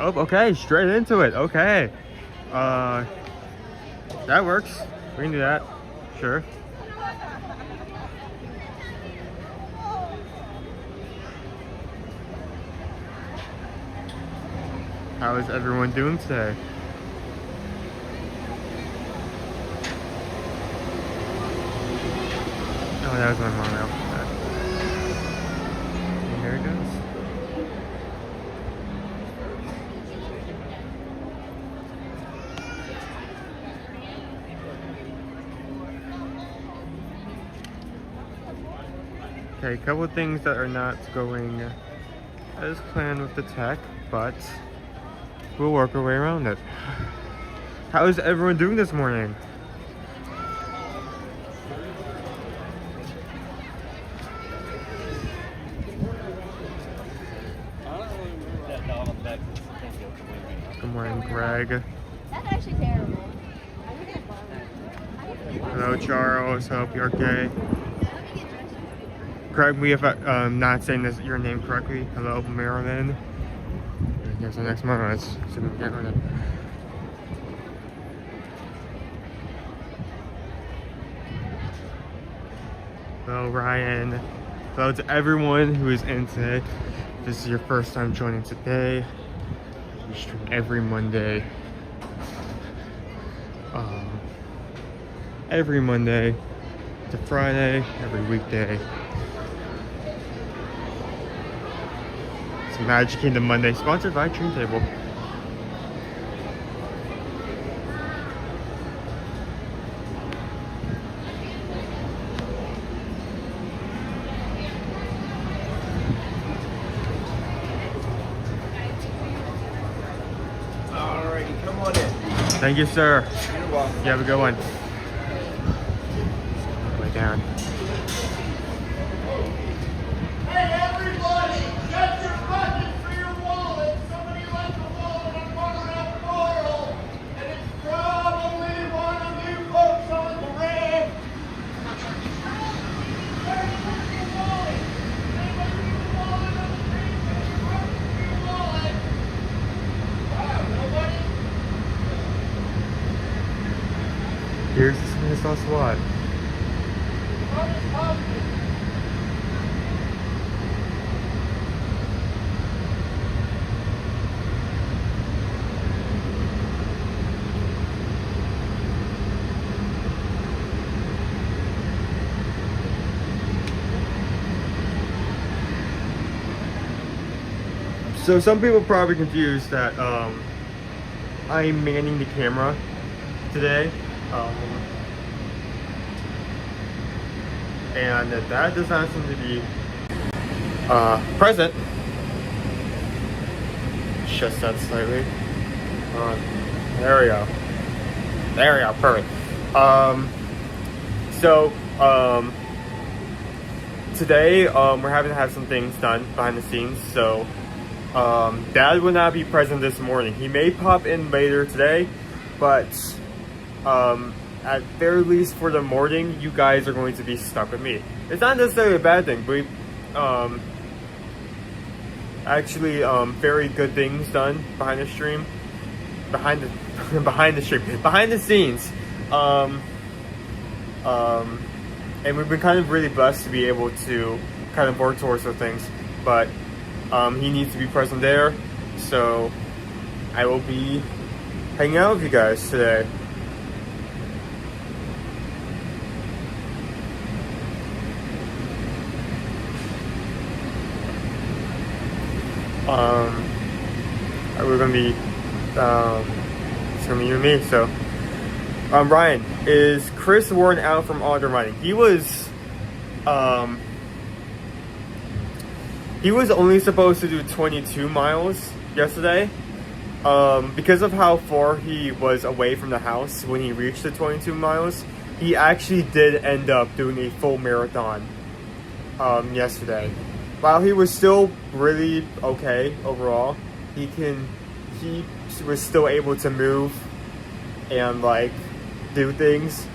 Oh, okay, straight into it. Okay. That works. We can do that. Sure. How is everyone doing today? Oh, that was my mom out. And there it goes. Okay, a couple of things that are not going as planned with the tech, but we'll work our way around it. How is everyone doing this morning? Good morning, Greg. That's actually terrible. Hello, Charles. Hope you're okay. Correct me if I'm not saying your name correctly. Hello, Marilyn. Here's the next one. Let's see if we can get rid of it. Hello, Ryan. Hello to everyone who is in today. If this is your first time joining today, we stream every Monday. Every Monday to Friday, every weekday. It's Magic Kingdom Monday, sponsored by Dream Table. Alrighty, come on in. Thank you, sir. You're welcome. You have a good one. Way down. Hey everybody, get your bucket for your wallet. Somebody left a wallet on Monorail Coral, and it's probably one of you folks on the red. Where's your wallet? Anybody leave a wallet on the street? Where's your wallet? Wow, nobody? Here's the Santa Claus SWAT. What is happening? So some people are probably confused that I'm manning the camera today. And that does not seem to be present. Just that slightly. There we go. There we go, perfect. Today we're having to have some things done behind the scenes. So Dad will not be present this morning. He may pop in later today, but at very least for the morning, you guys are going to be stuck with me. It's not necessarily a bad thing, but actually very good things done behind the stream, behind the scenes. And we've been kind of really blessed to be able to kind of work towards those things, but he needs to be present there, so I will be hanging out with you guys today. We're gonna be it's gonna be you and me. So Ryan, is Chris worn out from all the running? He was only supposed to do 22 miles yesterday. Because of how far he was away from the house when he reached the 22 miles, he actually did end up doing a full marathon yesterday. While he was still really okay overall, he was still able to move and like do things.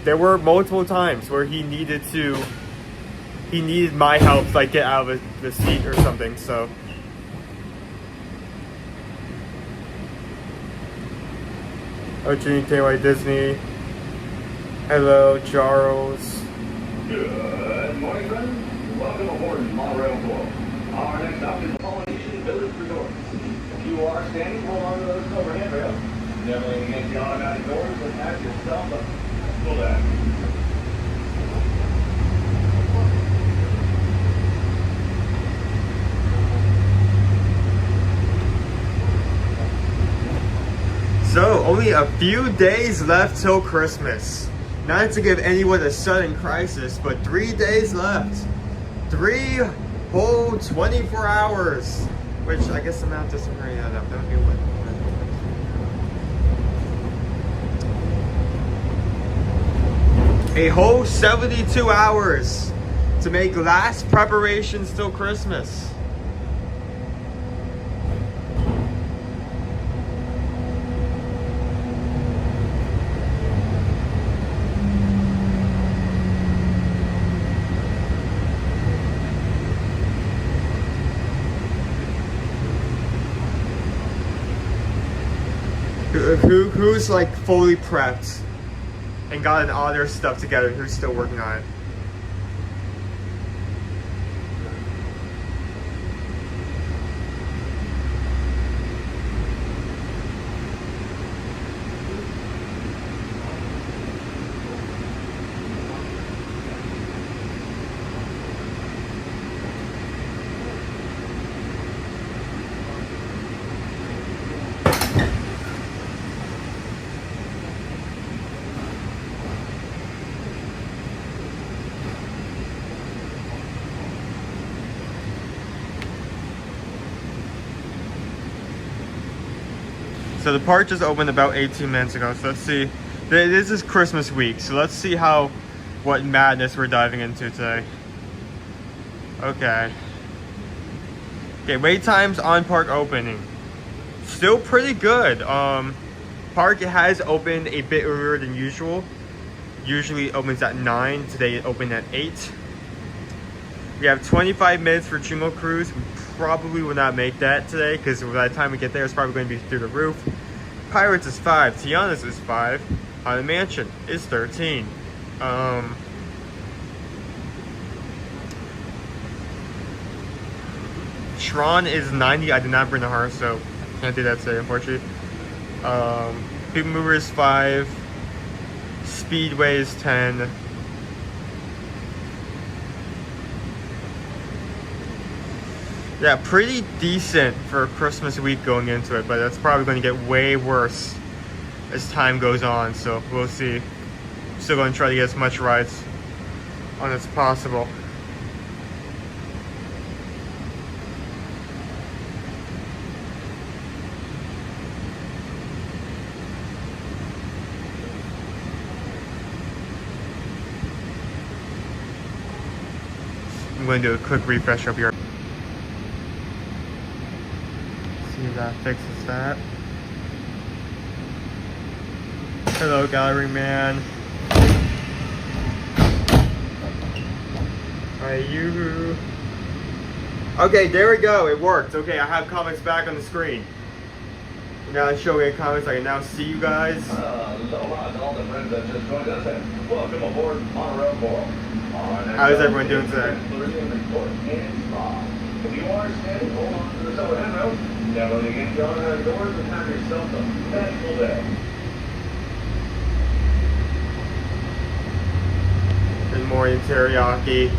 There were multiple times where he needed my help, like get out of the seat or something. So Oh, Ginny KY Disney. Hello, Charles. Good morning, friends. Welcome aboard Tomorrowland. Our next stop is the Polynesian Village Resort. If you are standing, hold on to those overhead rails. Definitely against the automatic doors and have yourself a full day. So, only a few days left till Christmas. Not to give anyone a sudden crisis, but 3 days left. 3 whole 24 hours. Which, I guess the math doesn't really add up. That would be what? A whole 72 hours to make last preparations till Christmas. Who's like fully prepped and gotten all their stuff together? Who's still working on it? So the park just opened about 18 minutes ago. So let's see. This is Christmas week. So let's see what madness we're diving into today. Okay. Okay, wait times on park opening. Still pretty good. Park has opened a bit earlier than usual. Usually it opens at 9. Today it opened at 8. We have 25 minutes for Jingle Cruise. We probably will not make that today because by the time we get there, it's probably going to be through the roof. Pirates is 5. Tiana's is 5. Haunted Mansion is 13. Tron is 90. I did not bring the heart, so can't do that today, unfortunately. PeopleMover is 5. Speedway is 10. Yeah, pretty decent for Christmas week going into it, but that's probably going to get way worse as time goes on, so we'll see. Still going to try to get as much rides on as possible. I'm going to do a quick refresh up here. See if that fixes that. Hello, gallery man. Alright, you. Okay, there we go. It worked. Okay, I have comments back on the screen. Now show me comments. I can now see you guys. Aloha to all the friends that just joined us and welcome aboard Tomorrowland. How is everyone doing today? If you are standing, hold on to the overhead rail. Definitely against the automatic doors and have yourself a thankful day. Good morning, teriyaki.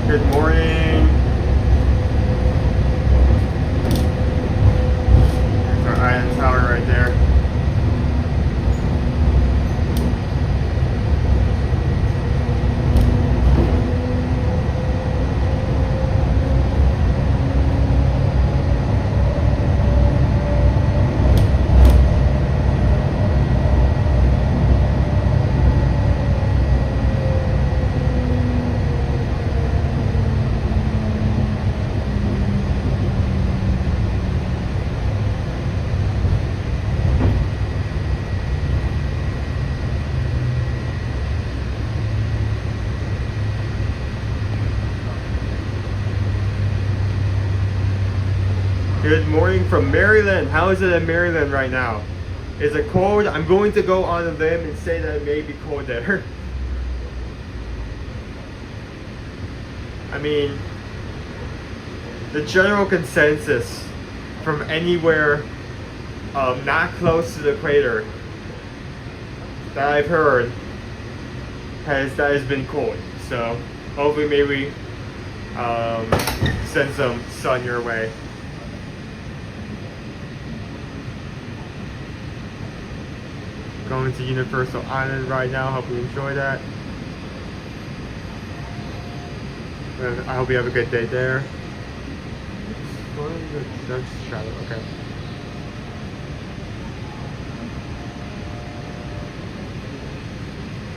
Good morning. There's our island tower right there. Good morning from Maryland. How is it in Maryland right now? Is it cold? I'm going to go on a limb and say that it may be cold there. I mean, the general consensus from anywhere not close to the equator that I've heard has been cold. So hopefully maybe send some sun your way. Going to Universal Island right now. Hope you enjoy that. I hope you have a good day there. That's shadow. Okay.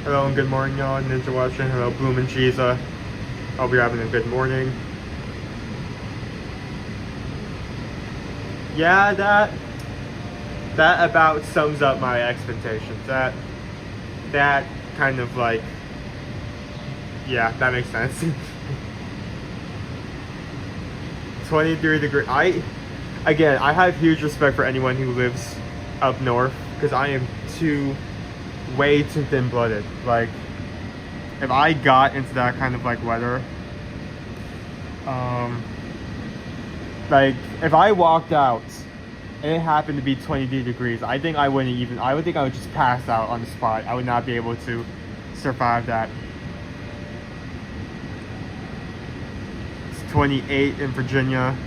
Hello and good morning, y'all. Ninja watching. Hello, Bloom and Cheese. Hope you're having a good morning. Yeah, that about sums up my expectations. That kind of like, yeah, that makes sense. 23 degree. I have huge respect for anyone who lives up north because I am way too thin-blooded. Like, if I got into that kind of like weather, like if I walked out and it happened to be 23 degrees, I think I would just pass out on the spot. I would not be able to survive that. It's 28 in Virginia.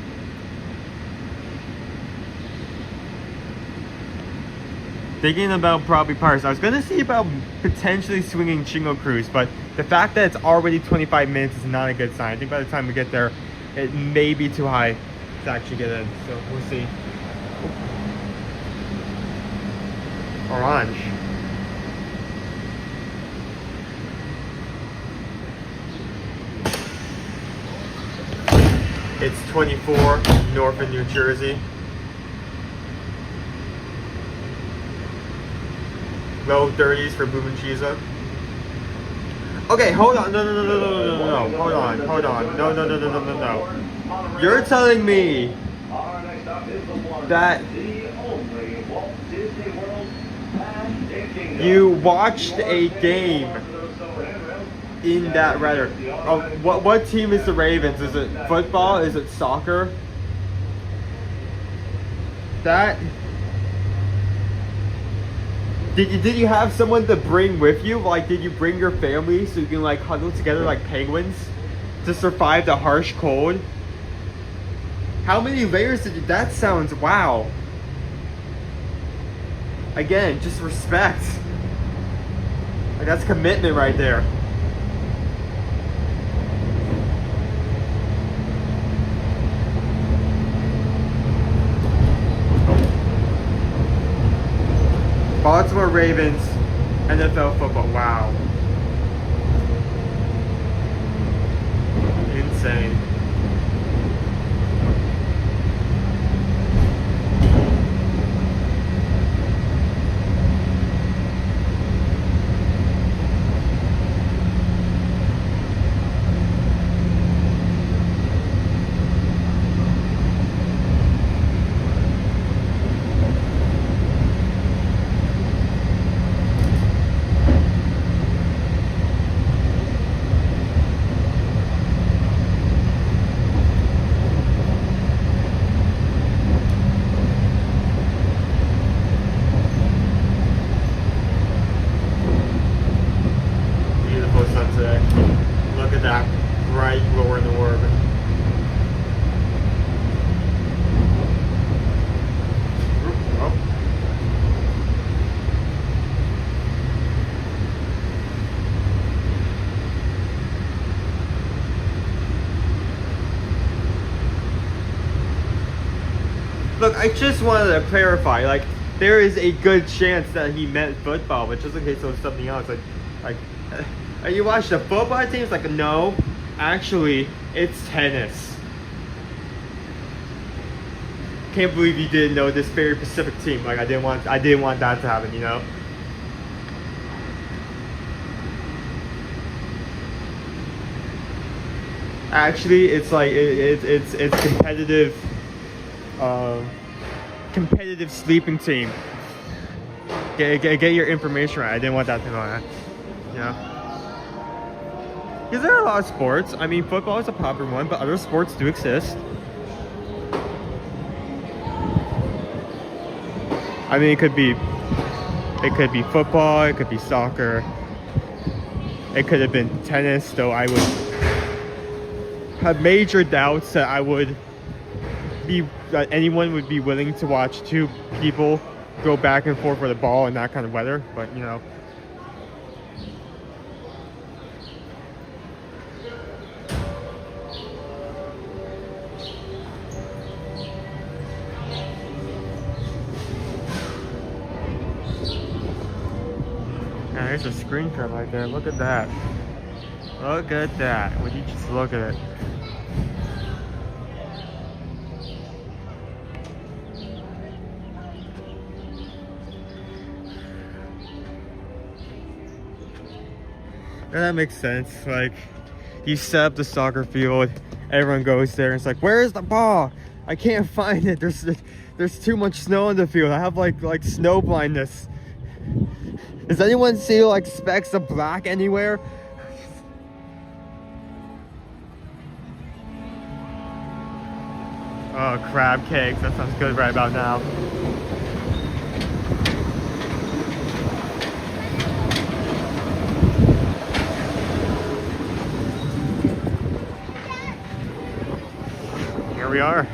Thinking about probably Paris. I was gonna see about potentially swinging Jingle cruise, but the fact that it's already 25 minutes is not a good sign. I think by the time we get there, it may be too high to actually get in. So we'll see. Orange. It's 24 north in New Jersey. Low 30s for Boom and Cheesa. Okay, hold on. No. Hold on. No. You're telling me that you watched a game in that weather. What team is the Ravens? Is it football? Is it soccer? Did you have someone to bring with you? Like, did you bring your family so you can like huddle together like penguins to survive the harsh cold? How many layers did you? That sounds wow. Again, just respect. Like, that's commitment right there. Baltimore Ravens, NFL football. Wow. Insane. Look, I just wanted to clarify, like, there is a good chance that he meant football, but just in case it was something else, like, are you watching the football team? It's like, no, actually, it's tennis. Can't believe you didn't know this very specific team. Like, I didn't want that to happen, you know? Actually, it's like, it's competitive competitive sleeping team. Get your information right. I didn't want that to go on. You know? Because there are a lot of sports. I mean, football is a popular one, but other sports do exist. I mean, it could be football, it could be soccer, it could have been tennis, though I would have major doubts that anyone would be willing to watch two people go back and forth with a ball in that kind of weather, but you know. Yeah, there's a screen grab right there. Look at that. Look at that. Would you just look at it? And that makes sense. Like, you set up the soccer field, everyone goes there, and it's like, where's the ball? I can't find it. There's too much snow in the field. I have like snow blindness. Does anyone see like specks of black anywhere? Oh, crab cakes. That sounds good right about now. Here we are.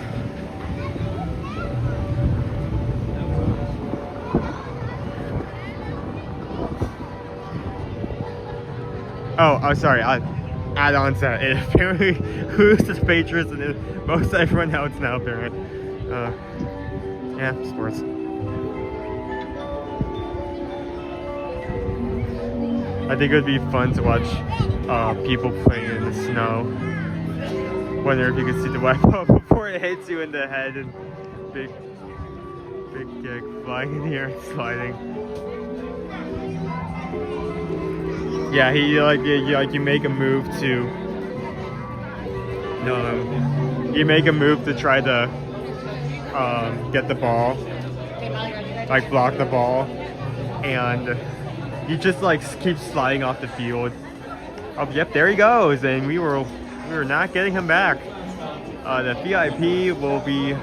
Oh, sorry. Add on to that. It apparently loses the Patriots and most everyone else now apparently. Yeah, sports. I think it would be fun to watch people playing in the snow. Wonder if you can see the white ball before it hits you in the head and big egg flying in here and sliding. Yeah, you make a move to you make a move to try to get the ball, like block the ball, and he just like keeps sliding off the field. Oh, yep, there he goes, and we were not getting him back. The VIP will be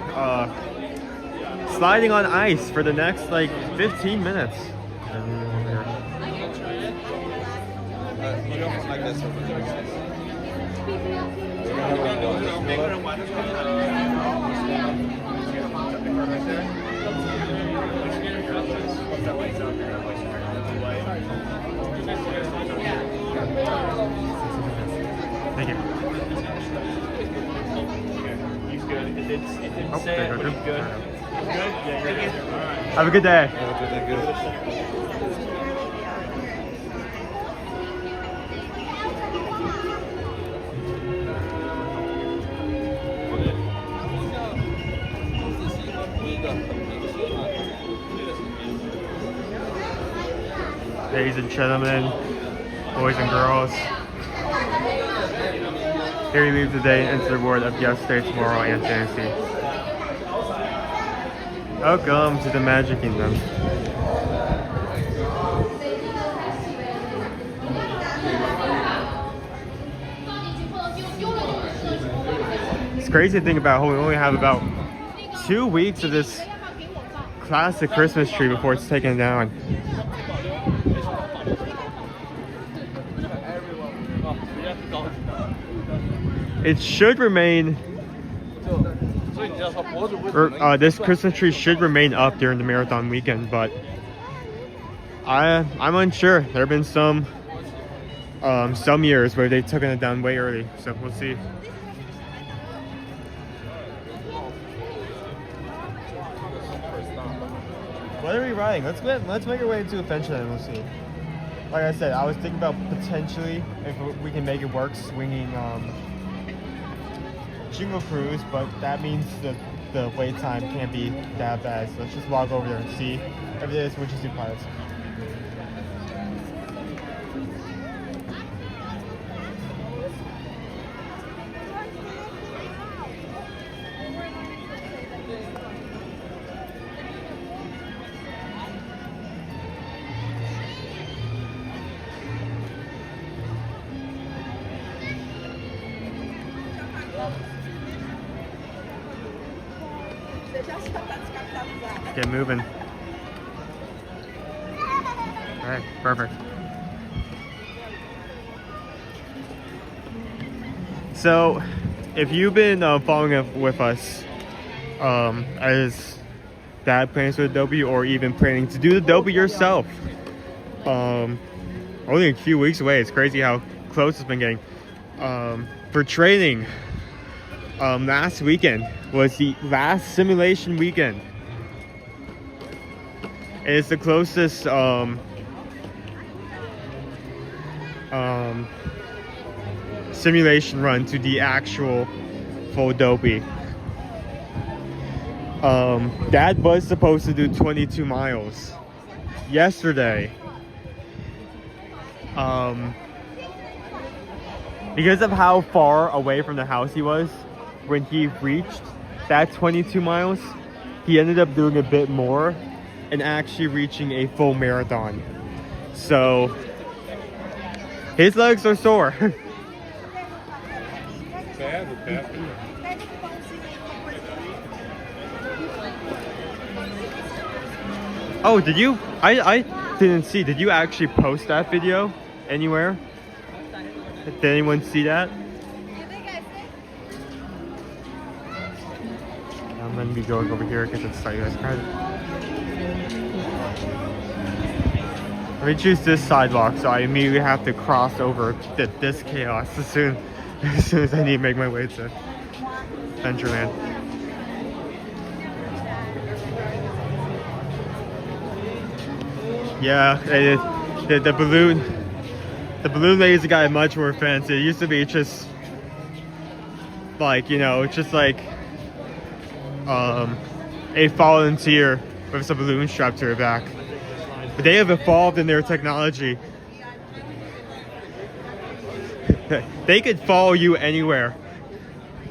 sliding on ice for the next like 15 minutes. Thank you. He's good. It didn't say it, but he's good. Good? Yeah, you're good. All right. Have a good day. Ladies and gentlemen, boys and girls, here we leave today into the world of yesterday, tomorrow, and fantasy. Welcome to the Magic Kingdom. It's crazy to think about how we only have about 2 weeks of this classic Christmas tree before it's taken down. It should remain, this Christmas tree should remain up during the marathon weekend, but I'm unsure. There have been some years where they've taken it down way early, so we'll see. What are we riding? Let's make our way into Adventure and we'll see. Like I said, I was thinking about potentially, if we can make it work, swinging Jingle Cruise, but that means the wait time can't be that bad. So let's just walk over there and see if it is Witches Do Pirates. Get moving. Alright, perfect. So, if you've been following up with us as Dad plans with Adobe, or even planning to do Adobe yourself, only a few weeks away. It's crazy how close it's been getting. For training, last weekend was the last simulation weekend. It's the closest simulation run to the actual full Adobe. Dad was supposed to do 22 miles yesterday. Because of how far away from the house he was when he reached that 22 miles, he ended up doing a bit more and actually reaching a full marathon. So his legs are sore. Oh, did you? I didn't see. Did you actually post that video anywhere? Did anyone see that? I'm gonna be going over here because it's like let me choose this sidewalk, so I immediately have to cross over this chaos as soon as I need to make my way to Adventureland. Yeah, the balloon laser got much more fancy. It used to be just like, you know, just like a volunteer with some balloon strapped to her back. But they have evolved in their technology. They could follow you anywhere.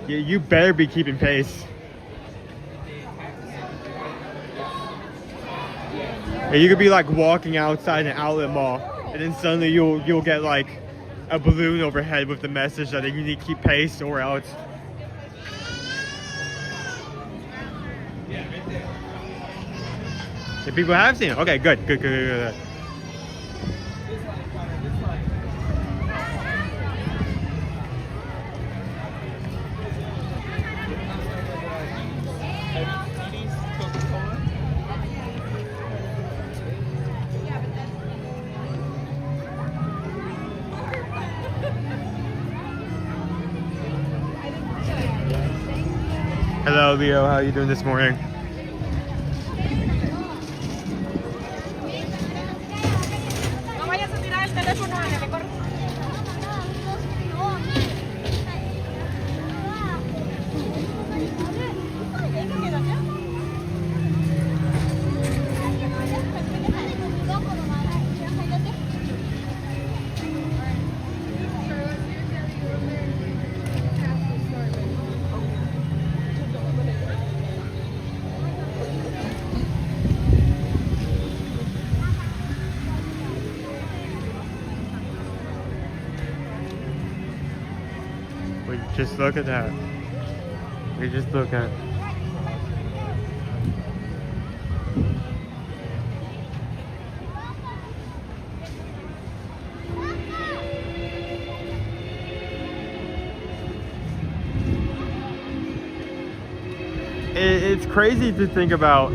You better be keeping pace. And you could be like walking outside an outlet mall, and then suddenly you'll get like a balloon overhead with the message that you need to keep pace or else. The people have seen it. Okay, good. Hello, Leo. How are you doing this morning? Just look at that. We just look at. It's crazy to think about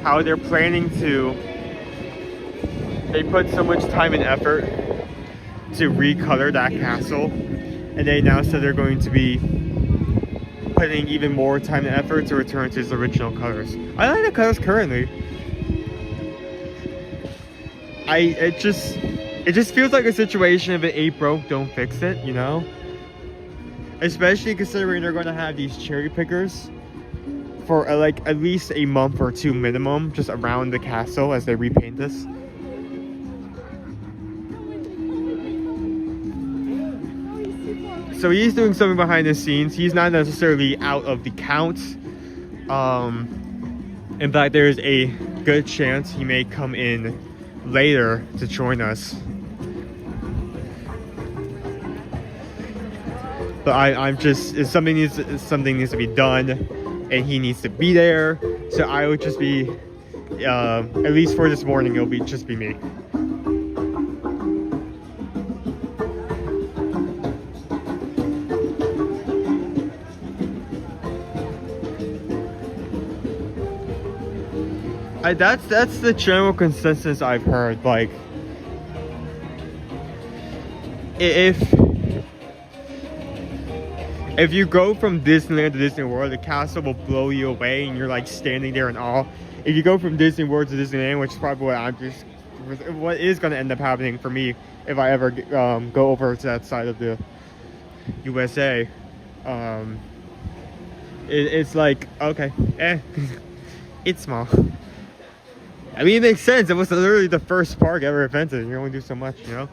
how they're planning to. They put so much time and effort to recolor that castle. And they announced that they're going to be putting even more time and effort to return to its original colors. I like the colors currently. It just feels like a situation of it ain't broke, don't fix it, you know? Especially considering they're going to have these cherry pickers for like at least a month or two minimum just around the castle as they repaint this. So he's doing something behind the scenes. He's not necessarily out of the count. In fact, there's a good chance he may come in later to join us. But I'm just, if something needs to be done, and he needs to be there, so I would just be, at least for this morning, it'll just be me. That's the general consensus I've heard. Like, if you go from Disneyland to Disney World, the castle will blow you away, and you're like standing there in awe. If you go from Disney World to Disneyland, which is probably what is going to end up happening for me if I ever go over to that side of the USA, it's like, okay, it's small. I mean, it makes sense. It was literally the first park ever invented. You can only do so much, you know?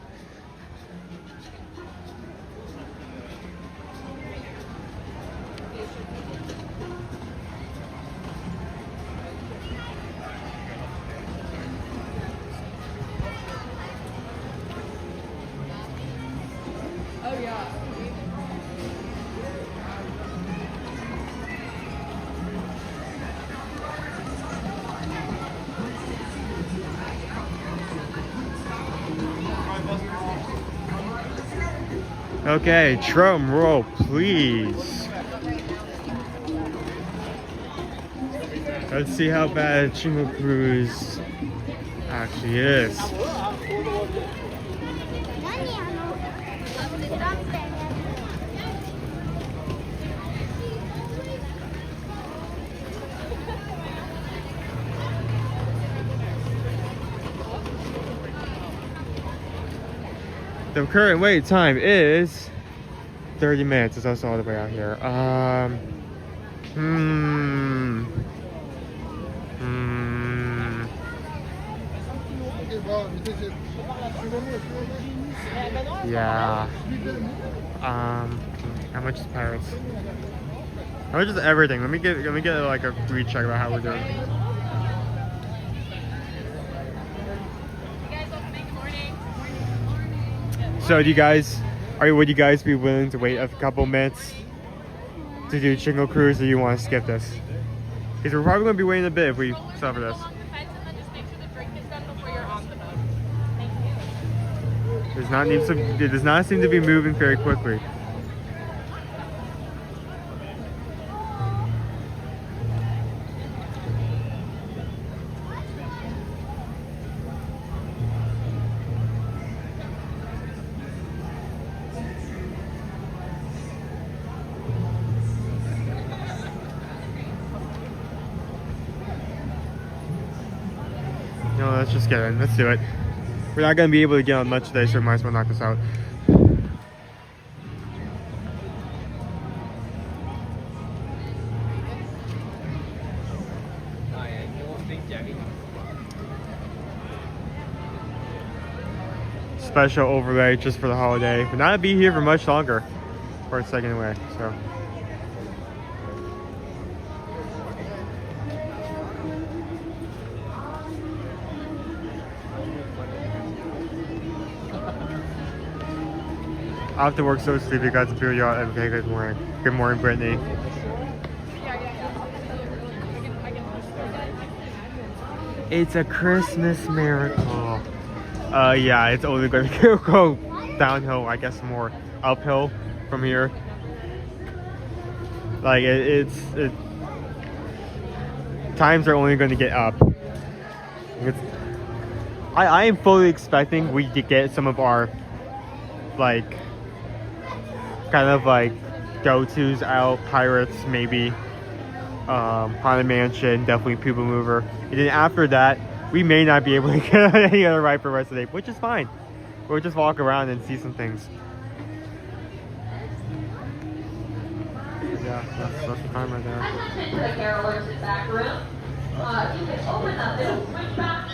Oh yeah. Okay, drum roll, please. Let's see how bad Jingle Cruise actually is. The current wait time is 30 minutes. It's also all the way out here. Yeah. How much is Pirates? How much is everything? Let me get like a recheck about how we're doing. So would you guys be willing to wait a couple minutes to do Jingle Cruise, or do you want to skip this? Because we're probably going to be waiting a bit if we stop for this. It does not seem to be moving very quickly. No, let's just get in. Let's do it. We're not going to be able to get on much today, so we might as well knock this out. Special overlay just for the holiday. But not be here for much longer. For a second away, so. I have to work so sleepy, got to feel y'all. Okay, good morning. Good morning, Brittany. It's a Christmas miracle. Yeah, it's only going to go downhill, I guess more uphill from here. Like, times are only going to get up. I am fully expecting we to get some of our, like, kind of like go-tos out. Pirates, maybe Haunted Mansion, definitely PeopleMover, and then after that we may not be able to get any other ride for the rest of the day, which is fine. We'll just walk around and see some things. Yeah, that's the time right there. Attention to the carolers' back room. You can open up this switchback,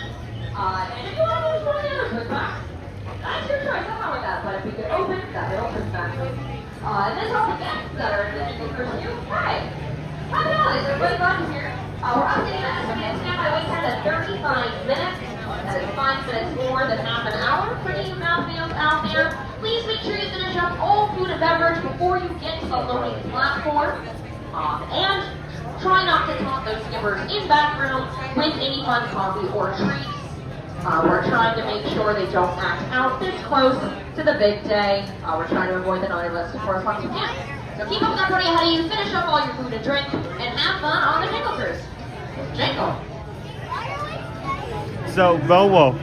and if you want to join in the switchback, that's your choice. I'm fine with that, but if you could open that little switchback, and then all the guests that are in the Jingle Cruise queue, hi. Happy holidays, everybody. Glad you're here. We're updating that standby wait time to 35 minutes. That is 5 minutes more than half an hour for you mouth meals out there. Please make sure you finish up all food and beverage before you get to the loading platform. And try not to taunt those skippers in backroom with any fun coffee or treats. We're trying to make sure they don't act out this close to the big day. We're trying to avoid the naughty list for as long as we can. So keep up that party ahead of you, finish up all your food and drink, and have fun on the Jingle Cruise. Jingle! So, Lone Wolf,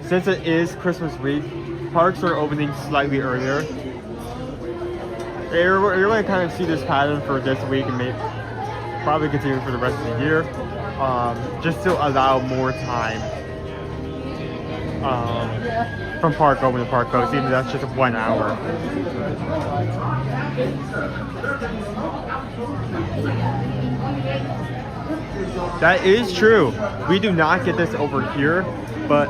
since it is Christmas week, parks are opening slightly earlier. You're going to kind of see this pattern for this week and maybe probably continue for the rest of the year, just to allow more time from park open to park close, even if that's just 1 hour. That is true. We do not get this over here, but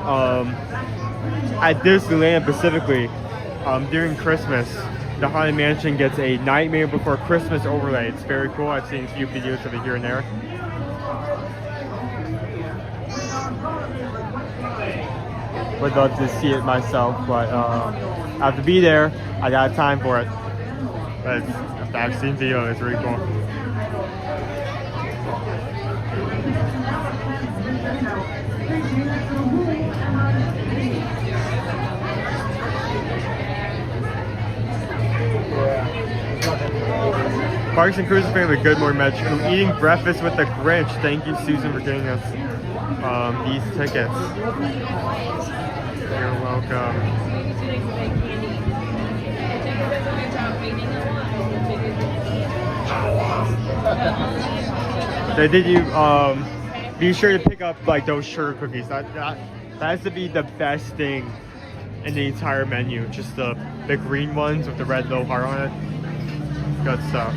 at Disneyland specifically, during Christmas, the Haunted Mansion gets a Nightmare Before Christmas overlay. It's very cool. I've seen a few videos of it here and there. Would love to see it myself, but I have to be there. I got time for it. But I've seen video. It's really cool. Parks and Cruises family, good morning, Metro. Eating breakfast with the Grinch. Thank you, Susan, for getting us these tickets. You're welcome. Did you be sure to pick up like those sugar cookies? That has to be the best thing in the entire menu. Just the green ones with the red little heart on it. Good stuff.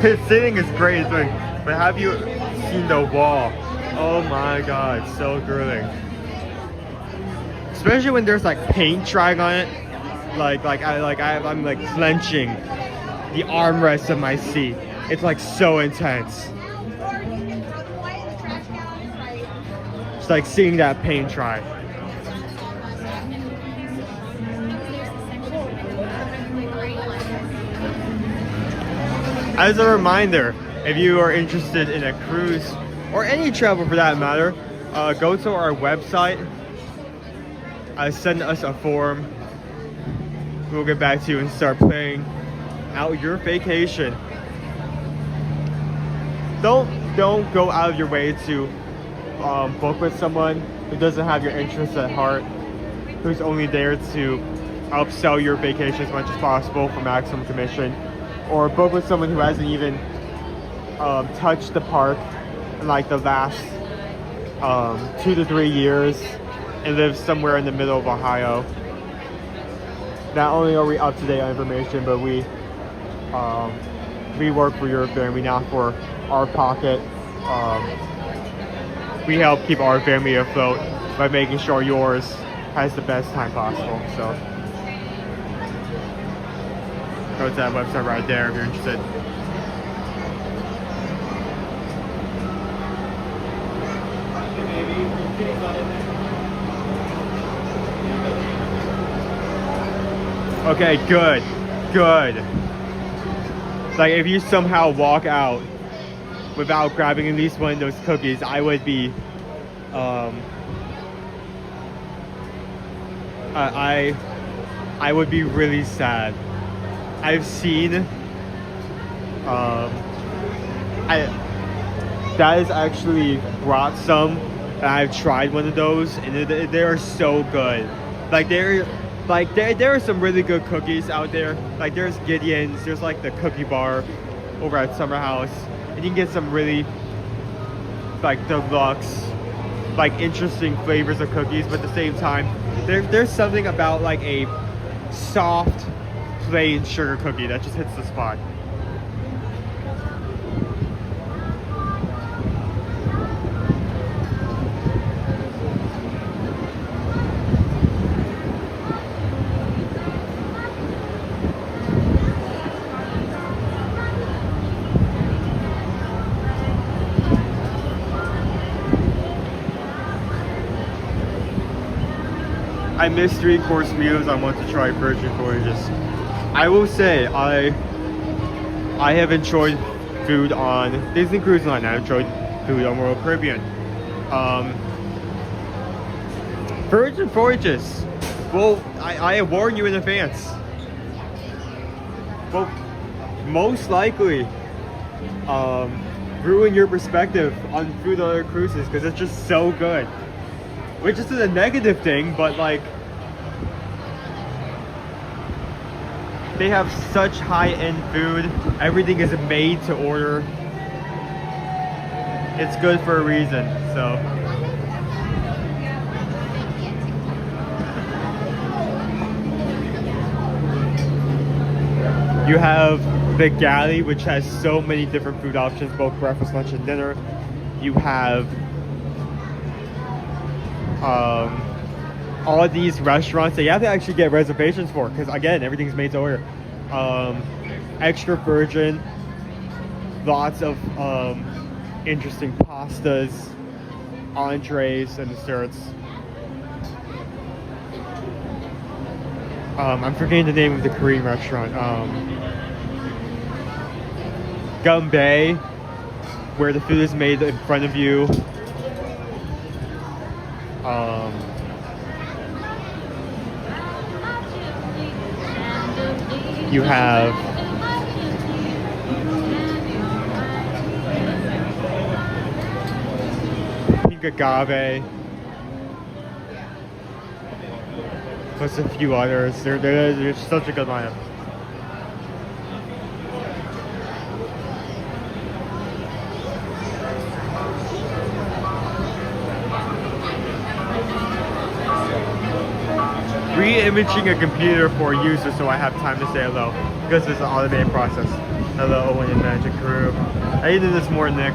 His sitting is great, but have you seen the wall? Oh my god, so grueling. Especially when there's like paint drying on it. I'm like clenching the armrest of my seat. It's like so intense. It's like seeing that paint dry. As a reminder, if you are interested in a cruise or any travel for that matter, go to our website, send us a form. We'll get back to you and start planning out your vacation. Don't go out of your way to book with someone who doesn't have your interests at heart, who's only there to upsell your vacation as much as possible for maximum commission. Or book with someone who hasn't even touched the park in like the last 2 to 3 years and lives somewhere in the middle of Ohio. Not only are we up to date on information, but we work for your family, not for our pocket. We help keep our family afloat by making sure yours has the best time possible. So go to that website right there if you're interested. Okay, good. Like if you somehow walk out without grabbing at least one of those cookies, I would be I would be really sad. I've seen that has actually brought some, and I've tried one of those, and they are so good. Like there are some really good cookies out there. Like there's Gideon's, there's like the cookie bar over at Summer House, and you can get some really like deluxe, like interesting flavors of cookies, but at the same time, there's something about like a soft, plain sugar cookie that just hits the spot. I miss 3-course meals. I want to try virgin voyages. I will say I have enjoyed food on Disney Cruise Line. I've enjoyed food on Royal Caribbean. Virgin voyages. Well, I warn you in advance. Well, most likely ruin your perspective on food on other cruises because it's just so good. Which isn't a negative thing, but like they have such high-end food. Everything is made to order. It's good for a reason, so. You have the galley, which has so many different food options, both breakfast, lunch, and dinner. You have all of these restaurants that you have to actually get reservations for, because again, everything's made to order. Extra virgin, lots of interesting pastas, entrees, and desserts. I'm forgetting the name of the Korean restaurant. Gumbae, where the food is made in front of you. You have pink agave, plus a few others. They're such a good lineup. Re-imaging a computer for a user so I have time to say hello, because it's an automated process. Hello, Owen and Magic Crew. How you doing this morning, Nick?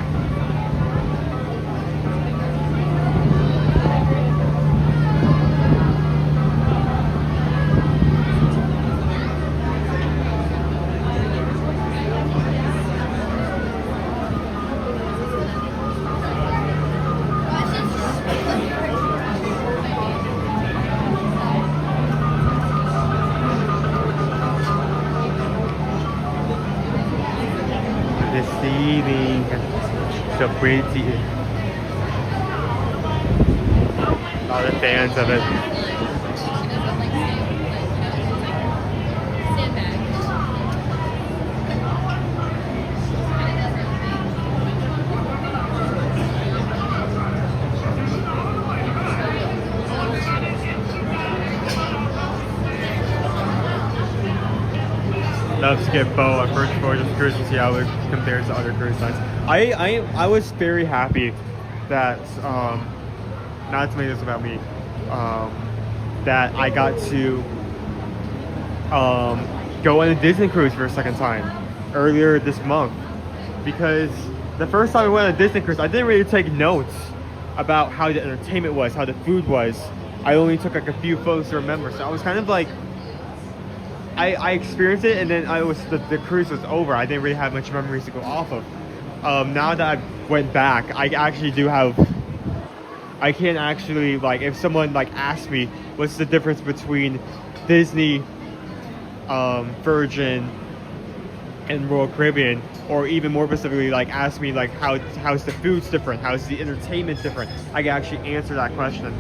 So pretty. A lot of fans of it. Love to get Bo on first voyage of cruise to see how it compares to other cruise lines. I was very happy that not to make this about me, that I got to go on a Disney cruise for a second time earlier this month, because the first time I went on a Disney cruise I didn't really take notes about how the entertainment was, how the food was. I only took like a few photos to remember, so I was kind of like, I experienced it, and then the cruise was over. I didn't really have much memories to go off of. Now that I went back, I can't actually, like, if someone like asked me what's the difference between Disney, Virgin, and Royal Caribbean, or even more specifically, like ask me like how's the food's different, how's the entertainment different, I can actually answer that question.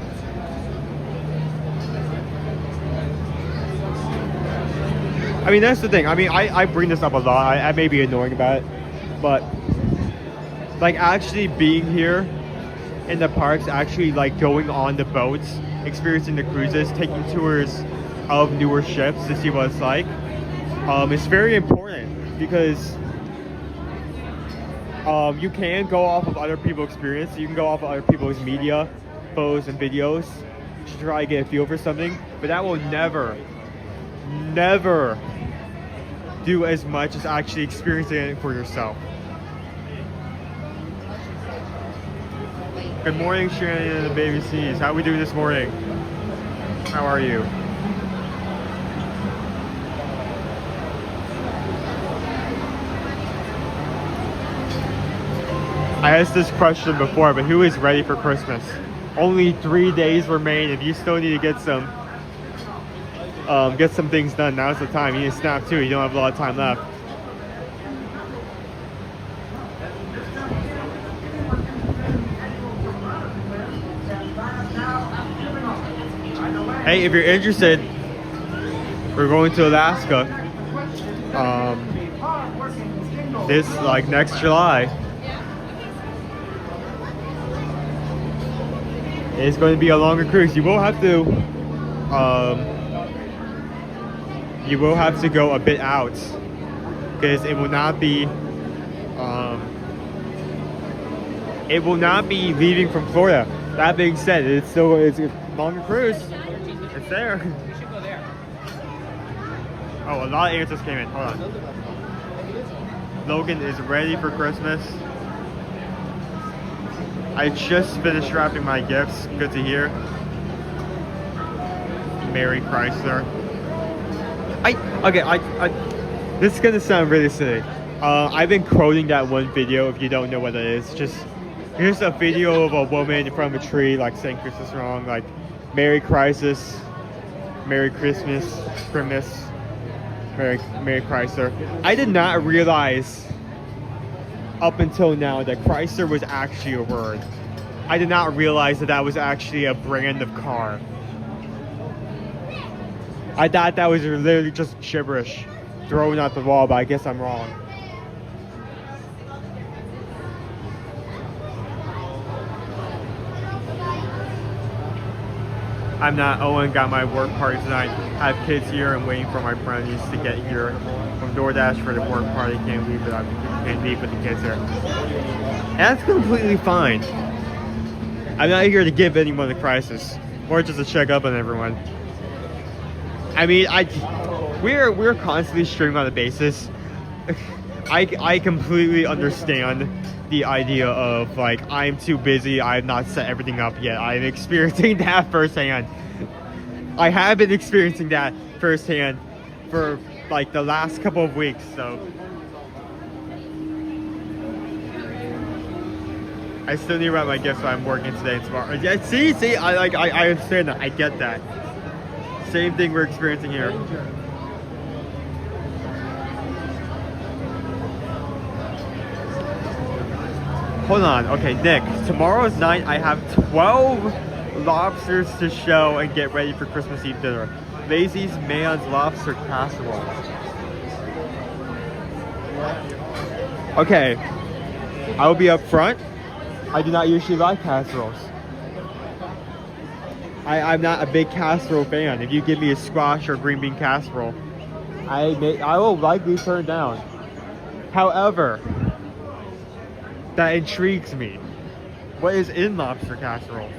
I mean, that's the thing. I mean, I bring this up a lot. I may be annoying about it, but like actually being here in the parks, actually like going on the boats, experiencing the cruises, taking tours of newer ships to see what it's like, it's very important because you can go off of other people's experience. You can go off of other people's media, photos, and videos to try to get a feel for something, but that will never do as much as actually experiencing it for yourself. Good morning, Shannon and the baby C's. How are we doing this morning? How are you? I asked this question before, but who is ready for Christmas? Only 3 days remain. If you still need to get some things done, now's the time. You need to snap too. You don't have a lot of time left. Hey, if you're interested, we're going to Alaska. This like next July. It's going to be a longer cruise. You will have to go a bit out because it will not be leaving from Florida. That being said, it's a longer cruise. It's there. We should go there. Oh, a lot of answers came in. Hold on. Logan is ready for Christmas. I just finished wrapping my gifts. Good to hear. Mary Chrysler. This is gonna sound really silly. I've been quoting that one video. If you don't know what it is, just here's a video of a woman in front of a tree, like saying Christmas wrong, like Merry Christmas, Merry Christmas, Merry Chrysler. I did not realize up until now that Chrysler was actually a word. I did not realize that that was actually a brand of car. I thought that was literally just gibberish thrown at the wall, but I guess I'm wrong. I'm not Owen, got my work party tonight. I have kids here and waiting for my friends to get here from DoorDash for the work party. Can't leave with the kids here. And that's completely fine. I'm not here to give anyone a crisis or just to check up on everyone. I mean, we're constantly streaming on the basis. I completely understand the idea of like I'm too busy, I have not set everything up yet. I'm experiencing that firsthand. I have been experiencing that firsthand for like the last couple of weeks, so I still need to wrap my gifts, so I'm working today and tomorrow. Yeah, see, I understand that. I get that. Same thing we're experiencing here. Hold on, okay, Nick. Tomorrow's night, I have 12 lobsters to show and get ready for Christmas Eve dinner. Lazy's Man's Lobster Casserole. Okay, I will be up front. I do not usually like casseroles. I'm not a big casserole fan. If you give me a squash or green bean casserole, I will likely turn down. However, that intrigues me. What is in lobster casserole?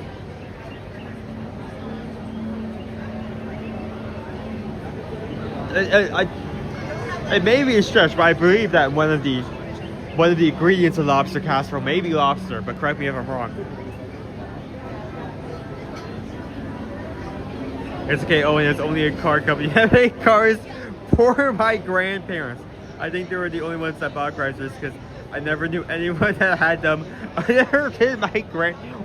It may be a stretch, but I believe that one of the ingredients of lobster casserole may be lobster, but correct me if I'm wrong. It's okay, Owen, it's only a car company. I make cars for my grandparents. I think they were the only ones that bought Chryslers because I never knew anyone that had them. I never did my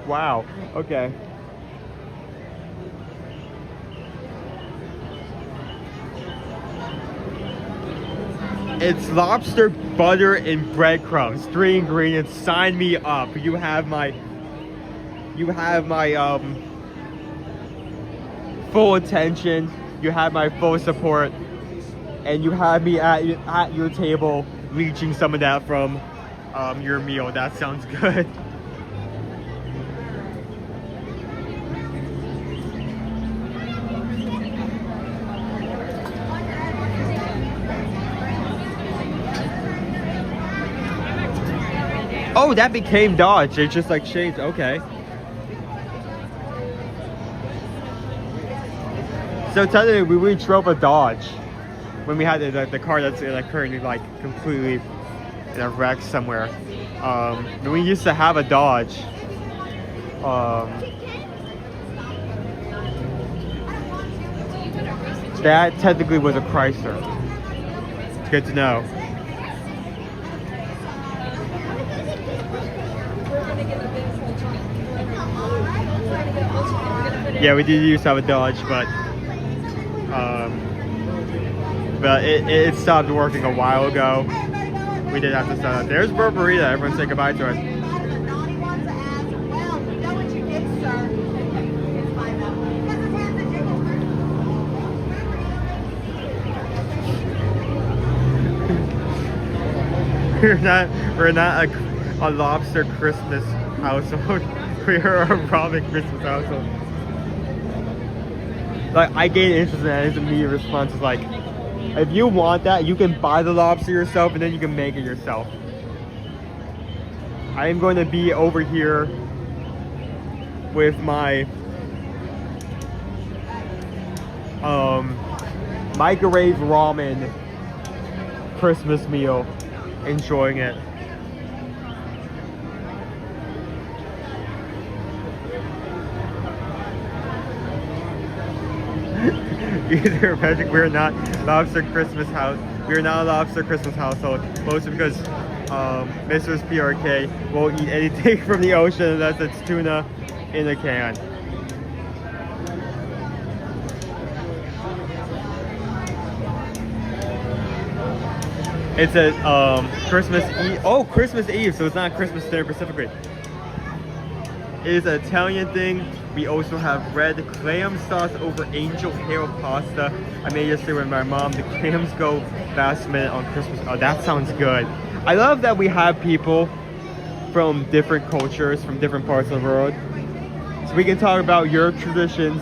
wow, okay. It's lobster, butter, and breadcrumbs. 3 ingredients. Sign me up. You have my full attention. You have my full support. and you have me at your table reaching some of that from your meal. That sounds good. Oh, that became Dodge. It just like changed. Okay. So technically, we drove a Dodge when we had the car that's like currently like completely in a wreck somewhere. But we used to have a Dodge. That technically was a Chrysler. It's good to know. Yeah, we did used to have a Dodge, but it stopped working a while ago. We did have to start up. There's Burberita. Everyone say goodbye to us. We're not a lobster Christmas household. We are a ramen Christmas household. Like, I gain interest in that. His immediate response is like, if you want that, you can buy the lobster yourself and then you can make it yourself. I am going to be over here with my microwave ramen Christmas meal, enjoying it. Either Patrick, we're not lobster Christmas house. We're not a lobster Christmas household, mostly because Mrs. PRK won't eat anything from the ocean unless it's tuna in a can. It's a Christmas Eve. Oh, Christmas Eve, so it's not Christmas dinner specifically. It is an Italian thing. We also have red clam sauce over angel hair pasta. I made yesterday with my mom. The clams go last minute on Christmas. Oh, that sounds good. I love that we have people from different cultures, from different parts of the world. So we can talk about your traditions,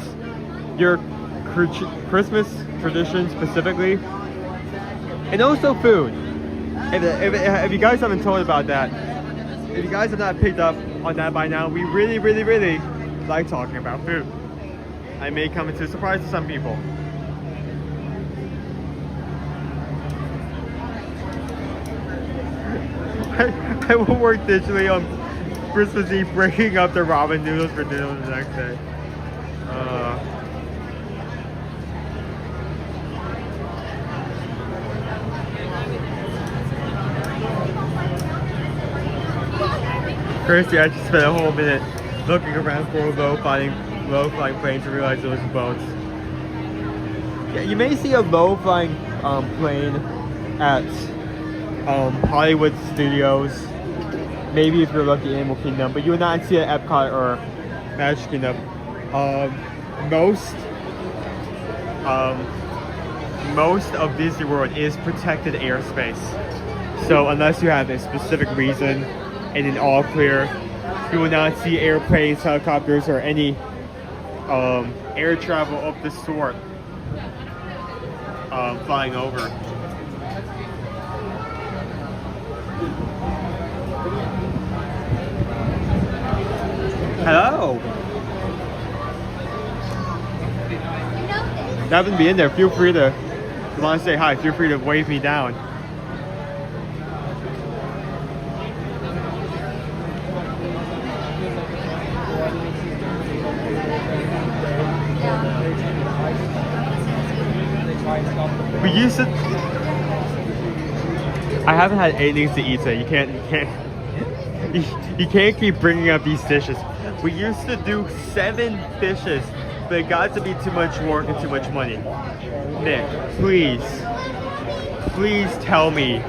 your Christmas traditions specifically, and also food. If you guys haven't told about that, if you guys have not picked up on that by now, we really like talking about food. I may come into a surprise to some people. I will work digitally on Christmas Eve, breaking up the ramen noodles for dinner the next day. First, I just spent a whole minute looking around for a low-flying plane to realize it was boats. Yeah, you may see a low-flying plane at Hollywood Studios. Maybe if you're lucky, Animal Kingdom, but you will not see it at Epcot or Magic Kingdom. Most of Disney World is protected airspace. So unless you have a specific reason and an all clear, you will not see airplanes, helicopters, or any air travel of the sort flying over. Hello. Nothing to be in there. Feel free to, if you want to say hi, feel free to wave me down. We used to. I haven't had anything to eat today. You can't keep bringing up these dishes. We used to do 7 dishes, but it got to be too much work and too much money. Nick, please tell me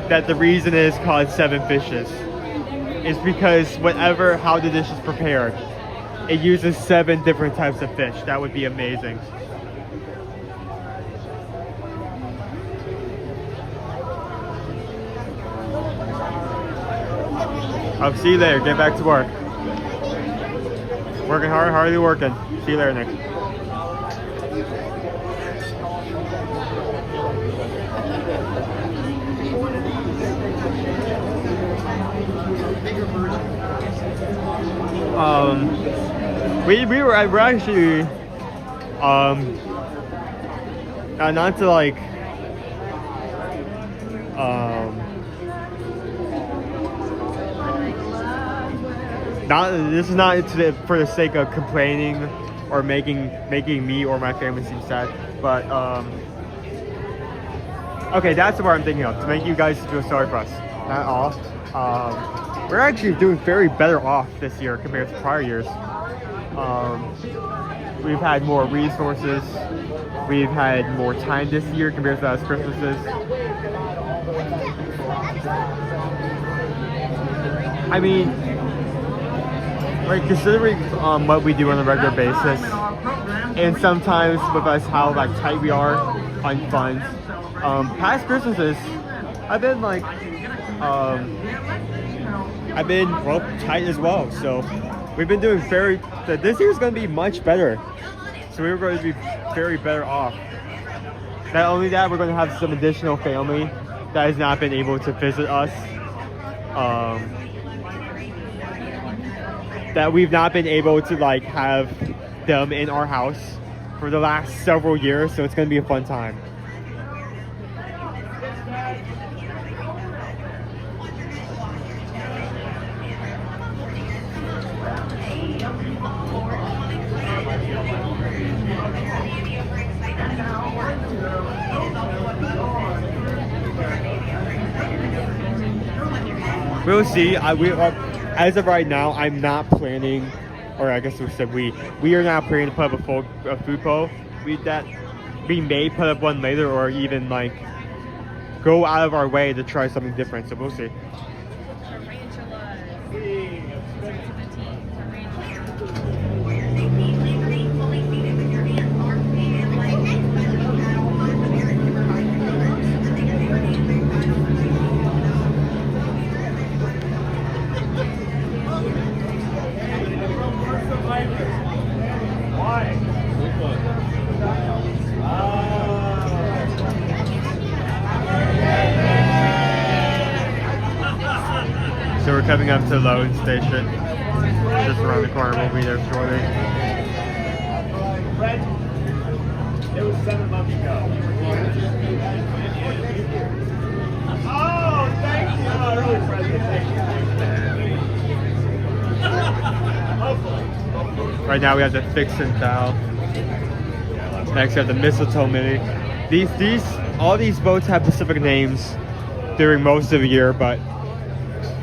that the reason it is called 7 fishes is because how the dish is prepared, it uses 7 different types of fish. That would be amazing. I'll see you later. Get back to work. Working hard, hardly working. See you later, Nick. We're actually not to like this is not for the sake of complaining or making me or my family seem sad, but okay, that's what I'm thinking of, to make you guys feel sorry for us. Not all. We're actually doing very better off this year compared to prior years. We've had more resources. We've had more time this year compared to last Christmases. I mean, like, considering what we do on a regular basis, and sometimes with us how like tight we are on funds, past Christmases, I've been well tight as well. So we've been doing this year's going to be much better. So we're going to be very better off. Not only that, we're going to have some additional family that has not been able to visit us. That we've not been able to like have them in our house for the last several years. So it's going to be a fun time. We'll see. As of right now, I'm not planning, or I guess we said we are not planning to put up a food pole. We may put up one later, or even like go out of our way to try something different. So we'll see. So we're coming up to the loading station, just around the corner. We'll be there shortly. It was 7 months ago. Oh, thank you. Oh, really, Fred, thank you. Right now we have the Fix and Bow. Next we have the Mistletoe Mini. All these boats have specific names during most of the year, but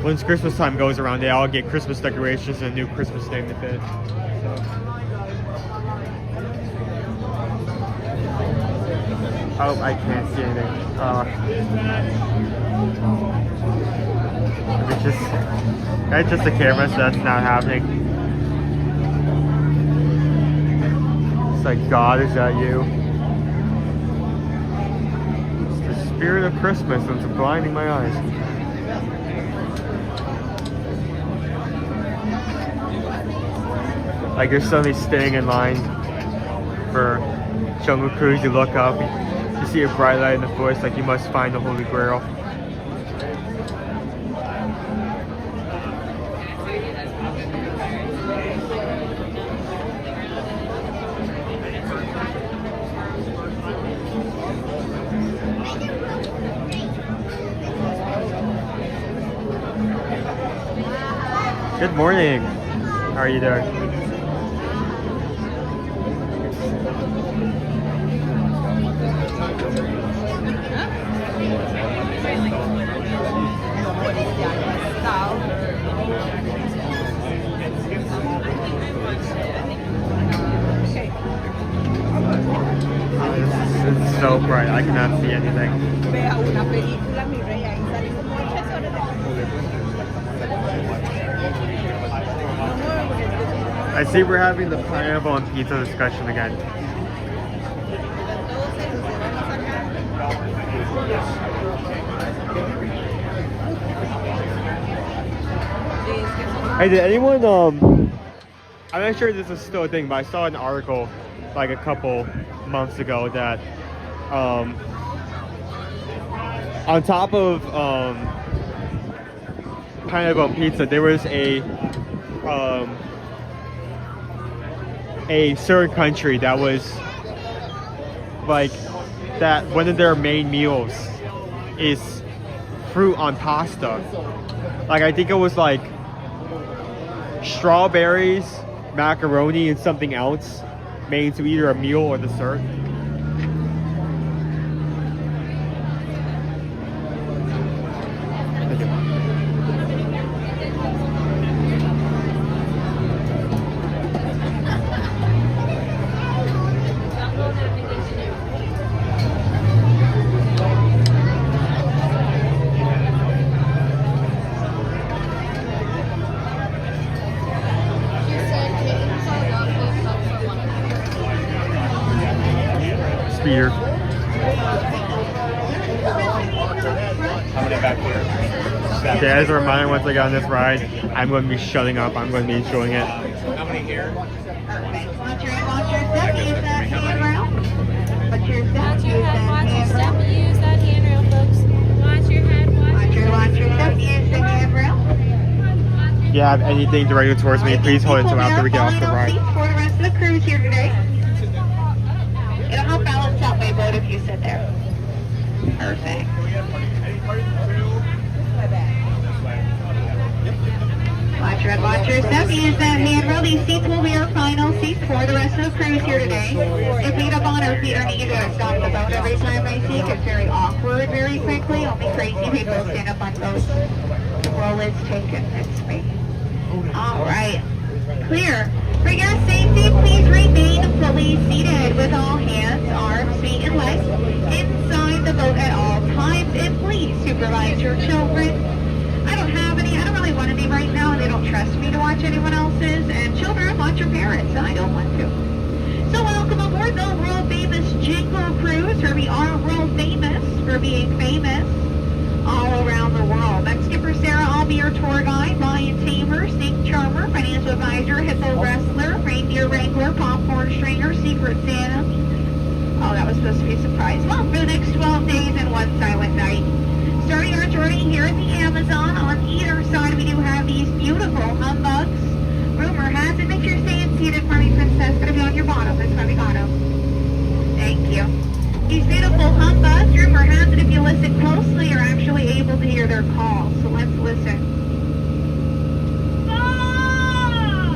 once Christmas time goes around, they all get Christmas decorations and a new Christmas name to fit. Oh, I can't see anything. That's just the camera, so that's not happening. It's like, God, is that you? It's the spirit of Christmas that's blinding my eyes. Like, you're suddenly staying in line for Jungle Cruise. You look up, you see a bright light in the forest, like you must find the Holy Grail. Good morning. How are you doing? It's so bright, I cannot see anything. I see we're having the pineapple and pizza discussion again. Hey, did anyone I'm not sure if this is still a thing, but I saw an article like a couple months ago that on top of pineapple pizza, there was a certain country that was like that one of their main meals is fruit on pasta. Like I think it was like strawberries, macaroni, and something else made into either a meal or dessert. Speeder. How many back here? Okay, as a reminder, once I get on this ride, I'm going to be shutting up. I'm going to be enjoying it. How many here? Watch your step, use that handrail. Watch your step, use that handrail. Use that handrail, folks. Watch your head, Watch your step, use the handrail. If you have anything directed towards me, please hold it until after we get off the ride. For the rest of the cruise here today. It'll help balance out my boat if you sit there. Perfect. Watch your step, use that handrail. These seats will be our final seats for the rest of the cruise here today. If we get up on our feet or knees, to stop the boat every time I see it gets very awkward very quickly. Only crazy people stand up on boats. Well, it's taken. It's me. All right. Clear. For your safety, please remain fully seated with all hands, arms, feet, and legs inside the boat at all times. And please supervise your children. I don't have any. I don't really want any right now, and they don't trust me to watch anyone else's. And children watch your parents, and I don't want to. So welcome aboard the world famous Jingle cruise, where we are world famous for being famous all around the world. I'm Skipper Sarah. I'll be your tour guide, lion tamer, snake charmer, financial advisor, hippo wrestler, reindeer wrangler, popcorn stringer, secret Santa. Oh, that was supposed to be a surprise. Well, for the next 12 days and one silent night. Starting our journey here in the Amazon, on either side we do have these beautiful humbugs. Rumor has it, make sure you're staying seated for me, princess. Gonna be on your bottom. That's why we got them. Thank you. These beautiful humbugs, rumor has it, if you listen closely, you're actually able to hear their calls. So let's listen. Ah!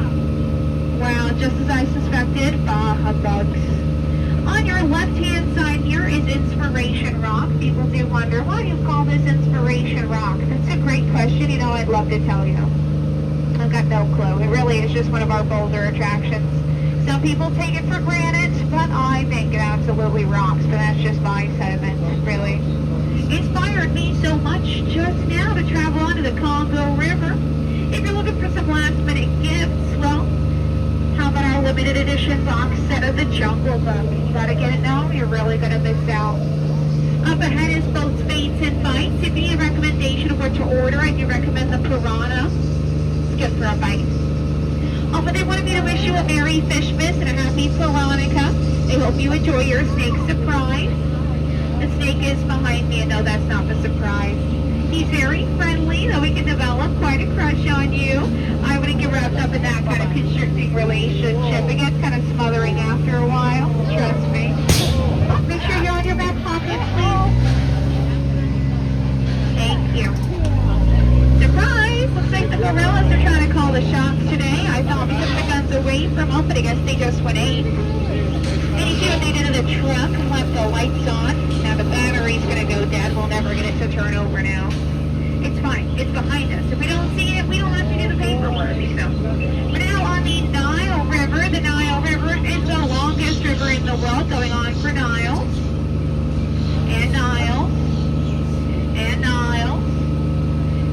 Wow, just as I suspected, humbugs. On your left-hand side here is Inspiration Rock. People do wonder, why do you call this Inspiration Rock? That's a great question. You know, I'd love to tell you. I've got no clue. It really is just one of our bolder attractions. Some people take it for granted, but I think it absolutely rocks. But that's just my sentiment, really. Inspired me so much just now to travel onto the Congo River. If you're looking for some last-minute gifts, well, how about our limited edition box set of the Jungle Book? You gotta get it now, you're really gonna miss out. Up ahead is boats, baits, and bites. If you need a recommendation of what to order and you recommend the piranha, skip for a bite. Oh, but they wanted me to wish you a Merry Fishmas and a Happy Veronica. They hope you enjoy your snake surprise. The snake is behind me, and no, that's not the surprise. He's very friendly, though he can develop quite a crush on you. I wouldn't get wrapped up in that kind of constricting relationship. It gets kind of smothering after a while, trust me. Oh, make sure you're on your back pocket, please. Thank you. Surprise! Looks like the gorillas are trying to call the shots today. I thought we took the guns away from them, but I guess they just went ape. Any two, they did in the truck and left the lights on. Now the battery's gonna go dead. We'll never get it to turn over now. It's fine. It's behind us. If we don't see it, we don't have to do the paperwork. So we're now on the Nile River. The Nile River is the longest river in the world, going on for Nile. And Nile. And Nile.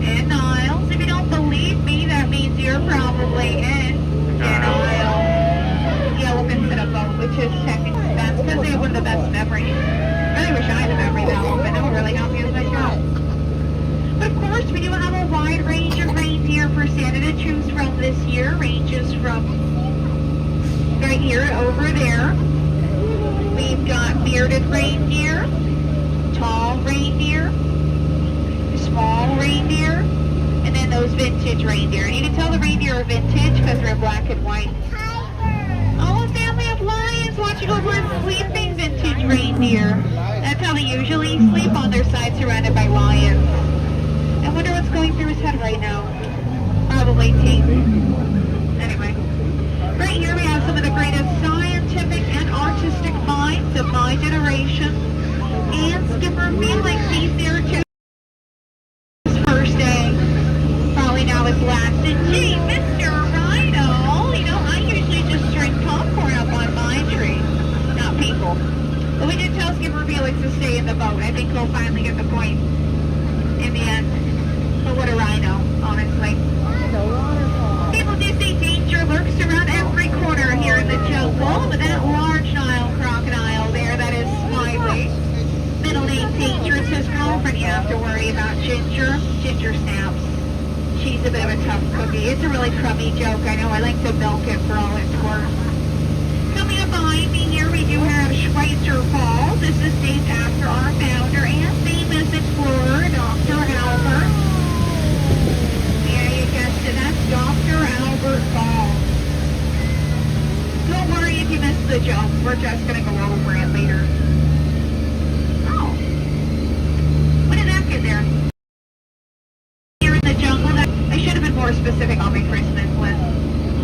And Niles. If you don't believe me, that means you're probably in Nile. The elephants in a boat, which is technically that's because they have one of the best memories. I really wish I had a memory that long, but that would really help me with my job. But of course, we do have a wide range of reindeer for Santa plenty to choose from this year. Ranges from right here over there. We've got bearded reindeer, tall reindeer, small reindeer, and then those vintage reindeer. And you can tell the reindeer are vintage because they're black and white. Oh, a family of lions watching over and sleeping vintage reindeer. That's how they usually sleep, on their side surrounded by lions. I wonder what's going through his head right now. Probably teeth. Anyway. Right here we have some of the greatest scientific and artistic minds of my generation. And Skipper Felix, he's there too. His first day. Probably now his last. And gee, Mr. Rhino, you know, I usually just drink popcorn up on my tree. Not people. But we did tell Skipper Felix to stay in the boat. I think he'll finally get the point in the end. But what a rhino, honestly. People do say danger lurks around every corner here in the jungle, but that large Nile crocodile there, that is Smiley. Middle name Dangerous, his girlfriend you have to worry about, Ginger. Ginger Snaps. She's a bit of a tough cookie. It's a really crummy joke, I know. I like to milk it for all it's worth. Coming up behind me here, we do have Schweitzer Falls. This is named after our founder and famous explorer, Dr. Albert. Yeah, you guessed it. That's Dr. Albert Falls. Don't worry if you missed the joke. We're just going to go over it later. Oh. What did that get there? Here in the jungle, I should have been more specific on my Christmas list.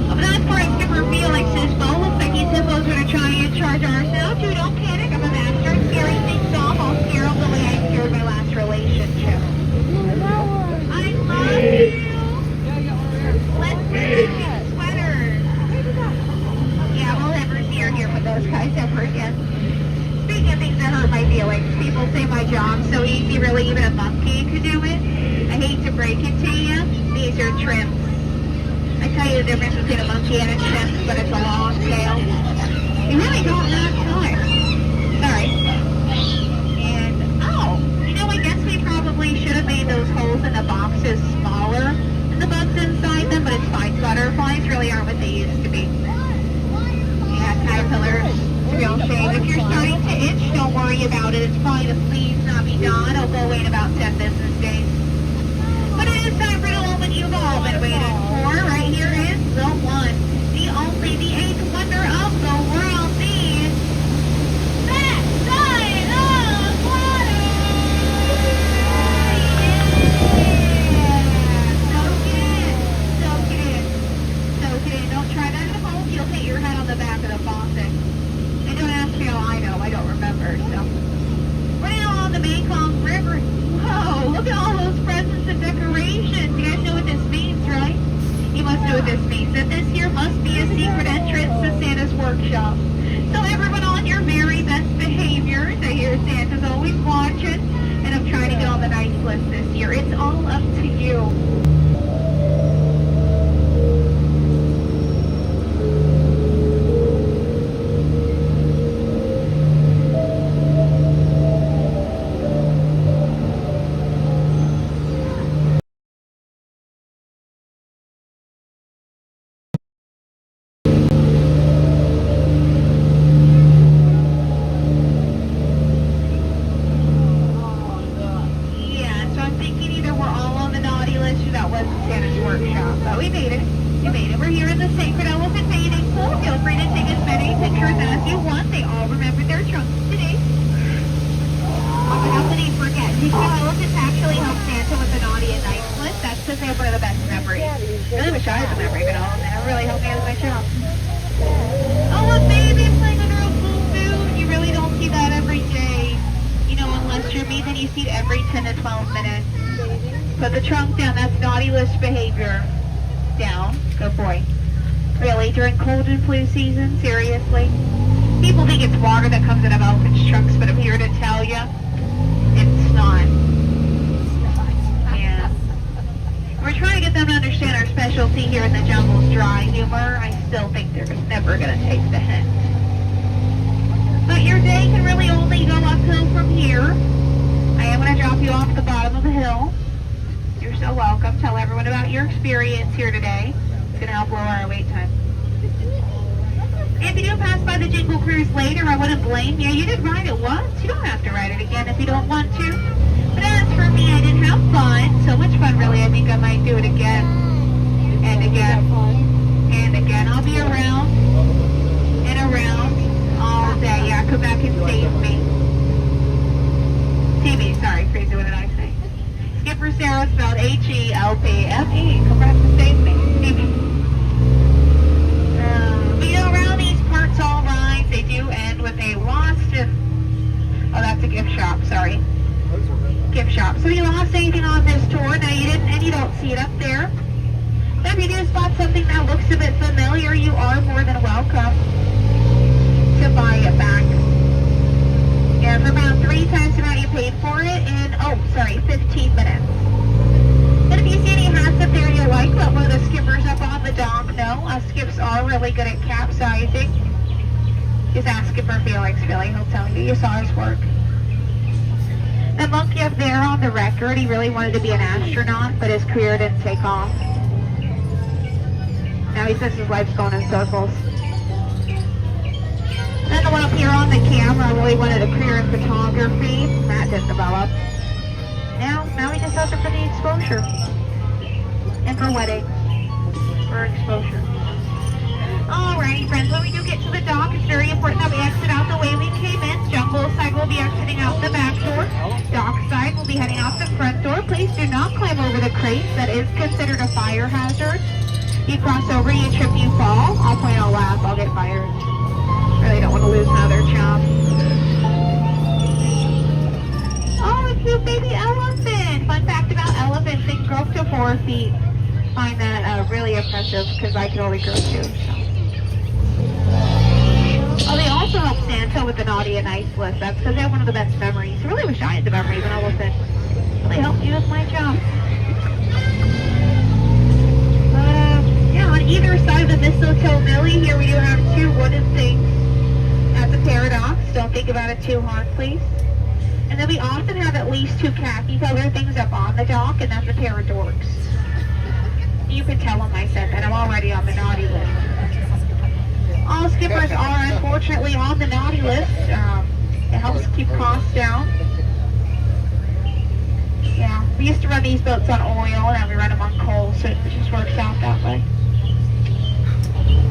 But that's where Skipper Felix's boat. Looks like these hippos are going to try and charge ourselves. You don't panic. I'm a master at scaring things off. I'll scare them the way I scared my last relationship. I love you. Let's wear sweaters. Yeah, we'll never see or hear from those guys ever again. Speaking of things that hurt my feelings, people say my job's so easy, really even a monkey could do it. I hate to break it to you. These are trims. I tell you the difference between a monkey and a chimp, but it's a long tail. You really don't have time. Sorry. And, oh, you know, I guess we probably should have made those holes in the boxes smaller than the bugs inside them, but it's fine. Butterflies really aren't what they used to be. Yeah, caterpillars. It's a real shame. If you're starting to itch, don't worry about it. It's probably the fleas, not me, Dawn. It'll go away in about 10 business days. But it is time for the moment you've all been waiting for. Right here is the one, the only, the eighth wonder of the world, the backside of water! Yeah! Soak it in, soak it in, soak it in. Don't try that at home, you'll hit your head on the back of the faucet. And don't ask me how I know, I don't remember, so. We're now on the Mekong River. Whoa, look at all those presents and decorations. You guys know what this means, right? You must know what this means. That this here must be a secret entrance to Santa's workshop. So everyone on your very best behaviors. I hear Santa's always watching. And I'm trying to get on the nice list this year. It's all up to you. Put the trunk down, that's naughty list behavior. Down, good boy. Really, during cold and flu season? Seriously? People think it's water that comes in a elephant's trunks, but I'm here to tell you, it's not. Yeah. We're trying to get them to understand our specialty here in the jungle's dry humor. I still think they're just never going to take the hint. But your day can really only go uphill from here. I am going to drop you off the bottom of the hill. You're so welcome. Tell everyone about your experience here today. It's gonna help lower our wait time. If you do pass by the Jingle Cruise later, I wouldn't blame you. You did ride it once. You don't have to ride it again if you don't want to. But as for me, I did have fun. So much fun, really. I think I might do it again. And again. And again. I'll be around and around all day. Yeah, come back and save me. TV, sorry, crazy, what did I say? Skipper Sarah spelled Helpfe. Come back and save me. TV. But you know, around these parts, all rides, they do end with a lost and... Oh, that's a gift shop, sorry. Gift shop. So you lost anything on this tour? No, you didn't, and you don't see it up there. But if you do spot something that looks a bit familiar, you are more than welcome to buy it back. Yeah, for about 3 times the amount you paid for it in, 15 minutes. And if you see any hats up there you like, let one of the skippers up on the dock know. Skips are really good at capsizing. Just ask Skipper Felix, really, he'll tell you. You saw his work. The monkey up there on the record, he really wanted to be an astronaut, but his career didn't take off. Now he says his life's going in circles. Then the one up here on the camera really wanted a career in photography. That didn't develop. Now he just does it for the exposure. And for wedding. For exposure. Alrighty friends, when we do get to the dock, it's very important that we exit out the way we came in. Jungle side will be exiting out the back door. Dock side will be heading out the front door. Please do not climb over the crates. That is considered a fire hazard. You cross over, you trip, you fall. I'll point out last, I'll get fired. Really don't want to lose another job. Oh, a cute baby elephant. Fun fact about elephants, they grow up to 4 feet. Find that really impressive because I can only grow 2. So. Oh, they also help Santa with the naughty and nice list. That's because they have one of the best memories. I really wish I had the memory of an elephant. Really helped me with my job. Yeah, on either side of the mistletoe Millie, here we do have 2 wooden things. That's a paradox. Don't think about it too hard, please. And then we often have at least 2 khaki color things up on the dock, and that's a pair of dorks. You can tell them I said that. I'm already on the naughty list. All skippers are unfortunately on the naughty list. It helps keep costs down. Yeah, we used to run these boats on oil, and now we run them on coal, so it just works out that way.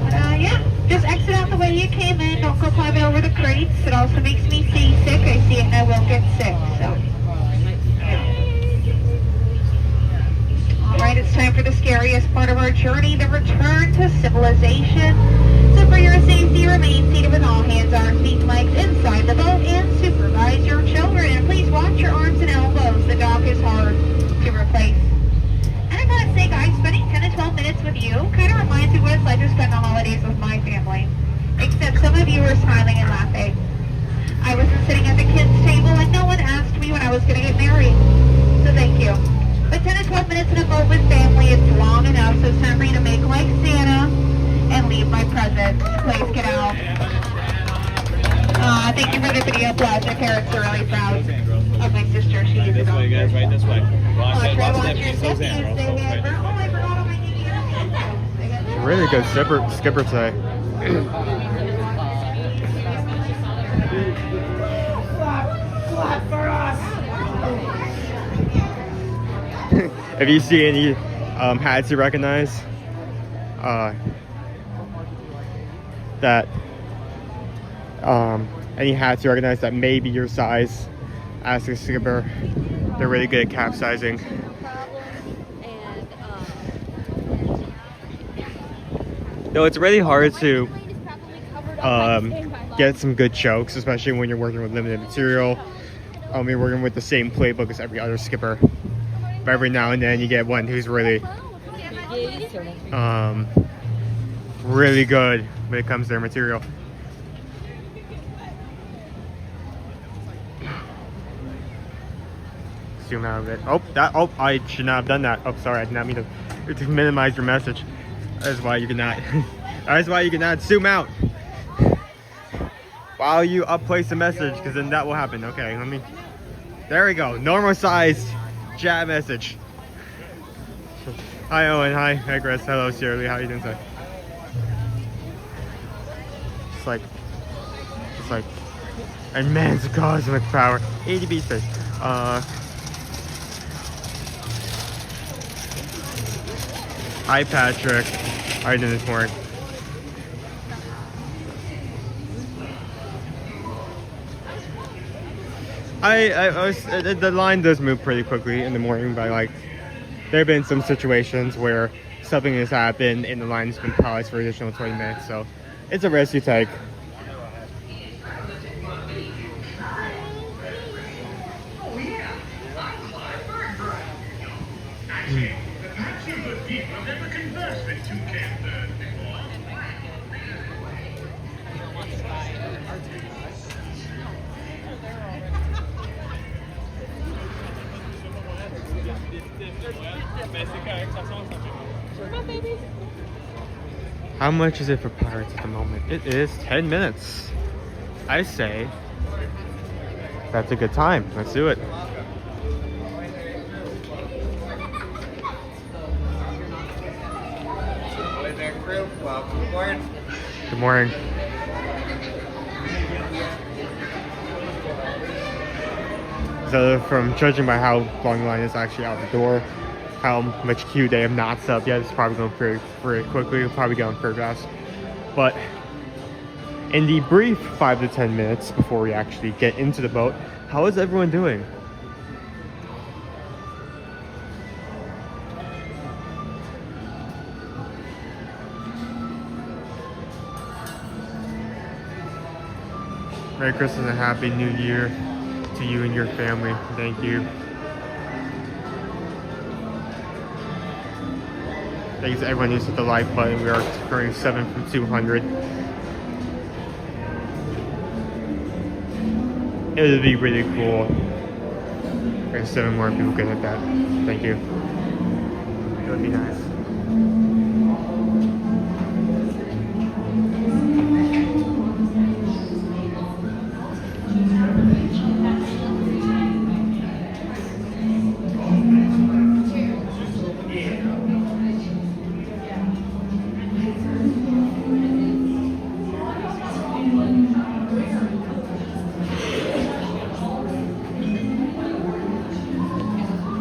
But yeah, just exit out the way you came in. Don't go climbing over the crates. It also makes me seasick. I see it and I will get sick, so. Alright, it's time for the scariest part of our journey, the return to civilization. So for your safety, remain seated with all hands, arms, feet, and legs inside the boat and supervise your children. And please watch your arms and elbows. The dock is hard to replace. And I gotta say, guys, spending 10 to 12 minutes with you kind of reminds me what it's like to spend the holidays with my family. Except some of you were smiling and laughing. I wasn't sitting at the kids' table and no one asked me when I was gonna get married. So thank you. But 10 to 12 minutes in a boat with family is long enough, so it's time for you to make like Santa and leave my presents. Please get out. Thank you for the video applause. My parents are really proud of my sister. She is This way, guys, right this way. Watch Watch that piece goes in, bro. I forgot on my New Year's. Really good skipper today. If you see any hats you recognize, any hats you recognize that may be your size, ask a skipper. They're really good at capsizing. No, it's really hard to get some good chokes, especially when you're working with limited material. You're working with the same playbook as every other skipper. But every now and then you get one who's really really good when it comes to their material. Zoom out of it. I should not have done that. Oh, sorry, I did not mean to minimize your message. That is why you cannot zoom out while you upplace the message, because then that will happen. Okay, there we go. Normal sized chat message. Hi Owen, hi Chris, hello Shirley, how you doing today? It's like immense cosmic power. 80 beat fish. Hi Patrick, how you doing this morning? The line does move pretty quickly in the morning, but like there have been some situations where something has happened and the line's been paused for additional 20 minutes, so it's a risk you take. How much is it for Pirates at the moment? It is 10 minutes. I say that's a good time. Let's do it. Good morning. So from judging by how long the line is actually out the door, how much queue they have not set up yet, it's probably going very quickly. It'll probably go very fast. But in the brief 5 to 10 minutes before we actually get into the boat, how is everyone doing? Merry Christmas and Happy New Year to you and your family. Thank you. Thanks to everyone who's hit the like button. We are currently 7 from 200. It would be really cool if 7 more people could hit that. Thank you. It would be nice.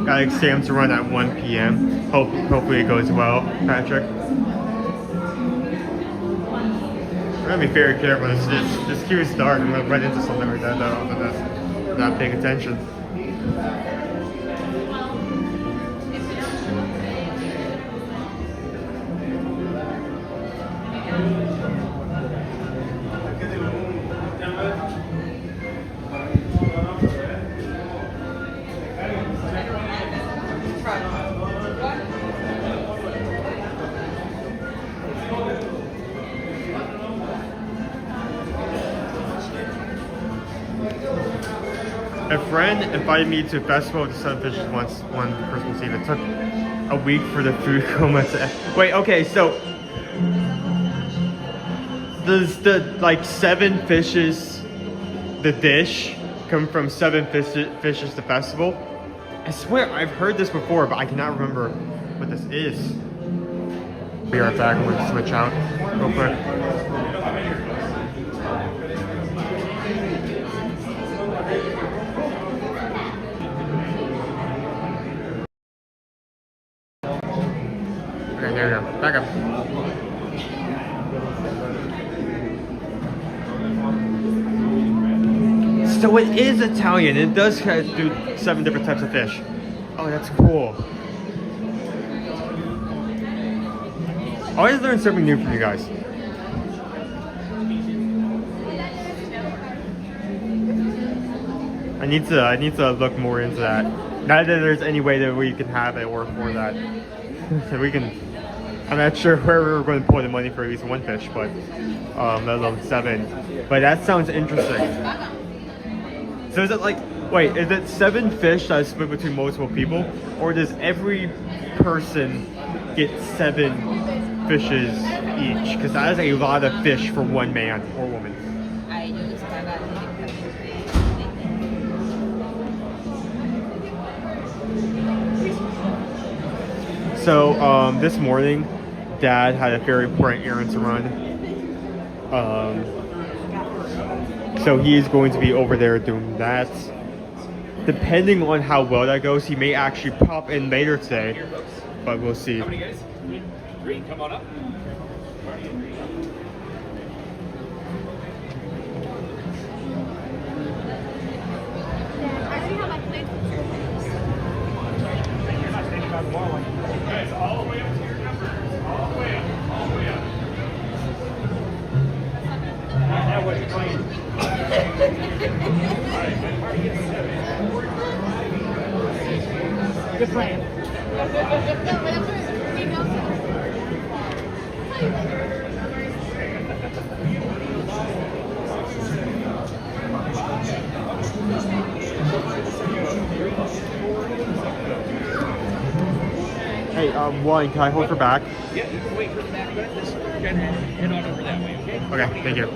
Got exams to run at 1 p.m. Hopefully it goes well, Patrick. I'm gonna be very careful. This queue is dark. I'm gonna run into something like that though. I'm not paying attention. A friend invited me to a festival with the Sunfish once one Christmas Eve. It took a week for the food coma to... Wait, okay, so... Does the, like, 7 fishes, the dish, come from 7 fishes, the festival? I swear I've heard this before, but I cannot remember what this is. Be right back. I'm going to switch out real quick. Okay, there we go. Back up. So it is Italian. It does do 7 different types of fish. Oh, that's cool. I always learn something new from you guys. I need to look more into that. Not that there's any way that we can have it work for that. So we can. I'm not sure where we're going to pull the money for at least 1 fish, but let alone 7. But that sounds interesting. So is it like, wait, is it 7 fish that is split between multiple people, or does every person get 7 fishes each? Because that is a lot of fish for 1 man or woman. So this morning, Dad had a very important errand to run. So he is going to be over there doing that. Depending on how well that goes, he may actually pop in later today, but we'll see. How many guys? Three. Come on up. Guys, all the way up to your numbers. All the way up. All the way up. That was clean. Good plan. Hey, Wally, can I hold her back? Yeah, you can wait for the back of it. Just head on over that way, okay? Okay, thank you.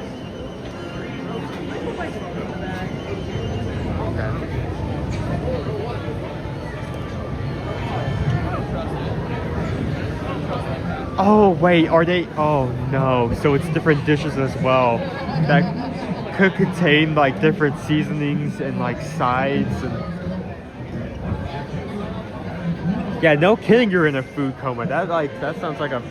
Oh wait, are they? Oh no, so it's different dishes as well that could contain like different seasonings and like sides and yeah, no kidding, you're in a food coma. That sounds like an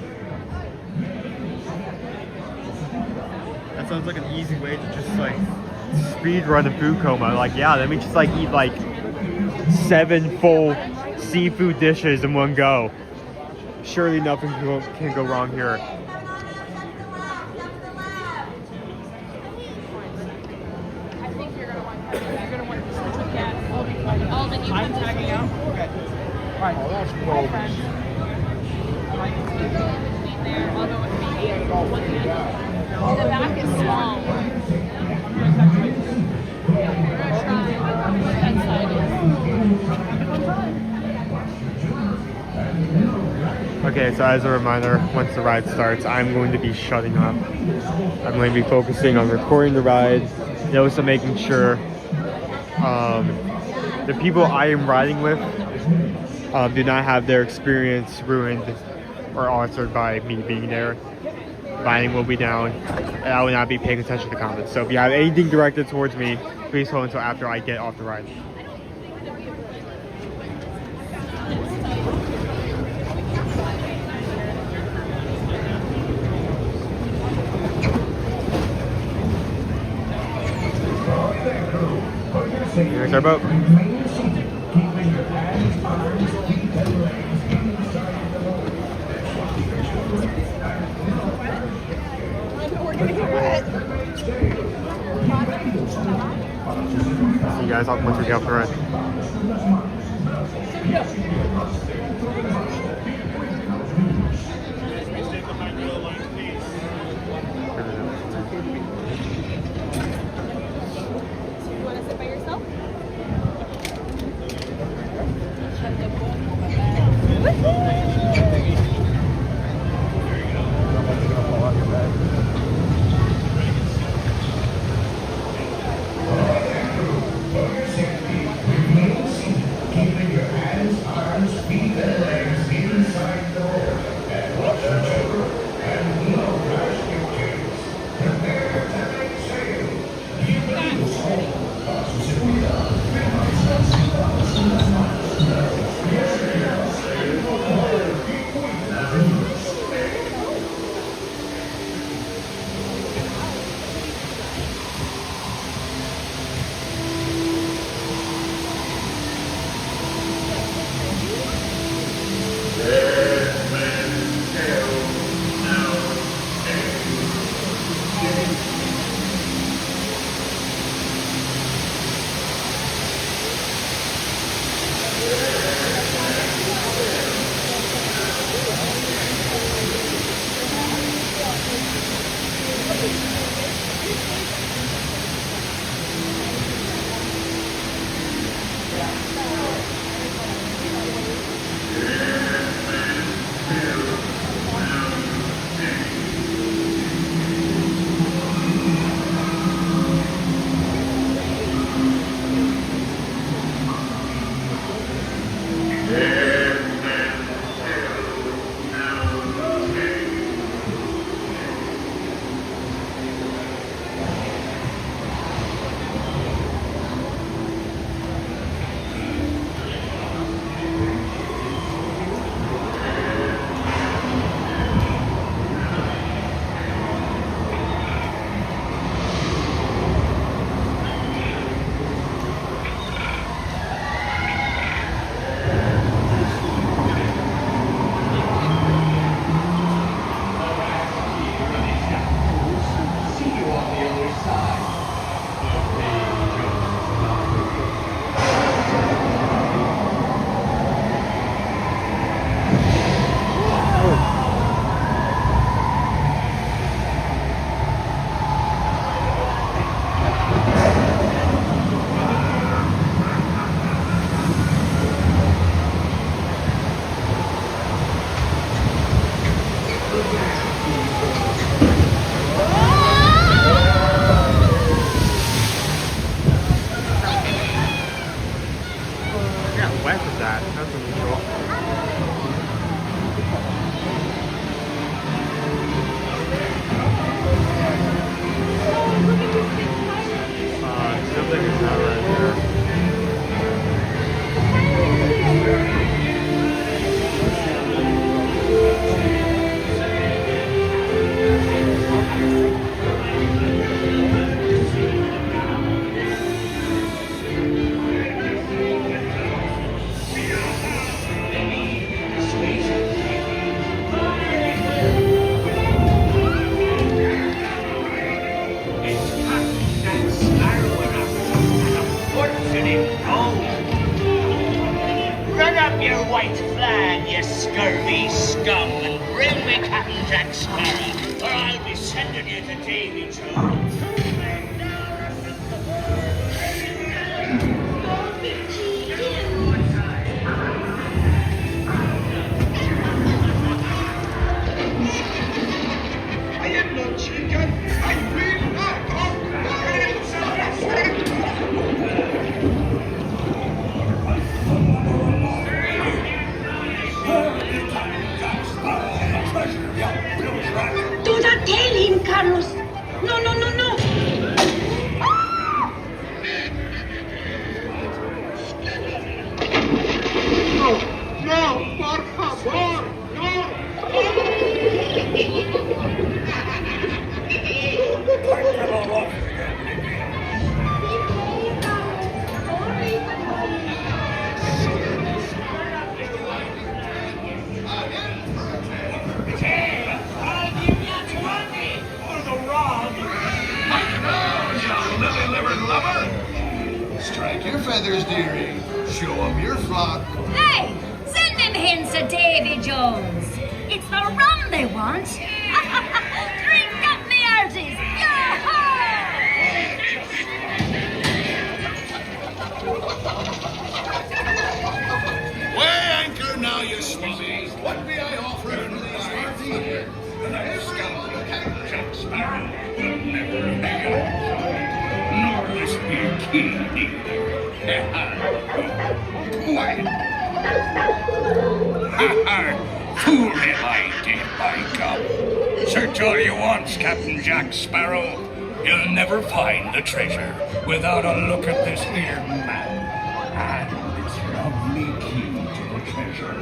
easy way to just like speed run a food coma. Like yeah, let me just like eat like 7 full seafood dishes in one go. Surely nothing can go wrong here. I think you're gonna want to yeah, we'll be fine. Oh, then you I'm tagging out? Okay. All right. Oh, that's cool. there. I'll go with me. The back is small. We're gonna try what that side is. Okay, so as a reminder, once the ride starts, I'm going to be shutting up. I'm going to be focusing on recording the ride, and also making sure the people I am riding with do not have their experience ruined or altered by me being there. Volume will be down, and I will not be paying attention to the comments. So if you have anything directed towards me, please hold until after I get off the ride. Here's our boat. See you guys once we get off the ride. You want to sit by yourself? Feels like it's not right here. Run up your white flag, you scurvy scum, and bring me Captain Jack Sparrow, or I'll be sending you to Davy Jones. I am no chicken. I will not. Do not tell him, Carlos. No, no, no, no. No, por favor, no. Strike your feathers, dearie. Show 'em your flock. Hey, send them hints to Davy Jones. It's the rum they want. Drink up me hearties. Weigh anchor now, you swabbies. What may I offer for these hearty? The scoundrel Captain Jack Sparrow will never be outside, nor this here key either. Quiet. Fool if I did, by God. Search all you want, Captain Jack Sparrow. You'll never find the treasure without a look at this here map and this lovely key to the treasure.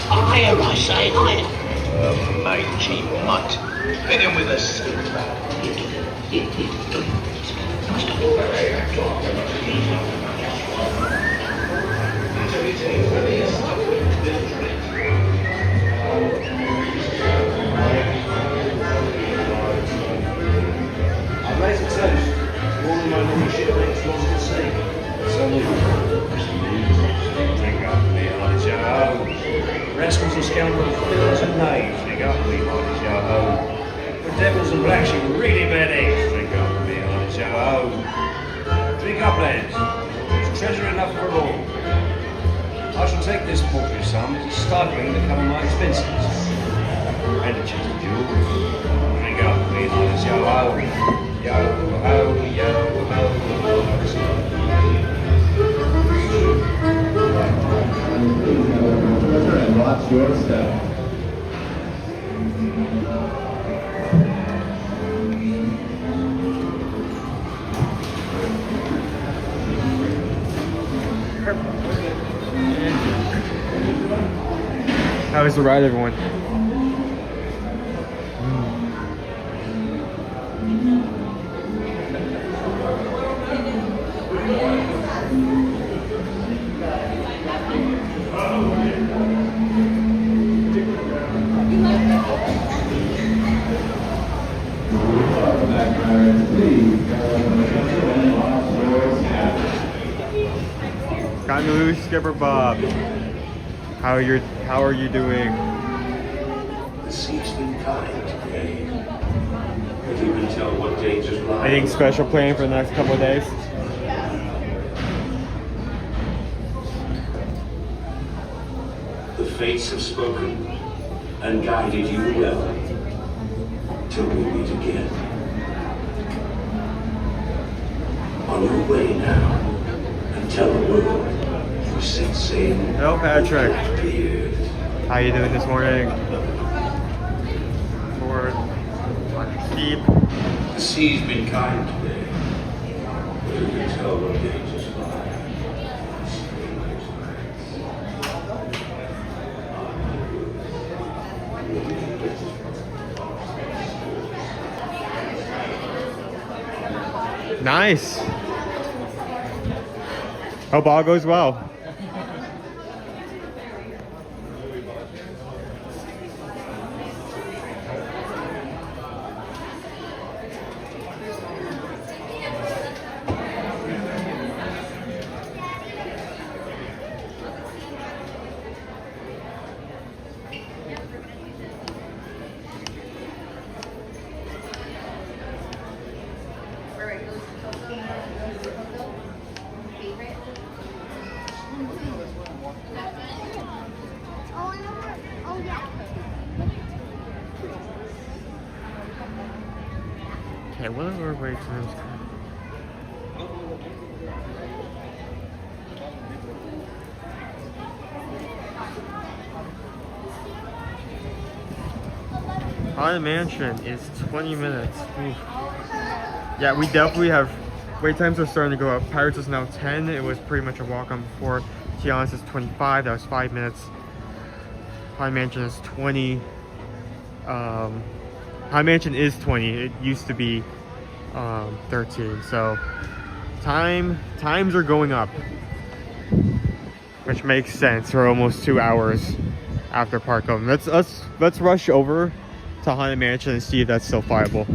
Fire, I say, Cliff. Mangy mutt. Hit him with a silver. I raise a toast to all of my new shipmates lost at sea. Salute. Take up me on show. Rascals and scoundrels, fools and knaves, take up me on show. The devils and blacks, you really bad eggs, take up me on show. Hello. Drink up, lads. There's treasure enough for all. I shall take this paltry sum as a startling to cover my expenses. And a chest of jewels. Drink up, me honest, yo-ho. Yo-ho, yo-ho. And watch your step. How was the ride, everyone? Kangaroo Skipper Bob. How are you doing? The sea's been kind today. If you can tell what dangers lie. Anything special planned for the next couple of days? The fates have spoken and guided you well. Till we meet again. On your way now, and tell the world you set sail. Hello, Patrick. Blackbeard. How you doing this morning? Forward. Steep. The sea's been kind today. But you can tell what dangers lie. Nice. Hope all goes well. Okay, what are our wait times? Haunted Mansion is 20 minutes. Oof. Yeah, we definitely have wait times are starting to go up. Pirates is now 10. It was pretty much a walk on before. Tiana's is 25. That was 5 minutes. Haunted Mansion is 20. Haunted Mansion is 20. It used to be 13. So times are going up, which makes sense. We're almost 2 hours after park open. Let's rush over to Haunted Mansion and see if that's still viable.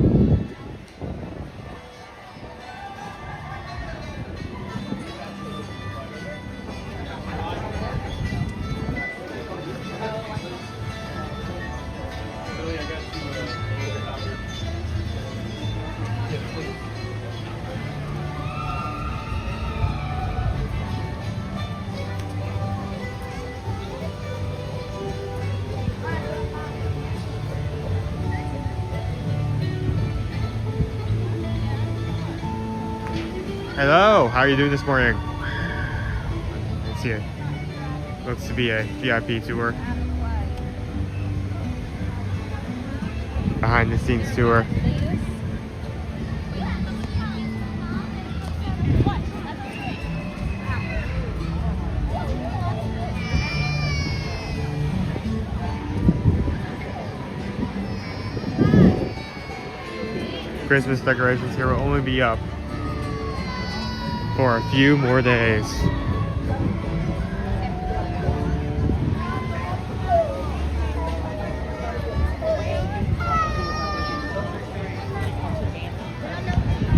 Hello, how are you doing this morning? Let's see it. Looks to be a VIP tour. Behind the scenes tour. Christmas decorations here will only be up for a few more days.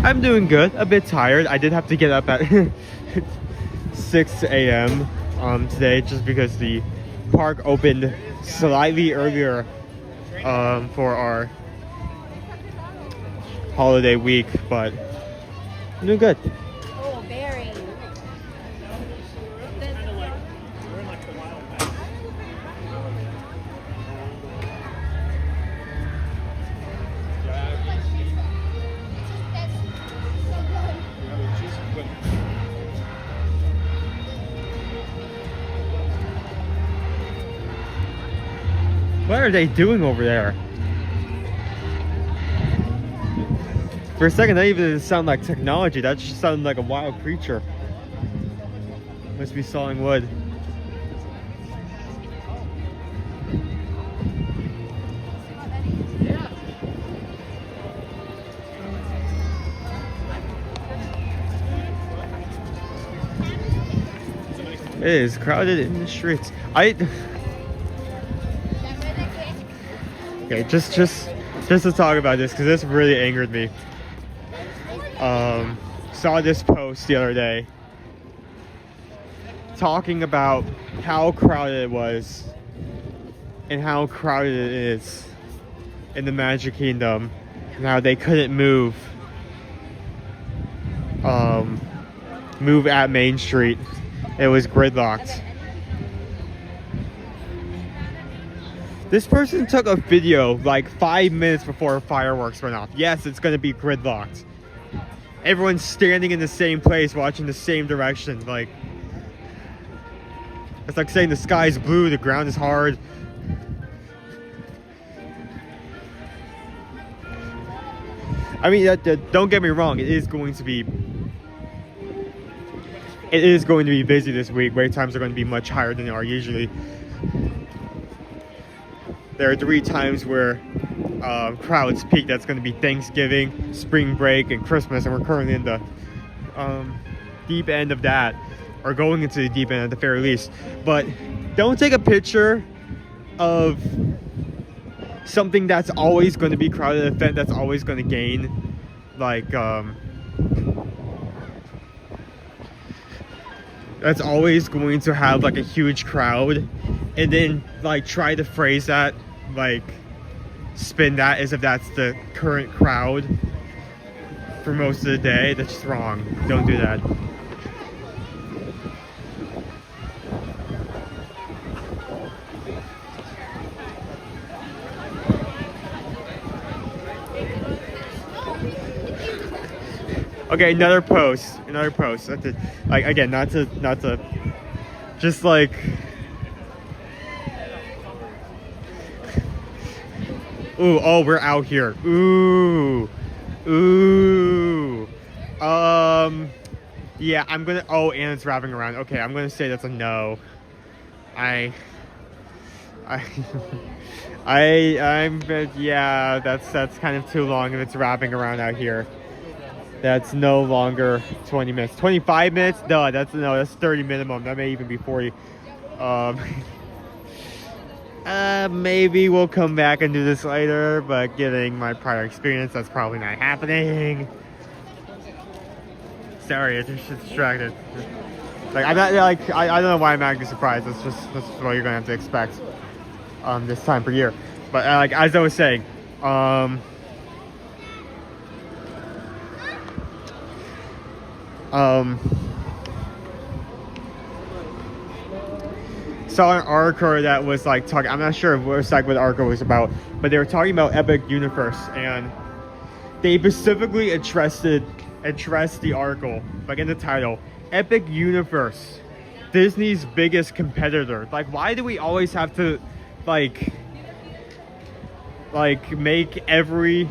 I'm doing good, a bit tired. I did have to get up at 6 a.m. Today just because the park opened slightly earlier for our holiday week, but I'm doing good. Oh, very. What are they doing over there? For a second, that even didn't sound like technology. That just sounded like a wild creature. Must be sawing wood. It is crowded in the streets. Okay, just to talk about this, because this really angered me. Saw this post the other day talking about how crowded it was and how crowded it is in the Magic Kingdom and how they couldn't move at Main Street. It was gridlocked. This person took a video like 5 minutes before fireworks went off. Yes, it's gonna be gridlocked. Everyone's standing in the same place, watching the same direction. Like, it's like saying the sky's blue, the ground is hard. I mean, don't get me wrong. It is going to be busy this week. Wait times are going to be much higher than they are usually. There are 3 times where crowds peak. That's going to be Thanksgiving, spring break, and Christmas, and we're currently in the deep end of that, or going into the deep end at the very least. But don't take a picture of something that's always going to be crowded, an event that's always going to gain, like that's always going to have like a huge crowd, and then like try to phrase that, like spin that as if that's the current crowd for most of the day. That's just wrong. Don't do that. Okay, another post. That's it. Like, again, not to, just like, ooh, oh, we're out here. Ooh, yeah, I'm gonna, oh, and it's wrapping around. Okay, I'm gonna say that's a no. I'm, yeah, that's kind of too long if it's wrapping around out here. That's no longer 20 minutes. 25 minutes? No, that's 30 minimum. That may even be 40. Maybe we'll come back and do this later, but given my prior experience, that's probably not happening. Sorry, I just distracted. Like, I'm not, like, I don't know why I'm acting surprised. That's what you're gonna have to expect this time per year. But like, as I was saying, saw an article that was like talking, I'm not sure what the article was about, but they were talking about Epic Universe, and they specifically addressed the article, like in the title, Epic Universe, Disney's biggest competitor. Like, why do we always have to like make every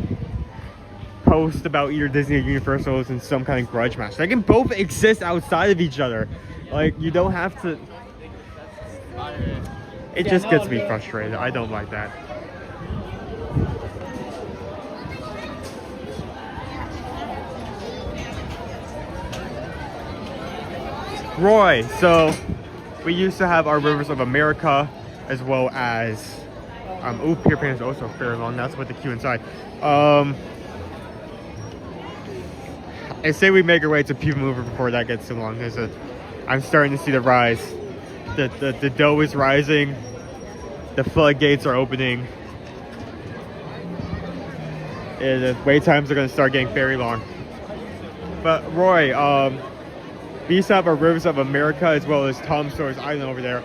post about either Disney or Universal in some kind of grudge match? They can both exist outside of each other. Like, you don't have to. It just gets me frustrated. I don't like that. Roy, so we used to have our Rivers of America, as well as Pier Pan is also fairly long. That's with the queue inside. I say we make our way to PeopleMover before that gets too long. I'm starting to see the rise. The dough is rising. The floodgates are opening. And the wait times are going to start getting very long. But Roy, we used to have our Rivers of America as well as Tom Sawyer's Island over there.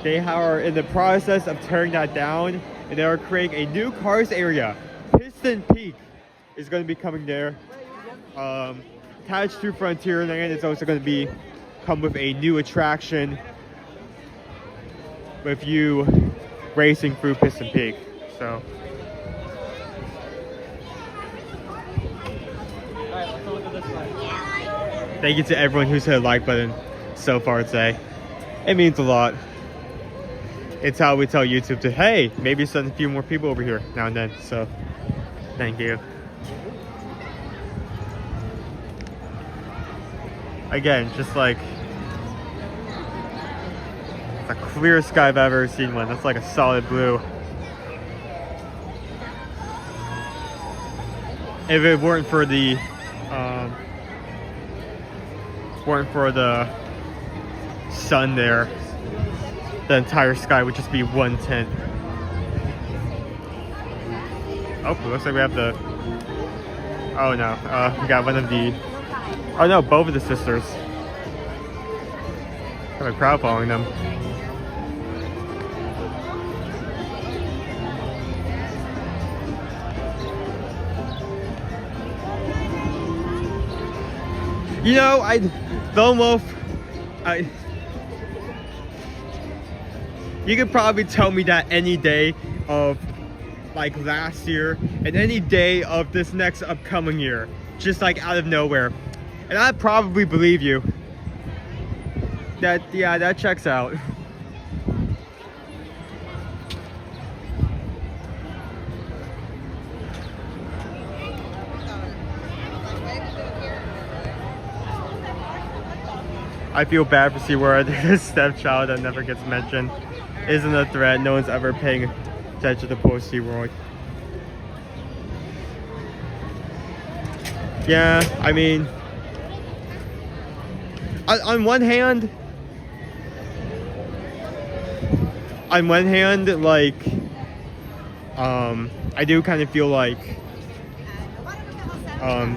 They are in the process of tearing that down, and they are creating a new cars area. Piston Peak is going to be coming there. Attached to Frontierland, it's also going to come with a new attraction with you racing through Piston Peak. So. Thank you to everyone who's hit a like button so far today. It means a lot. It's how we tell YouTube to, hey, maybe send a few more people over here now and then. So, thank you. Again, just like the clearest sky I've ever seen one. That's like a solid blue. If it weren't for the sun there, the entire sky would just be one tint. Oh, it looks like we have the. Oh no, we got one of the. Oh no, both of the sisters. Got a crowd following them. You know, you could probably tell me that any day of like last year and any day of this next upcoming year, just like out of nowhere, and I'd probably believe you. That checks out. I feel bad for SeaWorld. His stepchild that never gets mentioned isn't a threat. No one's ever paying attention to post SeaWorld. Yeah, I mean, on one hand, like, I do kind of feel like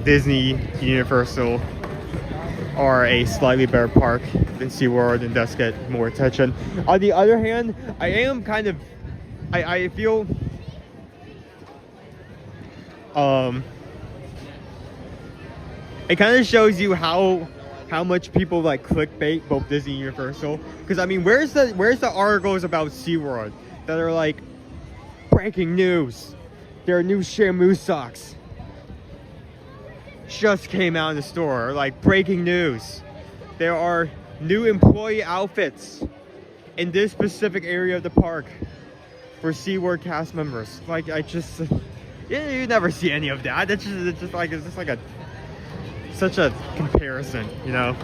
Disney, Universal are a slightly better park than SeaWorld and does get more attention. On the other hand, I am kind of, I feel, it kind of shows you how much people like clickbait both Disney and Universal. Because I mean, where's the articles about SeaWorld that are like breaking news? There are new Shamu socks just came out in the store, like breaking news. There are new employee outfits in this specific area of the park for SeaWorld cast members. Like, you never see any of that. It's just like such a comparison, you know.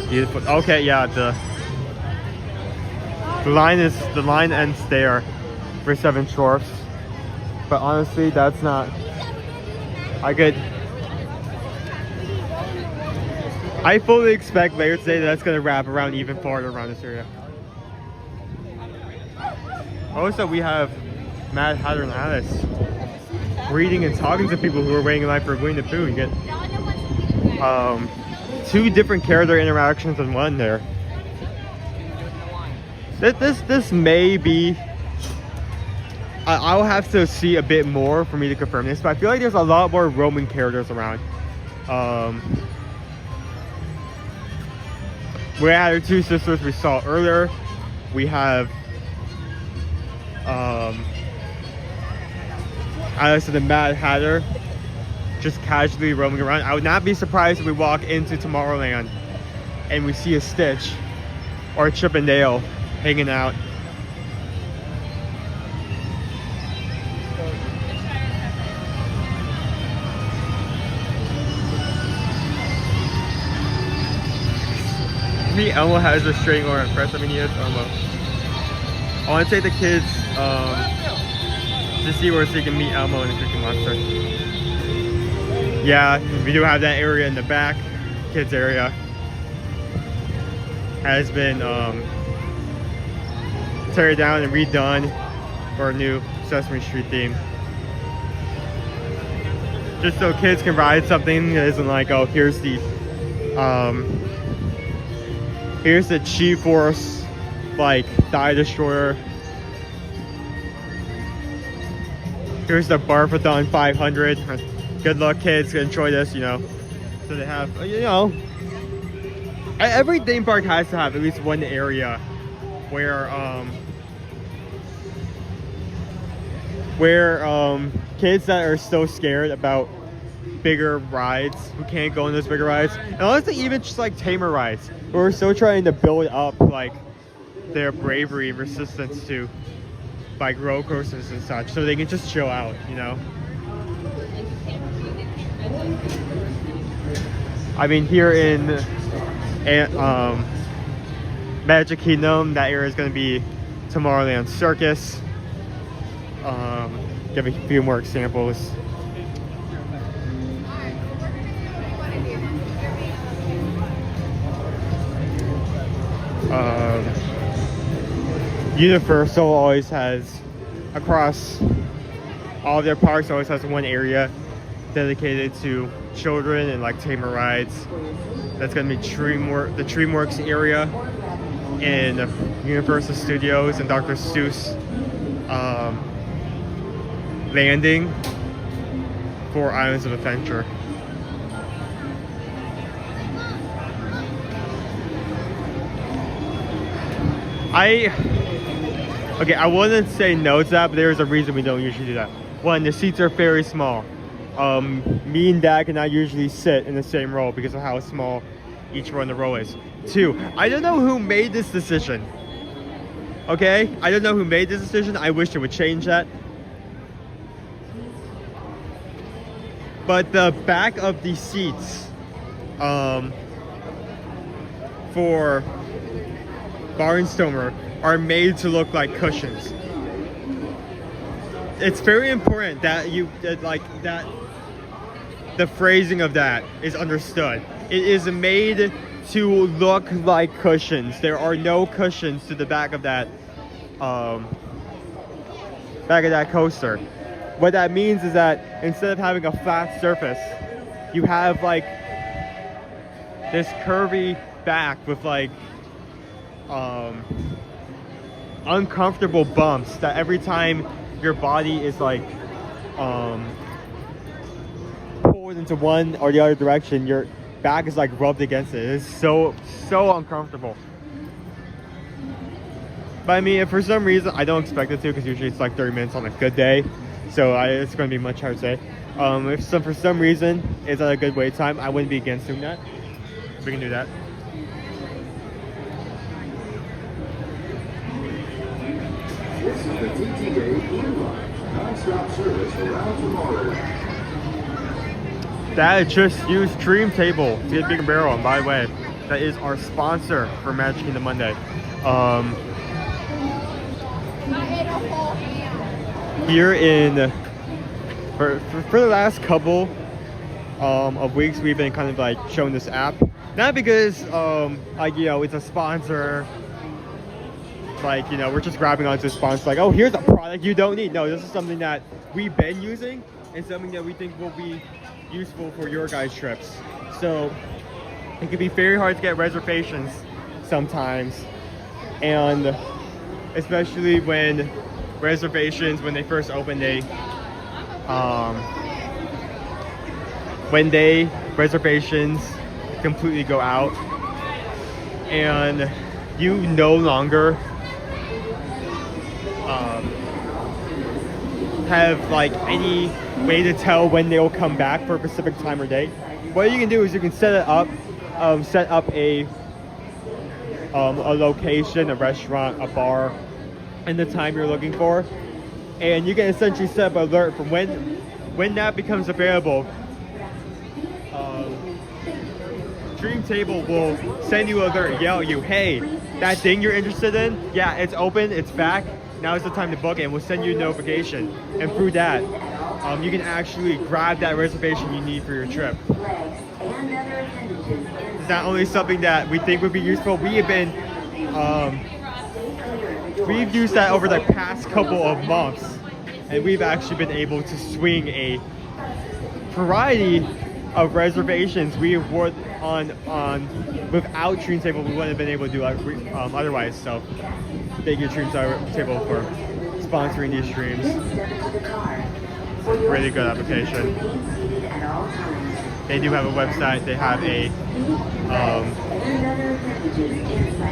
Beautiful. Okay, yeah, the line ends there for Seven Dwarfs, but honestly, that's not. I fully expect later today that's gonna wrap around even farther around this area. Also, we have Mad Hatter and Alice reading and talking to people who are waiting in line for Winnie the Pooh. You get two different character interactions in one there. This may be. I'll have to see a bit more for me to confirm this, but I feel like there's a lot more Roman characters around. We had our two sisters we saw earlier. We have Alice and the Mad Hatter just casually roaming around. I would not be surprised if we walk into Tomorrowland and we see a Stitch or a Chip and Dale hanging out. Me, Elmo has a restraining order. Impressed. I mean, he is Elmo. I want to take the kids to SeaWorld so you can meet Elmo and the Cookie Monster. Yeah, we do have that area in the back, kids area. Has been teared down and redone for a new Sesame Street theme. Just so kids can ride something that isn't like, oh, here's the G-Force like Die Destroyer. Here's the Barfathon 500. Good luck, kids. Enjoy this, you know. So they have, you know, every theme park has to have at least one area where kids that are so scared about bigger rides, who can't go on those bigger rides, and honestly even just like tamer rides, who are still trying to build up like their bravery and resistance to like roller coasters and such, so they can just chill out, you know. I mean, here in Magic Kingdom, that area is going to be Tomorrowland Circus. Give a few more examples. Universal always has, across all of their parks, always has one area dedicated to children and like tamer rides. That's going to be the DreamWorks area in Universal Studios and Dr. Seuss Landing for Islands of Adventure. I wouldn't say no to that, but there's a reason we don't usually do that. One, the seats are very small. Me and Dad cannot usually sit in the same row because of how small each row in the row is. Two, I don't know who made this decision. Okay? I don't know who made this decision. I wish they would change that. But the back of the seats for Barnstormer are made to look like cushions. It's very important that the phrasing of that is understood. It is made to look like cushions. There are no cushions to the back of that coaster. What that means is that instead of having a flat surface, you have like this curvy back with like uncomfortable bumps that every time your body is like pulled into one or the other direction, your back is like rubbed against it. It's so uncomfortable. But I mean, if for some reason, I don't expect it to, because usually it's like 30 minutes on a good day, so it's going to be much harder to say. If for some reason it's at a good wait time, I wouldn't be against doing that. We can do that. This is the TTA Blue Line, non-stop service around Tomorrowland. Dad just used Dream Table to get Big Barrel, and by the way, that is our sponsor for Magic Kingdom Monday. Here in for the last couple of weeks, we've been kind of like showing this app, not because like, you know, it's a sponsor, like, you know, we're just grabbing onto a sponsor like, oh, here's a product you don't need. No, this is something that we've been using and something that we think will be useful for your guys' trips. So it can be very hard to get reservations sometimes, and especially when reservations, when they first open, reservations completely go out, and you no longer have like any way to tell when they'll come back for a specific time or date. What you can do is you can set up a location, a restaurant, a bar, and the time you're looking for, and you can essentially set up an alert from when that becomes available. Dream Table will send you an alert, yell at you, hey, that thing you're interested in, yeah, it's open, it's back, now is the time to book it, and we'll send you a notification. And through that, you can actually grab that reservation you need for your trip. It's not only something that we think would be useful, we have been, we've used that over the past couple of months, and we've actually been able to swing a variety of reservations we would on without Stream Table we wouldn't have been able to do otherwise. So thank you, Stream Table, for sponsoring these streams. Really good application. They do have a website. They have a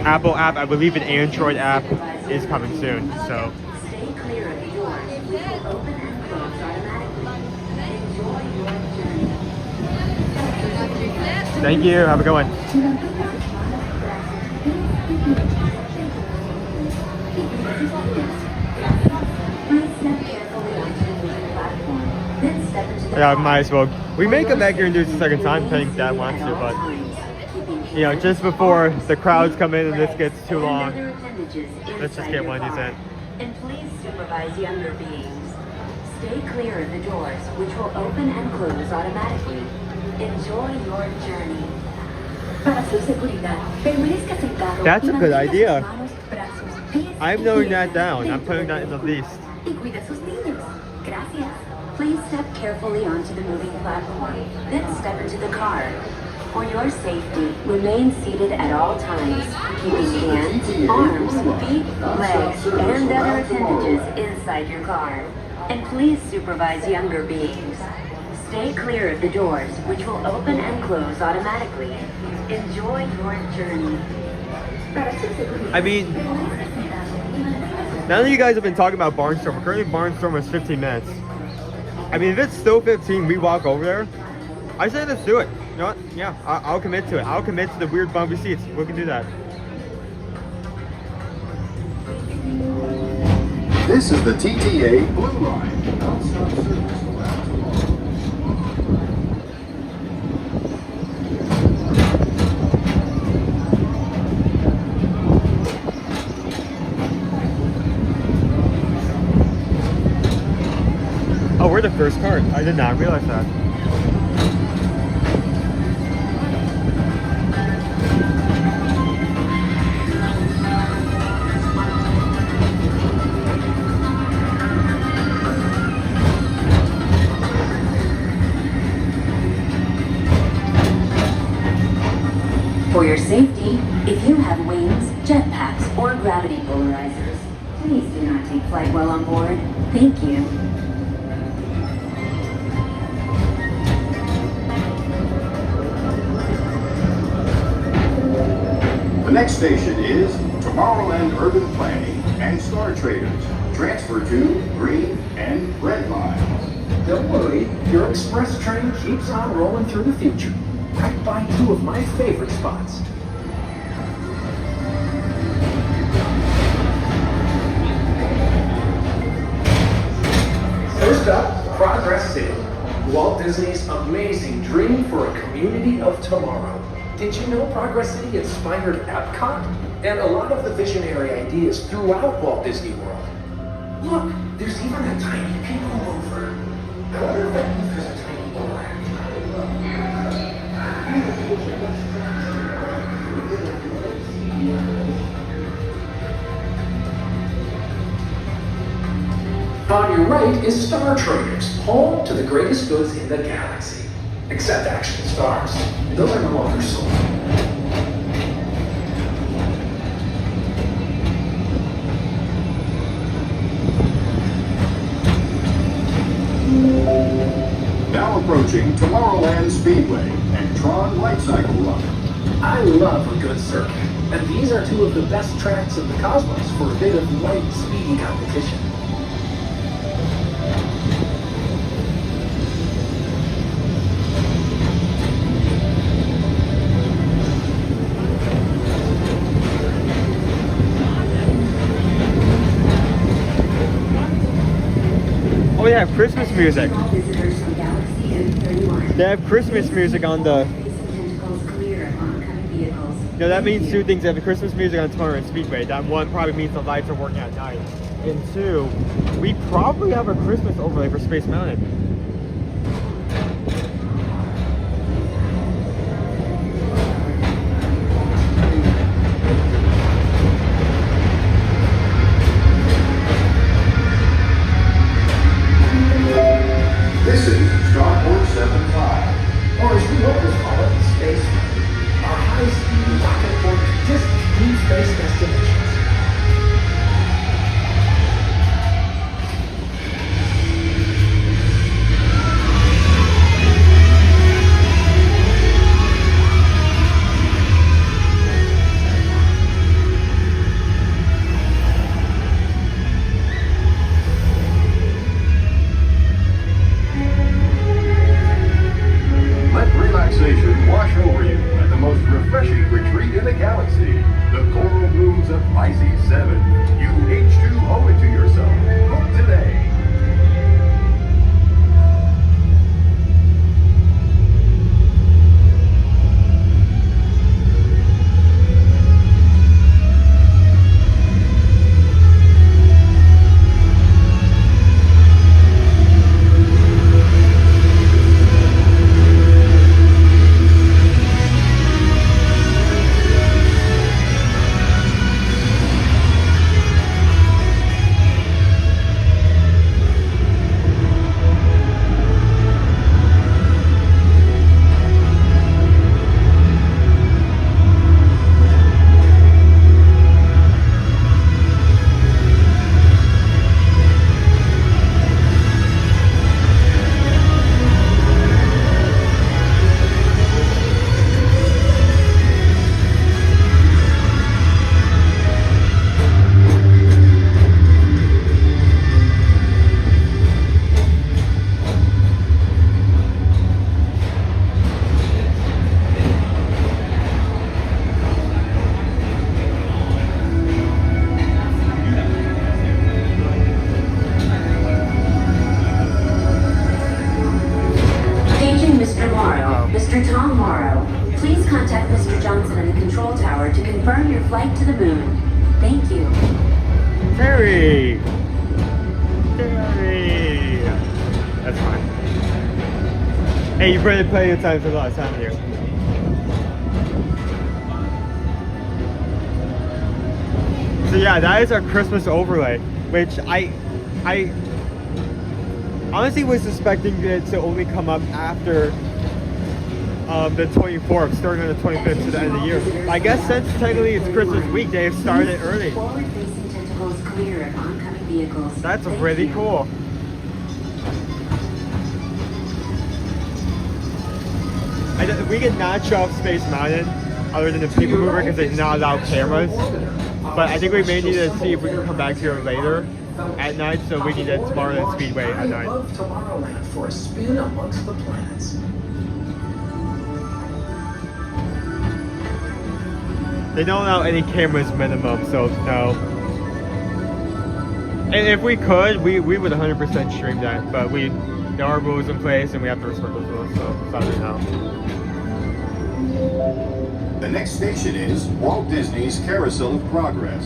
Apple app. I believe an Android app is coming soon. So. Thank you. Have a good one. Yeah, might as well. We may come back here and do this a second time, depending if Dad wants to, but you know, just before the crowds come in and this gets too long, let's just get one of these in. And please supervise younger beings. Stay clear of the doors, which will open and close automatically. Enjoy your journey. That's a good idea. I'm noting that down. I'm putting that in the list. Please step carefully onto the moving platform, then step into the car. For your safety, remain seated at all times, keeping hands, arms, feet, legs, and other appendages inside your car. And please supervise younger beings. Stay clear of the doors, which will open and close automatically. Enjoy your journey. I mean, now that you guys have been talking about Barnstormer, currently Barnstormer is 15 minutes. I mean, if it's still 15, we walk over there. I say let's do it. You know what? Yeah, I'll commit to it. I'll commit to the weird bumpy seats. We can do that. This is the TTA Blue Line. Oh, we're the first cart. I did not realize that. For your safety, if you have wings, jetpacks, or gravity polarizers, please do not take flight while on board. Thank you. The next station is Tomorrowland Urban Planning and Star Traders. Transfer to green and red lines. Don't worry, your express train keeps on rolling through the future. Right by two of my favorite spots. First up, Progress City. Walt Disney's amazing dream for a community of tomorrow. Did you know Progress City inspired Epcot? And a lot of the visionary ideas throughout Walt Disney World. Look, there's even a tiny PeopleMover. I wonder if that means there's a tiny board. On your right is Star Traders, home to the greatest goods in the galaxy. Except action stars. Those are no longer sold. Now approaching Tomorrowland Speedway and Tron Light Cycle Run. I love a good circuit, and these are two of the best tracks in the cosmos for a bit of light, speedy competition. Oh, they have Christmas music. They have Christmas music on the... No, that means two things. They have the Christmas music on Tomorrowland Speedway. That one probably means the lights are working at night. And two, we probably have a Christmas overlay for Space Mountain. This is Starport 75. Or as we locals call it, Space Mountain. Our high-speed rocket for distant deep space destinations. Let relaxation wash over you at the most refreshing retreat in the galaxy, the coral blooms of Pisces 7. You H2 owe it to yourself. Book today. Mr. Tom Morrow, please contact Mr. Johnson in the control tower to confirm your flight to the moon. Thank you. Terry! That's fine. Hey, you've already played your times a lot, haven't you? So yeah, that is our Christmas overlay, which I honestly was suspecting it to only come up after the 24th, starting on the 25th to the end of the year. I guess since technically it's Christmas week, they have started early. Forward-facing tentacles clear of oncoming vehicles. That's really cool. We can not show off Space Mountain other than the PeopleMover because they do not allow cameras. But I think we may need to see if we can come back here later at night, so we need a Tomorrowland Speedway at night. I love Tomorrowland for a spin amongst the planets. They don't allow any cameras minimum, so no. And if we could, we would 100% stream that, but there are rules in place and we have to respect those rules, so sorry now. The next station is Walt Disney's Carousel of Progress.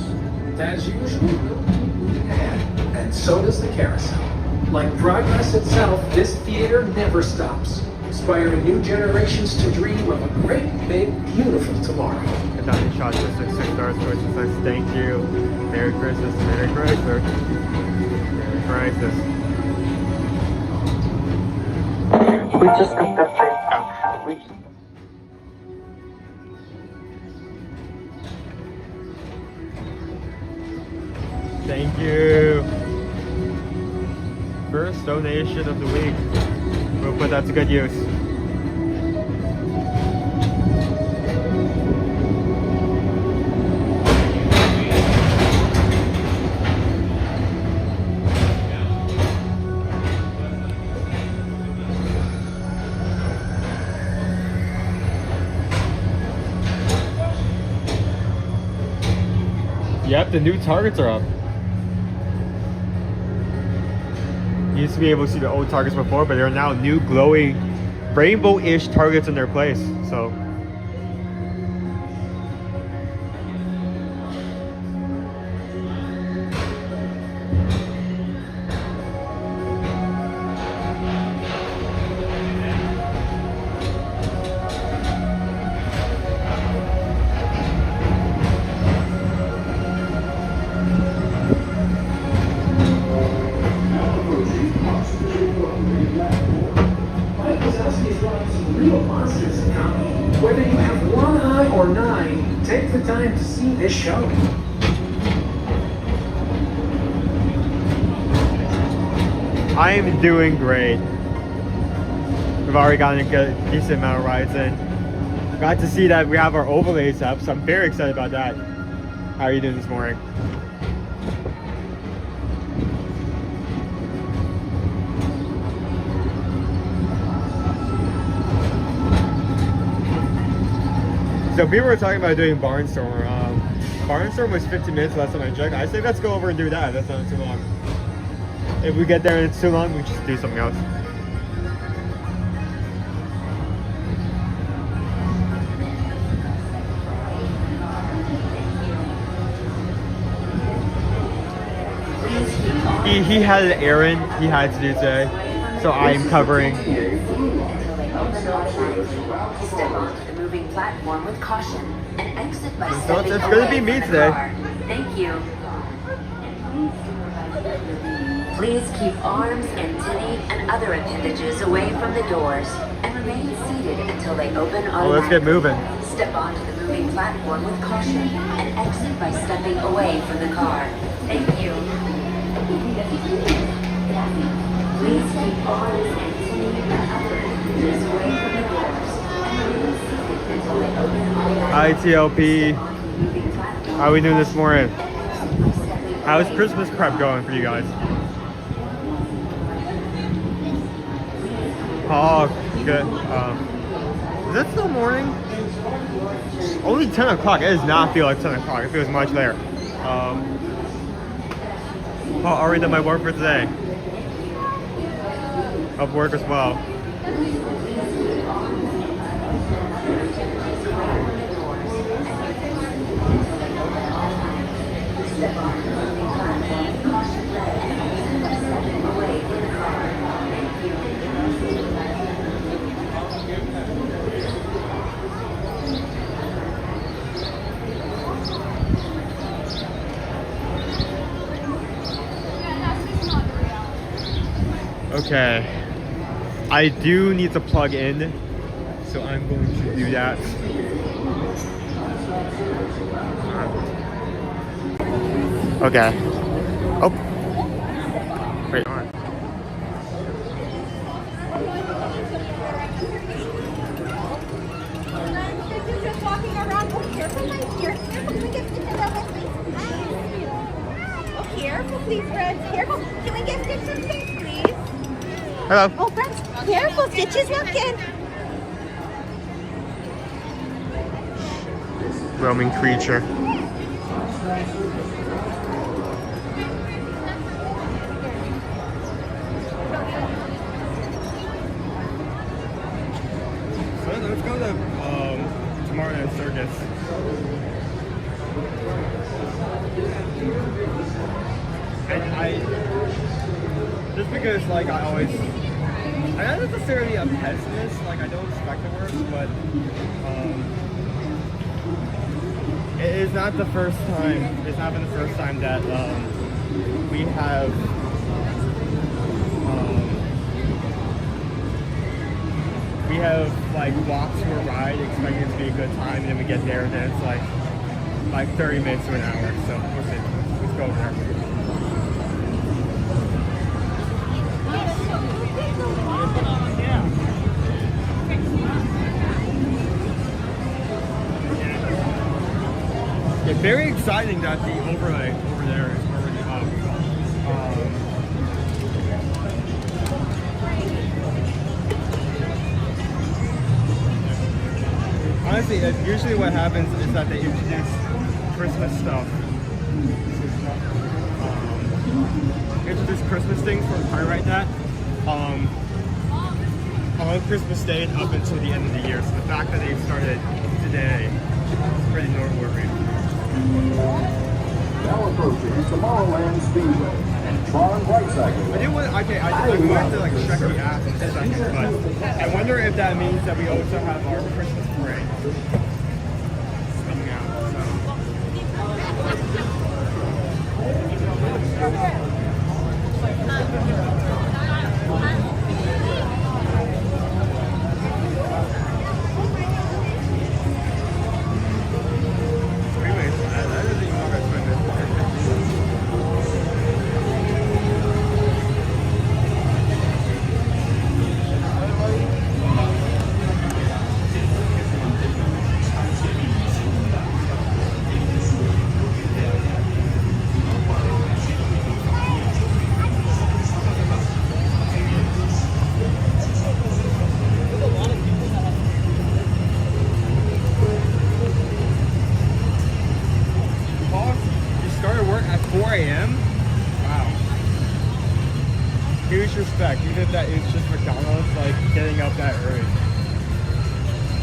As usual, we'll keep moving ahead, and so does the carousel. Like progress itself, this theater never stops, inspiring new generations to dream of a great, big, beautiful tomorrow. And now you shot just 6 stars, which says thank you. Merry Christmas, Merry Chrysler. Merry Christmas. We just got that thing out. Thank you. First donation of the week. We'll put that to good use. Yep, the new targets are up. You used to be able to see the old targets before, but there are now new glowing rainbow-ish targets in their place, so. some real monsters coming. Whether you have one eye or 9, take the time to see this show. I am doing great. We've already gotten a good, decent amount of rides in. Got to see that we have our overlays up, so I'm very excited about that. How are you doing this morning? So people were talking about doing Barnstormer. Barnstorm was 15 minutes last time I checked. I say let's go over and do that. That's not too long. If we get there and it's too long, we just do something else. He had an errand he had to do today, so I'm covering. Step onto the moving platform with caution and exit by So stepping it's gonna be away me from the today. car. Thank you. Please keep arms, antennae, and other appendages away from the doors and remain seated until they open automatically. Oh, let's get moving. Step onto the moving platform with caution and exit by stepping away from the car. Thank you. Please keep arms, antennae, and other appendages away from the doors and remain seated until they open automatically. ITLP. How are we doing this morning? How's Christmas prep going for you guys? Oh, good. Is it still morning? Only 10 o'clock. It does not feel like 10 o'clock. It feels much later. Already done my work for today. Of work as well. Okay, I do need to plug in, so I'm going to do that. Okay. Oh. Wait, hold on. Just walking around. Oh, careful, my dear. Careful, can we get stitches out, please? Oh, careful, please, friends. Careful. Can we get stitches, please? Hello. Oh, friends, careful, stitches walking. Roaming creature. So let's go to Tomorrowland Circus. I just because like I'm not necessarily a pessimist, like I don't expect the worst, but it is not the first time, it's not been the first time that we have like walked to a ride expecting it to be a good time, and then we get there and then it's like 30 minutes to an hour, so we'll see. Let's go over there. Yeah, very exciting that the overlay over there is already up. Honestly, usually what happens is that they introduce Christmas stuff. Introduce Christmas things for the party right that. On Christmas Day and up until the end of the year. So the fact that they started today is pretty noteworthy. Now approaching Tomorrowland Speedway and Tron Bicycle. I wanted to like check the app in a second, but I wonder if that means that we also have our Christmas parade coming out. So. if that is just McDonald's, like, getting up that early.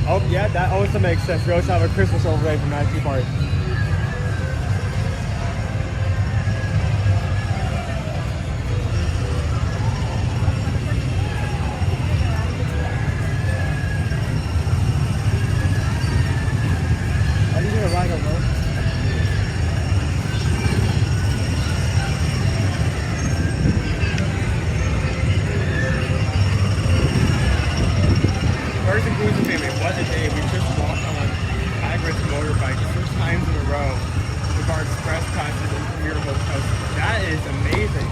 Oh, yeah, that also makes sense. We also have a Christmas overlay from Magic Park. Are you gonna ride alone? First inclusion family, what a day. We just walked on Hagrid's motorbike 2 times in a row with our express passes and premier hotels. That is amazing.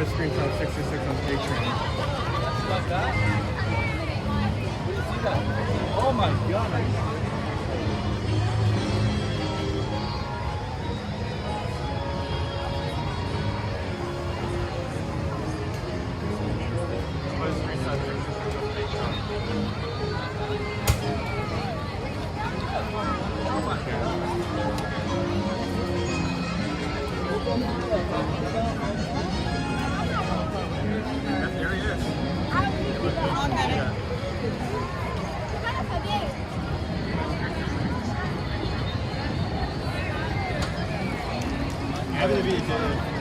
Screenshot 66 on Patreon. Like that? Where did you see that? Oh my god.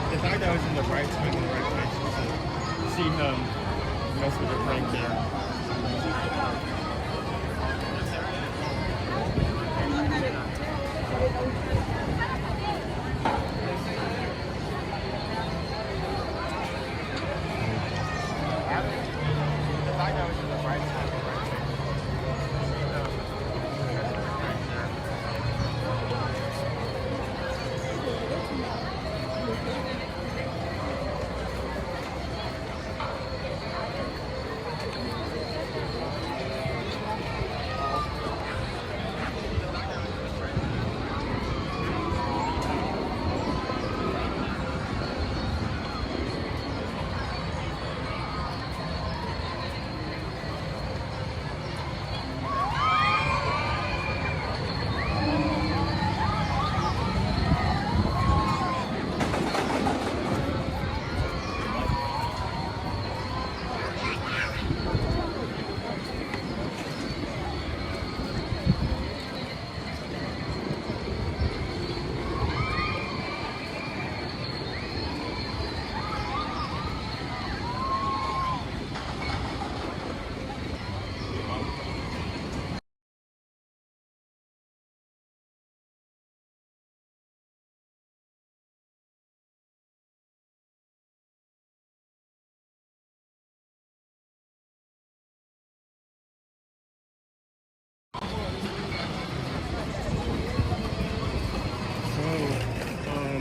The fact that I was in the right time in the right place to see him mess with the prank there.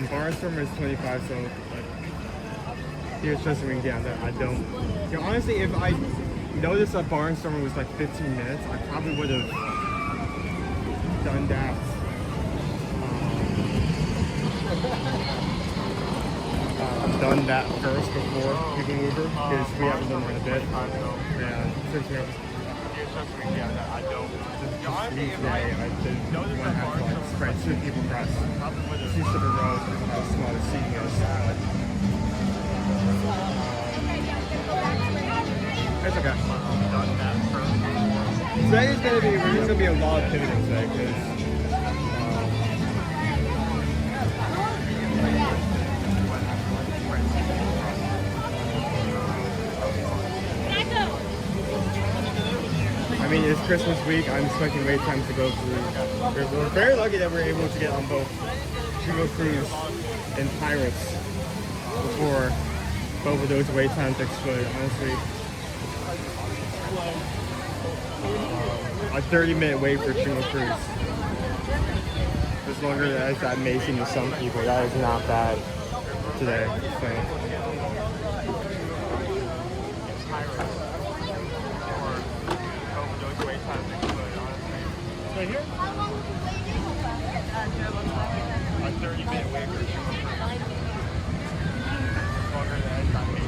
Barnstormer is 25, so like, he was trusting me down that I don't. You know, honestly, if I noticed that Barnstormer was like 15 minutes, I probably would have done that. done that first before PeopleMover because we haven't done it in a bit. And since we have just leave today, I didn't want to have to like spread two people across 2 separate rows because of how small the seating is. It's okay. Today is gonna be a lot of pivoting today because I mean, it's Christmas week. I'm expecting wait times to go through. We're very lucky that we're able to get on both Jingle Cruise and Pirates before both of those wait times exploded. Honestly, a 30-minute wait for Jingle Cruise. As longer as that may seem to some people, that is not bad today. So. Right here? How long was you waiting? A 30-minute wait for longer than I thought maybe.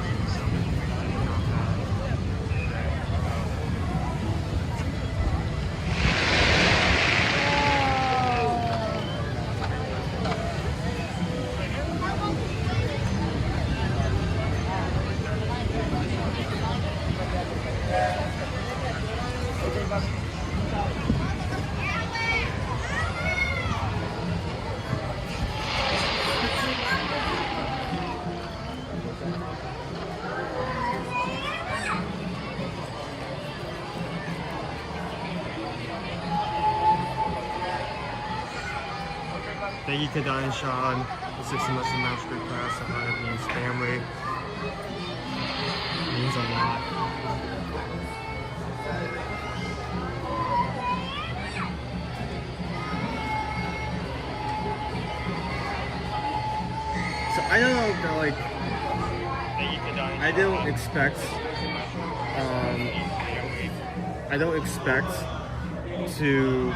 Thank you to Don and Sean, the 60 months of Match Group class, and how that means family. It means a lot. So I don't know, like, I don't expect to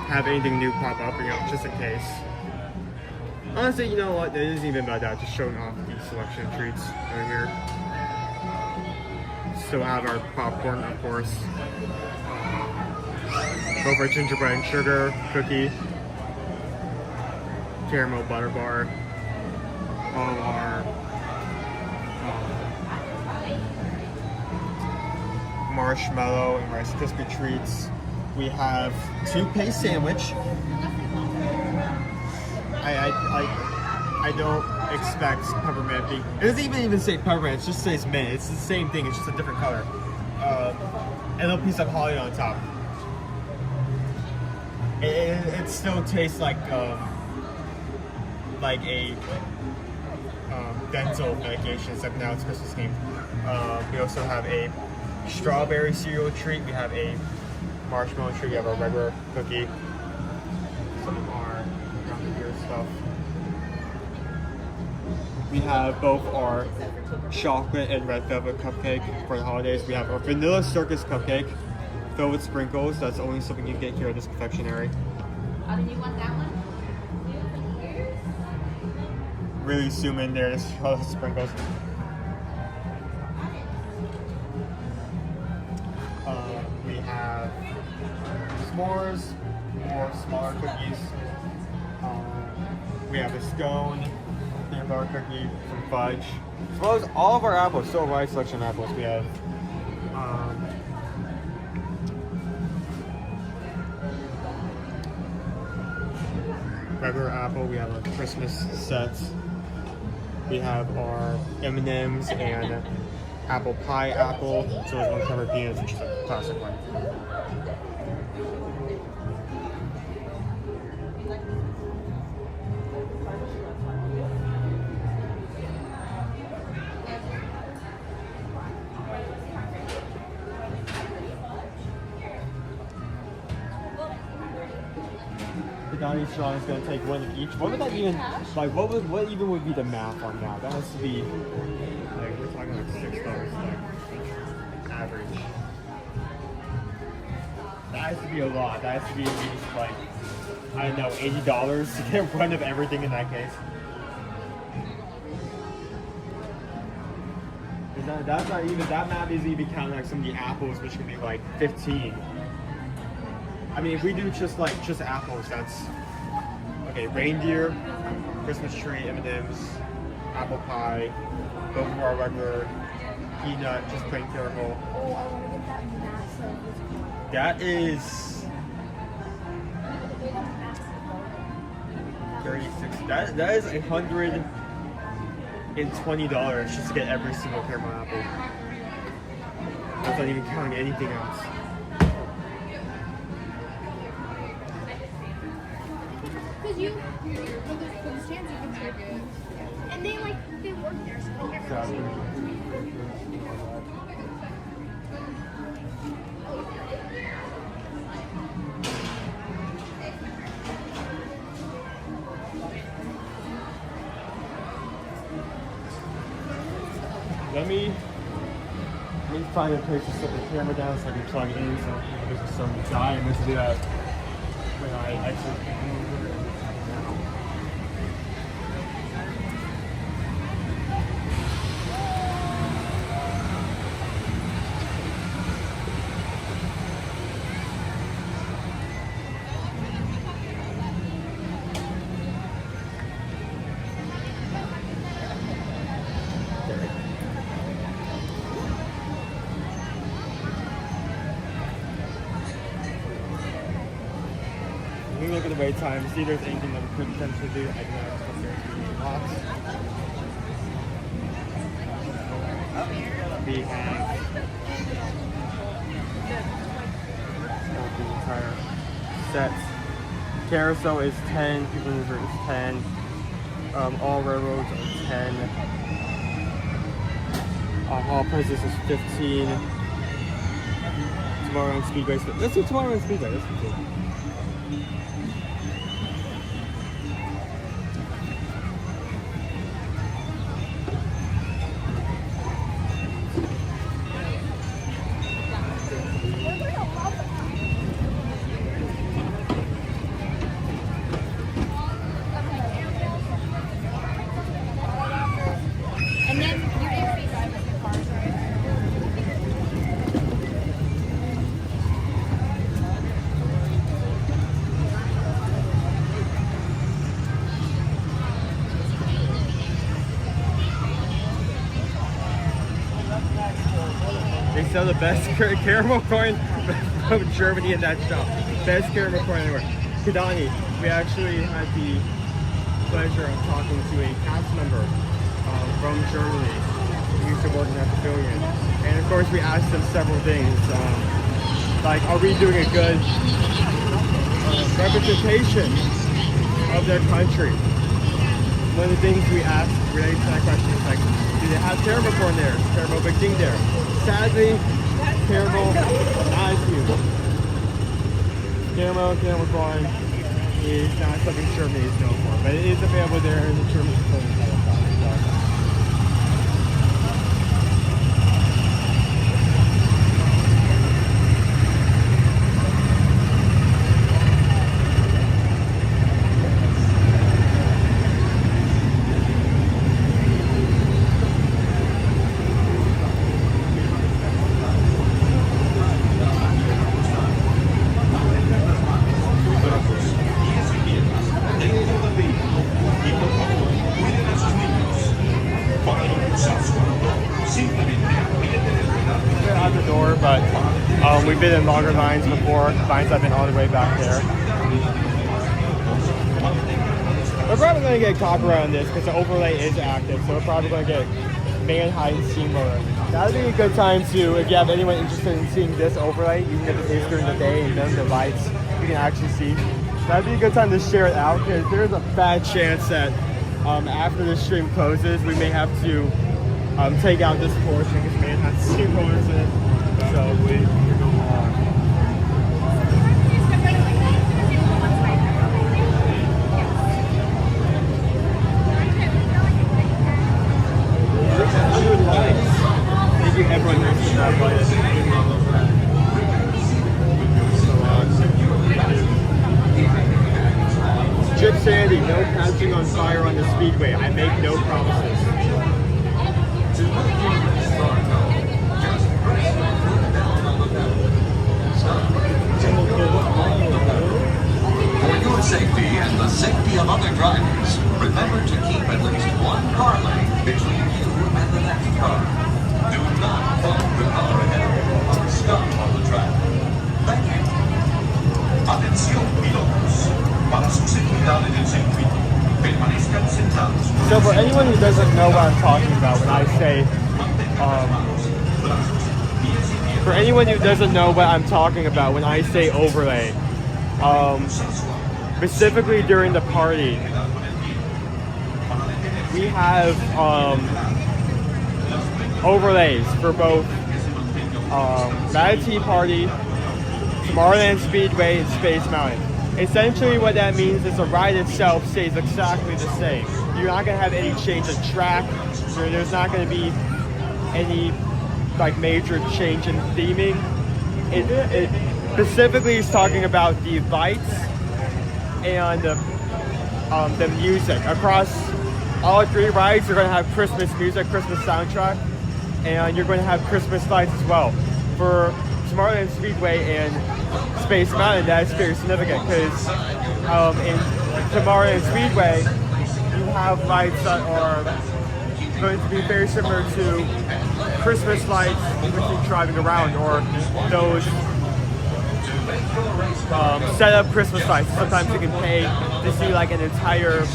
have anything new pop up, just in case. Honestly, you know what? It isn't even about that. Just showing off the selection of treats right here. Still have our popcorn, of course. Both our gingerbread and sugar cookie, caramel butter bar, all our marshmallow and Rice Krispie treats. We have toothpaste sandwich. I don't expect peppermint. It doesn't even say peppermint, it just says mint. It's the same thing, it's just a different color. And a little piece of holly on top. It still tastes like a dental medication, except now it's Christmas themed. We also have a strawberry cereal treat. We have a marshmallow treat. We have our regular cookie. Some of our around here stuff. We have both our chocolate and red velvet cupcake for the holidays. We have our vanilla circus cupcake filled with sprinkles. That's only something you get here at this confectionery. Oh, did you want that one? Really zoom in there to see all the sprinkles. We have s'mores, more smaller cookies. We have a scone, peanut butter cookie, some fudge, as well as all of our apples. Still a wide selection of apples. We have regular apple. We have a Christmas set. We have our M&Ms and apple pie apple, so there's one covered peanuts, which is a classic one. Donnie Strong is going to take one of each. What would that even, like, what even would be the math on that? That has to be, like, we're talking like $6, like, average. That has to be a lot. That has to be at least, like, I don't know, $80 to get one of everything in that case. That's not even, that map isn't even counting like some of the apples, which can be like 15. I mean, if we do just apples, that's okay. Reindeer, Christmas tree, M&Ms, apple pie, both of our regular peanut, just plain caramel. Oh, I want to get that massive. That is 36. That is $120 just to get every single caramel apple. That's not even counting anything else. Because you, for the stands, you can take it. And they work there, so they never see it. Let me find a place to set the camera down so I can plug it in, so there's some diamonds to do that when I exit. Look at the wait time, see if there's anything that we could potentially do. I can ask if there's any lots. We have the entire set. Carousel is 10, PeopleMover is 10. All railroads are 10. All Princess is 15. Tomorrowland Speedway. Let's do Tomorrowland Speedway. Let's do it. They sell the best caramel corn from Germany in that shop. Best caramel corn anywhere. Kidani, we actually had the pleasure of talking to a cast member from Germany who used to work in that pavilion. And of course we asked them several things, like are we doing a good representation of their country? One of the things we asked related to that question is like, do they have caramel corn there? Is caramel a big thing there? Sadly, caramel not as huge. Caramel corn is not something Germany is known for, but it is available there in the German clothing side of but we've been in longer lines before. Lines have been all the way back there. We're probably going to get copyright on this because the overlay is active, so we're probably going to get Manhide and Steamroller. That would be a good time to, if you have anyone interested in seeing this overlay, you can get the taste during the day and then the lights you can actually see. That would be a good time to share it out because there's a bad chance that after this stream closes, we may have to take out this portion because Manhide and Steamrollers in it. So we go on. Thank you everyone who's stopped by us. Chip Sandy, no catching on fire on the speedway. I make no promises. your safety and the safety of other drivers, remember to keep at least one car lane between you and the next car. Do not follow the car ahead of you or stop on the track. Thank you. Atención pilotos. Para su seguridad en el circuito, permanezcan sentados. So for anyone who doesn't know what I'm talking about when I say, for anyone who doesn't know what I'm talking about when I say overlay, specifically during the party, we have overlays for both Ratatouille Party, Tomorrowland Speedway, and Space Mountain. Essentially what that means is the ride itself stays exactly the same. You're not going to have any change of track, there's not going to be any like major change in theming. It specifically is talking about the lights and the music. Across all three rides, you're going to have Christmas music, Christmas soundtrack, and you're going to have Christmas lights as well. For Tomorrowland Speedway and Space Mountain, that's very significant because in Tomorrowland Speedway, you have lights that are going to be very similar to Christmas lights when you're driving around, or those set up Christmas lights. Sometimes you can pay to see like an entire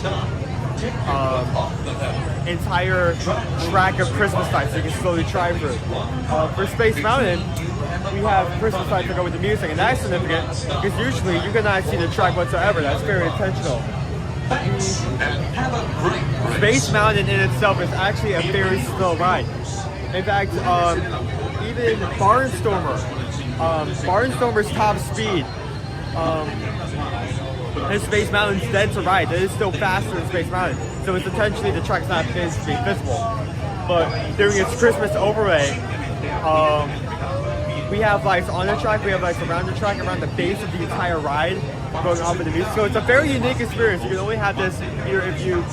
track of Christmas lights so you can slowly drive through. For Space Mountain, we have Christmas lights that go with the music, and that's significant because usually you cannot see the track whatsoever. That's very intentional. Space Mountain in itself is actually a very slow ride. In fact, even Barnstormer's top speed in Space Mountain's dead to ride. It is still faster than Space Mountain, so it's potentially the track's not visible. But during its Christmas overlay, we have lights on the track, we have lights around the track, around the base of the entire ride, going off of the music. So it's a very unique experience. You can only have this here if you,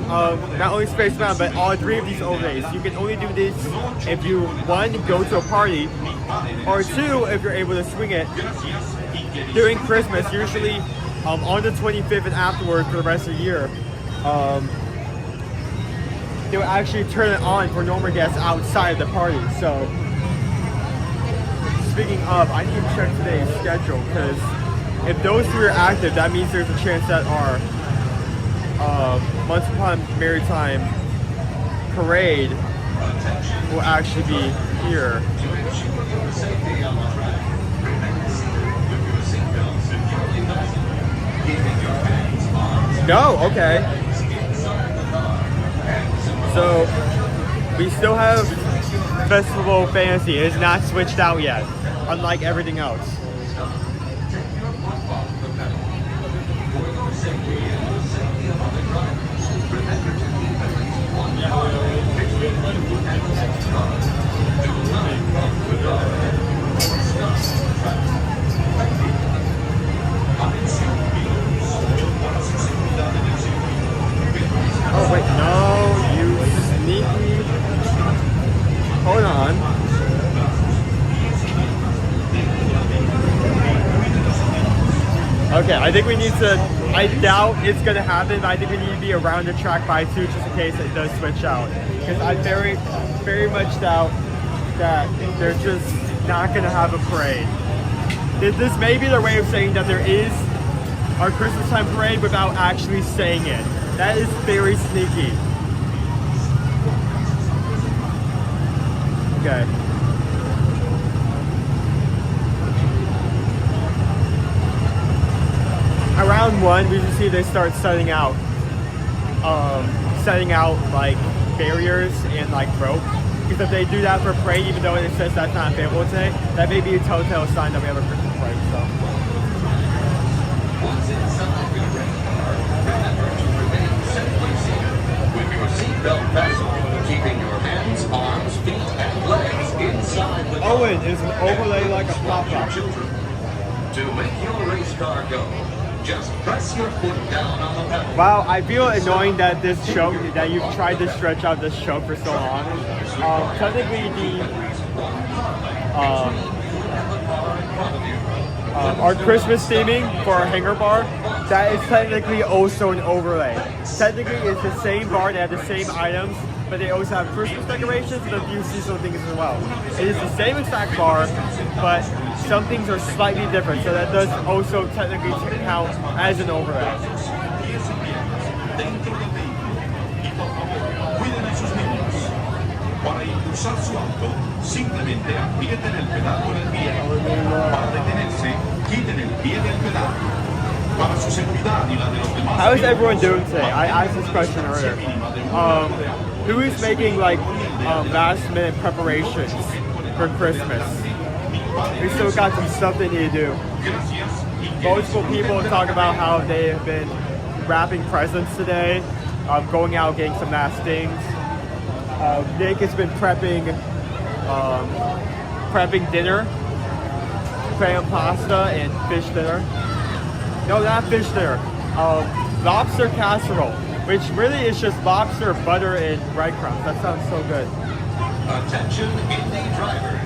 not only Space Mountain, but all three of these overlays. You can only do this if you, one, go to a party, or two, if you're able to swing it during Christmas, usually on the 25th and afterwards for the rest of the year. They will actually turn it on for normal guests outside of the party. So, speaking of, I need to check today's schedule because if those three are active, that means there's a chance that our Once Upon Maritime parade will actually be here. No, okay. So we still have Festival Fantasy. It is not switched out yet, unlike everything else. Oh wait, no, you sneaky. Hold on. Okay, I think we need to, I doubt it's gonna happen, but I think we need to be around the track by 2 just in case it does switch out. Because I very, very much doubt that they're just not gonna have a parade. This may be their way of saying that there is our Christmas time parade without actually saying it. That is very sneaky. Okay. Around 1, we can see they start setting out like barriers and like rope. Because if they do that for parade, even though it says that's not available today, that may be a telltale sign that we have a Christmas parade. So. Seatbelt fastened, keeping your hands, arms, feet, and legs inside the car. Owen is an overlay like a pop-up. To make your race car go, just press your foot down on the pedal. Wow, I feel annoying that this choke, that you've tried to stretch out this choke for so long. Technically, our Christmas theming for our hanger bar that is technically also an overlay. Technically, it's the same bar, they have the same items, but they also have Christmas decorations and a few seasonal things as well. It is the same exact bar, but some things are slightly different, so that does also technically count as an overlay. Para impulsar su auto, simplemente aprieten el pedal con el pie. Para detenerse, quiten el pie del pedal. Para su seguridad y la de los demás. How is everyone doing today? I asked this question earlier. Who is making like last minute preparations for Christmas? We still got some stuff they need to do. Multiple people talk about how they have been wrapping presents today, going out getting some last things. Nick has been prepping dinner, clam pasta and fish dinner. No, not fish dinner. Lobster casserole, which really is just lobster, butter, and breadcrumbs. That sounds so good. Attention, Indy drivers.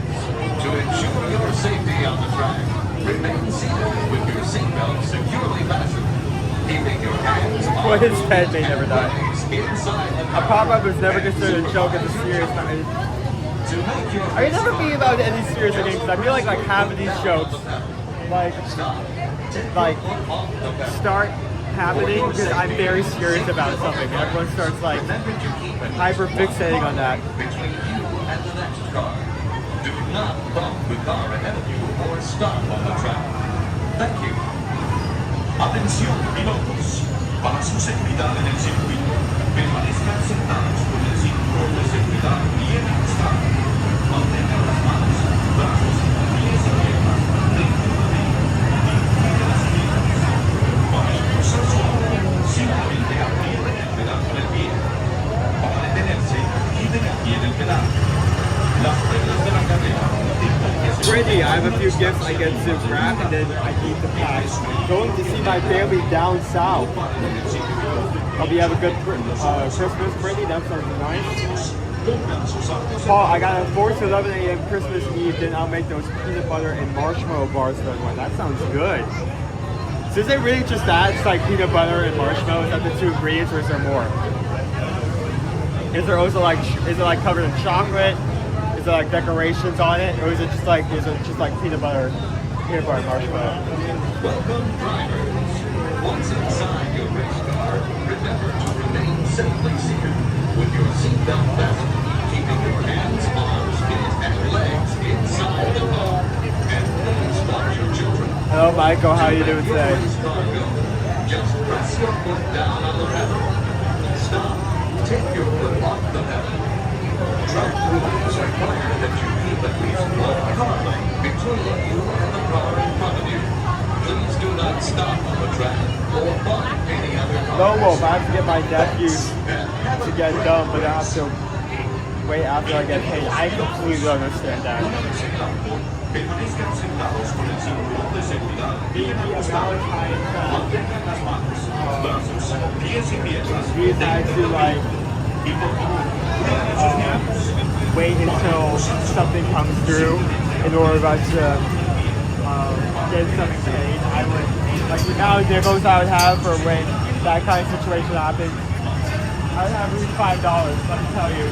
To ensure your safety on the track, remain seated with your seatbelt securely fastened. Keeping your hands on Well, his head may never die. inside the A pop-up was never considered a joke at the serious time. I can never be about any serious things because I feel like half of these jokes like start happening because I'm very serious about something and everyone starts like hyper fixating on that. between you and the next car. Do not bump the car ahead of you or stop on the track. Thank you. Atención, pilotos. Para su seguridad en el circuito, permanezcan sentados con el cinturón de seguridad bien ajustado. Mantengan las manos, brazos, pies y piernas dentro del vehículo y giren las piernas. Para impulsar su auto, simplemente aprieten el pedal con el pie. Para detenerse, quiten el pie del pedal. Las reglas de la carrera dictan que se Brittany, I have a few gifts I get to wrap and then I need to pack. Going to see my family down south. Hope you have a good Christmas, Brittany. That sounds nice. Paul, I got a 4 to 11 a.m. Christmas Eve, then I'll make those peanut butter and marshmallow bars for everyone. That sounds good. So is it really just that? It's like peanut butter and marshmallow? Is that the 2 ingredients or is there more? Is there also is it covered in chocolate? Is there decorations on it? Or is it just like peanut butter and marshmallow? Welcome, drivers. Once inside your race car, remember to remain safely seated with your seatbelt fastened, keeping your hands, arms, feet, and legs inside the car. And please watch your children. Hello, Michael. How are you doing today? Just press your foot down on the pedal. Stop. Take your foot off the pedal. Track rules require that you keep at least 1 car length between you and the car in front of you. Please do not stop on the track or block any other car. No, Wolf. I have to get my nephews to get done, but I have to wait after I get paid. I completely understand that. Permanezcan sentados con el cinturón de seguridad bien ajustado. Mantengan las manos, brazos, pies y piernas. He's actually wait until something comes through in order for us to get something paid. I would, how many nickels I would have for when that kind of situation happens. I would have at least $5, let me tell you.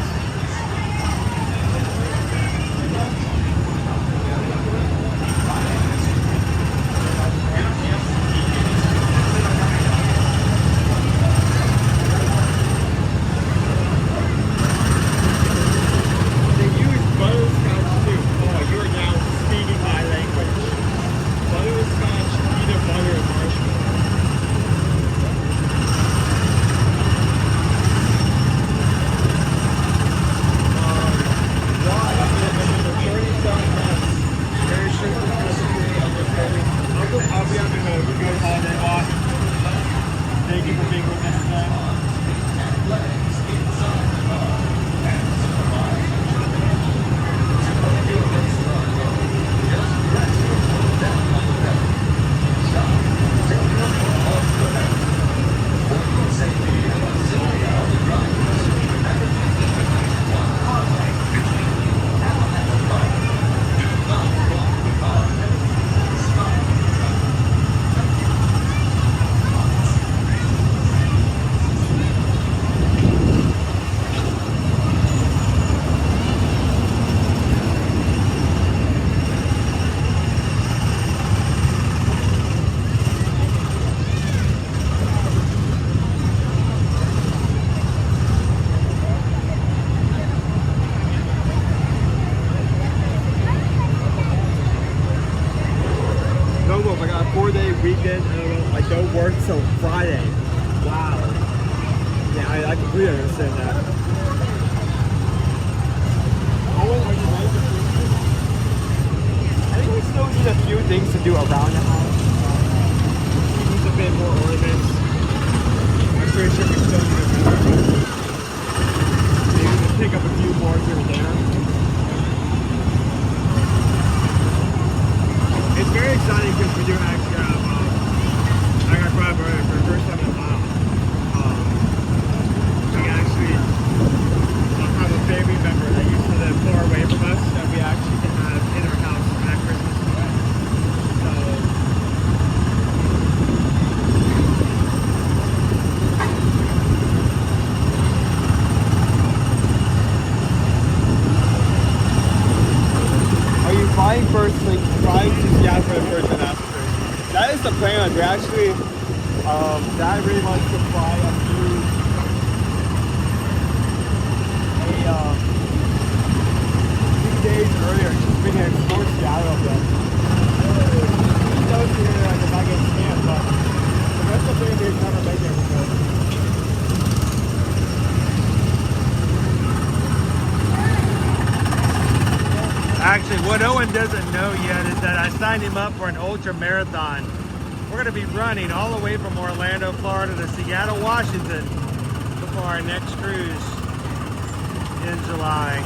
pick up a few more here and there. It's very exciting because we do actually have, I got brought up earlier for the first time in a while. We actually have a family member that used to live far away from us that we actually can have in our house at Christmas. So, are you flying first, like flying to Seattle for the first and after? That is the plan. We actually, Dad really wants to fly a few days earlier, just been here to explore Seattle a bit. He knows here like if I get stamped, but the rest of the family has never been there before. Actually, what Owen doesn't know yet is that I signed him up for an ultra marathon. We're going to be running all the way from Orlando, Florida to Seattle, Washington before our next cruise in July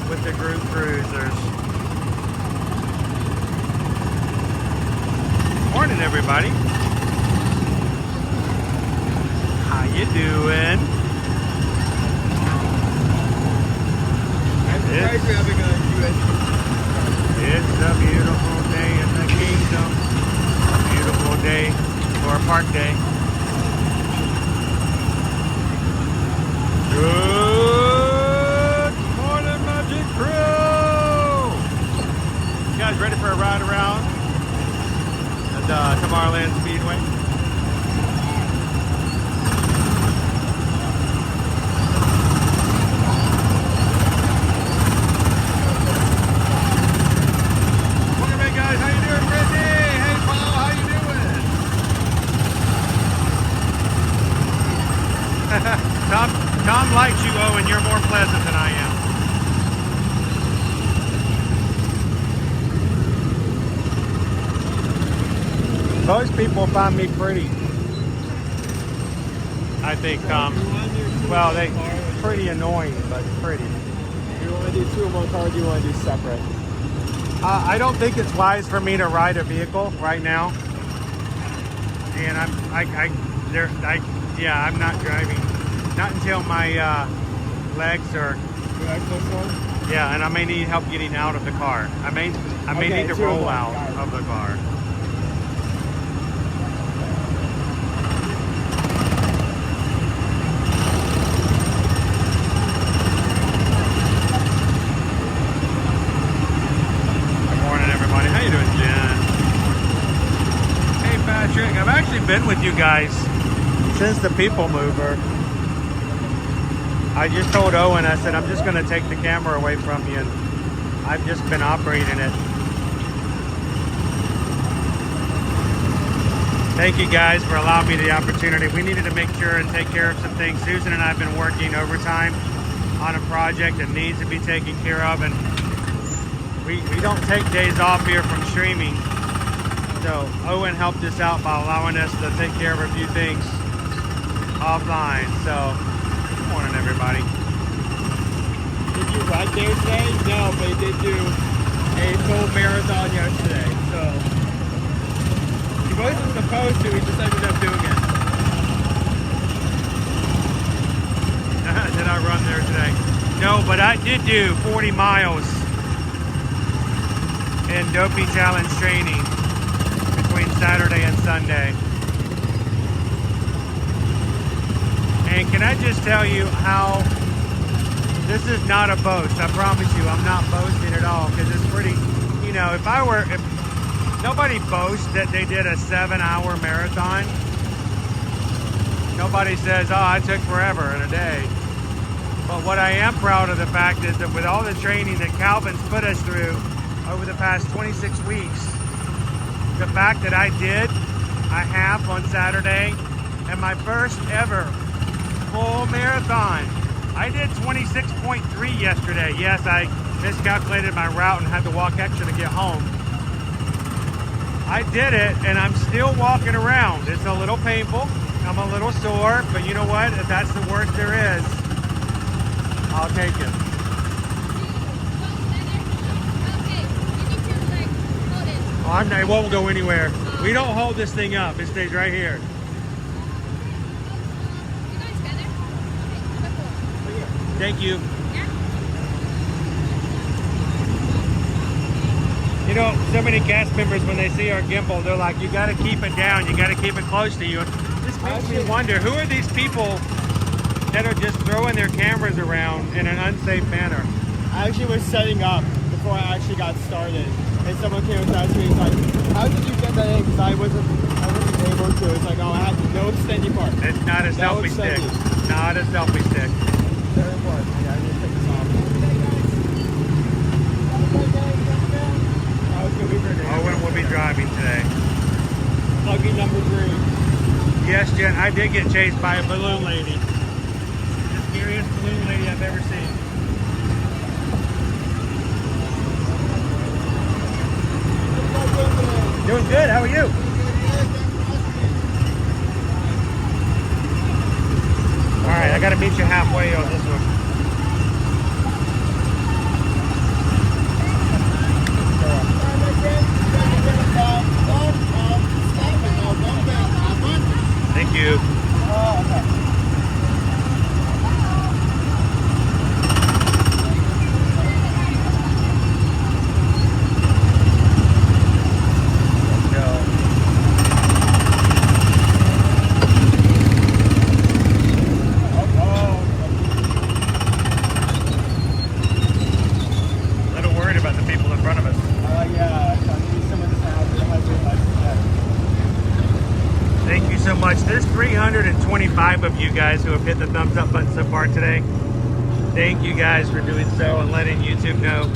with the group cruisers. Morning, everybody. How you doing? It's a beautiful day in the kingdom. A beautiful day for a park day. Good morning, Magic Crew! You guys ready for a ride around at Tomorrowland Speedway? Tom likes you, Owen. You're more pleasant than I am. Most people find me pretty. I think, Tom. Well, they pretty annoying, but pretty. Do you want to do two in one car, or do you want to do separate? I don't think it's wise for me to ride a vehicle right now. And I'm not driving. Not until my legs are. Yeah, and I may need help getting out of the car. I may need to roll out of the car. Good morning, everybody. How you doing, Jen? Hey, Patrick. I've actually been with you guys since the PeopleMover. I just told Owen, I said, I'm just going to take the camera away from you, and I've just been operating it. Thank you guys for allowing me the opportunity. We needed to make sure and take care of some things. Susan and I have been working overtime on a project that needs to be taken care of, and we don't take days off here from streaming. So Owen helped us out by allowing us to take care of a few things offline. So morning, everybody. Did you ride there today? No, but they did do a full marathon yesterday. So he wasn't supposed to, he just ended up doing it. Did I run there today? No, but I did do 40 miles in Dopey Challenge training between Saturday and Sunday. And can I just tell you how this is not a boast? I promise you, I'm not boasting at all, because it's pretty, you know, if nobody boasts that they did a 7-hour marathon. Nobody says, oh, I took forever in a day. But what I am proud of the fact is that with all the training that Calvin's put us through over the past 26 weeks, the fact that I did a half on Saturday and my first ever full marathon. I did 26.3 yesterday. Yes, I miscalculated my route and had to walk extra to get home. I did it, and I'm still walking around. It's a little painful. I'm a little sore, but you know what? That's the worst there is. I'll take it. Oh, it won't go anywhere. We don't hold this thing up. It stays right here. Thank you. You know, so many cast members, when they see our gimbal, they're like, you got to keep it down. You got to keep it close to you. This makes me wonder, who are these people that are just throwing their cameras around in an unsafe manner? I actually was setting up before I actually got started. And someone came and asked me, he's like, how did you get that in? Because I wasn't able to. It's like, oh, I had no extending part. It's not a selfie stick. Not a selfie stick. Very important. Yeah, I need to take this off. Owen will be driving today. Lucky number 3. Yes, Jen, I did get chased by a balloon lady. The scariest balloon lady I've ever seen. Doing good. How are you? All right, I got to meet you halfway on this one. Thank you. There's 325 of you guys who have hit the thumbs up button so far today. Thank you guys for doing so and letting YouTube know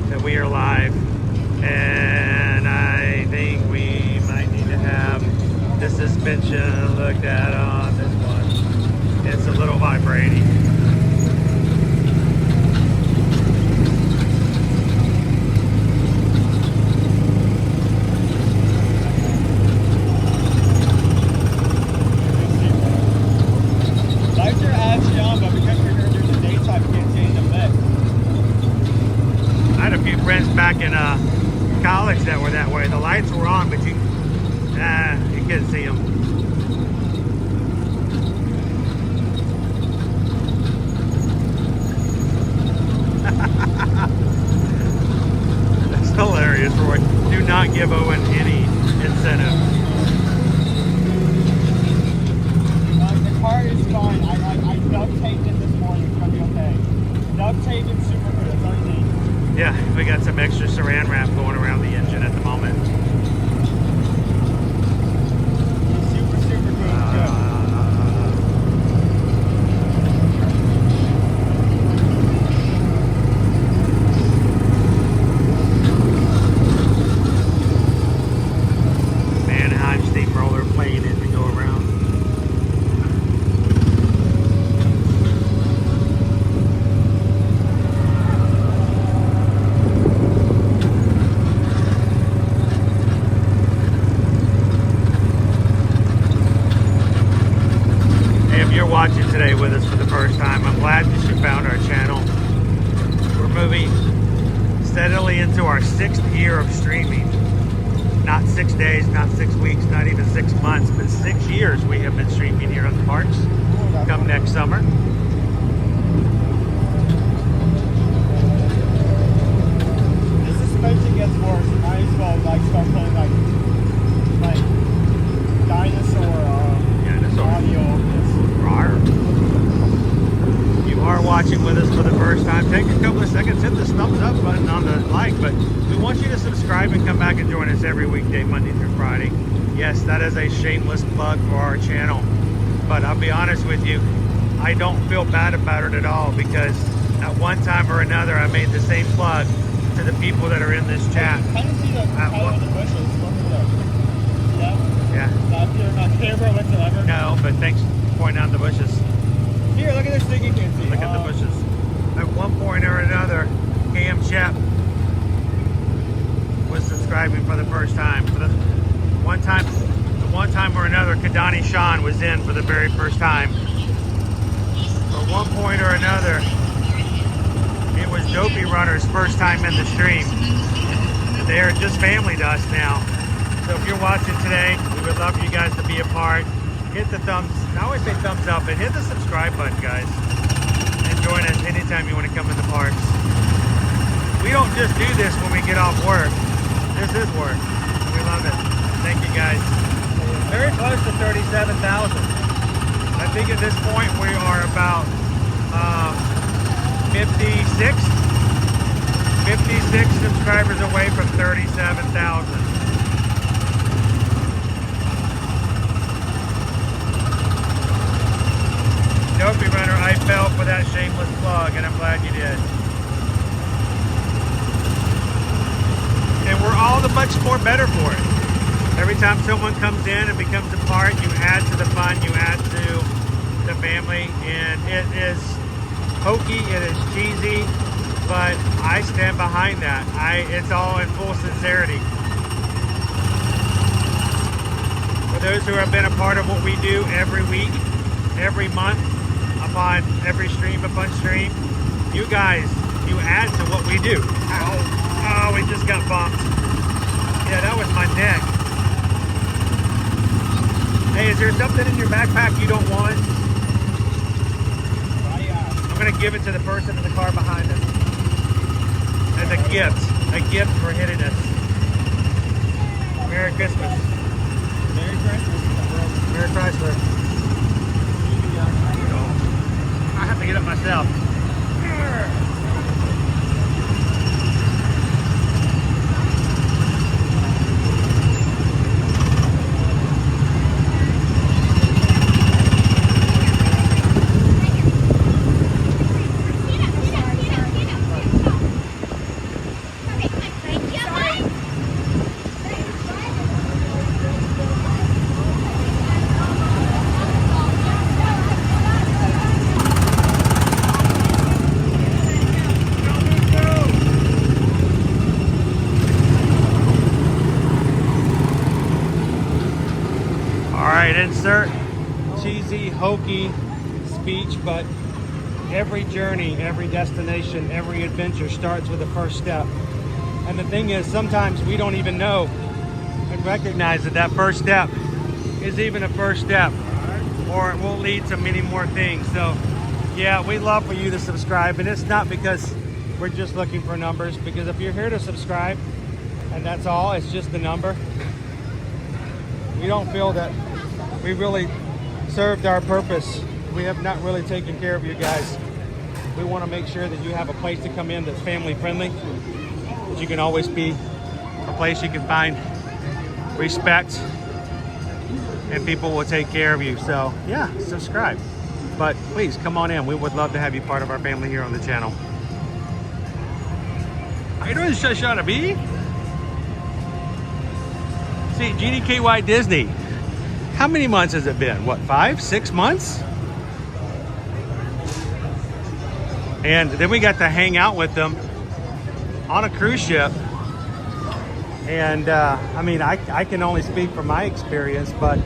that we are live. And I think we might need to have the suspension looked at on this one. It's a little vibrating. Back in college that were that way. The lights were on, but you couldn't see them. That's hilarious, Roy. Do not give Owen any incentive. The car is fine. I duct taped it this morning. It's going to be okay. Duct tape and super good. That's all you need. Yeah, we got some extra saran wrap going around the engine at the moment. Super, super good. Mannheim steamroller playing it to go around. Watching today with us for the first time, I'm glad that you found our channel. We're moving steadily into our 6th year of streaming. Not 6 days, not 6 weeks, not even 6 months, but 6 years we have been streaming here on the parks. Come next summer. This suspension gets worse. You might as well start playing like dinosaur audio. You are watching with us for the first time. Take a couple of seconds, hit the thumbs up button on the like, but we want you to subscribe and come back and join us every weekday, Monday through Friday. Yes, that is a shameless plug for our channel, but I'll be honest with you, I don't feel bad about it at all, because at one time or another I made the same plug to the people that are in this chat. Kind of see the color of the bushes over there. Yeah? Not camera whatsoever. No, but thanks for pointing out the bushes. Here, look at this thing you can see. Look at the bushes. At one point or another, Cam Shep was subscribing for the first time. For the one time or another, Kadani Sean was in for the very first time. For one point or another, Dopey runners first time in the stream. They are just family to us now. So if you're watching today, we would love for you guys to be a part. Hit the thumbs, I always say thumbs up, and hit the subscribe button, guys. And join us anytime you want to come in the parks. We don't just do this when we get off work. This is work. We love it. Thank you, guys. Very close to 37,000. I think at this point we are about 56 subscribers away from 37,000. Dopey Runner, I fell for that shameless plug, and I'm glad you did. And we're all the much more better for it. Every time someone comes in and becomes a part, you add to the fun, you add to the family, and it is hokey, it is cheesy, but I stand behind that. It's all in full sincerity. For those who have been a part of what we do every week, every month, upon every stream upon stream, you guys, you add to what we do. Ow. Oh, we just got bumped. Yeah, that was my neck. Hey, is there something in your backpack you don't want? I'm gonna give it to the person in the car behind us as a gift for hitting us. Merry Christmas. Merry Christmas. Merry Chrysler. I have to get up myself. Insert cheesy, hokey speech, but every journey, every destination, every adventure starts with the first step. And the thing is, sometimes we don't even know and recognize that that first step is even a first step, or it will lead to many more things. So yeah, we love for you to subscribe, and it's not because we're just looking for numbers, because if you're here to subscribe and that's all, it's just the number, we don't feel that we really served our purpose. We have not really taken care of you guys. We want to make sure that you have a place to come in that's family friendly, that you can always be a place you can find respect, and people will take care of you. So yeah, subscribe. But please come on in. We would love to have you part of our family here on the channel. How you doing, Shoshana B? See, GDKY Disney. How many months has it been? What, 5, 6 months? And then we got to hang out with them on a cruise ship. And I mean, I can only speak from my experience, but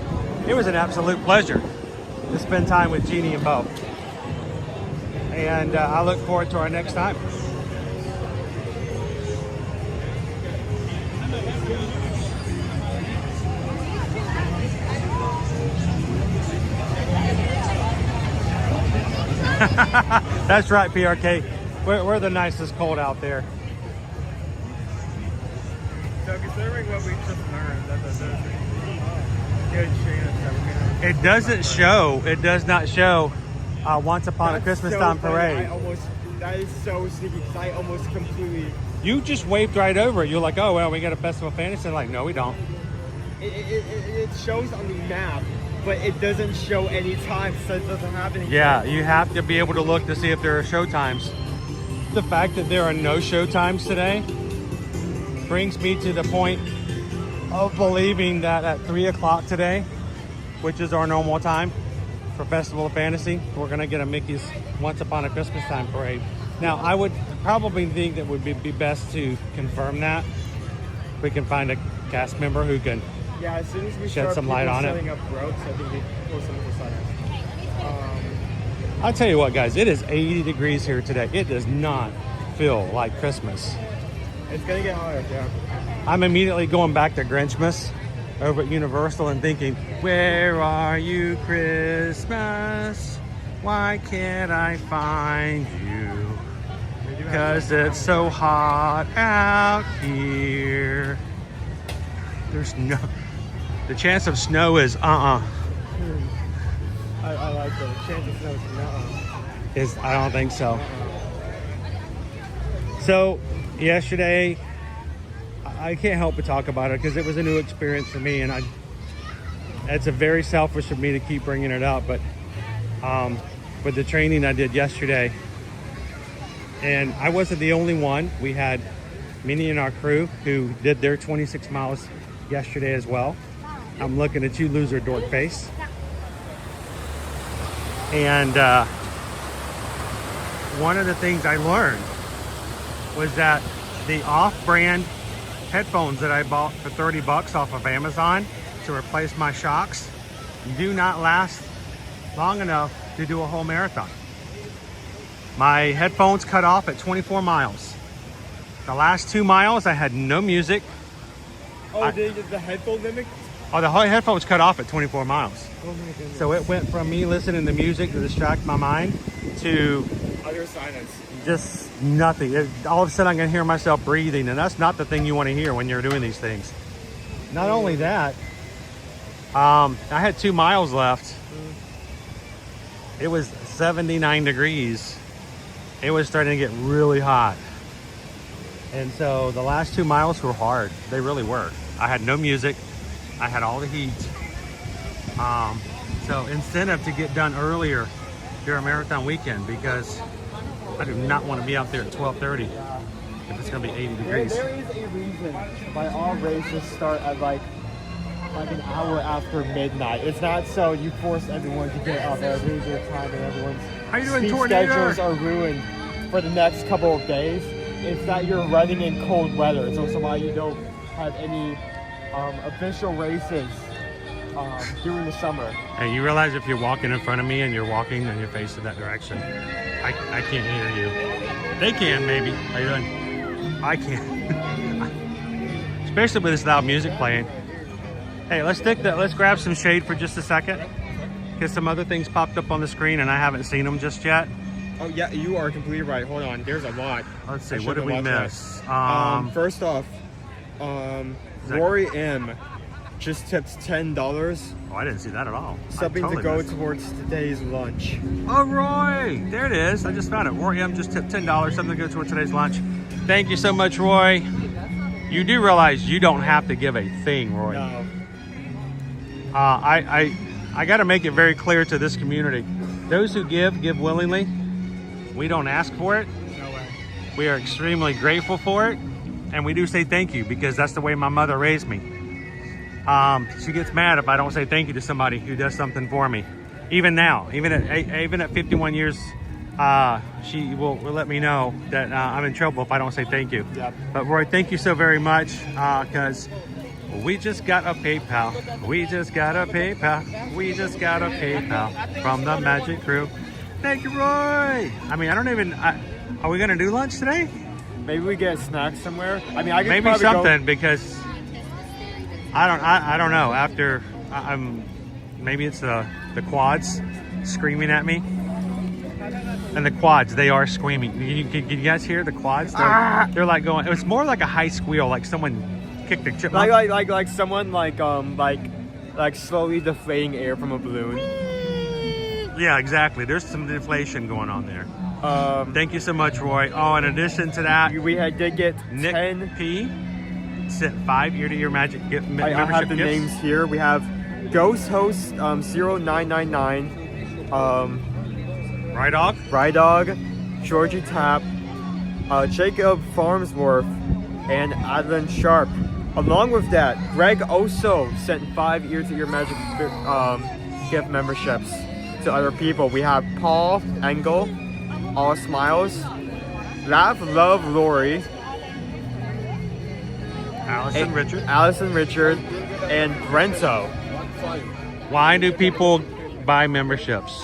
it was an absolute pleasure to spend time with Jeannie and Bo. And I look forward to our next time. That's right, PRK. We're the nicest cold out there. So considering what we just learned, that's a good chance. It doesn't show. It does not show Once Upon a Christmas Time Parade. That is so sneaky because I almost completely... You just waved right over it. You're like, oh, well, we got a Festival of Fantasy. Like, no, we don't. It shows on the map, but it doesn't show any time, so it doesn't have any. Yeah, you have to be able to look to see if there are show times. The fact that there are no show times today brings me to the point of believing that at 3 o'clock today, which is our normal time for Festival of Fantasy, we're going to get a Mickey's Once Upon a Christmas Time Parade. Now, I would probably think that would be best to confirm that. We can find a cast member who can as soon as we shed some light on it. Setting up ropes, I think we pull some of the sign. I'll tell you what, guys, it is 80 degrees here today. It does not feel like Christmas. It's gonna get hotter, yeah. I'm immediately going back to Grinchmas over at Universal and thinking, where are you, Christmas? Why can't I find you? Because it's so hot out here. There's no... The chance of snow is I like the chance of snow is I don't think so. So, yesterday, I can't help but talk about it because it was a new experience for me, and it's a very selfish of me to keep bringing it up, but with the training I did yesterday, and I wasn't the only one. We had many in our crew who did their 26 miles yesterday as well. I'm looking at you, loser dork face. And one of the things I learned was that the off-brand headphones that I bought for 30 bucks off of Amazon to replace my shocks do not last long enough to do a whole marathon. My headphones cut off at 24 miles. The last 2 miles I had no music. Oh, the headphone limit? Oh, the headphones cut off at 24 miles. Oh my goodness. So it went from me listening to music to distract my mind to utter silence. Just nothing. All of a sudden I can hear myself breathing, and that's not the thing you want to hear when you're doing these things. Not only that, I had 2 miles left. It was 79 degrees. It was starting to get really hot. And so the last 2 miles were hard. They really were. I had no music. I had all the heat. So incentive to get done earlier during marathon weekend, because I do not want to be out there at 12:30 if it's going to be 80 degrees. There is a reason why all races start at like an hour after midnight. It's not so you force everyone to get up at a regular time and everyone's How you doing, sleep Tornado? schedules are ruined for the next couple of days. It's that you're running in cold weather. It's also why you don't have any official races during the summer. Hey, you realize if you're walking in front of me and you're walking and you're facing that direction, I can't hear you. They can, maybe. How you doing? I can't. Especially with this loud music playing. Hey, let's grab some shade for just a second, because some other things popped up on the screen and I haven't seen them just yet. Oh yeah, you are completely right. Hold on, there's a lot. Let's see, what did we miss? First off, Rory M just tipped $10. Oh, I didn't see that at all. Something to go towards today's lunch. Oh, Roy! There it is. I just found it. Roy M just tipped $10. Something to go towards today's lunch. Thank you so much, Roy. You do realize you don't have to give a thing, Roy. No. I got to make it very clear to this community. Those who give willingly. We don't ask for it. No way. We are extremely grateful for it. And we do say thank you, because that's the way my mother raised me. She gets mad if I don't say thank you to somebody who does something for me. Even now, even at 51 years, she will let me know that I'm in trouble if I don't say thank you. Yep. But Roy, thank you so very much, because we just got a PayPal. We just got a PayPal. We just got a PayPal from the Magic Crew. Thank you, Roy. I mean, are we gonna do lunch today? Maybe we get snacks somewhere. I mean, I could maybe probably something, because I don't know. After maybe it's the quads screaming at me, and the quads, they are screaming. Can you guys hear the quads? They're like going. It was more like a high squeal, like someone kicked a chipmunk. Like someone like slowly deflating air from a balloon. Yeah, exactly. There's some deflation going on there. Thank you so much, Roy. Oh, in addition to that, we did get Nick 10 P sent 5 year-to-year Magic gift membership I have the gifts. names here. We have Ghost Host 0999, Rydog, Georgie Tapp, Jacob Farmsworth, and Adlin Sharp. Along with that, Greg also sent 5 year-to-year Magic gift memberships to other people. We have Paul Engel, All Smiles, Laugh Love Lori, Allison Richard, and Brento. Why do people buy memberships?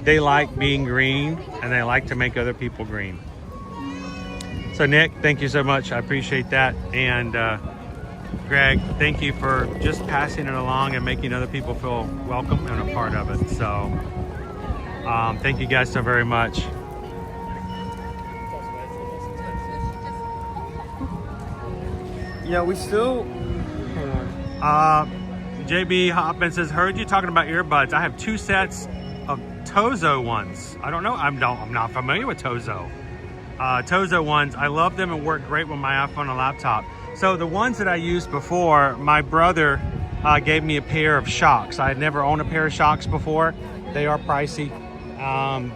They like being green, and they like to make other people green. So Nick, thank you so much. I appreciate that. And Greg, thank you for just passing it along and making other people feel welcome and a part of it. So thank you guys so very much. Yeah, we still. JB Hoffman says, heard you talking about earbuds. I have 2 sets of Tozo ones. I don't know. I'm not familiar with Tozo. Tozo ones. I love them and work great with my iPhone and laptop. So the ones that I used before, my brother gave me a pair of Shocks. I had never owned a pair of Shocks before. They are pricey,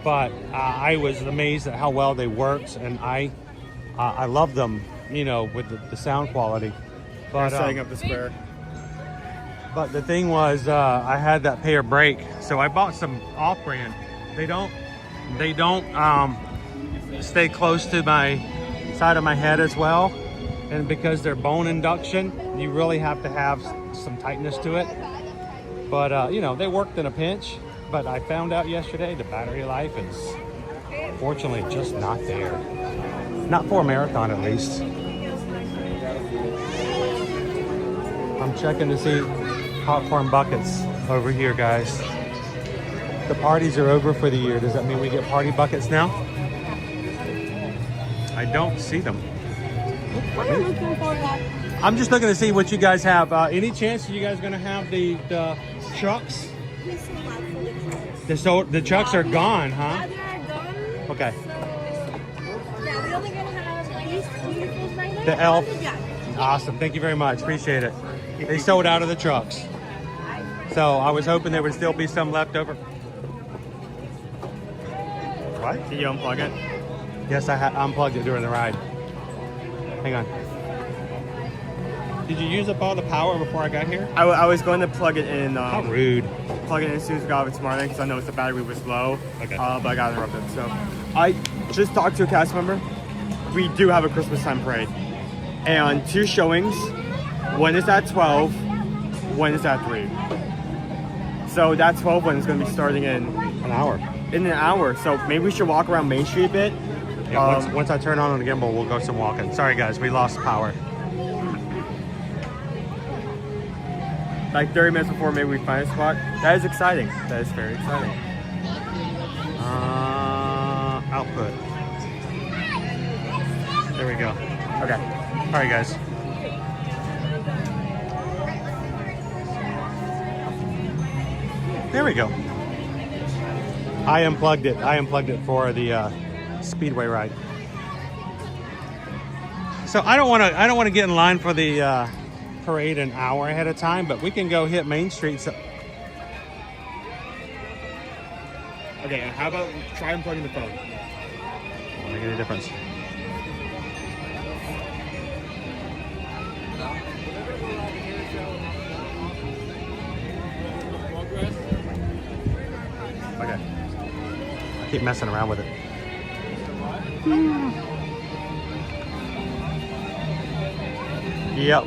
but I was amazed at how well they worked, and I love them. You know, with the sound quality. But setting up the square. But the thing was, I had that pair break, so I bought some off-brand. They don't stay close to my side of my head as well, and because they're bone induction, you really have to have some tightness to it. But you know, they worked in a pinch. But I found out yesterday the battery life is unfortunately just not there. Not for a marathon, at least. I'm checking to see popcorn buckets over here, guys. The parties are over for the year. Does that mean we get party buckets now? I don't see them. What are you looking for that? I'm just looking to see what you guys have. Any chance you guys gonna have the trucks? The trucks are gone, huh? Okay. Yeah, we're only gonna have these vehicles right now. The elf. Awesome. Thank you very much. Appreciate it. They sold out of the trucks. So I was hoping there would still be some left over. What? Can you unplug it? Yes, I unplugged it during the ride. Hang on. Did you use up all the power before I got here? I was going to plug it in. How rude. Plug it in as soon as we got over Tomorrowland because I noticed the battery was low. Okay. But I got interrupted. So I just talked to a cast member. We do have a Christmas time parade. And 2 showings. One is at 12. One is at 3. So that 12 one is going to be starting in an hour. In an hour. So maybe we should walk around Main Street a bit. Yeah, once I turn on the gimbal, we'll go some walking. Sorry guys, we lost power. Like 30 minutes before maybe we find a spot. That is exciting. That is very exciting. Output. There we go. Okay. All right guys. There we go. I unplugged it. I unplugged it for the Speedway ride. So I don't want to get in line for the parade an hour ahead of time, but we can go hit Main Street. So okay, and how about try unplugging the phone? Won't make any difference. Okay. I keep messing around with it. Yep.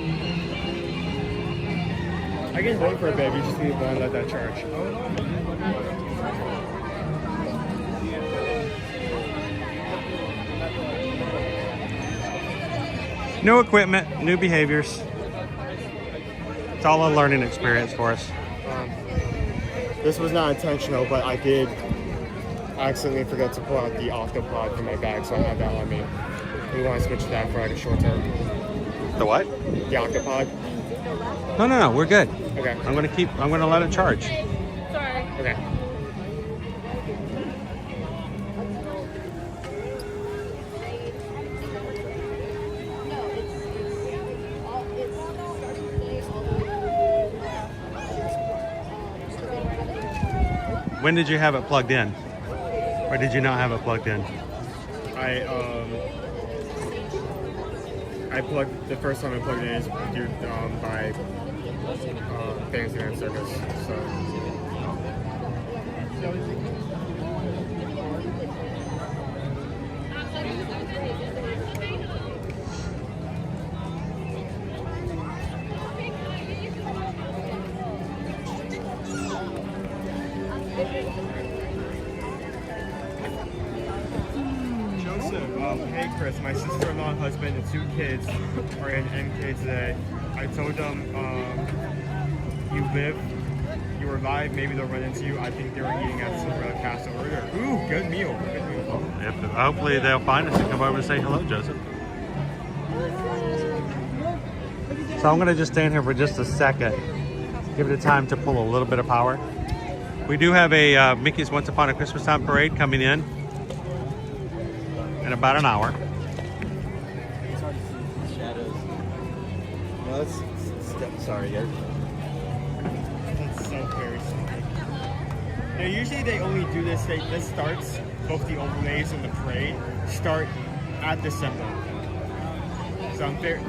I can wait for a bit. We just need to let that charge. New equipment, new behaviors. It's all a learning experience for us. This was not intentional, but I did accidentally forget to pull out the Octopod from my bag, so I have that on me. We want to switch to that for like a short term. The what? The Octopod. No, we're good. Okay. I'm gonna let it charge. Sorry. Okay. When did you have it plugged in? Or did you not have it plugged in? I plugged the first time I plugged it in is by Fantasyland Circus. So. Hey Chris, my sister-in-law and husband and 2 kids are in MK today. I told them you were live, maybe they'll run into you. I think they were eating at some castle earlier. Ooh, good meal. Good meal. Hopefully they'll find us and come over and say hello, Joseph. So I'm gonna just stand here for just a second, give it a time to pull a little bit of power. We do have a Mickey's Once Upon a Christmas Time parade coming in about an hour. It's hard to see the shadows. No, sorry, That's so very stupid. Now, usually they only do this. This starts, both the overlays and the parade start at December. So I'm very,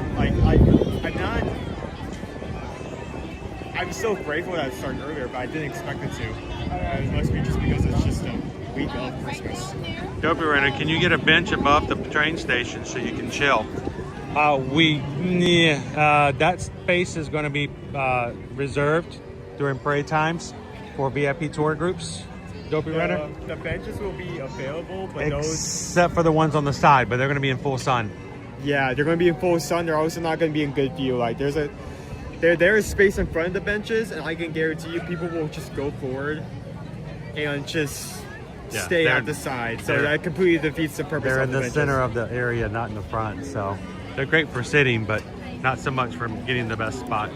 I'm so grateful that it started earlier, but I didn't expect it to. It must be just because it's just a week of Christmas. Dopey Runner, can you get a bench above the train station so you can chill? That space is going to be reserved during parade times for VIP tour groups. Dopey Runner? The benches will be available, but except for the ones on the side, but they're going to be in full sun. Yeah, they're going to be in full sun. They're also not going to be in good view. Like there is space in front of the benches, and I can guarantee you people will just go forward and just stay at the side. So that completely defeats the purpose They're of in the the benches. center of the area, not in the front. So they're great for sitting, but not so much for getting the best spot.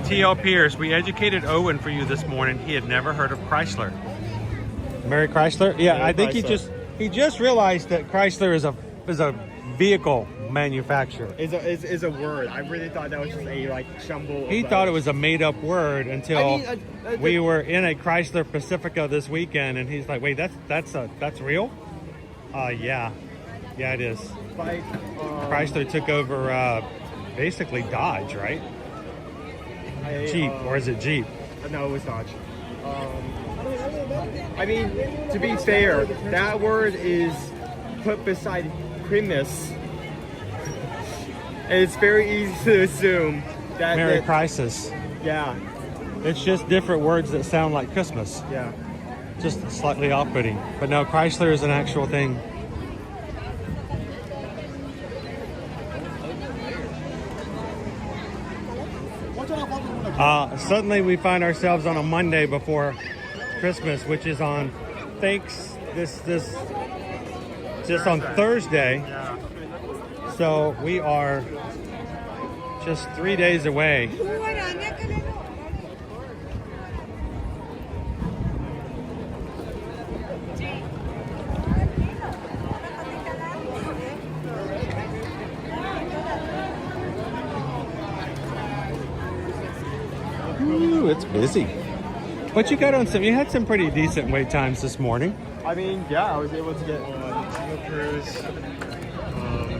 T.L. Pierce, we educated Owen for you this morning. He had never heard of Chrysler. Mary Chrysler? Yeah, I think Chrysler. he just realized that Chrysler is a vehicle manufacturer. Is a word. I really thought that was just a jumble. He thought it was a made-up word until we were in a Chrysler Pacifica this weekend, and he's like, "Wait, that's real?" Yeah, it is. Chrysler took over basically Dodge, right? Jeep, or is it Jeep? No, it was Dodge. I mean, to be fair, that word is put beside Primus. And it's very easy to assume that... Merry Crisis. Yeah. It's just different words that sound like Christmas. Yeah. Just slightly off-putting. But no, Chrysler is an actual thing. Suddenly we find ourselves on a Monday before Christmas, which is on on Thursday. So we are just 3 days away. Ooh, it's busy. But you had some pretty decent wait times this morning. I mean, yeah, I was able to get Jingle Cruise.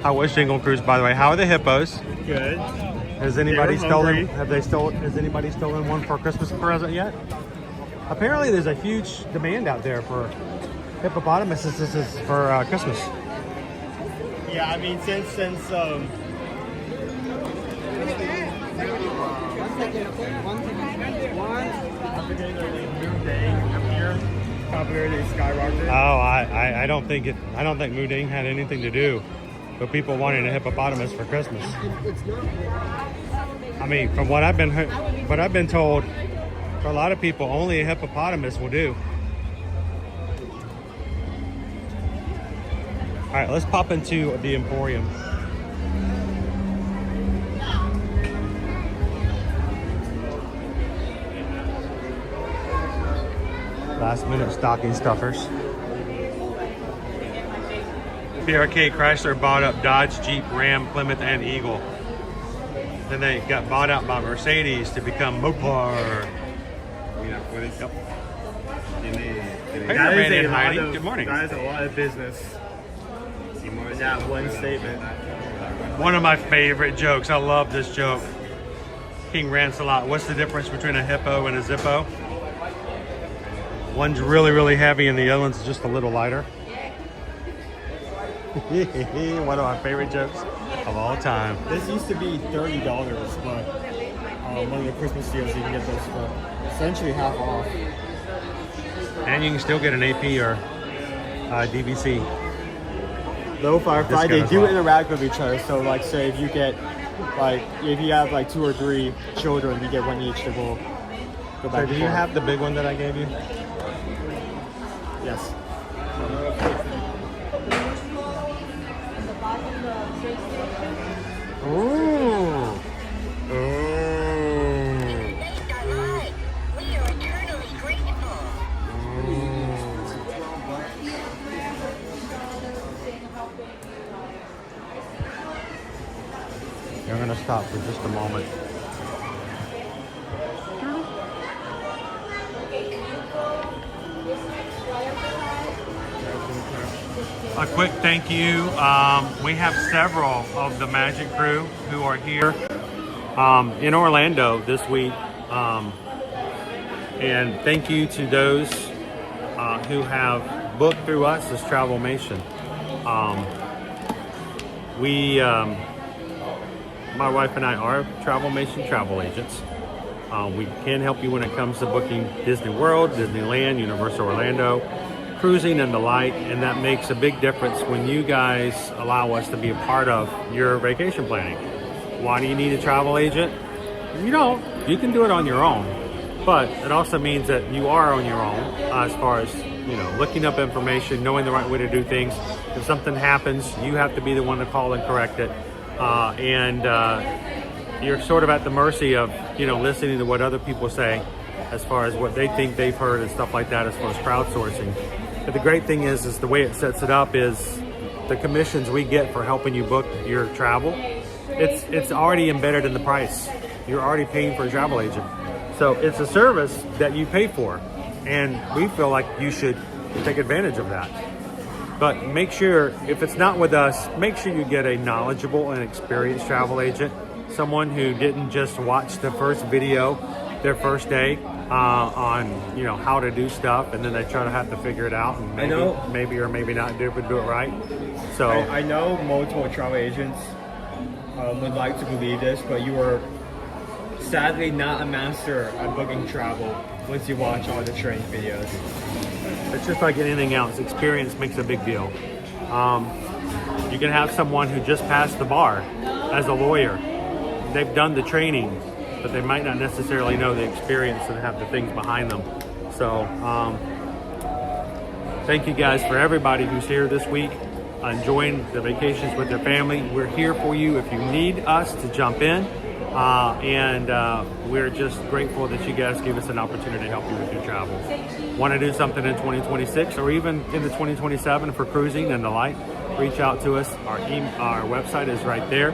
How was Jingle Cruise, by the way? How are the hippos? Good. Has anybody stolen? Has anybody stolen one for a Christmas present yet? Apparently, there's a huge demand out there for hippopotamuses for Christmas. Yeah, I mean, since popularity skyrocketed. Oh, I don't think Moon Ding had anything to do with people wanting a hippopotamus for Christmas. I mean, from what I've been told, for a lot of people, only a hippopotamus will do. All right, let's pop into the Emporium. Last minute stocking stuffers. BRK Chrysler bought up Dodge, Jeep, Ram, Plymouth, and Eagle. Then they got bought out by Mercedes to become Mopar. Yep. Good morning. That is a lot of business. In that one statement. One of my favorite jokes. I love this joke. King rants a lot. What's the difference between a hippo and a Zippo? One's really, really heavy and the other one's just a little lighter. One of my favorite jokes of all time. This used to be $30, but one of the Christmas deals you can get those for essentially half off. And you can still get an AP or DVC. Low Firefly, This they guy as do well. interact with each other. So like, say if you get like, if you have like 2 or 3 children, you get one each to go So back. do you have the big one that I gave you? Yes. Ooh. You're going to stop for just a moment. A quick thank you. We have several of the Magic crew who are here in Orlando this week. And thank you to those who have booked through us as Travelmation. My wife and I are Travelmation travel agents. We can help you when it comes to booking Disney World, Disneyland, Universal Orlando, cruising and the like, and that makes a big difference when you guys allow us to be a part of your vacation planning. Why do you need a travel agent? You don't. You can do it on your own, but it also means that you are on your own as far as, you know, looking up information, knowing the right way to do things. If something happens, you have to be the one to call and correct it. You're sort of at the mercy of, you know, listening to what other people say as far as what they think they've heard and stuff like that as far as crowdsourcing. But the great thing is the way it sets it up is the commissions we get for helping you book your travel. It's already embedded in the price. You're already paying for a travel agent. So it's a service that you pay for. And we feel like you should take advantage of that. But make sure, if it's not with us, make sure you get a knowledgeable and experienced travel agent. Someone who didn't just watch the first video their first day on, you know, how to do stuff, and then they try to have to figure it out and maybe or maybe not do it right. So I know multiple travel agents would like to believe this, but you are sadly not a master at booking travel once you watch all the training videos. it's just like anything else. Experience makes a big deal. You can have someone who just passed the bar as a lawyer. They've done the training, but they might not necessarily know the experience and have the things behind them. So thank you guys for everybody who's here this week, enjoying the vacations with their family. We're here for you if you need us to jump in. We're just grateful that you guys give us an opportunity to help you with your travel. Want to do something in 2026 or even into 2027 for cruising and the like, reach out to us. Our website is right there.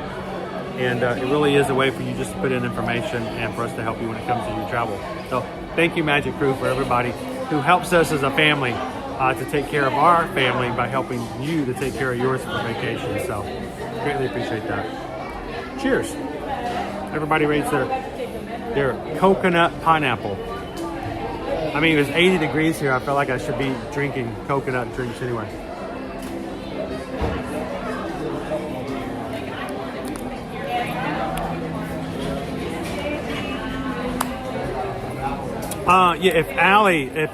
And it really is a way for you just to put in information and for us to help you when it comes to your travel. So thank you, Magic Crew, for everybody who helps us as a family to take care of our family by helping you to take care of yours for vacation. So greatly appreciate that. Cheers. Everybody rates their coconut pineapple. I mean, it's 80 degrees here. I feel like I should be drinking coconut drinks anyway. If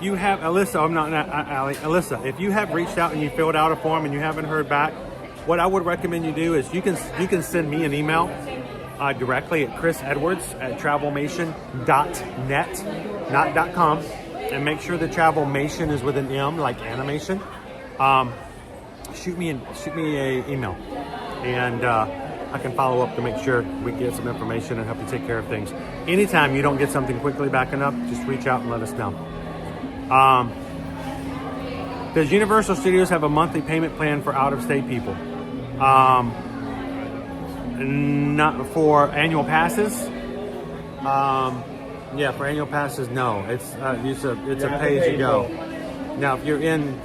you have Alyssa, if you have reached out and you filled out a form and you haven't heard back, what I would recommend you do is you can send me an email directly at chrisedwards@travelmation.net, not .com, and make sure the Travelmation is with an M, like animation. Shoot me a email, and I can follow up to make sure we get some information and help you take care of things. Anytime you don't get something quickly back enough, just reach out and let us know. Does Universal Studios have a monthly payment plan for out-of-state people? Not for annual passes. Yeah, for annual passes, no. It's a pay-as-you-go. Now, if you're in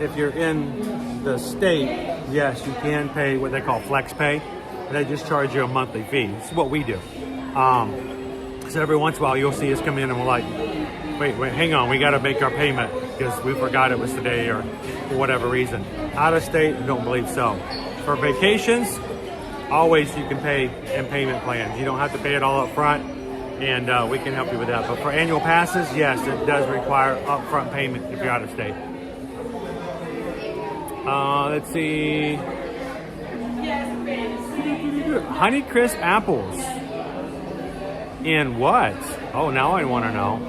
the state, yes, you can pay what they call flex pay. They just charge you a monthly fee. It's what we do. So every once in a while, you'll see us come in and we're like, wait, hang on, we got to make our payment because we forgot it was today or for whatever reason. Out of state, I don't believe so. For vacations, always you can pay in payment plans. You don't have to pay it all up front, and we can help you with that. But for annual passes, yes, it does require upfront payment if you're out of state. Let's see. Honeycrisp apples. In what? Oh, now I want to know.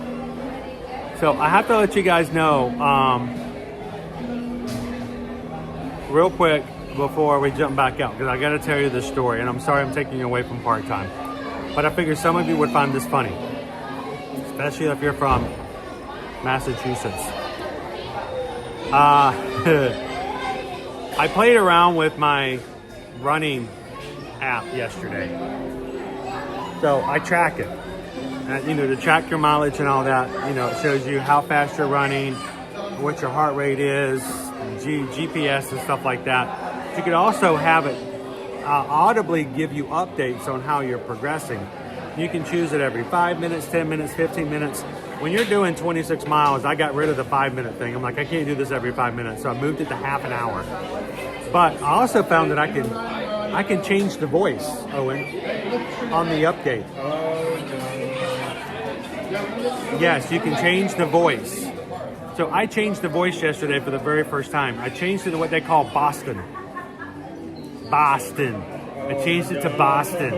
So I have to let you guys know real quick before we jump back out, because I got to tell you this story, and I'm sorry I'm taking you away from part-time. But I figured some of you would find this funny, especially if you're from Massachusetts. I played around with my running app yesterday. So I track it. And, to track your mileage and all that, it shows you how fast you're running, what your heart rate is, GPS and stuff like that. You could also have it audibly give you updates on how you're progressing. You can choose it every 5 minutes, 10 minutes, 15 minutes. When you're doing 26 miles, I got rid of the 5-minute thing. I'm like, I can't do this every 5 minutes. So I moved it to half an hour. But I also found that I can change the voice, Owen, on the update. Yes, you can change the voice. So I changed the voice yesterday for the very first time. I changed it to what they call Boston. Boston. I changed it to Boston.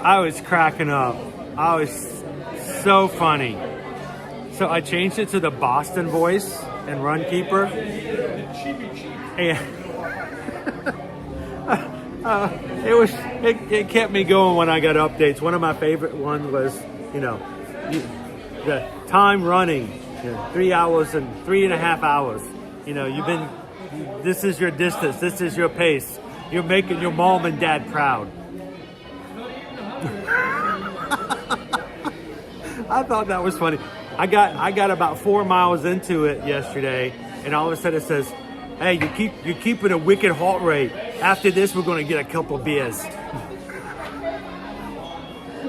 I was cracking up. I was so funny. So I changed it to the Boston voice and Runkeeper. And it kept me going when I got updates. One of my favorite ones was, the time running, 3 hours and 3.5 hours. This is your distance, this is your pace. You're making your mom and dad proud. I thought that was funny. I got about 4 miles into it yesterday, and all of a sudden it says, "Hey, you're keeping a wicked heart rate. After this, we're going to get a couple beers."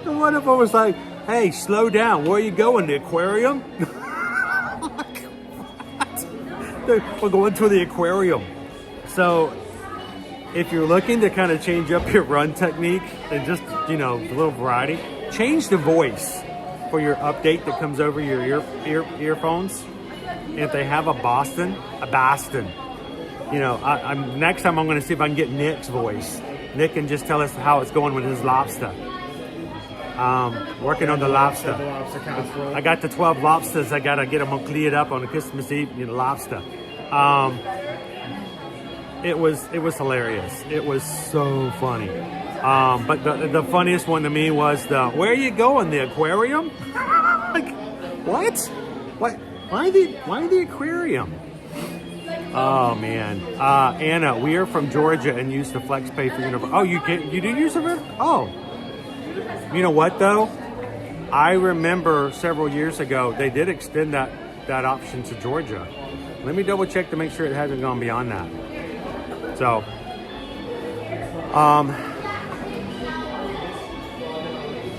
And one of them was like, "Hey, slow down. Where are you going? The aquarium?" We're going to the aquarium. So if you're looking to kind of change up your run technique and just, a little variety, change the voice for your update that comes over your earphones. And if they have a Boston. Next time I'm going to see if I can get Nick's voice. Nick can just tell us how it's going with his lobster. Working on the lobster. I got the 12 lobsters. I got to get them cleared up on the Christmas Eve, lobster. It was hilarious. It was so funny. But the funniest one to me was where are you going? The aquarium? Like, what? Why the aquarium? Oh man, Anna, we are from Georgia and use the Flex Pay for Universal. Oh, you do use it? Oh, you know what though? I remember several years ago they did extend that option to Georgia. Let me double check to make sure it hasn't gone beyond that. So,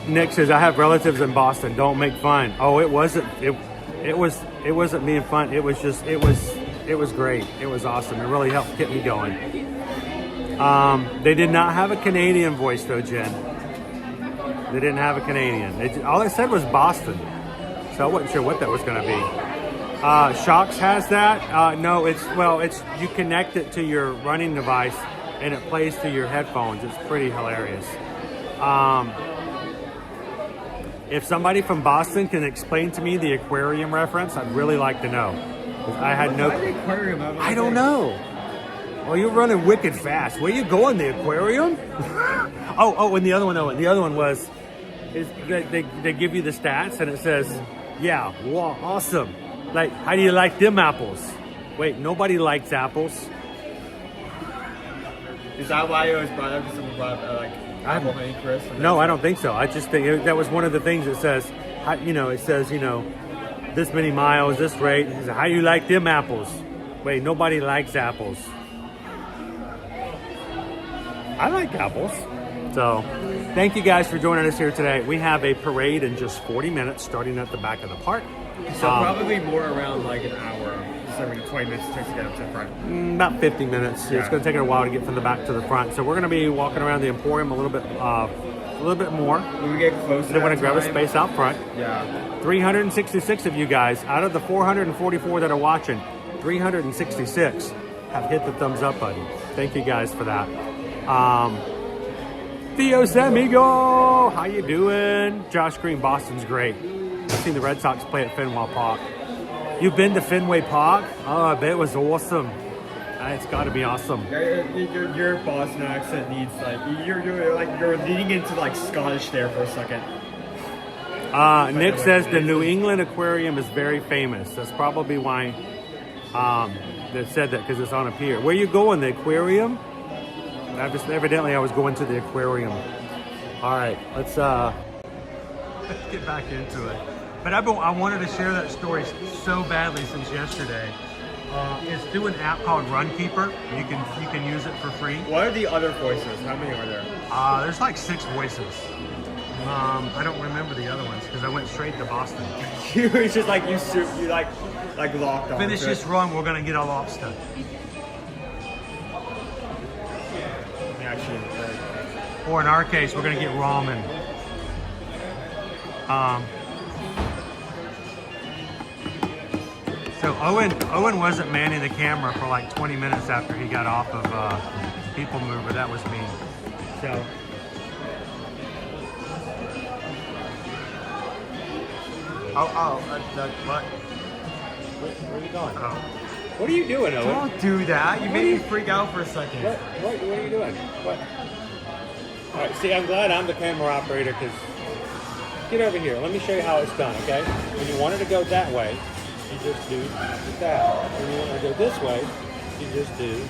Nick says I have relatives in Boston. Don't make fun. Oh, it wasn't. It wasn't being fun. It was great. It was awesome. It really helped get me going. They did not have a Canadian voice though, Jen. They didn't have a Canadian. All it said was Boston. So I wasn't sure what that was going to be. Shocks has that. No, it's you connect it to your running device and it plays through your headphones. It's pretty hilarious. If somebody from Boston can explain to me the aquarium reference, I'd really like to know. I had no. Aquarium? I don't know. Well, you're running wicked fast. Where you going? The aquarium? Oh, and the other one though. The other one was, they give you the stats and it says, yeah, wow, awesome. Like, how do you like them apples? Wait, nobody likes apples. Is that why it was brought up? Because someone brought up apple honey Chris? No, I don't think so. I just think that was one of the things that says, this many miles, this rate. He said, how do you like them apples? Wait, nobody likes apples. I like apples. So, thank you guys for joining us here today. We have a parade in just 40 minutes starting at the back of the park. So probably more around like an hour, 20 minutes to get up to the front. About 50 minutes. Yeah. It's going to take a while to get from the back to the front. So we're going to be walking around the Emporium a little bit more. When we get close to then we're going to grab a space out front. Yeah. 366 of you guys out of the 444 that are watching. 366 have hit the thumbs up button. Thank you guys for that. Theo Samigo, how you doing? Josh Green, Boston's great. I've seen the Red Sox play at Fenway Park. You've been to Fenway Park? Oh, I bet it was awesome. It's got to be awesome. Your Boston accent needs you're leading into like Scottish there for a second. Nick says the New England Aquarium is very famous. That's probably why they said that, because it's on a pier. Where you going? The aquarium? Evidently, I was going to the aquarium. All right, let's get back into it. But I wanted to share that story so badly since yesterday. It's through an app called Runkeeper. You can use it for free. What are the other voices? How many are there? There's like 6 voices. I don't remember the other ones because I went straight to Boston. It's just like you locked on. Finish this run, we're gonna get a lobster. Actually, or in our case, we're gonna get ramen. So Owen wasn't manning the camera for like 20 minutes after he got off of PeopleMover. That was me. So. What? Where are you going? Oh. What are you doing, Owen? Don't do that. You made me freak out for a second. What are you doing? What? All right, see, I'm glad I'm the camera operator because get over here. Let me show you how it's done, okay? When you want it to go that way, you just do that. When you want it to go this way, you just do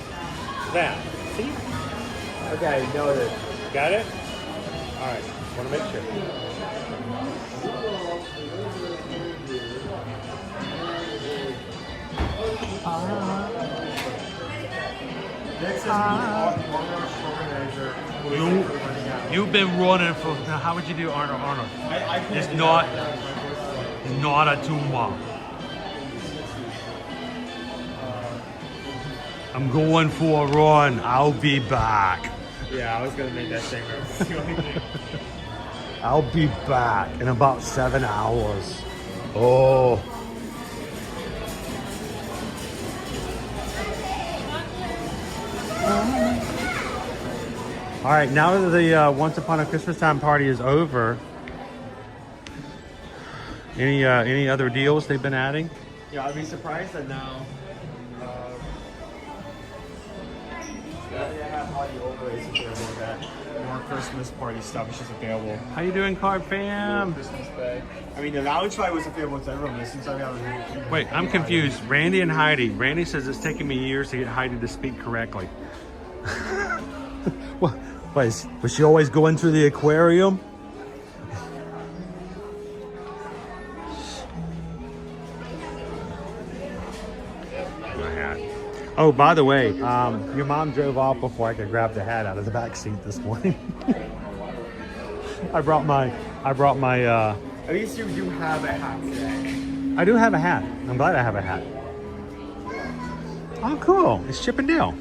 that. See? Okay, noted. Got it? All right, want to make sure. You've been running for. How would you do, Arnold? It's not a tumor. I'm going for a run. I'll be back. Yeah, I was gonna make that same reference. I'll be back in about 7 hours. Oh. All right, now that the Once Upon a Christmas Time party is over, any other deals they've been adding? Yeah, I'd be surprised that now they have all the overlays available. That more Christmas party stuff is just available. How you doing, Card Fam? Christmas Day. I mean, the Lounge Fight was available to everyone, but since I haven't. Wait, I'm confused. Randy and Heidi. Randy says it's taking me years to get Heidi to speak correctly. What? Was she always going through the aquarium? My hat. Oh, by the way, your mom drove off before I could grab the hat out of the back seat this morning. I brought my. At least you do have a hat today. I do have a hat. I'm glad I have a hat. Oh, cool! It's Chip and Dale.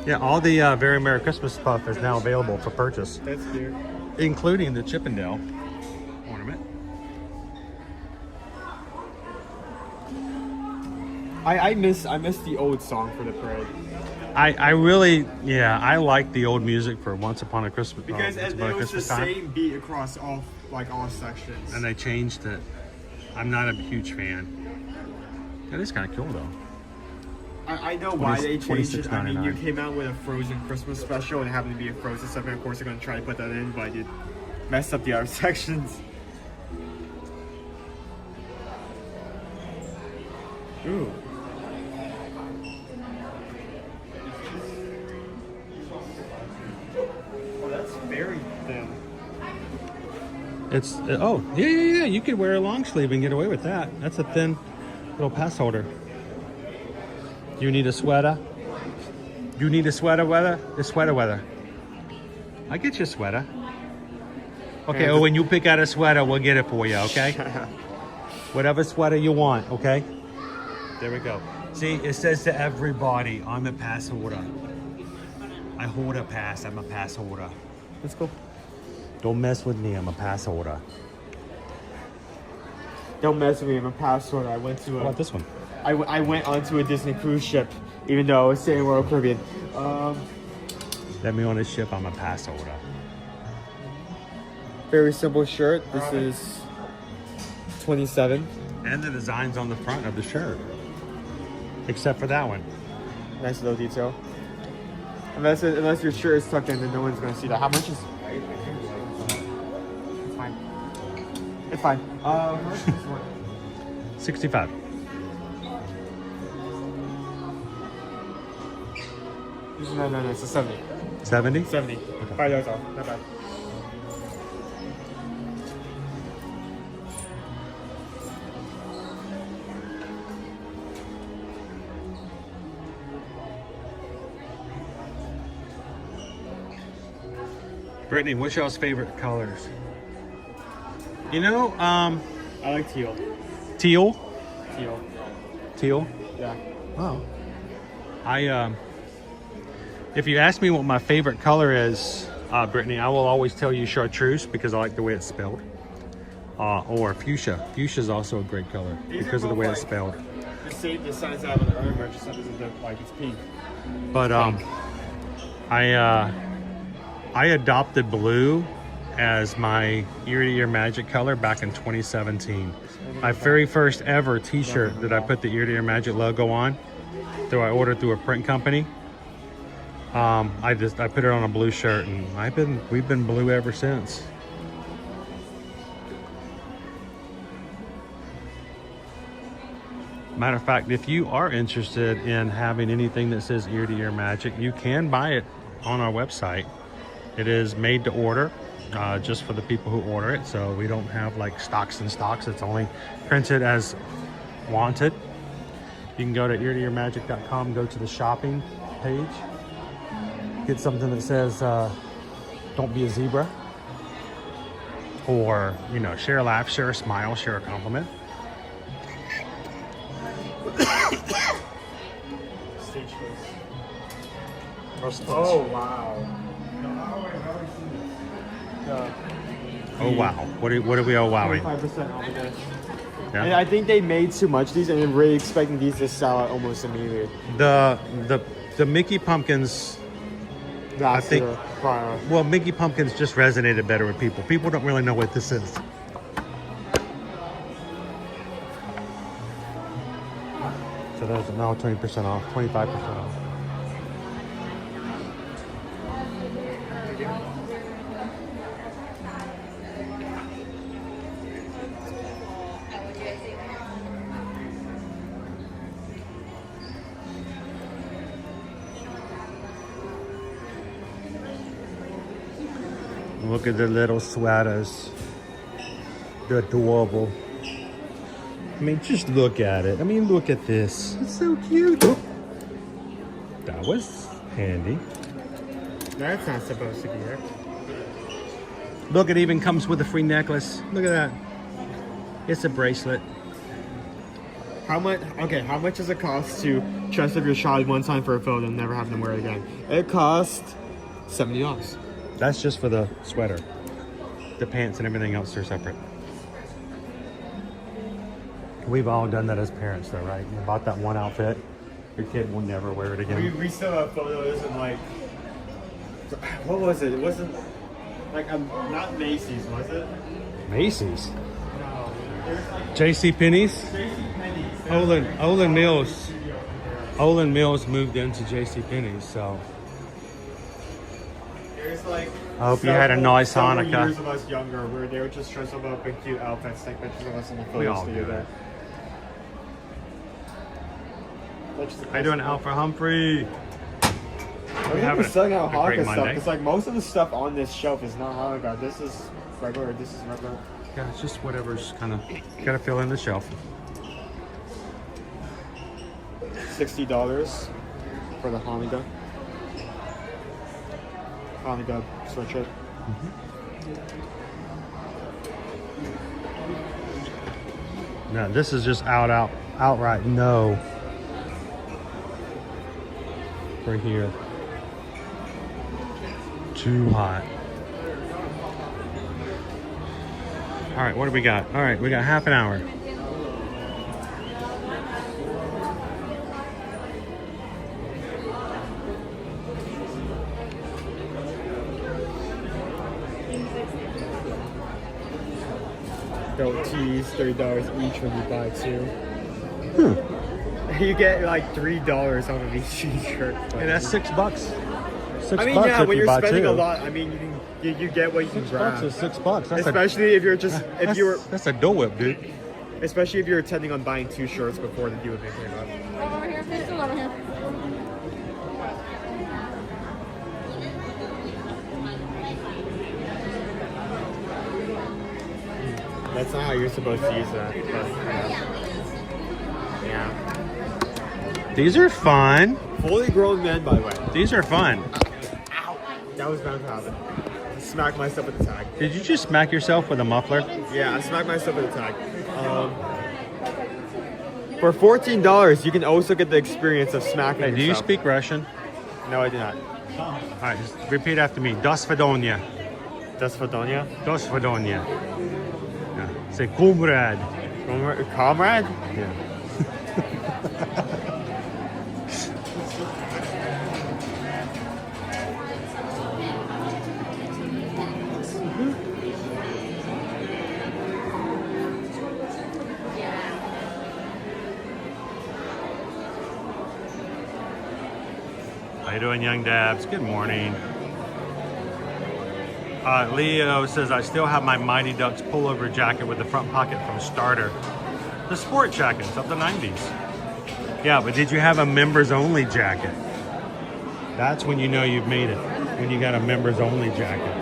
Yeah, all the Very Merry Christmas stuff is now available for purchase. That's cute. Including the Chippendale ornament. I miss the old song for the parade. I really, I like the old music for Once Upon a Christmas Time. Because it was the same beat across all sections. And they changed it. I'm not a huge fan. That is kind of cool though. I know why they changed it. I mean, you came out with a Frozen Christmas special and it happened to be a Frozen stuff, and of course they're going to try to put that in, but it messed up the other sections. Ooh. Oh, that's very thin. It's, yeah. You could wear a long sleeve and get away with that. That's a thin little pass holder. You need a sweater? You need a sweater weather? The sweater weather. I get you a sweater. Okay, when you pick out a sweater, we'll get it for you, okay? Whatever sweater you want, okay? There we go. See, it says to everybody, I'm a pass holder. I hold a pass, I'm a pass holder. Let's go. Don't mess with me, I'm a pass holder. Don't mess with me, I'm a pass holder. I went to How about this one? I went onto a Disney cruise ship, even though I was staying in Royal Caribbean. Let me on this ship, I'm a pass holder. Very simple shirt. This is 27. And the design's on the front of the shirt. Except for that one. Nice little detail. Unless your shirt is tucked in, then no one's gonna see that. How much is? It's fine. It's fine. How much is this one? 65. No, it's a 70. 70? 70. $5 off. Not bad. Brittany, what's y'all's favorite colors? You know, I like teal. Teal? Teal. Teal? Yeah. Oh. If you ask me what my favorite color is, Brittany, I will always tell you chartreuse because I like the way it's spelled. Or fuchsia. Fuchsia is also a great color because of the way it's spelled. The same the signs out on the other merch, just doesn't look like it's pink. But I adopted blue as my ear-to-ear magic color back in 2017. My very first ever t-shirt that I put the ear-to-ear magic logo on, I ordered through a print company. I put it on a blue shirt, and we've been blue ever since. Matter of fact, if you are interested in having anything that says ear-to-ear magic, you can buy it on our website. It is made to order, just for the people who order it. So we don't have like stocks and stocks. It's only printed as wanted. You can go to eartoearmagic.com, go to the shopping page, get something that says, don't be a zebra. Or, you know, share a laugh, share a smile, share a compliment. Oh, wow. Oh wow! What are we all wowing? 25% off of this. Yeah. And I think they made too much of these, and they're really expecting these to sell out almost immediately. The Mickey Pumpkins. I think. Well, Mickey Pumpkins just resonated better with people. People don't really know what this is. So that's now 20% off, 25% off. Look at the little sweaters. They're adorable. I mean, just look at it. I mean, look at this. It's so cute. Oop. That was handy. That's not supposed to be there. Look, it even comes with a free necklace. Look at that. It's a bracelet. How much? Okay, how much does it cost to dress up your child one time for a photo and never have them wear it again? It cost $70. That's just for the sweater. The pants and everything else are separate. We've all done that as parents though, right? You bought that one outfit, your kid will never wear it again. We still have photos and like, what was it? It wasn't like, not Macy's, was it? Macy's? No. J.C. Penney's? J.C. Penney's. Olin Mills. Olin Mills moved into J.C. Penney's, so. There's like, I hope you had a nice Hanukkah. Years of us younger, where they would just dress up in cute outfits, take pictures of us in the photos We all do together. How you doing, Alpha Humphrey? We're having selling out a great Hanukkah stuff Monday. because like most of the stuff on this shelf is not Hanukkah. This is regular. This is regular. Yeah, it's just whatever's kind of gotta fill in the shelf. $60 for the Hanukkah sweatshirt. No, this is just outright no for here. Too hot. All right, what do we got? All right, we got half an hour. They'll tease $30 each when you buy 2. Hmm. You get like $3 off of each t-shirt. Hey, that's $6. $6 I mean, yeah, if when you you're buy spending 2. a lot, I mean, you get what you can grab. $6 is $6. That's especially if you're just that's a Dole Whip, dude. Especially if you're intending on buying 2 shirts before the deal with came up. Over here. There's still over here. That's not how you're supposed to use that. But, yeah. These are fun. Fully grown men, by the way. These are fun. Ow! That was bound to happen. I smacked myself with the tag. Did you just smack yourself with a muffler? Yeah, I smacked myself with the tag. For $14, you can also get the experience of smacking Hey, do you yourself. speak Russian? No, I do not. All right, just repeat after me. До свидания. До свидания? До свидания. Yeah. Say comrade. Comrade? Yeah. How you doing, young dabs? Good morning. Leo says, I still have my Mighty Ducks pullover jacket with the front pocket from Starter. The sport jackets of the 90s. Yeah, but did you have a members only jacket? That's when you know you've made it. When you got a members only jacket.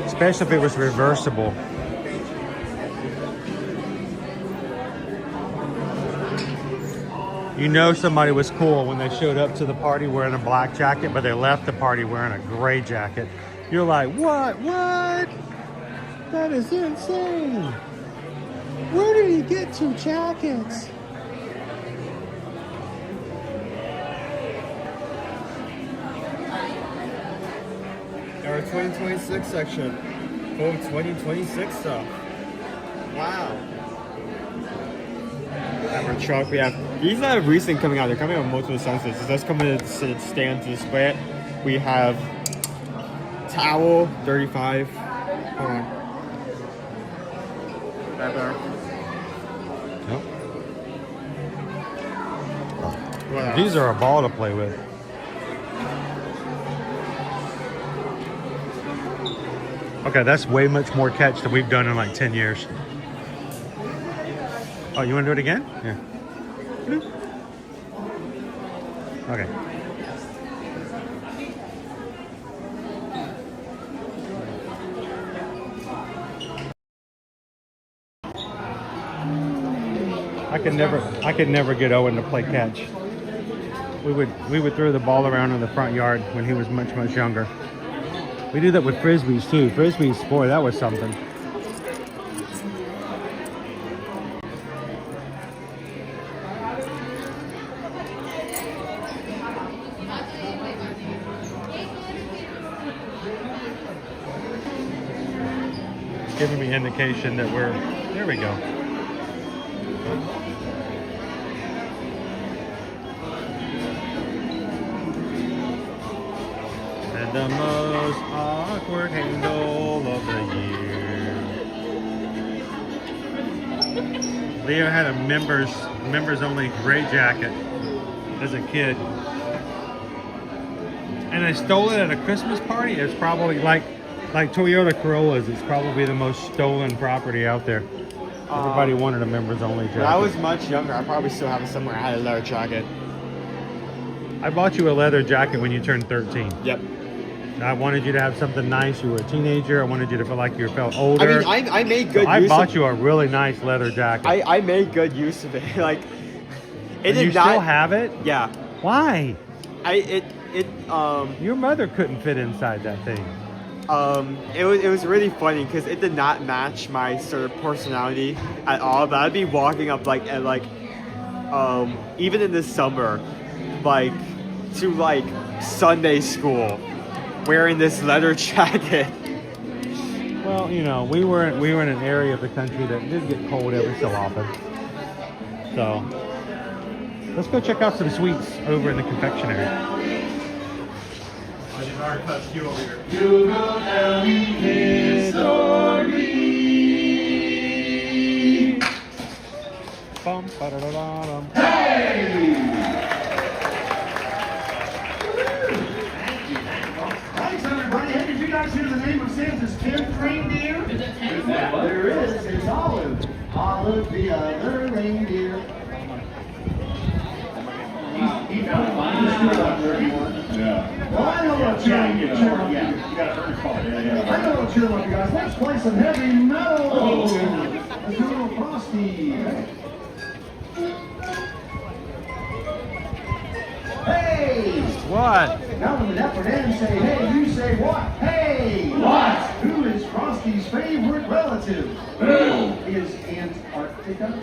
Especially if it was reversible. You know somebody was cool when they showed up to the party wearing a black jacket, but they left the party wearing a gray jacket. You're like, what? What? That is insane. Where did he get 2 jackets? Our 2026 section. Full 2026 stuff. Wow. Our truck, we have these are recent coming out. They're coming out with multiple sensors. So that's coming to stand to display it. We have towel 35. Hold on. That better. Nope. These are a ball to play with. Okay, that's way much more catch than we've done in like 10 years. Oh, you want to do it again? Yeah. Okay. I could never get Owen to play catch. We would throw the ball around in the front yard when he was much younger. We do that with frisbees too. Frisbees, boy, that was something. Giving me indication that we're, there we go. And the most awkward handle of the year. Leo had a members only gray jacket as a kid. And I stole it at a Christmas party. It's probably like Toyota Corollas, it's probably the most stolen property out there. Everybody wanted a members only jacket. When I was much younger, I probably still have it somewhere. I had a leather jacket. I bought you a leather jacket when you turned 13. Yep. I wanted you to have something nice. You were a teenager. I wanted you to feel like you felt older. I mean, I made good so use I bought you a really nice leather jacket. I made good use of it. Like, it and you still have it? Yeah. Why? Your mother couldn't fit inside that thing. It was really funny because it did not match my sort of personality at all. But I'd be walking up even in the summer, to Sunday school, wearing this leather jacket. Well, you know, we were in an area of the country that did get cold every so often. So let's go check out some sweets over in the confectionery. Alright, touch you over here. You'll go down in history. Bum, ba-da-da-da-dum. Hey! Thanks, everybody. Hey, did you guys hear the name of Santa's 10th reindeer? Is it 10th? There is. It's Olive. Olive, the other reindeer. He's got to find the street out there, everyone. Yeah. Well, I know what cheer up. Yeah, you got to earn a call. Yeah. I know what cheer up, you guys. Let's play some heavy metal. Oh. Let's do a little Frosty. Hey! What? Now when the Dapper Dan say hey, you say what? Hey! What? Who is Frosty's favorite relative? Who? Is Antarctica?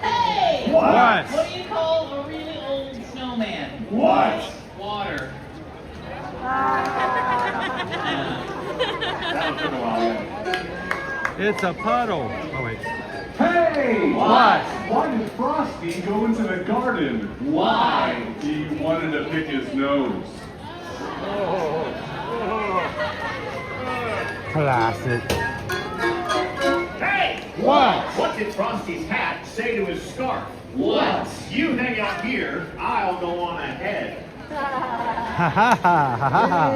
Hey! What? What do you call a really old snowman? What? Water. That took a while, yeah. It's a puddle. Oh, wait. Hey! What? Why did Frosty go into the garden? Why? He wanted to pick his nose. Classic. Hey! What? What did Frosty's hat say to his scarf? What? You hang out here, I'll go on ahead. Ha ha ha ha ha.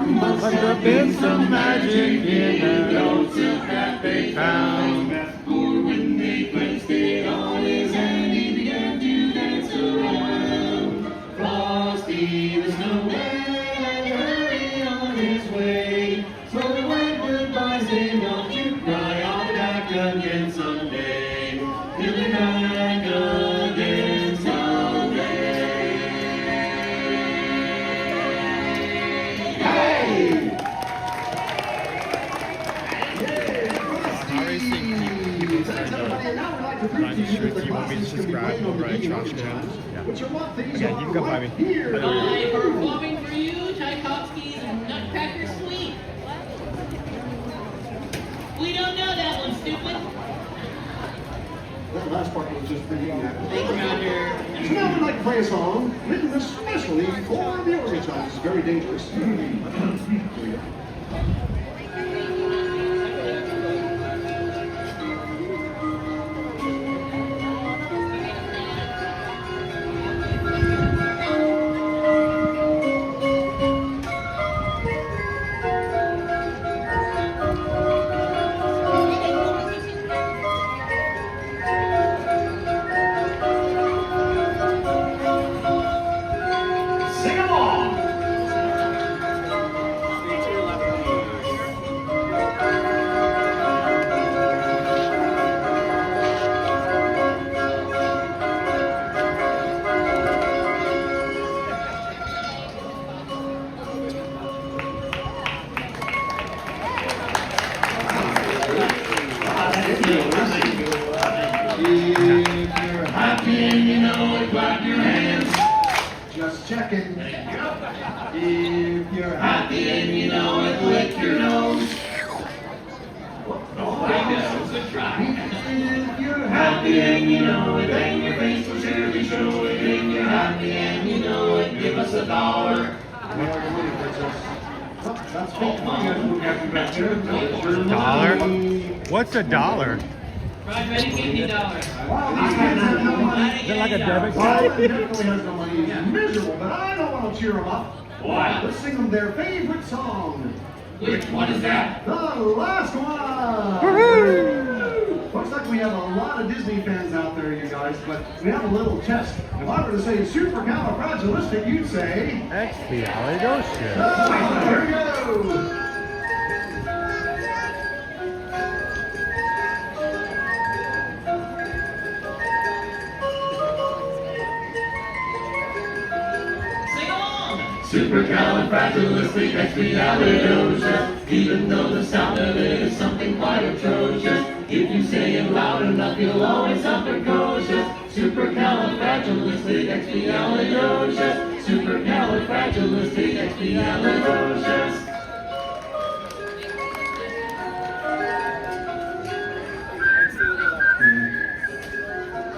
Must have been some magic in the notes that they found. For when they placed it on his hand, he began to dance around. Frosty the Snowman hurried on his way. So when goodbye, say don't you cry, I'll be back again someday. He'll be back again someday. I'm not sure if you want me to subscribe over at Trash Channel. Yeah. Again, you can come by me. Performing for you, Tchaikovsky's Nutcracker Suite. We don't know that one, stupid. That last part was just pretty Thanks, Roger. So now we'd like to play a song written especially for the orangutans. It's very dangerous. Here we go. Sing along! If you're happy and you know it, clap your hands. Just checking. If you're happy and you know it, lick your nose. If you're happy and you know it, then your face will surely show it. If you're happy and you know it, give us $1. $1? What's $1? Roger, ready? $50. Is it like a debit card? Definitely has no money. He's miserable, but I know what'll cheer him up. What? Let's sing them their favorite song. Which one is that? The last one! Looks like we have a lot of Disney fans out there, you guys, but we have a little test. If I were to say supercalifragilistic, you'd say... Expialidocious. Oh, here we go! Sing along! Supercalifragilisticexpialidocious. Even though the sound of it is something quite atrocious. If you say it loud enough, you'll always sound precocious. Supercalifragilisticexpialidocious. Supercalifragilisticexpialidocious.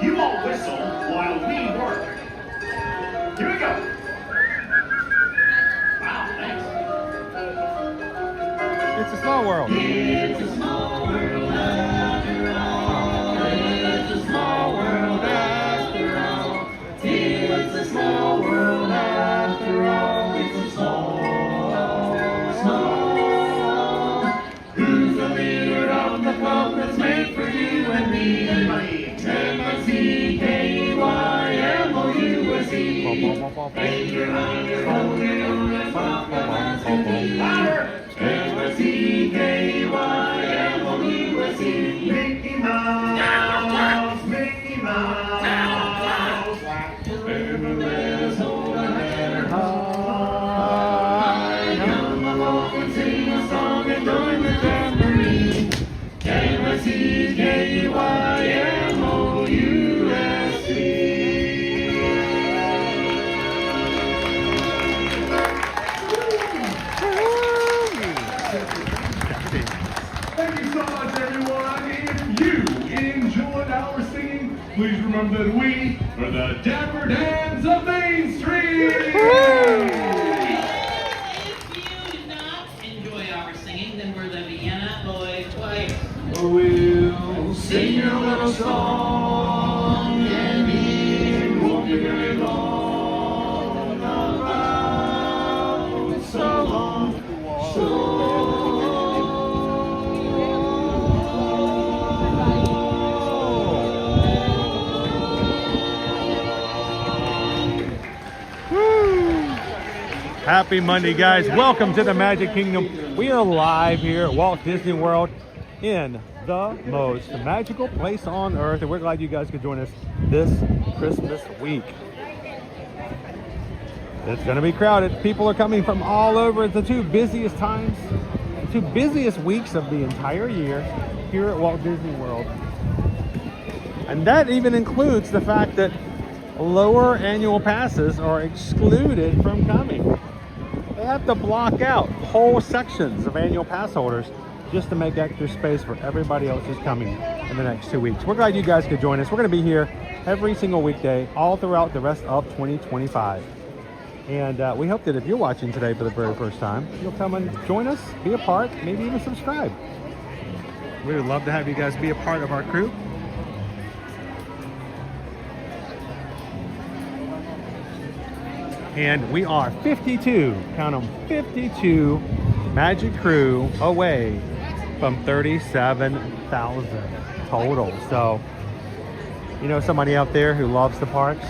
You Mickey Mouse, Mickey Mouse. Every little soul that had her high. Come along and sing a song and join the jamboree. K-M-I-C-K-Y-M-O-U-S-E. Thank you so much, everyone. If you enjoyed our singing, please remember that we are the Dapper Dans of Main Street. If you did not enjoy our singing, then we're the Vienna Boys Choir. We'll sing a little song, and it won't be very long. About so long, so Happy Monday, guys. Welcome to the Magic Kingdom. We are live here at Walt Disney World in the most magical place on earth, and we're glad you guys could join us this Christmas week. It's going to be crowded. People are coming from all over. It's the two busiest times, the two busiest weeks of the entire year here at Walt Disney World. And that even includes the fact that lower annual passes are excluded from coming. They have to block out whole sections of annual pass holders just to make extra space for everybody else who's coming in the next 2 weeks. We're glad you guys could join us. We're going to be here every single weekday all throughout the rest of 2025. And we hope that if you're watching today for the very first time, you'll come and join us, be a part, maybe even subscribe. We would love to have you guys be a part of our crew. And we are 52, count them, 52 Magic Crew away from 37,000 total. So, you know, somebody out there who loves the parks,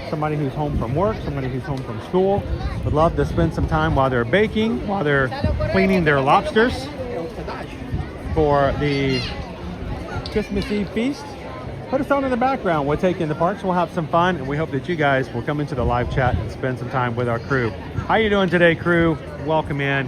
somebody who's home from work, somebody who's home from school, would love to spend some time while they're baking, while they're cleaning their lobsters for the Christmas Eve feast. Put us on in the background. We'll take you in the parks. We'll have some fun, and we hope that you guys will come into the live chat and spend some time with our crew. How you doing today, crew? Welcome in.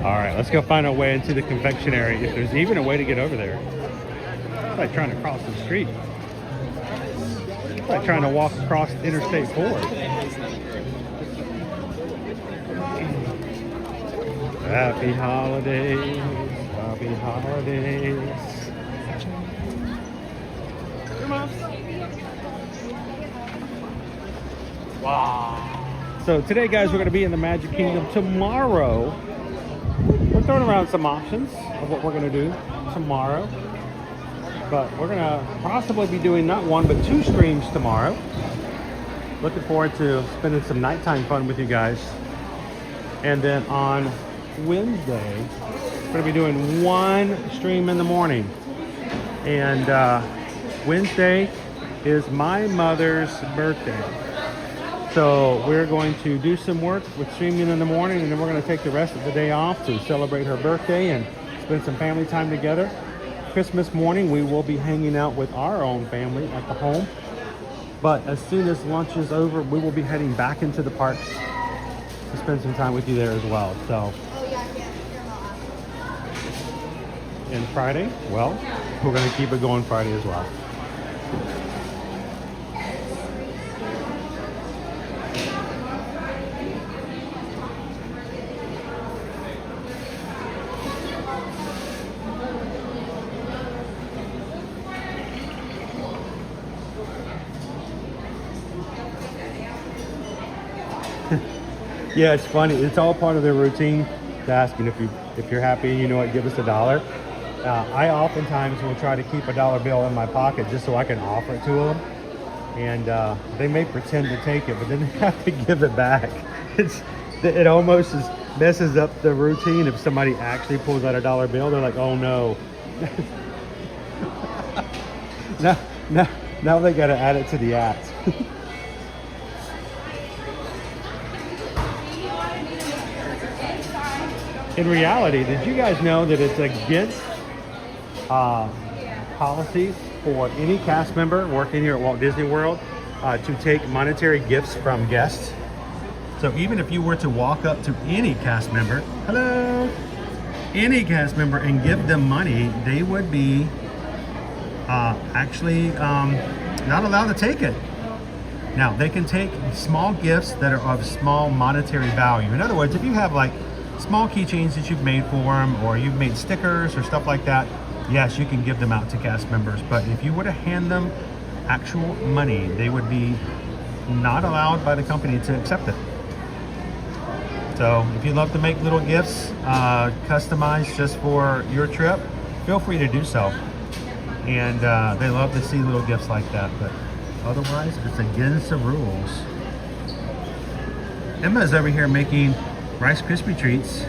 All right, let's go find our way into the confectionery, if there's even a way to get over there. It's like trying to cross the street. It's like trying to walk across Interstate 4. Happy holidays, happy holidays. Wow. So today, guys, we're going to be in the Magic Kingdom. Tomorrow, we're throwing around some options of what we're going to do tomorrow. But we're going to possibly be doing not one, but 2 streams tomorrow. Looking forward to spending some nighttime fun with you guys. And then on Wednesday, we're going to be doing 1 stream in the morning. And Wednesday is my mother's birthday. So we're going to do some work with streaming in the morning, and then we're going to take the rest of the day off to celebrate her birthday and spend some family time together. Christmas morning, we will be hanging out with our own family at the home. But as soon as lunch is over, we will be heading back into the parks to spend some time with you there as well. So, and Friday, well, we're going to keep it going Friday as well. Yeah, it's funny. It's all part of their routine to asking if you If you're happy, you know what, give us $1. I oftentimes will try to keep $1 bill in my pocket just so I can offer it to them. And they may pretend to take it, but then they have to give it back. It almost messes up the routine. If somebody actually pulls out $1 bill, they're like, oh no. Now they got to add it to the act. In reality, did you guys know that it's against policies for any cast member working here at Walt Disney World to take monetary gifts from guests? So even if you were to walk up to any cast member, hello, any cast member, and give them money, they would be actually not allowed to take it. Now, they can take small gifts that are of small monetary value. In other words, if you have like small keychains that you've made for them, or you've made stickers or stuff like that, yes, you can give them out to cast members. But if you were to hand them actual money, they would be not allowed by the company to accept it. So if you love to make little gifts customized just for your trip, feel free to do so. And they love to see little gifts like that, but otherwise it's against the rules. Emma's over here making Rice Krispie treats.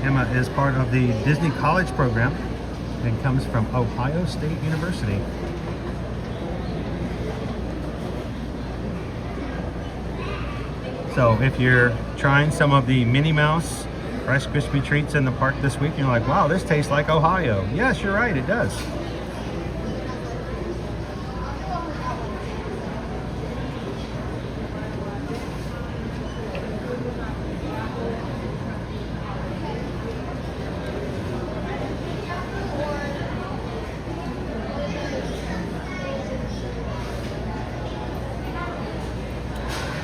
Emma is part of the Disney College program and comes from Ohio State University. So if you're trying some of the Minnie Mouse Rice Krispie treats in the park this week, you're like, wow, this tastes like Ohio. Yes, you're right, it does.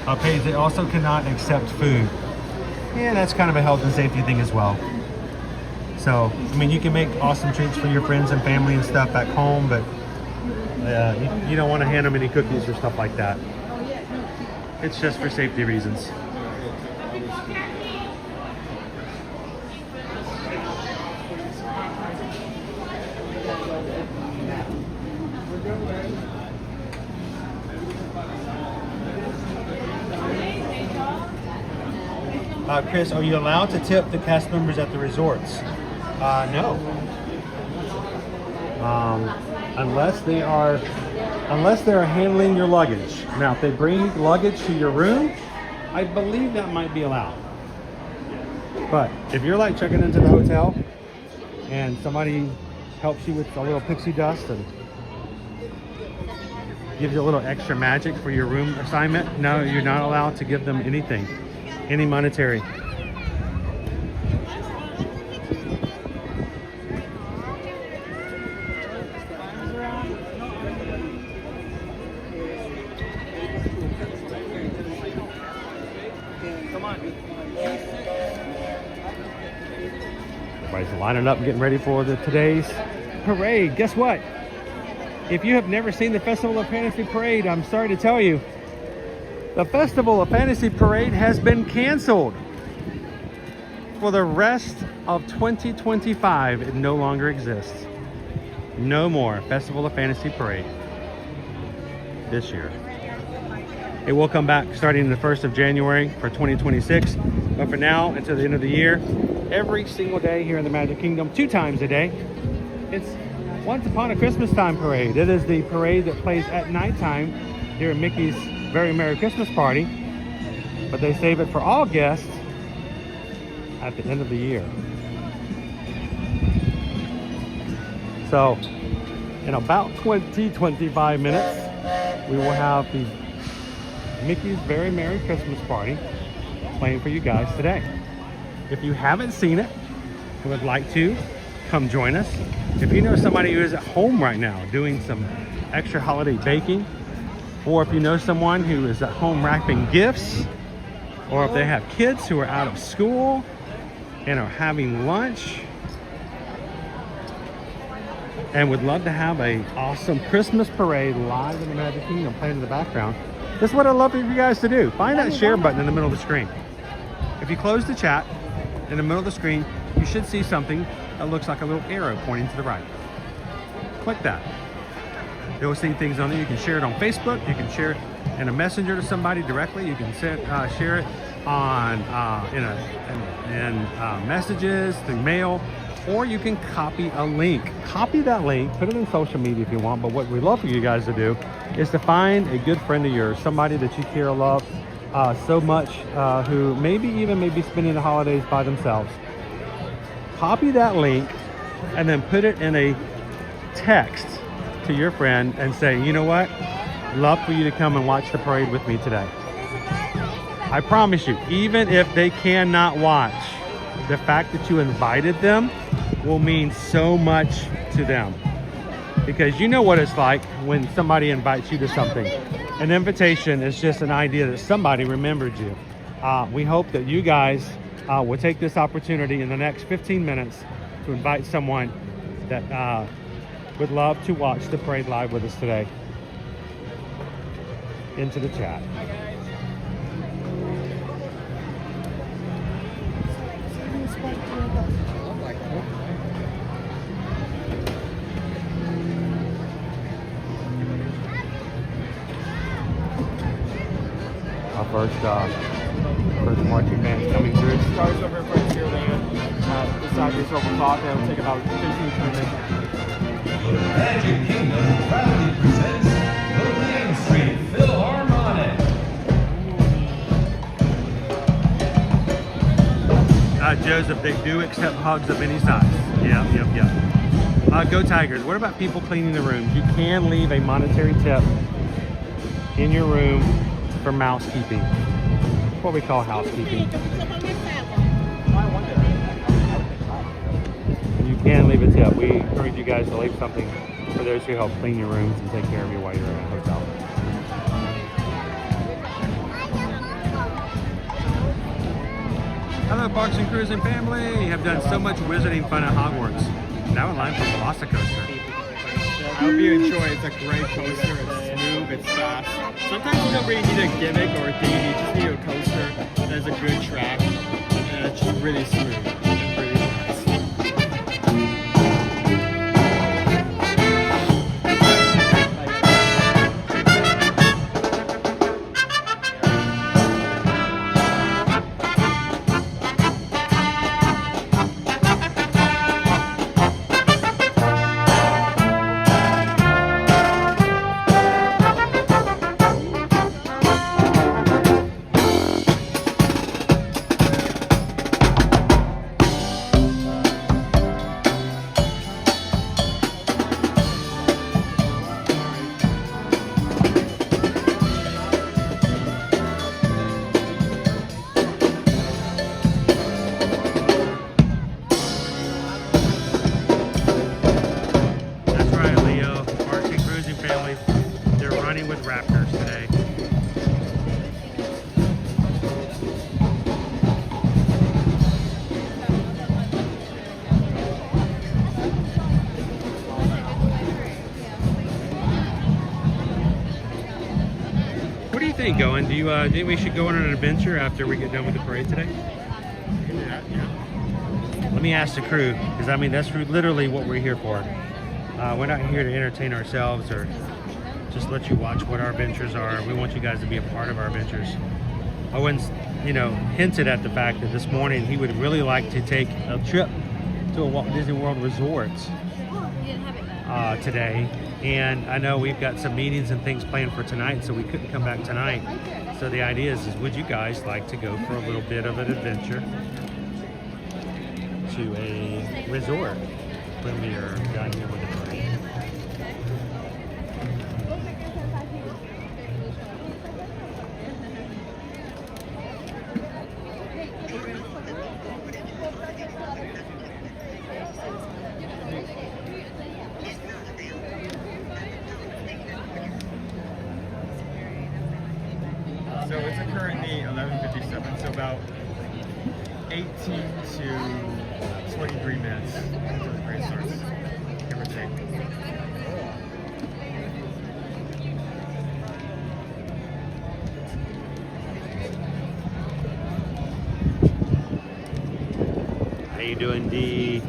Okay, they also cannot accept food. Yeah, that's kind of a health and safety thing as well. So, I mean, you can make awesome treats for your friends and family and stuff back home, but you don't want to hand them any cookies or stuff like that. It's just for safety reasons. Chris, are you allowed to tip the cast members at the resorts? No. Unless they are handling your luggage. Now, if they bring luggage to your room, I believe that might be allowed. But if you're like checking into the hotel and somebody helps you with a little pixie dust and gives you a little extra magic for your room assignment, no, you're not allowed to give them anything. Any monetary. Everybody's lining up and getting ready for today's parade. Guess what? If you have never seen the Festival of Fantasy Parade, I'm sorry to tell you, the Festival of Fantasy Parade has been canceled for the rest of 2025. It no longer exists. No more Festival of Fantasy Parade this year. It will come back starting the 1st of January for 2026. But for now, until the end of the year, every single day here in the Magic Kingdom, 2 times a day, it's Once Upon a Christmas Time Parade. It is the parade that plays at nighttime during Mickey's Very Merry Christmas Party, but they save it for all guests at the end of the year. So in about 20-25 minutes, we will have the Mickey's Very Merry Christmas Party playing for you guys today. If you haven't seen it and would like to, come join us. If you know somebody who is at home right now doing some extra holiday baking, or if you know someone who is at home wrapping gifts, or if they have kids who are out of school and are having lunch, and would love to have a awesome Christmas parade live in the Magic Kingdom playing in the background, this is what I'd love for you guys to do. Find that share button in the middle of the screen. If you close the chat in the middle of the screen, you should see something that looks like a little arrow pointing to the right. Click that. You'll see things on there. You can share it on Facebook. You can share it in a messenger to somebody directly. You can share it on in messages through mail, or you can copy a link. Copy that link, put it in social media if you want. But what we'd love for you guys to do is to find a good friend of yours, somebody that you care or love so much, who may be spending the holidays by themselves. Copy that link and then put it in a text to your friend and say, you know what? Love for you to come and watch the parade with me today. I promise you, even if they cannot watch, the fact that you invited them will mean so much to them. Because you know what it's like when somebody invites you to something. An invitation is just an idea that somebody remembered you. We hope that you guys will take this opportunity in the next 15 minutes to invite someone that would love to watch the parade live with us today into the chat. Our first marching band coming through. Starts over in Frontierland. The side is over clock. It'll take about 15 minutes. Magic Kingdom proudly presents the Main Street Philharmonic. Joseph, they do accept hugs of any size. Yep. Go Tigers. What about people cleaning the rooms? You can leave a monetary tip in your room for mousekeeping. That's what we call housekeeping. You can leave a tip. We encourage you guys to leave something for those who help clean your rooms and take care of you while you're in a hotel. Hello, Parks and Cruising family. You have done so much wizarding fun at Hogwarts. Now in line for Velocicoaster. I hope you enjoy it. It's a great coaster. It's smooth. It's fast. Sometimes you don't really need a gimmick or a theme. You just need a coaster that has a good track and it's just really smooth and really nice. Going? Do you think we should go on an adventure after we get done with the parade today? Yeah. Let me ask the crew, because I mean that's literally what we're here for. We're not here to entertain ourselves or just let you watch what our adventures are. We want you guys to be a part of our adventures. Owen's, hinted at the fact that this morning he would really like to take a trip to a Walt Disney World resort today. And I know we've got some meetings and things planned for tonight, so we couldn't come back tonight. So the idea is would you guys like to go for a little bit of an adventure to a resort when we are done here with the parade? So it's currently 11:57, so about 18 to 23 minutes until the parade starts, give or take. How you doing, D?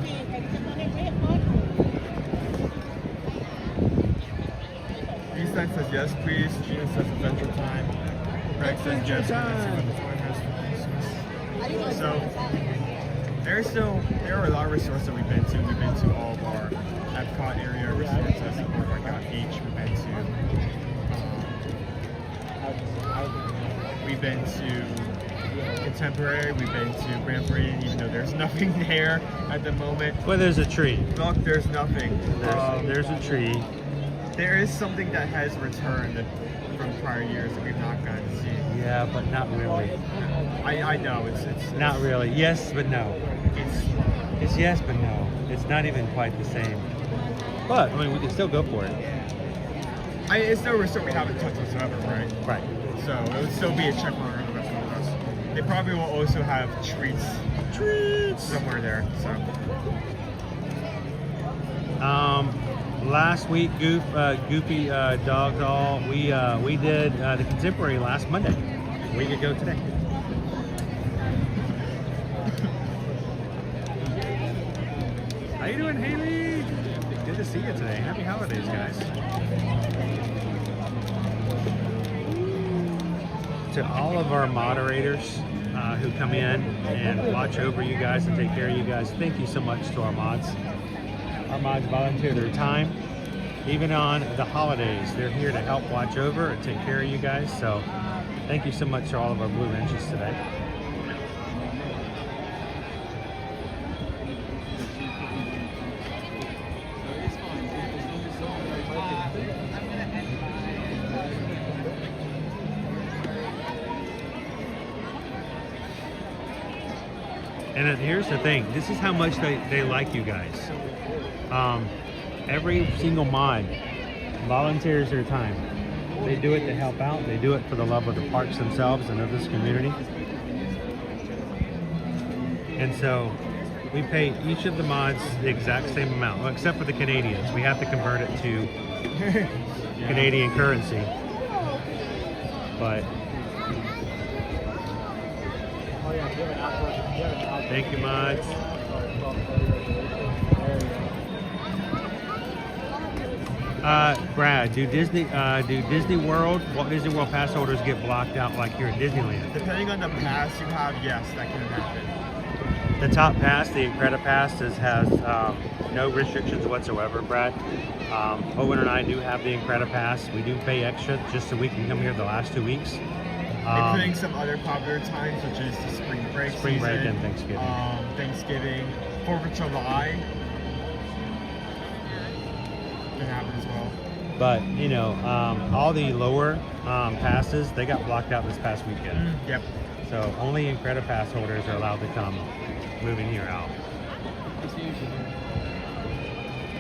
Eastside says yes, please. Gina says adventure time. Greg says yes, please. So there are a lot of resorts that we've been to. We've been to all of our Epcot area resorts as Boardwalk Beach. We've been to Contemporary. We've been to Grand Parade, even though there's nothing there at the moment. Well, there's a tree. Look, there's nothing. There's a tree. There is something that has returned from prior years that we've not gotten to see. Yeah, but not really. I know it's not really. Yes, but no. It's yes, but no. It's not even quite the same. But I mean, we can still go for it. It's no resort we haven't touched whatsoever, right? Right. So it would still be a check mark on the rest of us. They probably will also have treats somewhere there. So. Last week, Goofy Dog Doll, we did the Contemporary last Monday, a week ago today. How you doing, Haley? Good to see you today. Happy holidays, guys. To all of our moderators who come in and watch over you guys and take care of you guys, thank you so much to our mods. Our mods volunteer their time. Even on the holidays, they're here to help watch over and take care of you guys. So thank you so much to all of our Blue Wrenches today. And then here's the thing, this is how much they like you guys. Every single mod volunteers their time. They do it to help out. They do it for the love of the parks themselves and of this community. And so we pay each of the mods the exact same amount, well, except for the Canadians. We have to convert it to Canadian currency. But thank you, mods. Brad, do Disney World, Walt Disney World pass holders get blocked out like here at Disneyland? Depending on the pass you have, yes, that can happen. The top pass, the Incredi Pass, has no restrictions whatsoever, Brad. Owen and I do have the Incredi Pass. We do pay extra just so we can come here the last 2 weeks. Including some other popular times, such as the spring break season, and Thanksgiving. Thanksgiving, 4th of July. Can happen as well. But you know, all the lower passes, they got blocked out this past weekend. Yep. So only Incredi Pass holders are allowed to come moving here out.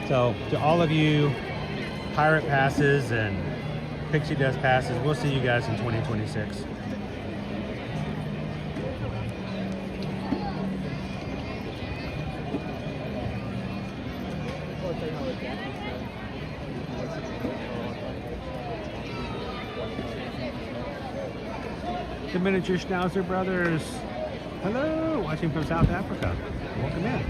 So to all of you Pirate Passes and Pixie Dust Passes, we'll see you guys in 2026. The Miniature Schnauzer Brothers. Hello, watching from South Africa. Welcome in.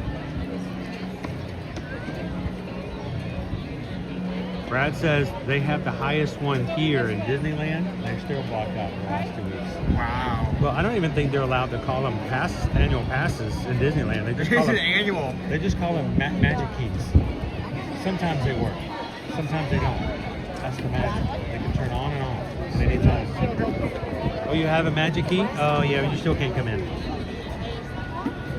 Brad says they have the highest one here in Disneyland. They're still blocked out for the last 2 weeks. Wow. Well, I don't even think they're allowed to call them annual passes in Disneyland. They just call them annual. They just call them magic keys. Sometimes they work. Sometimes they don't. That's the magic. They can turn on and off at any time. Oh, you have a magic key? Oh, yeah, you still can't come in.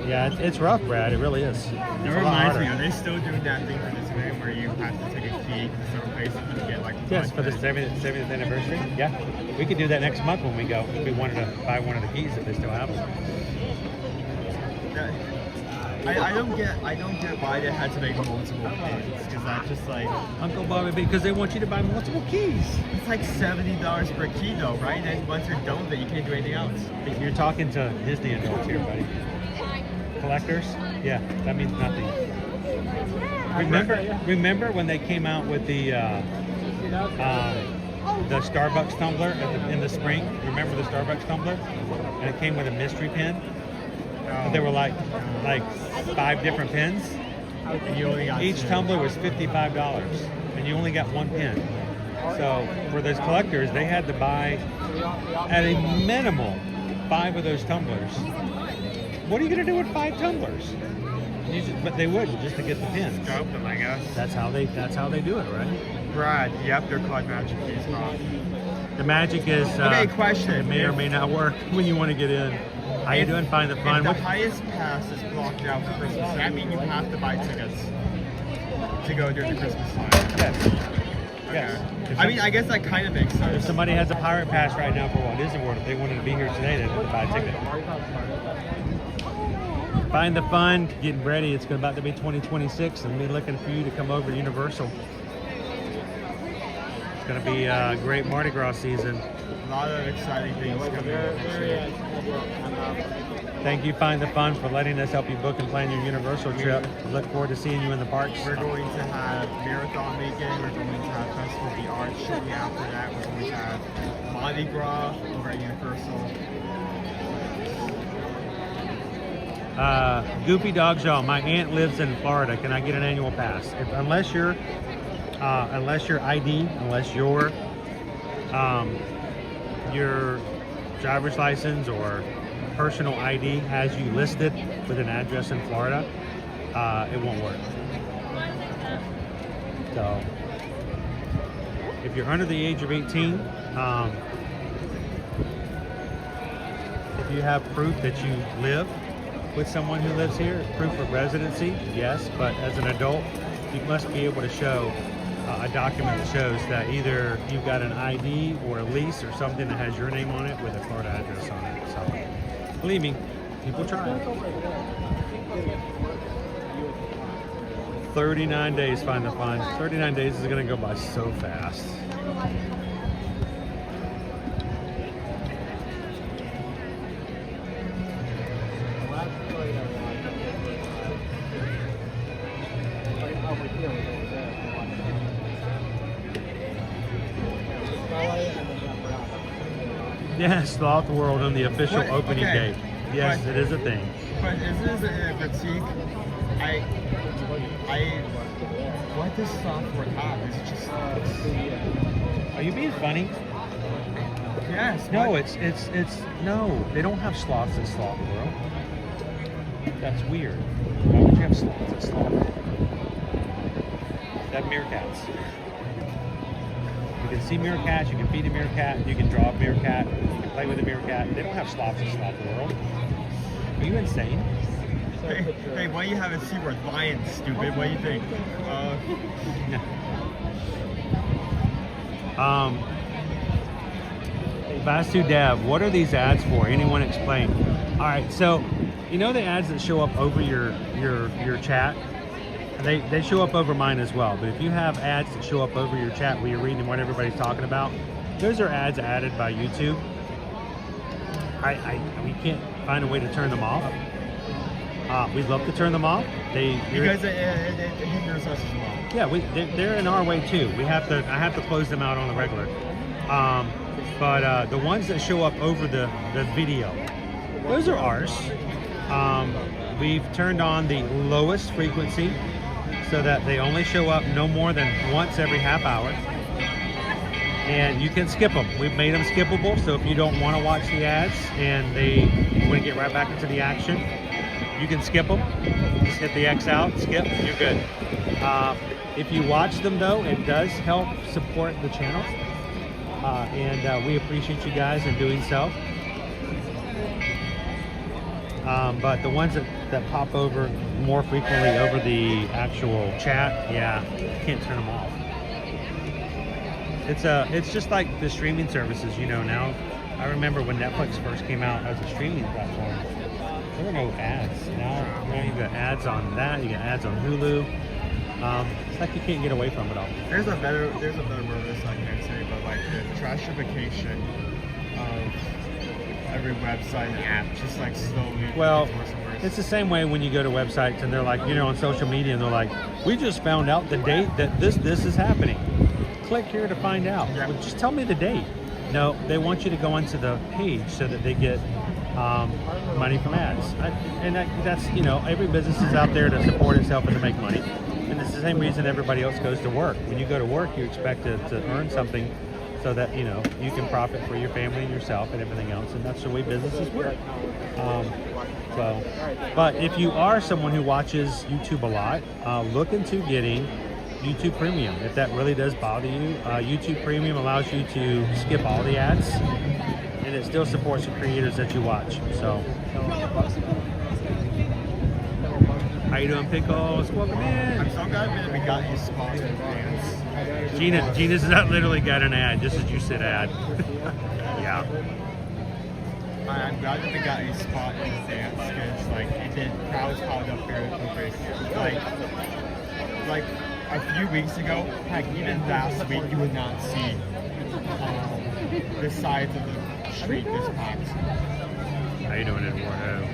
Yeah, it's rough, Brad. It really is. It reminds me, are they still doing that thing for Disneyland where you have to take a key to certain places and get like... Yes, for the 70th anniversary. Yeah, we could do that next month when we go. If we wanted to buy one of the keys if they still have them. I don't get why they had to make multiple keys, because that's just like... Uncle Bobby, because they want you to buy multiple keys. It's like $70 per key though, right? And once you're done with it, you can't do anything else. You're talking to Disney adults here, buddy. Collectors? Yeah, that means nothing. Remember when they came out with the Starbucks tumbler in the spring? Remember the Starbucks tumbler? And it came with a mystery pin. There were like 5 different pins. Each tumbler was $55, and you only got 1 pin. So for those collectors, they had to buy at a minimum 5 of those tumblers. What are you going to do with 5 tumblers? But they would, just to get the pins. Scope them, I guess. That's how they do it, right? Brad, yep, they're called magic keys, huh? The magic is okay, question. It may or may not work when you want to get in. How you doing? Find the fun. If the highest pass is blocked out for Christmas, does that mean you have to buy tickets to go during the Christmas time? Yes. Okay. Yes. I mean, I guess that kind of makes sense. If somebody has a pirate pass right now for Walt Disney World, if they wanted to be here today, they'd have to buy a ticket. Find the fun, getting ready. It's about to be 2026, and me looking for you to come over to Universal. It's going to be a great Mardi Gras season. A lot of exciting things coming up next year. Thank you, Find the Fun, for letting us help you book and plan your Universal trip. Look forward to seeing you in the parks. We're going to have Marathon Weekend. We're going to have Festival of the Arts shortly after that. We're going to have Mardi Gras over at Universal. Goofy Dog Jaw, my aunt lives in Florida. Can I get an annual pass? Unless your ID, unless your driver's license or personal ID has you listed with an address in Florida, it won't work. So, if you're under the age of 18, if you have proof that you live with someone who lives here, proof of residency, yes, but as an adult, you must be able to show a document that shows that either you've got an ID or a lease or something that has your name on it with a Florida address on it. So, believe me, people try. 39 days, Find the Fun. 39 days is going to go by so fast. Yes, Sloth World on the official opening date. Yes, it is a thing. But is this a critique? What does Sloth World have? Is it just sloths? Are you being funny? Yes. No, it's no. They don't have sloths in Sloth World. That's weird. Why would you have sloths at Sloth World? They have meerkats. You can see meerkats, you can feed a meerkat, you can draw a meerkat, you can play with a meerkat. They don't have sloths in Sloth World. Are you insane? Hey, why you have a SeaWorld? Lion, stupid. What do you think? Vastu Dev, what are these ads for? Anyone explain? All right, so you know the ads that show up over your chat? They show up over mine as well, but if you have ads that show up over your chat where you're reading what everybody's talking about, those are ads added by YouTube. We can't find a way to turn them off. We'd love to turn them off. Because it hinders us as well. Yeah, they're in our way too. I have to close them out on the regular. But the ones that show up over the video, those are ours. We've turned on the lowest frequency so that they only show up no more than once every half hour. And you can skip them. We've made them skippable, so if you don't want to watch the ads and you want to get right back into the action, you can skip them. Just hit the X out, skip, you're good. If you watch them though, it does help support the channel. And we appreciate you guys in doing so. But the ones that pop over more frequently over the actual chat, yeah, can't turn them off. It's just like the streaming services, now. I remember when Netflix first came out as a streaming platform, there were no ads. Now you got ads on that, you got ads on Hulu. It's like you can't get away from it all. There's a better word for this I can't say, but like the trashification of every website and app, just like slowly. Well, It's the same way when you go to websites and they're like, you know, on social media, and they're like, we just found out the date that this is happening. Click here to find out. Yeah. Well, just tell me the date. No, they want you to go onto the page so that they get money from ads. That's, you know, every business is out there to support itself and to make money. And it's the same reason everybody else goes to work. When you go to work, you expect to earn something so that, you know, you can profit for your family and yourself and everything else. And that's the way businesses work. But if you are someone who watches YouTube a lot, look into getting YouTube Premium. If that really does bother you, YouTube Premium allows you to skip all the ads, and it still supports the creators that you watch. So, how you doing, Pickles? Welcome in. I'm so glad that we got these spots in advance. Gina's not literally got an ad, just as you said ad. Yeah. I'm glad that we got a spot in advance because, like, it did. Crowds piled up here in crazy. Like a few weeks ago, heck, even last week, you would not see the sides of the street this packed. How you doing, Eduardo?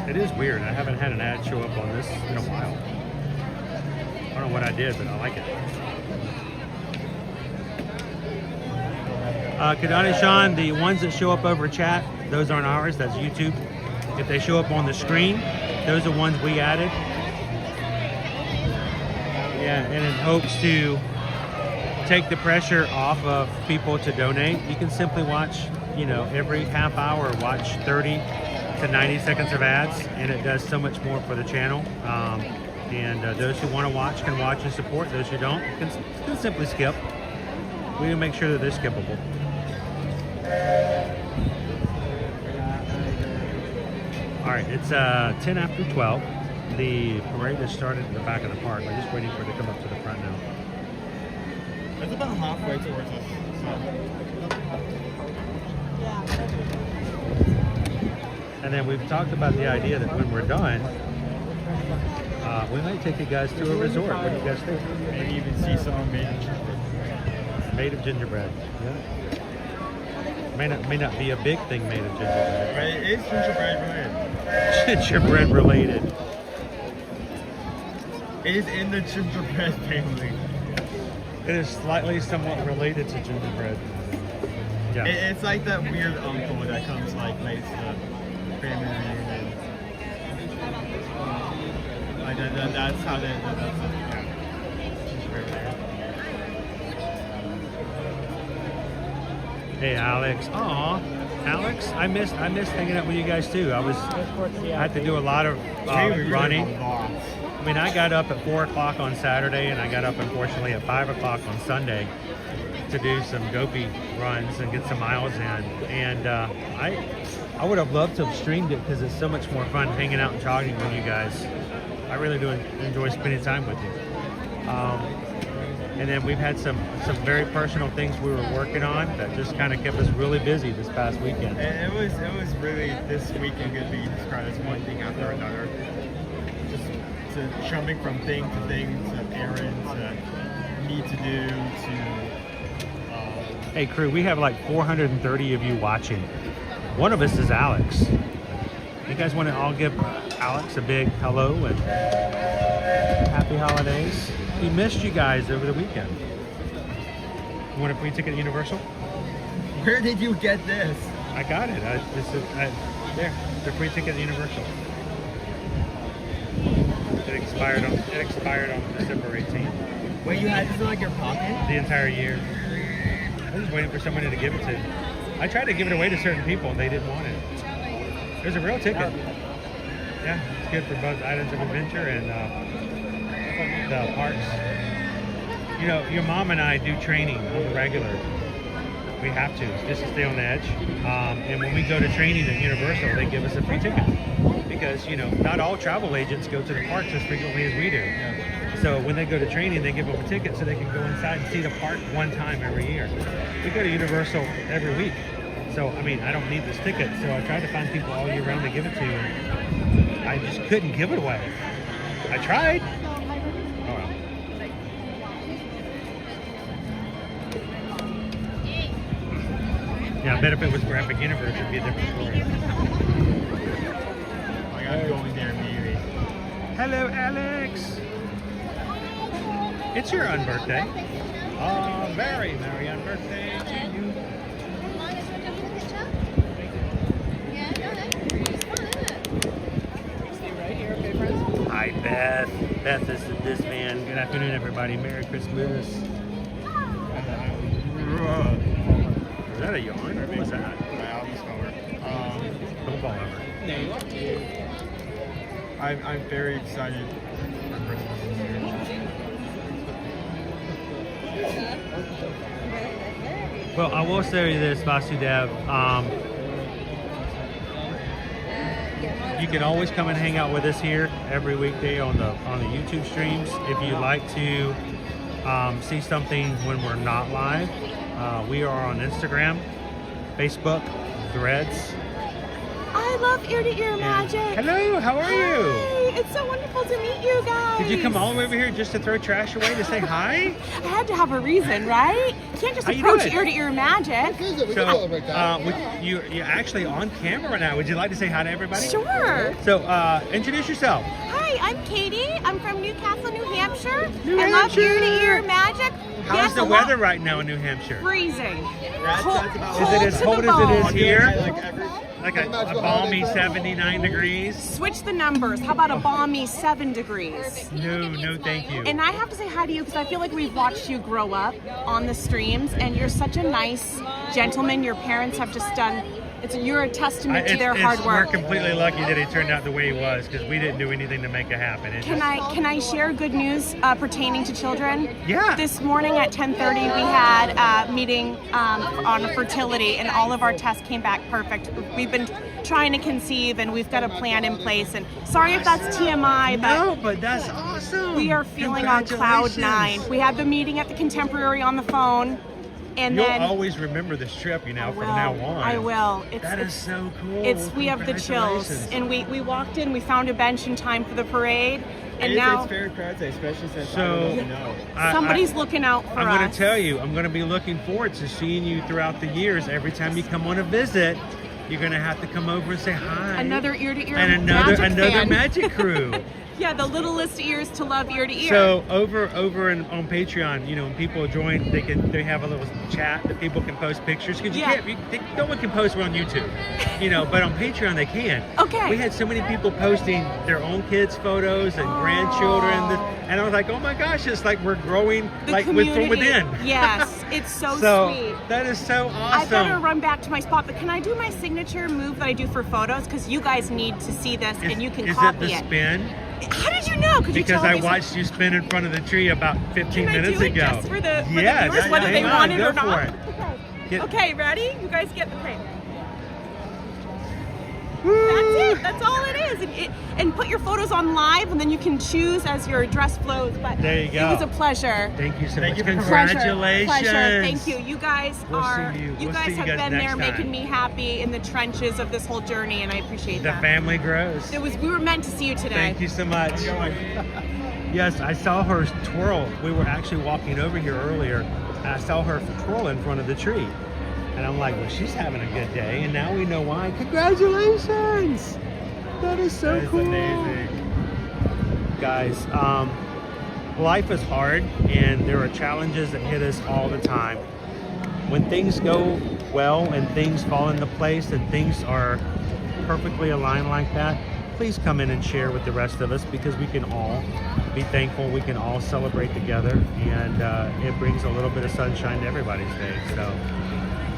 It is weird. I haven't had an ad show up on this in a while. I don't know what I did, but I like it. Kadani Sean, the ones that show up over chat, those aren't ours, that's YouTube. If they show up on the screen, those are ones we added. Yeah, and in hopes to take the pressure off of people to donate, you can simply watch, you know, every half hour, watch 30 to 90 seconds of ads, and it does so much more for the channel. And those who want to watch can watch and support. Those who don't can simply skip. We will make sure that they're skippable. All right, it's 10 after 12. The parade has started at the back of the park. We're just waiting for it to come up to the front now. It's about halfway towards us. And then we've talked about the idea that when we're done, we might take you guys to a resort. What do you guys think? Maybe even see someone made of gingerbread. Made of gingerbread. Yeah. May not be a big thing made of gingerbread. But it is gingerbread related. Gingerbread related. It is in the gingerbread family. It is slightly somewhat related to gingerbread. Yeah. It's like that weird uncle that comes like late to the family reunion. Like that's how they. That's gingerbread layer. Hey Alex. Aw, Alex, I missed hanging out with you guys too. I had to do a lot of running. I mean, I got up at 4 o'clock on Saturday, and I got up unfortunately at 5 o'clock on Sunday to do some Gopi runs and get some miles in. And I would have loved to have streamed it because it's so much more fun hanging out and jogging with you guys. I really do enjoy spending time with you. And then we've had some very personal things we were working on that just kind of kept us really busy this past weekend. And it was really, this weekend could be described as one thing after another. Just jumping from thing to thing, to errands, to need to do, to... Hey crew, we have like 430 of you watching. One of us is Alex. You guys want to all give Alex a big hello and happy holidays? We missed you guys over the weekend. You want a free ticket to Universal? Where did you get this? I got it. There, the free ticket to Universal. It expired on December 18th. Wait, you had this in like your pocket? The entire year. I was just waiting for somebody to give it to. I tried to give it away to certain people and they didn't want it. It was a real ticket. Yeah, it's good for both Islands of Adventure and the parks. You know, your mom and I do training on the regular. We have to, just to stay on the edge. And when we go to training at Universal, they give us a free ticket. Because, you know, not all travel agents go to the parks as frequently as we do. So when they go to training, they give them a ticket so they can go inside and see the park one time every year. We go to Universal every week. So, I mean, I don't need this ticket. So I tried to find people all year round to give it to. And I just couldn't give it away. I tried. Oh well. Yeah, I bet if it was for Epic Universe, it'd be a different story. Like, I'm going there immediately. Hello, Alex. It's your unbirthday. Oh, very merry unbirthday to you. Hi, Beth. Beth is this man. Good afternoon, everybody. Merry Christmas. Is that a yawn? What was that? My album's over. Don't fall over. I'm very excited for Christmas this year. Well, I will say this, Vasudev. You can always come and hang out with us here every weekday on the YouTube streams. If you'd like to see something when we're not live, we are on Instagram, Facebook, Threads. I love Ear to Ear Magic. Hello, how are you? Hi, it's so wonderful to meet you guys. Did you come all the way over here just to throw trash away to say hi? I had to have a reason, right? You can't just How you approach doing? Ear to Ear Magic. So, you're actually on camera right now. Would you like to say hi to everybody? Sure. So, introduce yourself. Hi, I'm Katie. I'm from Newcastle, New Hampshire. New I love Hampshire. Ear to Ear Magic. How's Yes, the a lot- weather right now in New Hampshire? Freezing. Is it as cold as it is here? Like a balmy 79 degrees? Switch the numbers. How about a balmy 7 degrees? No, thank you. And I have to say hi to you because I feel like we've watched you grow up on the streams, and you're such a nice gentleman. Your parents have just done. You're a testament to their hard work. We're completely lucky that he turned out the way he was because we didn't do anything to make it happen. Can I share good news pertaining to children? Yeah. This morning at 10:30 we had a meeting on fertility, and all of our tests came back perfect. We've been trying to conceive, and we've got a plan in place. And sorry if that's TMI, but no, but that's awesome. We are feeling on cloud 9. We had the meeting at the Contemporary on the phone. And You'll then always remember this trip, from now on. I will. That is so cool. We have the chills. And we walked in, we found a bench in time for the parade. And now it's very crowded, especially since I So don't know. somebody's looking out for us. I'm going to tell you, I'm going to be looking forward to seeing you throughout the years. Every time you come on a visit, you're going to have to come over and say hi. Another Ear to Ear and another fan. magic crew. Yeah, the littlest ears to love Ear to Ear. So over on Patreon, when people join, they have a little chat that people can post pictures because no one can post on YouTube, but on Patreon they can. Okay. We had so many people posting their own kids' photos and grandchildren, and I was like, oh my gosh, it's like we're growing from within. Yes, it's so sweet. That is so awesome. I better run back to my spot, but can I do my signature move that I do for photos? Because you guys need to see this, and you can copy it. Is it the spin? How did you know? Because I watched you spin in front of the tree about 15 minutes ago. Just for the viewers, whether they want it or not? Okay, ready? You guys get the frame. That's it. That's all it is. And put your photos on live, and then you can choose as your dress flows. But there you go. It was a pleasure. Thank you so much. Congratulations. Pleasure. Thank you. You guys have guys been there time. making me happy in the trenches of this whole journey, and I appreciate that. The family grows. We were meant to see you today. Thank you so much. Yes, I saw her twirl. We were actually walking over here earlier, and I saw her twirl in front of the tree. And I'm like, well, she's having a good day, and now we know why. Congratulations! That is so cool. Amazing. Guys, life is hard, and there are challenges that hit us all the time. When things go well and things fall into place and things are perfectly aligned like that, please come in and share with the rest of us, because we can all be thankful. We can all celebrate together, and it brings a little bit of sunshine to everybody's day. So.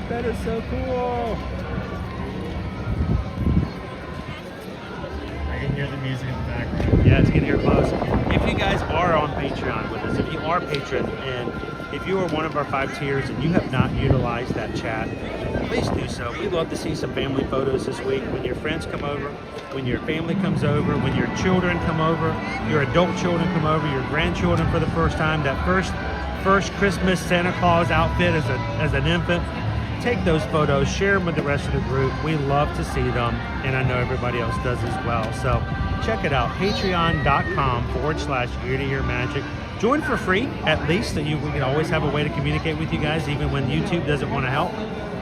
That is so cool. I can hear the music in the background. Yeah, it's getting here close. If you guys are on Patreon with us, if you are patrons, and if you are one of our 5 tiers and you have not utilized that chat, please do so. We'd love to see some family photos this week. When your friends come over, when your family comes over, when your children come over, your adult children come over, your grandchildren for the first time, that first Christmas Santa Claus outfit as an infant. Take those photos, share them with the rest of the group. We love to see them, and I know everybody else does as well. So check it out, patreon.com/Ear to Ear Magic. Join for free, at least, so we can always have a way to communicate with you guys, even when YouTube doesn't want to help.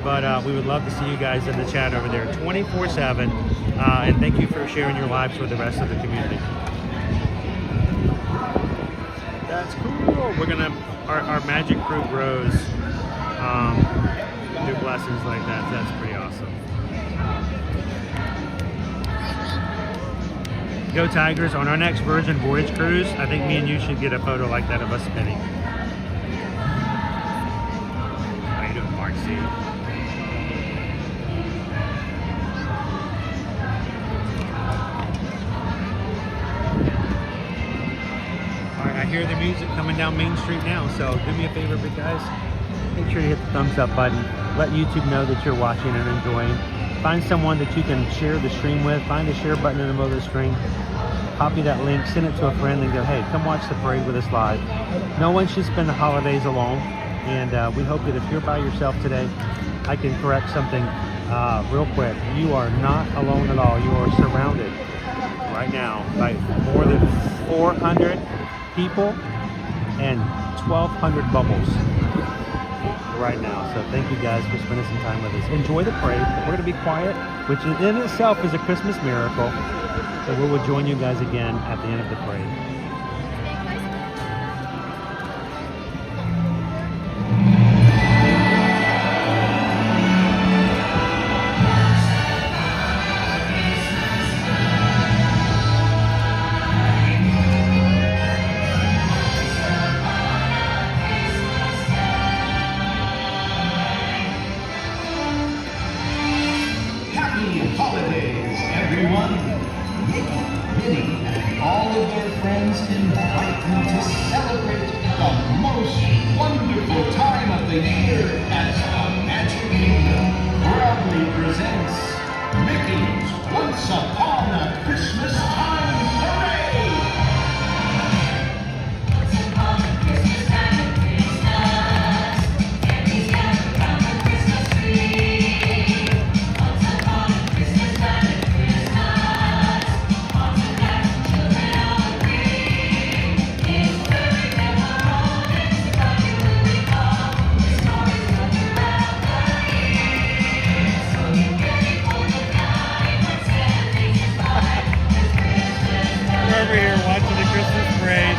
but we would love to see you guys in the chat over there 24/7. And thank you for sharing your lives with the rest of the community. That's cool. We're gonna our magic crew grows through blessings like that. That's pretty awesome. Go Tigers! On our next Virgin Voyage cruise, I think me and you should get a photo like that of us spinning. How you doing, Mark C? Alright, I hear the music coming down Main Street now, so do me a favor, big guys. Make sure you hit the thumbs up button. Let YouTube know that you're watching and enjoying. Find someone that you can share the stream with. Find the share button in the middle of the screen. Copy that link, send it to a friend, and go, hey, come watch the parade with us live. No one should spend the holidays alone, and we hope that if you're by yourself today, I can correct something real quick. You are not alone at all. You are surrounded right now by more than 400 people and 1,200 bubbles right now. So thank you guys for spending some time with us. Enjoy the parade. We're going to be quiet, which in itself is a Christmas miracle. So we will join you guys again at the end of the parade. Happy holidays, everyone! Minnie and all of their friends invite you to celebrate the most wonderful time of the year as the Magic Kingdom proudly presents Mickey's Once Upon a Christmas Time Parade! Over here watching the Christmas parade.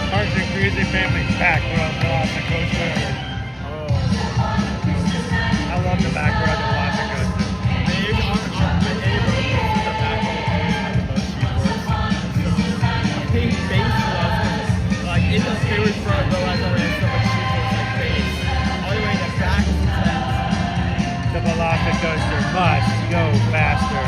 Parks and Cruising family's back row of Velocicoaster. Oh, I love the back row of the Velocicoaster. Pink base was like in the very front row as already so much cheaper, like base. All the way in the back is intense. The Velocicoaster must go faster.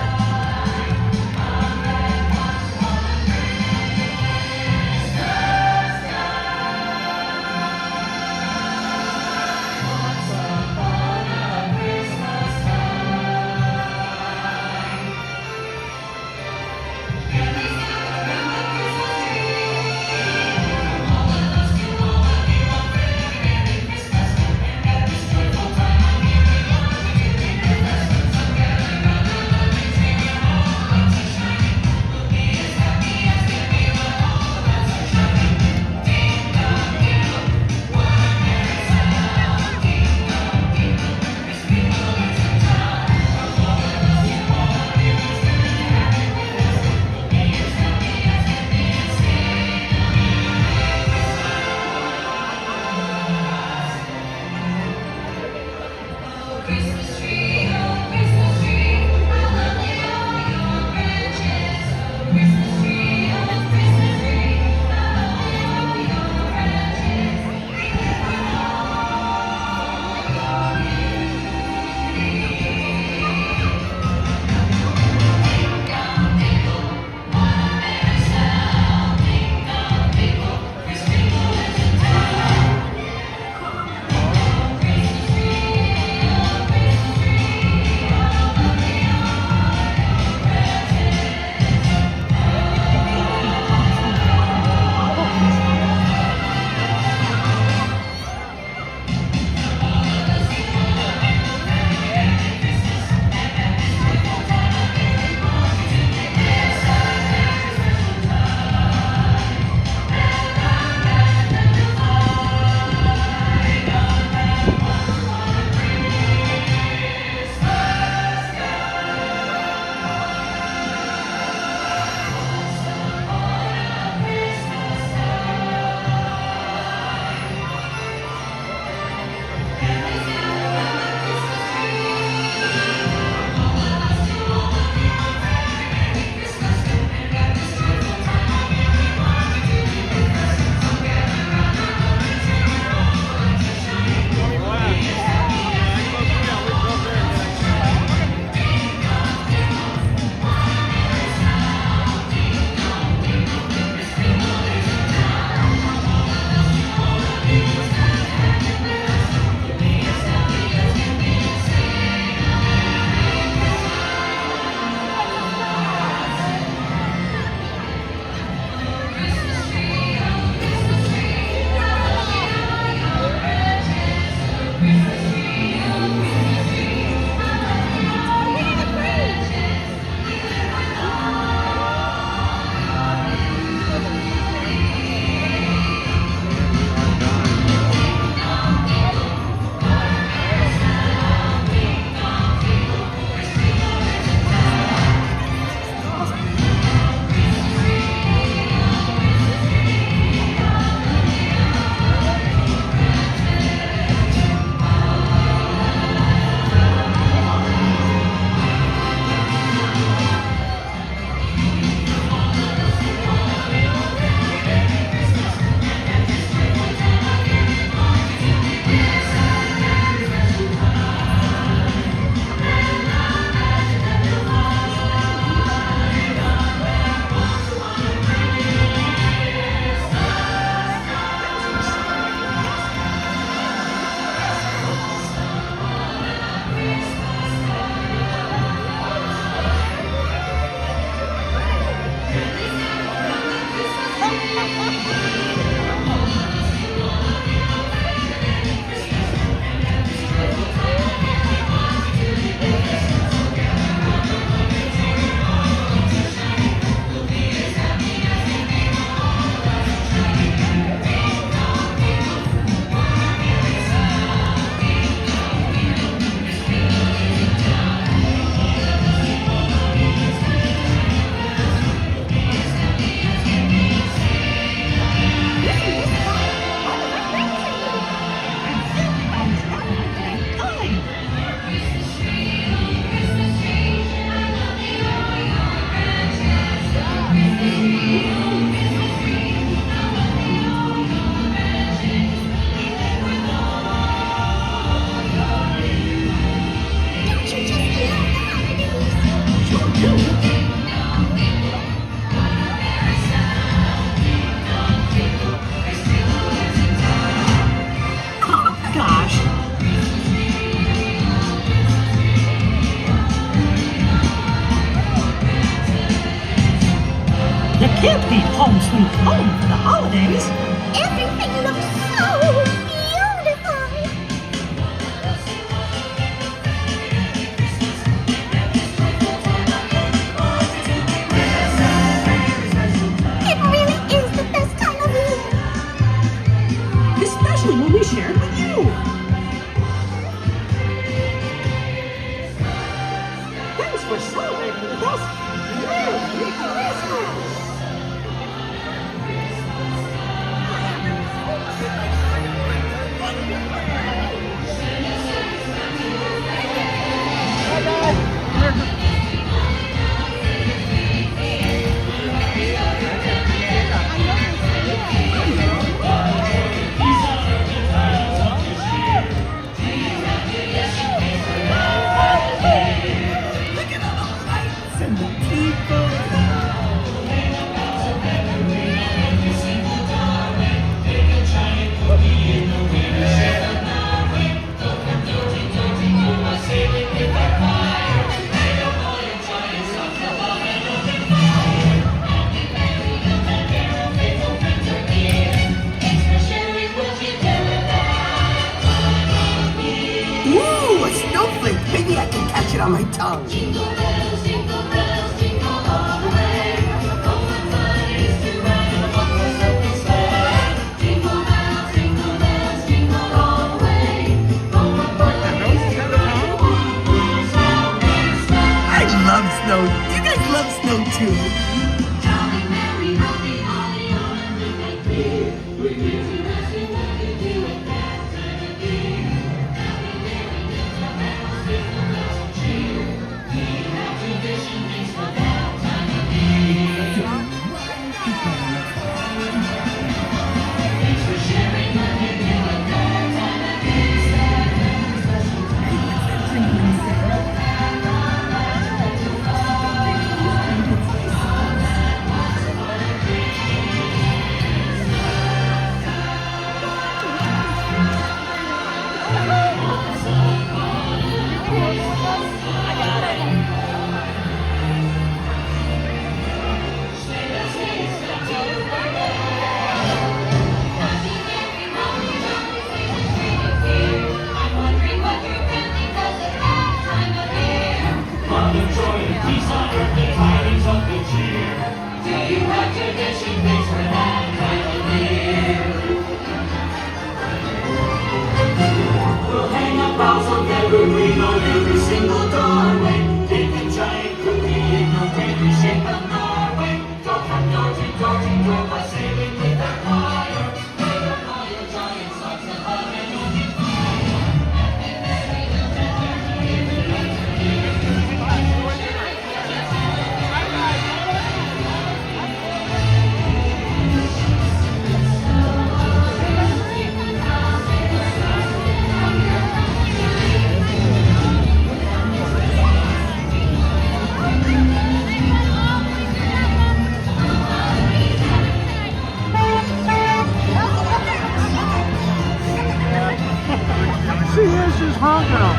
can't beat home sweet home for the holidays. Everything looks so beautiful. It really is the best time of year. Especially when we share it with you. Thanks for celebrating with us. Merry Christmas! Ooh, a snowflake! Maybe I can catch it on my tongue. I love snow. Do you guys love snow too? Every single doorway, take a giant cookie in the every shape of Norway. Go from door to door to door by sailing with our fire. Make up all your giant socks of love and you'll be She is, she's honking them.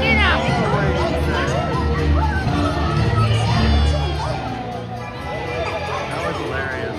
Get out! That was hilarious.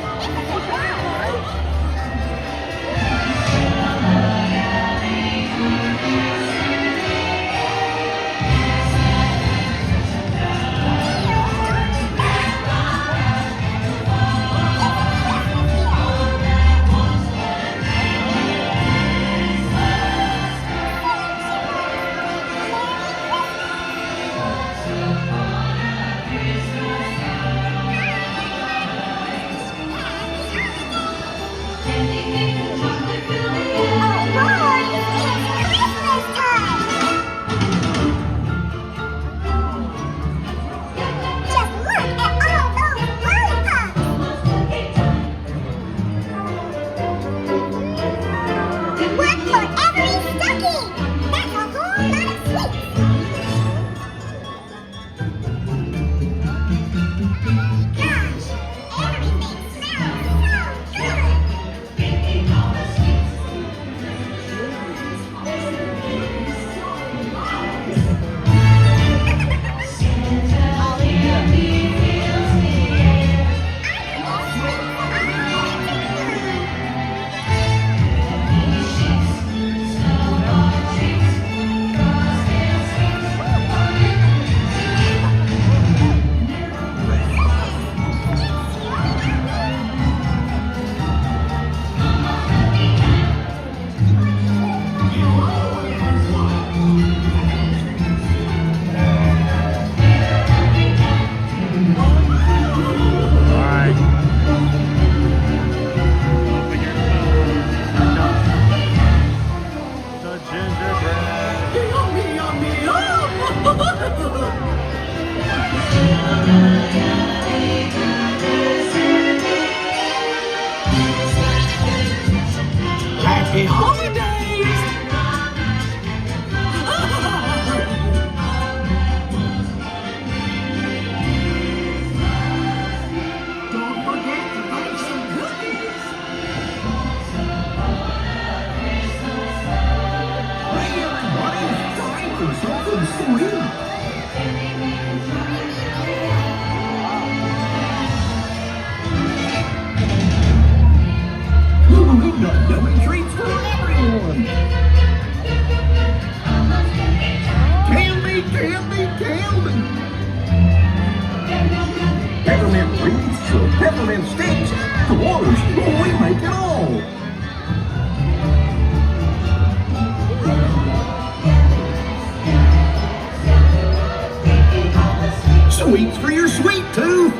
pills for your sweet tooth.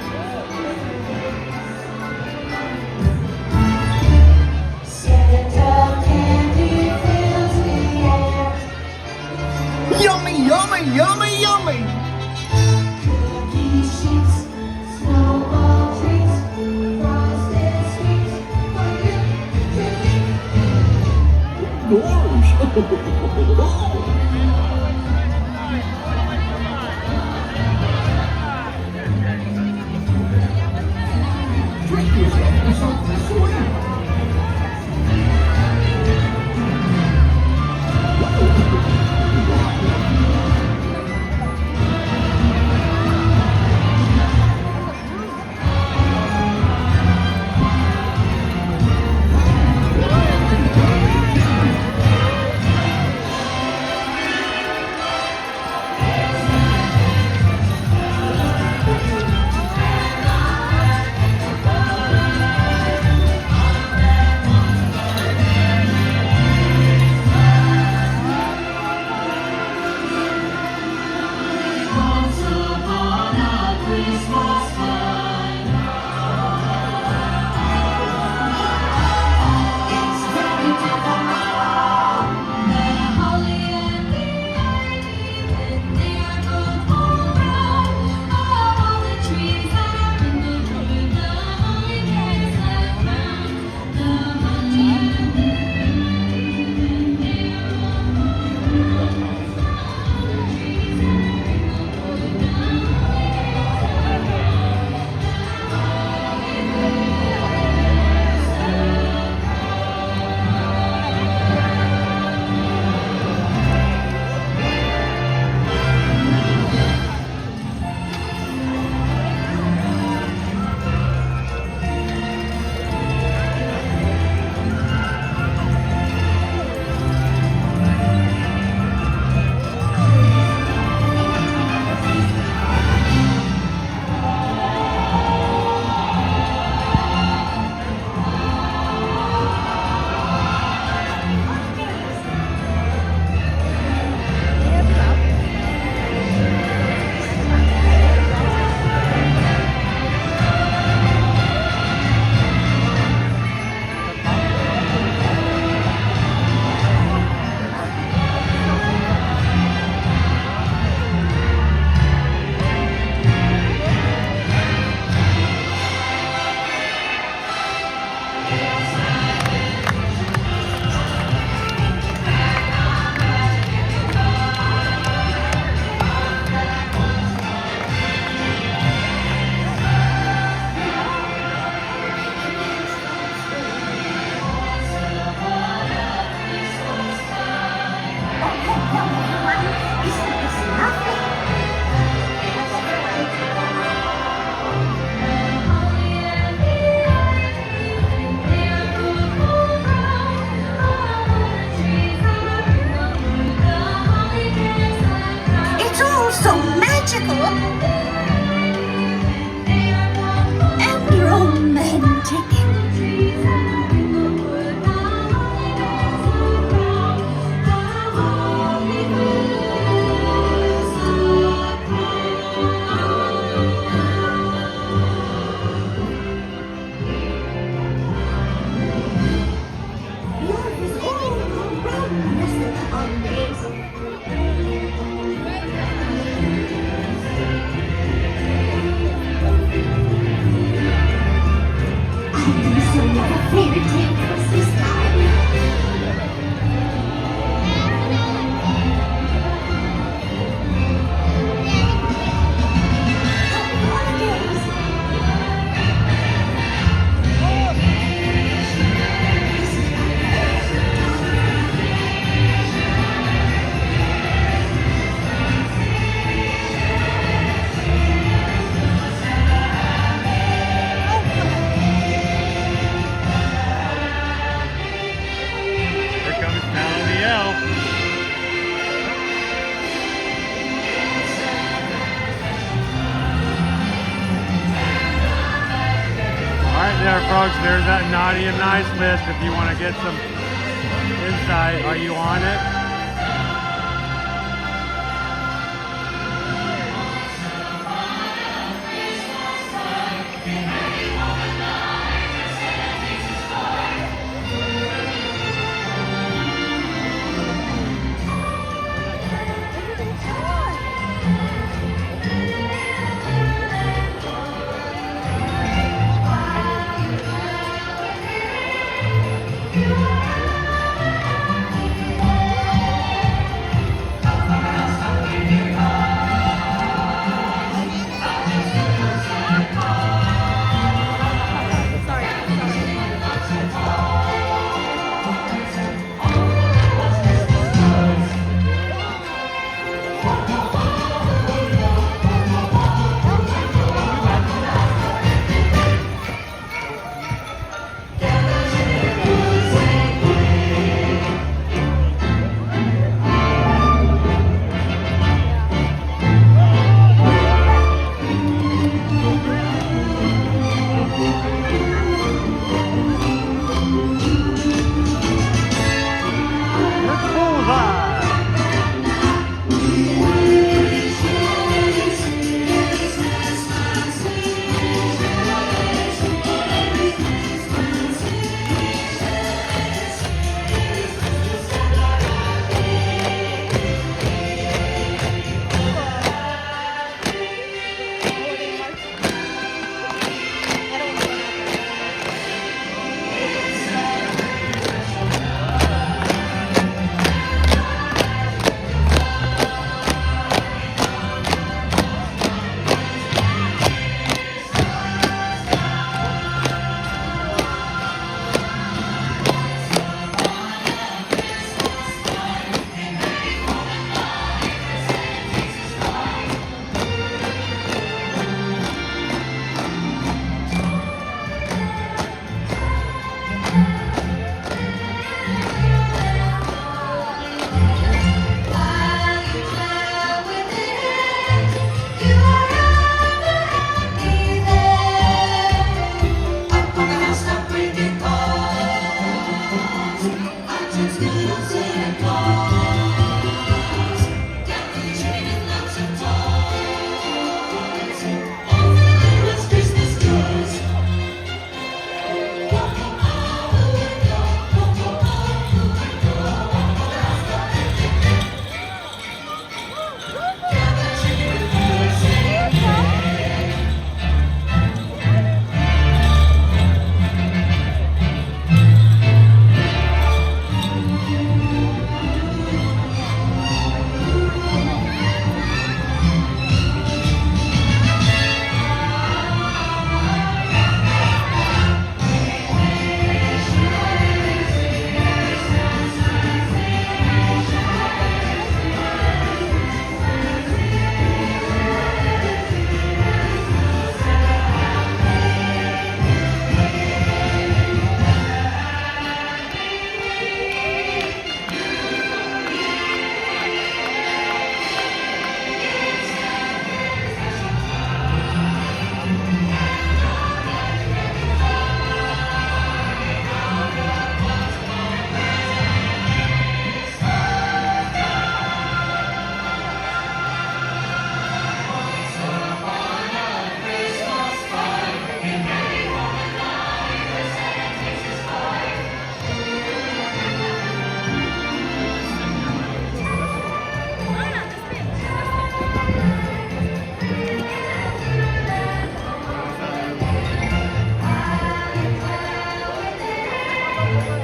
Yummy, yummy, yummy, yummy. there, folks. There's that naughty and nice list if you want to get some insight. Are you on it? over.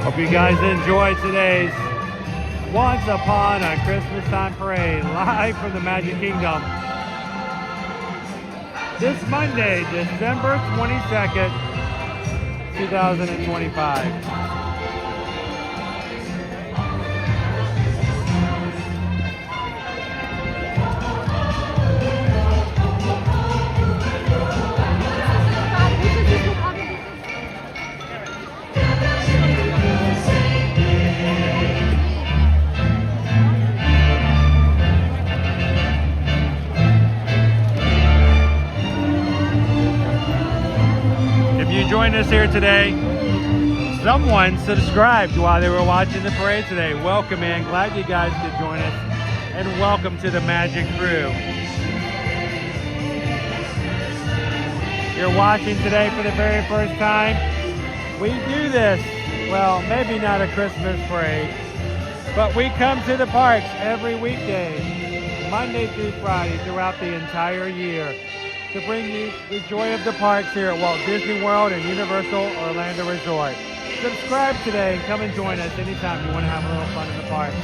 Hope you guys enjoyed today's Once Upon a Christmas Time Parade live from the Magic Kingdom. This Monday, December 22nd, 2025. Joined us here today. Someone subscribed while they were watching the parade today. Welcome in. Glad you guys could join us. And welcome to the Magic Crew. You're watching today for the very first time. We do this, well, maybe not a Christmas parade, but we come to the parks every weekday, Monday through Friday, throughout the entire year, to bring you the joy of the parks here at Walt Disney World and Universal Orlando Resort. Subscribe today and come and join us anytime you want to have a little fun in the parks.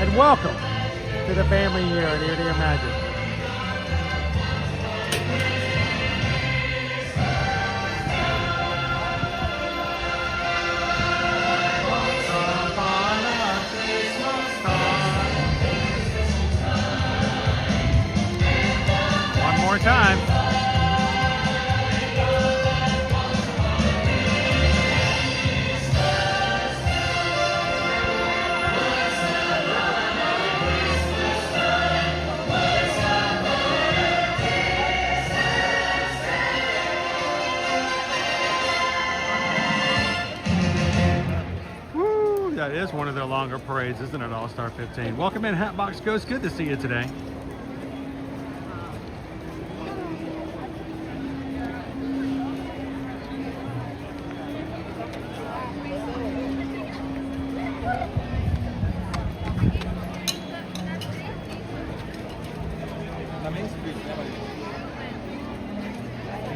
And welcome to the family year at Ear to Your Magic. One more time. That is is one of their longer parades, isn't it, All-Star 15? Welcome in, Hatbox Ghost. Good to see you today.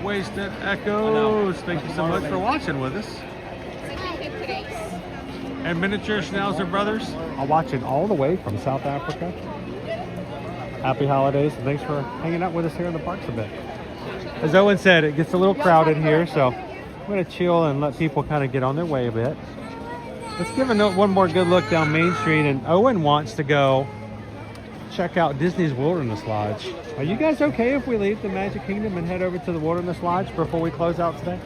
Wasted Echoes. Thank you so much for watching with us. And Miniature Schnauzer Brothers are watching all the way from South Africa. Happy holidays, and thanks for hanging out with us here in the parks a bit. As Owen said, it gets a little crowded here, so I'm going to chill and let people kind of get on their way a bit. Let's give one more good look down Main Street, and Owen wants to go check out Disney's Wilderness Lodge. Are you guys okay if we leave the Magic Kingdom and head over to the Wilderness Lodge before we close out today?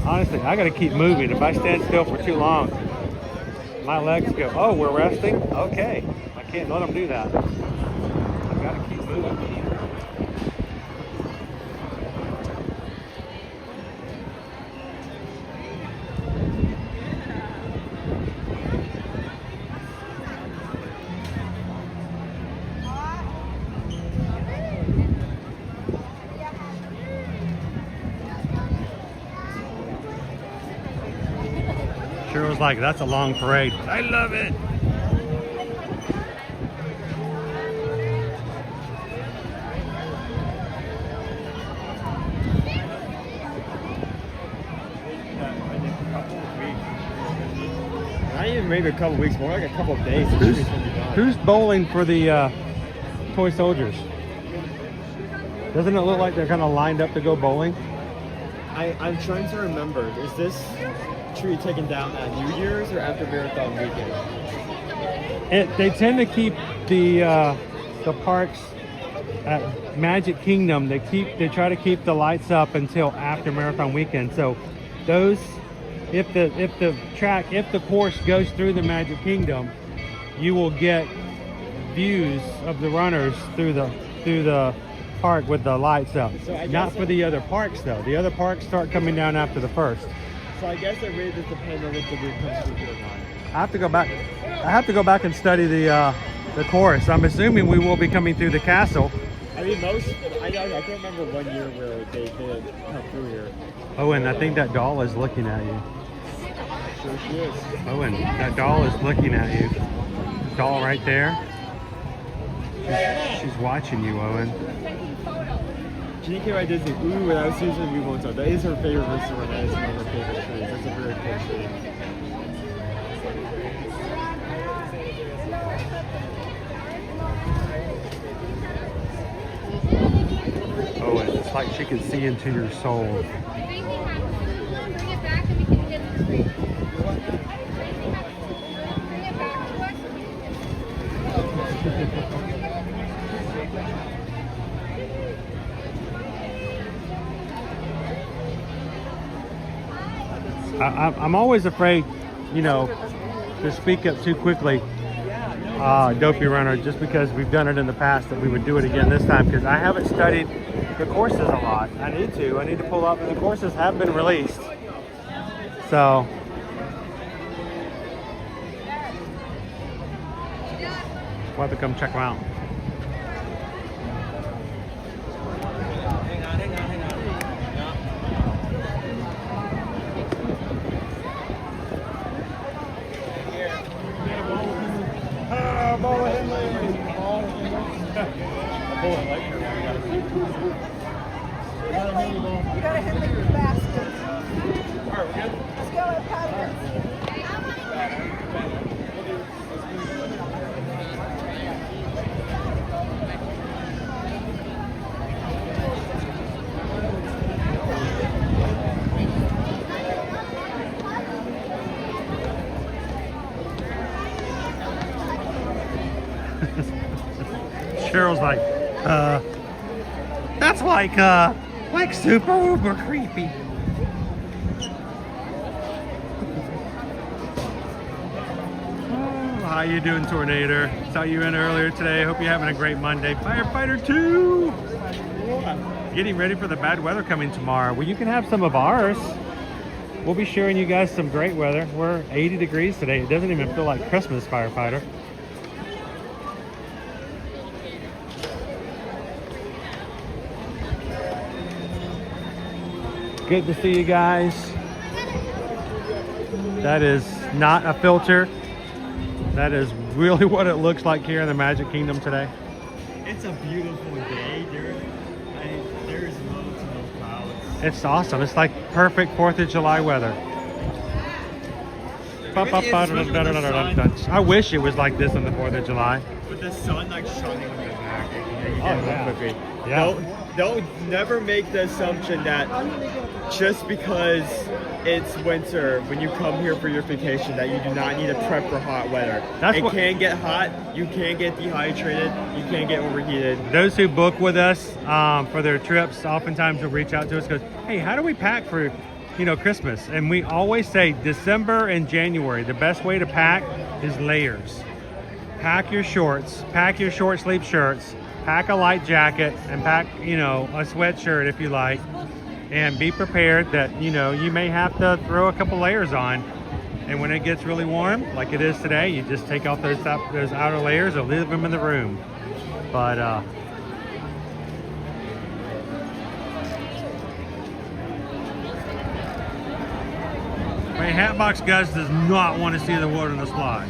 Honestly, I gotta keep moving. If I stand still for too long, my legs go, oh, we're resting? Okay. I can't let them do that. I gotta keep moving. Cheryl's like, that's a long parade. I love it. Not even maybe a couple weeks, more like a couple of days. Who's bowling for the toy soldiers? Doesn't it look like they're kind of lined up to go bowling? I'm trying to remember. Is this tree taken down at New Year's or after Marathon weekend? They tend to keep the parks at Magic Kingdom. They try to keep the lights up until after Marathon weekend. So those, if the course goes through the Magic Kingdom, you will get views of the runners through the park with the lights up. So not for the other parks though. The other parks start coming down after the first. So I guess it really just depends on if the group comes through or not. I have to go back and study the course. I'm assuming we will be coming through the castle. I mean, I can't remember one year where they did come through here. Owen, I think that doll is looking at you. Sure she is. Owen, that doll is looking at you. Doll right there. She's watching you, Owen. She came by Disney. Ooh, that was Susan we won't talk. That is her favorite restaurant. That is one of her favorite trees. That's a very cool tree. Owen, it's like she can see into your soul. I'm always afraid, you know, to speak up too quickly, Dopey Runner, just because we've done it in the past, that we would do it again this time, because I haven't studied the courses a lot. I need to pull up, and the courses have been released. So we'll have to come check them out. You gotta hit me with baskets. Alright, we're good? Let's go at Pirates. Cheryl's like, that's like super uber creepy. Oh, how you doing, Tornado? Saw you in earlier today. Hope you're having a great Monday. Firefighter 2! getting ready for the bad weather coming tomorrow. Well, you can have some of ours. We'll be sharing you guys some great weather. We're 80 degrees today. It doesn't even feel like Christmas, firefighter. Good to see you guys. That is not a filter. That is really what it looks like here in the Magic Kingdom today. It's a beautiful day. There's loads and no clouds. It's awesome. It's like perfect 4th of July weather. I wish it was like this on the 4th of July. With the sun like shining on the back. Yeah. They'll never make the assumption that just because it's winter, when you come here for your vacation, that you do not need to prep for hot weather. It can get hot, you can get dehydrated, you can get overheated. Those who book with us for their trips oftentimes will reach out to us and goes, hey, how do we pack for Christmas? And we always say December and January, the best way to pack is layers. Pack your shorts, pack your short sleeve shirts, pack a light jacket, and pack, a sweatshirt if you like. And be prepared that, you may have to throw a couple layers on. And when it gets really warm, like it is today, you just take off those outer layers or leave them in the room. But, my Hatbox Gus does not want to see the Wilderness Lodge.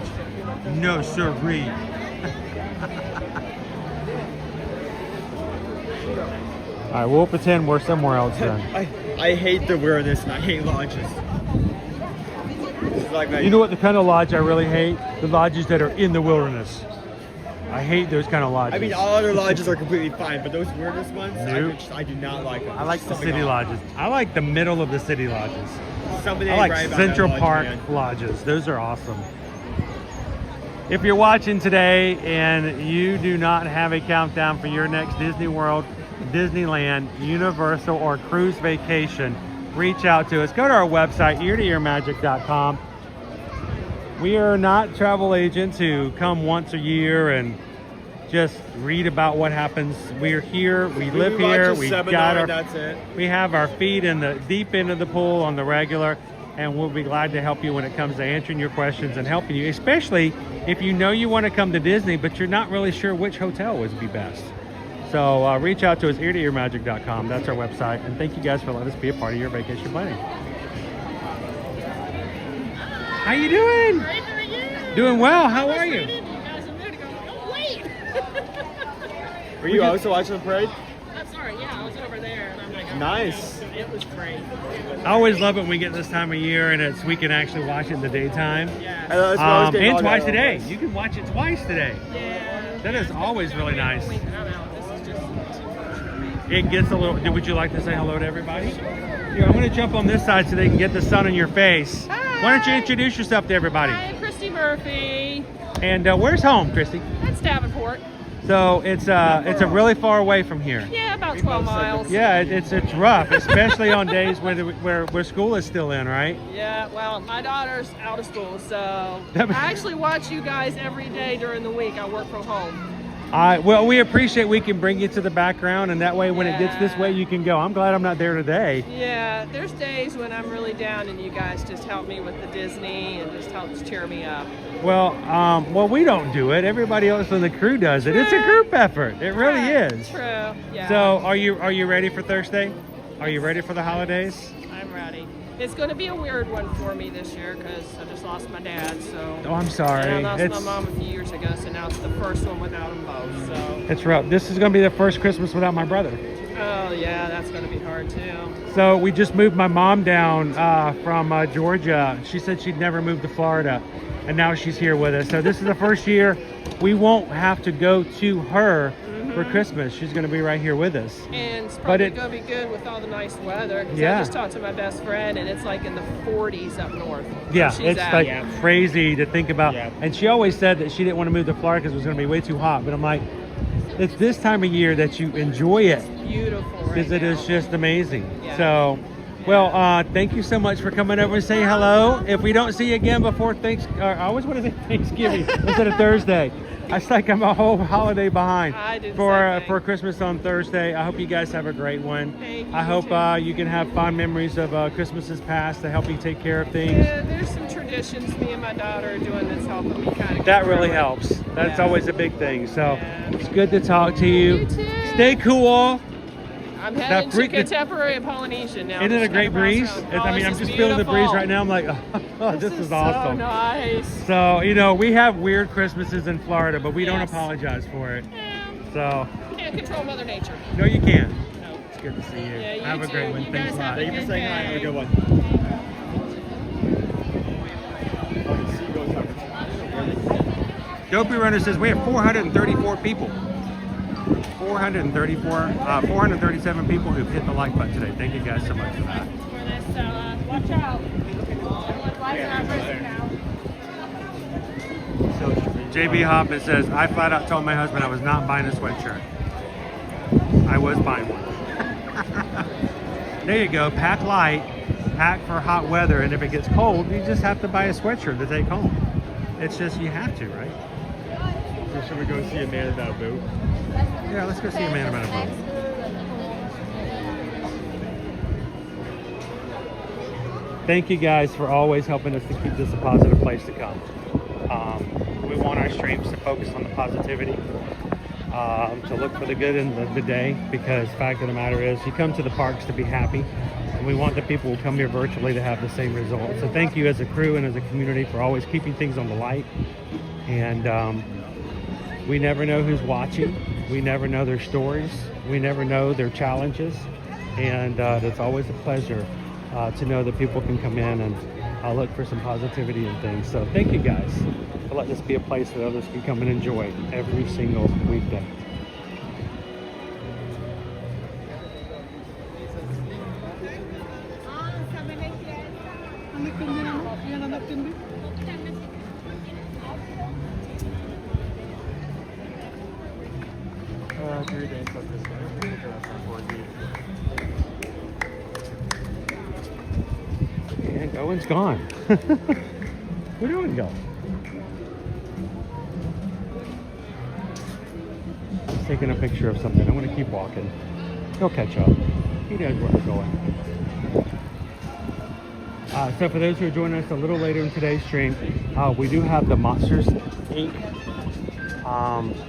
No sirree. All right, we'll pretend we're somewhere else then. I hate the weirdness and I hate lodges. Like you know what the kind of lodge I really hate? The lodges that are in the wilderness. I hate those kind of lodges. I mean, all other lodges are completely fine, but those weirdest ones, nope. I do not like them. I like the city lodges. I like the middle of the city lodges. Somebody I like right Central lodge, Park man. lodges. Those are awesome. If you're watching today and you do not have a countdown for your next Disney World, Disneyland, Universal, or cruise vacation, reach out to us. Go to our website, eartoearmagic.com. We are not travel agents who come once a year and just read about what happens. We're here, we live here, we have our feet in the deep end of the pool on the regular, and we'll be glad to help you when it comes to answering your questions and helping you, especially if you know you want to come to Disney, but you're not really sure which hotel would be best. So reach out to us, eartoearmagic.com. That's our website. And thank you guys for letting us be a part of your vacation planning. How you doing? Great, how are you? Doing well. How are you? You guys a minute ago. Oh, wait. Were you also watching the parade? I'm sorry. Yeah, I was over there. And I'm like, nice. It was great. I always love it when we get this time of year and we can actually watch it in the daytime. Yeah. And twice today. You can watch it twice today. Yeah. That is always really nice. It gets a little. Would you like to say hello to everybody? Here, I'm going to jump on this side so they can get the sun on your face. Hi. Why don't you introduce yourself to everybody? Hi, I'm Christy Murphy. And where's home, Christy? That's Davenport. So it's a really far away from here. Yeah, about 12 miles. Yeah, it's rough, especially on days where school is still in, right? Yeah, well, my daughter's out of school, so I actually watch you guys every day during the week. I work from home. Well, we appreciate we can bring you to the background, and that way when it gets this way, you can go. I'm glad I'm not there today. Yeah, there's days when I'm really down, and you guys just help me with the Disney and just help cheer me up. Well, we don't do it. Everybody else on the crew does it. It's a group effort. It really is. True. Yeah. So, are you ready for Thursday? Are you ready for the holidays? I'm ready. It's going to be a weird one for me this year because I just lost my dad. So. Oh, I'm sorry. And I lost my mom a few years ago, so now it's the first one without them both. So. It's rough. This is going to be the first Christmas without my brother. Oh yeah, that's going to be hard too. So we just moved my mom down from Georgia. She said she'd never moved to Florida, and now she's here with us. So this is the first year we won't have to go to her for Christmas. She's going to be right here with us. And it's probably going to be good with all the nice weather. Yeah. I just talked to my best friend, and it's like in the 40s up north. Yeah, it's crazy to think about. Yeah. And she always said that she didn't want to move to Florida because it was going to be way too hot. But I'm like, it's this time of year that you enjoy it. It's beautiful right because it is just amazing. Yeah. So Well, thank you so much for coming over and saying hello. If we don't see you again before Thanksgiving, I always want to say Thanksgiving instead of Thursday. I think I'm a whole holiday behind for Christmas on Thursday. I hope you guys have a great one. I hope you can have fond memories of Christmases past to help you take care of things. Yeah, there's some traditions me and my daughter are doing that's helping me kind of. That really helps. That's always a big thing. So it's good to talk to you. You too. Stay cool. I'm heading to Contemporary and Polynesian now. Isn't it a great breeze? I'm just feeling the breeze right now. I'm like, oh, this is awesome. So nice. So, you know, we have weird Christmases in Florida, but we don't apologize for it. So. You can't control Mother Nature. No, you can't. No. It's good to see you. Yeah, you have a too. great one. You Thanks a guys lot. have a Thank you for saying hi. Have a good one. Dopey Runner says we have 434 people. 437 people who've hit the like button today. Thank you guys so much for that. Watch out. JB Hoffman says, I flat out told my husband I was not buying a sweatshirt. I was buying one. There you go. Pack light, pack for hot weather, and if it gets cold, you just have to buy a sweatshirt to take home. It's just, you have to, right? So should we go see a man in that boot? Yeah, let's go see a man about a boat. Thank you guys for always helping us to keep this a positive place to come. We want our streams to focus on the positivity, to look for the good in the day, because the fact of the matter is you come to the parks to be happy, and we want the people who come here virtually to have the same result. So thank you as a crew and as a community for always keeping things on the light. And we never know who's watching. We never know their stories. We never know their challenges. And it's always a pleasure to know that people can come in and look for some positivity and things. So thank you guys for letting this be a place that others can come and enjoy every single weekday. And Owen's gone. Where'd Owen go? He's taking a picture of something. I'm going to keep walking. He'll catch up. He knows where we're going. So for those who are joining us a little later in today's stream, we do have the Monsters Inc.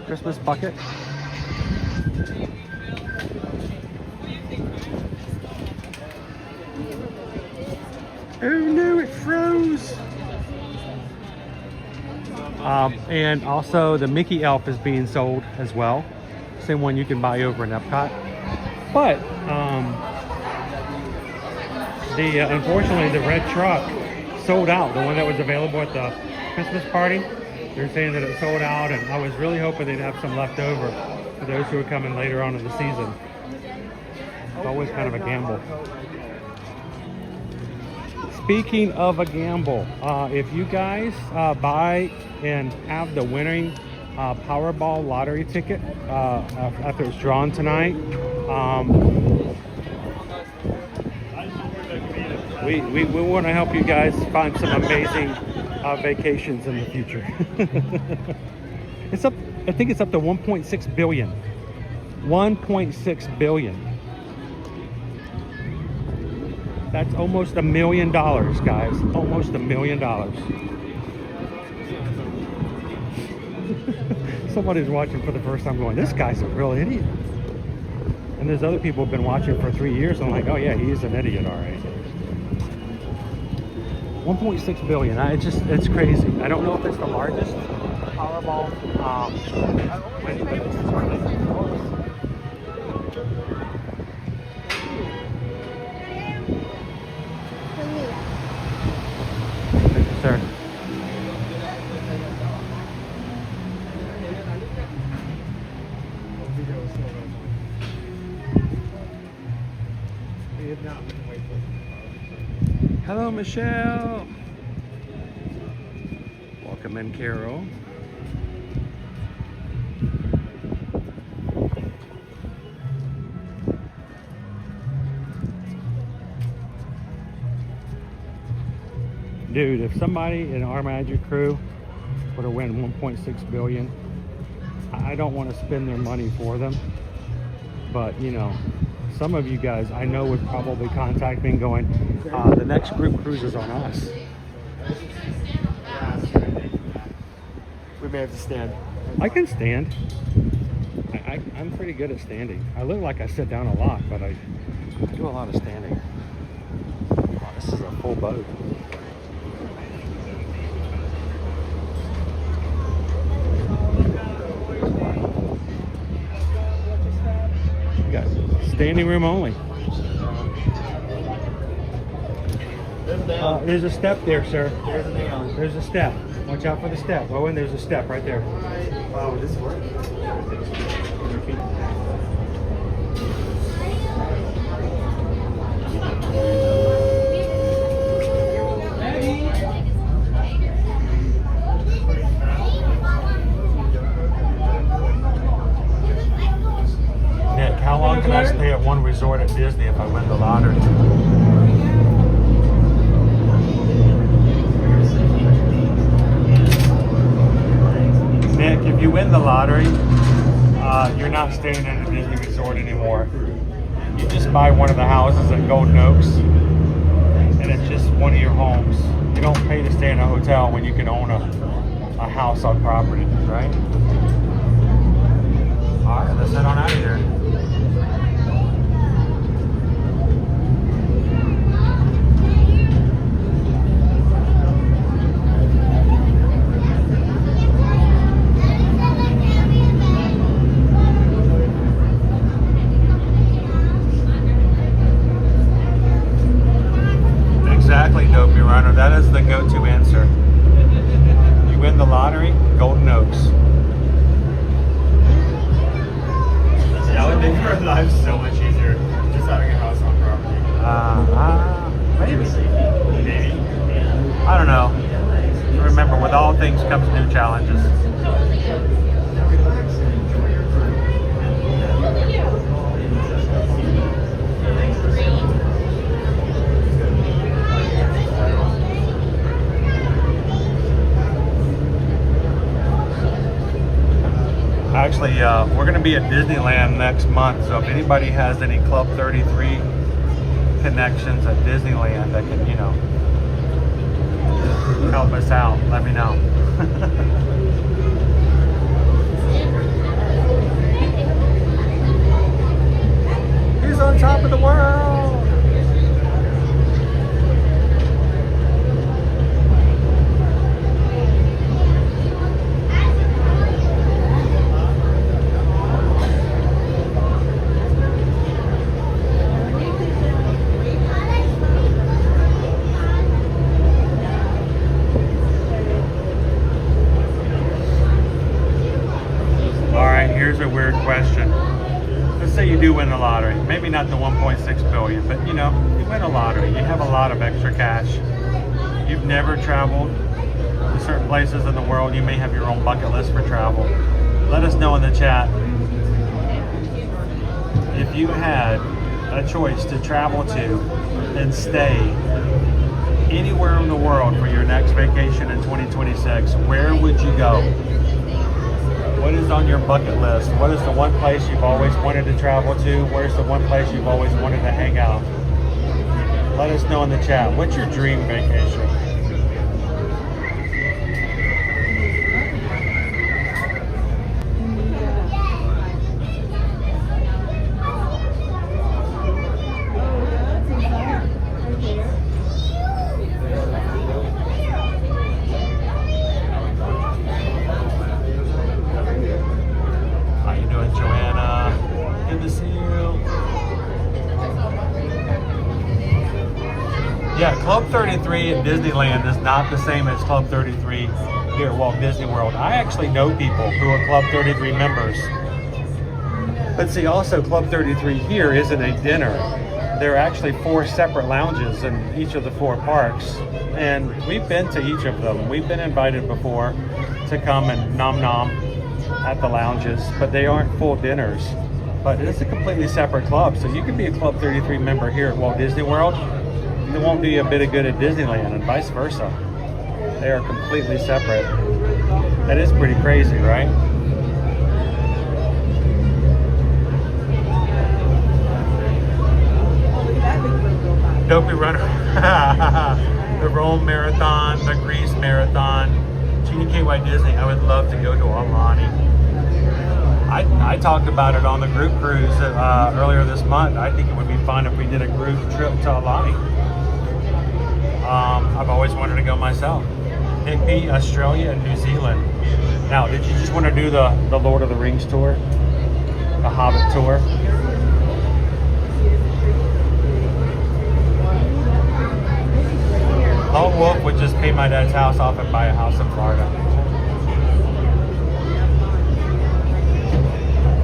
Christmas bucket. Oh no, it froze! And also the Mickey Elf is being sold as well. Same one you can buy over in Epcot. But unfortunately the red truck sold out. The one that was available at the Christmas party. They're saying that it sold out, and I was really hoping they'd have some left over for those who are coming later on in the season. It's always kind of a gamble. Speaking of a gamble, if you guys buy and have the winning Powerball lottery ticket after it's drawn tonight, we want to help you guys find some amazing vacations in the future. It's up. I think it's up to 1.6 billion. 1.6 billion. That's almost $1 million, guys. Almost $1 million. Somebody's watching for the first time going, this guy's a real idiot. And there's other people who've been watching for 3 years and I'm like, oh yeah, he's an idiot, all right. 1.6 billion. It's crazy. I don't know if it's the largest Powerball. Sir. Hello, Michelle. Welcome in, Carol. Dude, if somebody in our Magic crew were to win 1.6 billion, I don't want to spend their money for them. But, you know, some of you guys I know would probably contact me and going, the next group cruise is on us. We may have to stand. I can stand. I'm pretty good at standing. I look like I sit down a lot, but I do a lot of standing. Oh, this is a full boat. You got standing room only. There's a step there, sir. There's a step. Watch out for the step. Owen, there's a step right there. Wow, this works. Nick, how long can I stay at one resort at Disney if I win the lottery? Nick, if you win the lottery, you're not staying in a Disney resort anymore. You just buy one of the houses at Golden Oaks, and it's just one of your homes. You don't pay to stay in a hotel when you can own a house on property, right? All right, let's head on out of here. Exactly, Dopey Runner. That is the go-to answer. You win the lottery, Golden Oaks. That would make our lives so much easier, just having a house on property. Maybe. I don't know. Remember, with all things comes new challenges. Actually, we're going to be at Disneyland next month, so if anybody has any Club 33 connections at Disneyland that can, you know, help us out, let me know. He's on top of the world! Here's a weird question. Let's say you do win the lottery. Maybe not the 1.6 billion, but you know, you win a lottery. You have a lot of extra cash. You've never traveled to certain places in the world. You may have your own bucket list for travel. Let us know in the chat. If you had a choice to travel to and stay anywhere in the world for your next vacation in 2026, where would you go? What is on your bucket list? What is the one place you've always wanted to travel to? Where's the one place you've always wanted to hang out? Let us know in the chat. What's your dream vacation? Yeah, Club 33 at Disneyland is not the same as Club 33 here at Walt Disney World. I actually know people who are Club 33 members. But see, also Club 33 here isn't a dinner. There are actually 4 separate lounges in each of the 4 parks. And we've been to each of them. We've been invited before to come and nom nom at the lounges, but they aren't full dinners. But it's a completely separate club. So you can be a Club 33 member here at Walt Disney World it won't do you a bit of good at Disneyland, and vice versa. They are completely separate. That is pretty crazy, right? Dopey Runner, the Rome Marathon, the Greece Marathon, GKY Disney. I would love to go to Alani. I talked about it on the group cruise earlier this month. I think it would be fun if we did a group trip to Alani. I've always wanted to go myself. It'd be Australia and New Zealand. Now, did you just want to do the Lord of the Rings tour? The Hobbit tour? Lone Wolf would just pay my dad's house off and buy a house in Florida.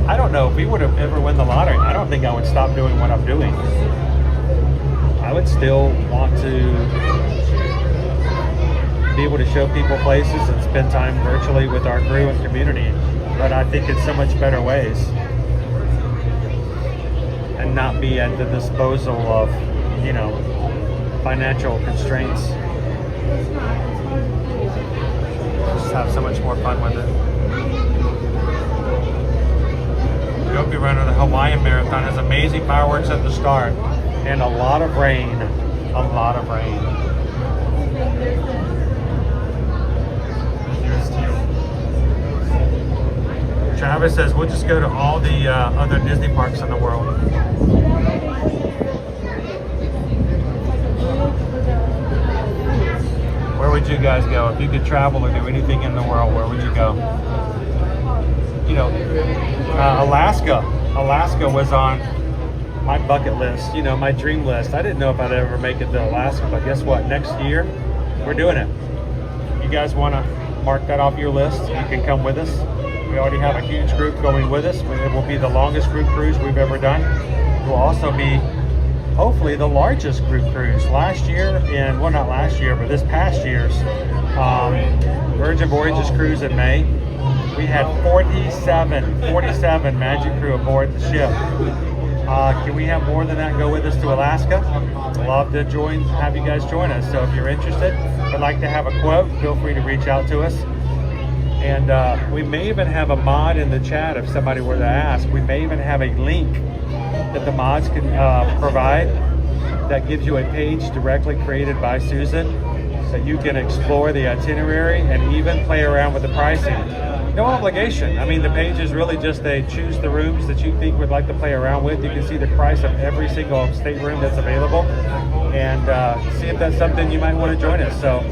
I don't know if we would have ever won the lottery. I don't think I would stop doing what I'm doing. I would still want to be able to show people places and spend time virtually with our crew and community. But I think in so much better ways. And not be at the disposal of, you know, financial constraints. Just have so much more fun with it. Dopey Runner, the Hawaiian Marathon, has amazing fireworks at the start and a lot of rain. A lot of rain. Travis says we'll just go to all the other Disney parks in the world. Where would you guys go? If you could travel or do anything in the world, where would you go? You know, Alaska. Alaska was on my bucket list, you know, my dream list. I didn't know if I'd ever make it to Alaska, but guess what? Next year, we're doing it. You guys want to mark that off your list? You can come with us. We already have a huge group going with us. It will be the longest group cruise we've ever done. It will also be hopefully the largest group cruise. Last year, and well, not last year, but this past year's Virgin Voyages cruise in May, we had 47 Magic Crew aboard the ship. Can we have more than that go with us to Alaska? Love to have you guys join us. So if you're interested, would like to have a quote, feel free to reach out to us. And we may even have a mod in the chat if somebody were to ask. We may even have a link that the mods can provide that gives you a page directly created by Susan so you can explore the itinerary and even play around with the pricing. No obligation. I mean, the page is really just they choose the rooms that you think would like to play around with. You can see the price of every single stateroom that's available and see if that's something you might want to join us. So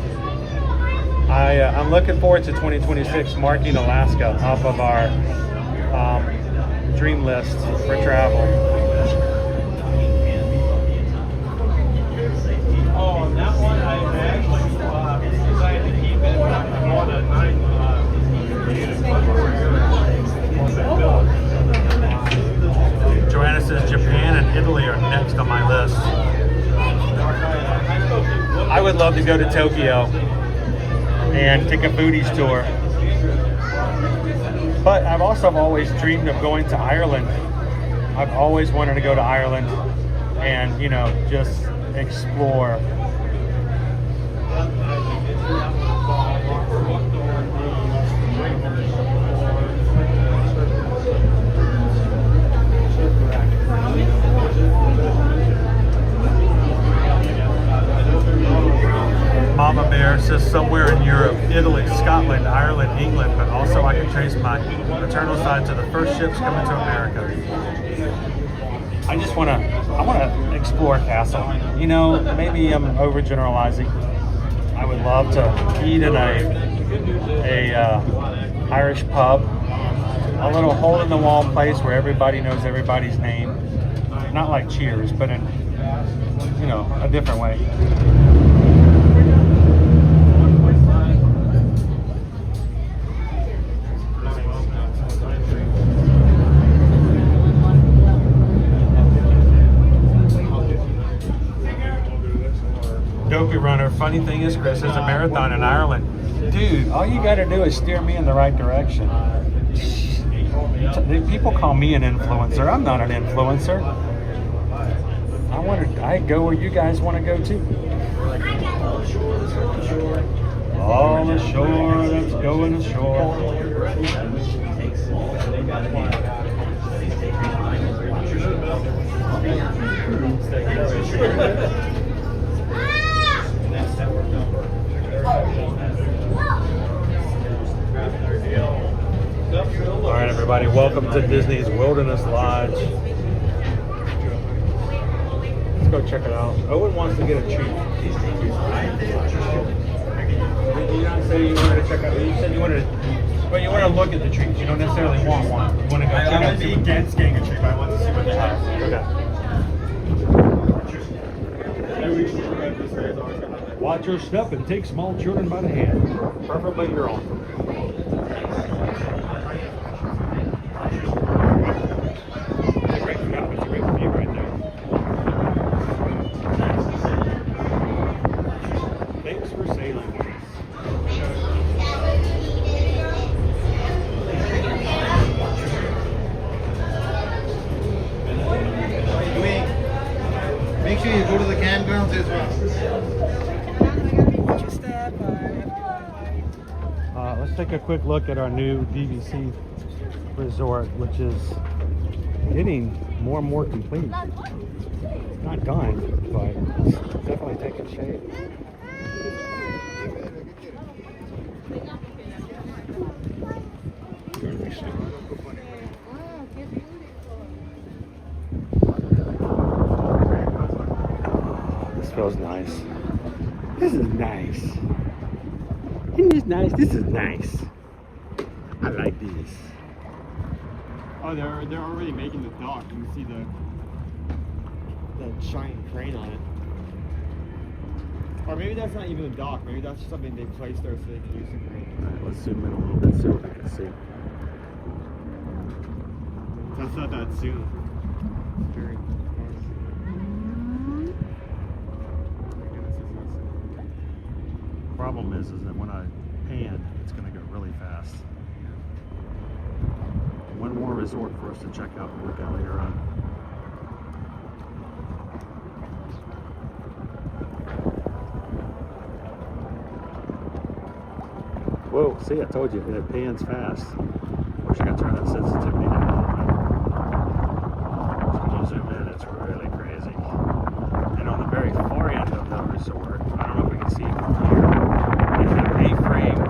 I'm looking forward to 2026 marking Alaska off of our dream list for travel. Oh, and that one I actually decided to keep it on a 9. Joanna says Japan and Italy are next on my list. I would love to go to Tokyo and take a foodies tour. But I've also always dreamed of going to Ireland. I've always wanted to go to Ireland and, you know, just explore. Mama Bear says somewhere in Europe, Italy, Scotland, Ireland, England, but also I can trace my maternal side to the first ships coming to America. I want to explore Castle. You know, maybe I'm overgeneralizing. I would love to eat in a Irish pub, a little hole-in-the-wall place where everybody knows everybody's name. Not like Cheers, but in, you know, a different way. Dopey Runner. Funny thing is, Chris, there's a marathon in Ireland. Dude, all you got to do is steer me in the right direction. People call me an influencer. I'm not an influencer. I go where you guys want to go too. All ashore, let's go ashore. All ashore, let's go ashore. All right, everybody, welcome to Disney's Wilderness Lodge. Let's go check it out. Owen wants to get a treat. You don't say you wanted to check out. You said you wanted to, but you want to look at the treats. You don't necessarily want one. You want to go check out. I would be against getting a treat, but I want to see what they have. Okay. Watch your step and take small children by the hand. Preferably your own. Make sure you go to the campgrounds as well. Let's take a quick look at our new DVC resort, which is getting more and more complete. It's not done, but it's definitely taking shape. This feels nice. This is nice. Isn't this nice? This is nice. I like this. Oh, they're already making the dock. You can see the giant crane on it. Or maybe that's not even a dock. Maybe that's just something they placed there so they can use the crane. Alright, let's zoom in a little bit so we can see. That's not that soon. It's very Problem is that when I pan, it's going to go really fast. One more resort for us to check out and look at later on. Whoa, see, I told you, it pans fast. Wish I could turn that sensitivity down a little bit. So when you zoom in, it's really crazy. And on the very far end of the resort, I don't know if we can see from here, they have A-frame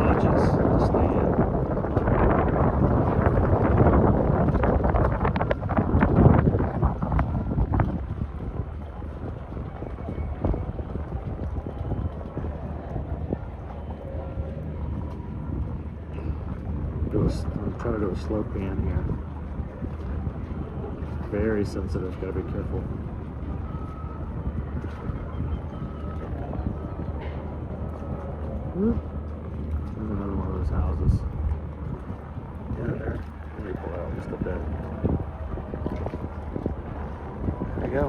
lodges to stay in. I'm trying to do a slow pan here. Very sensitive, gotta be careful. There's another one of those houses. Yeah, there. Let me pull out just a bit. There you go.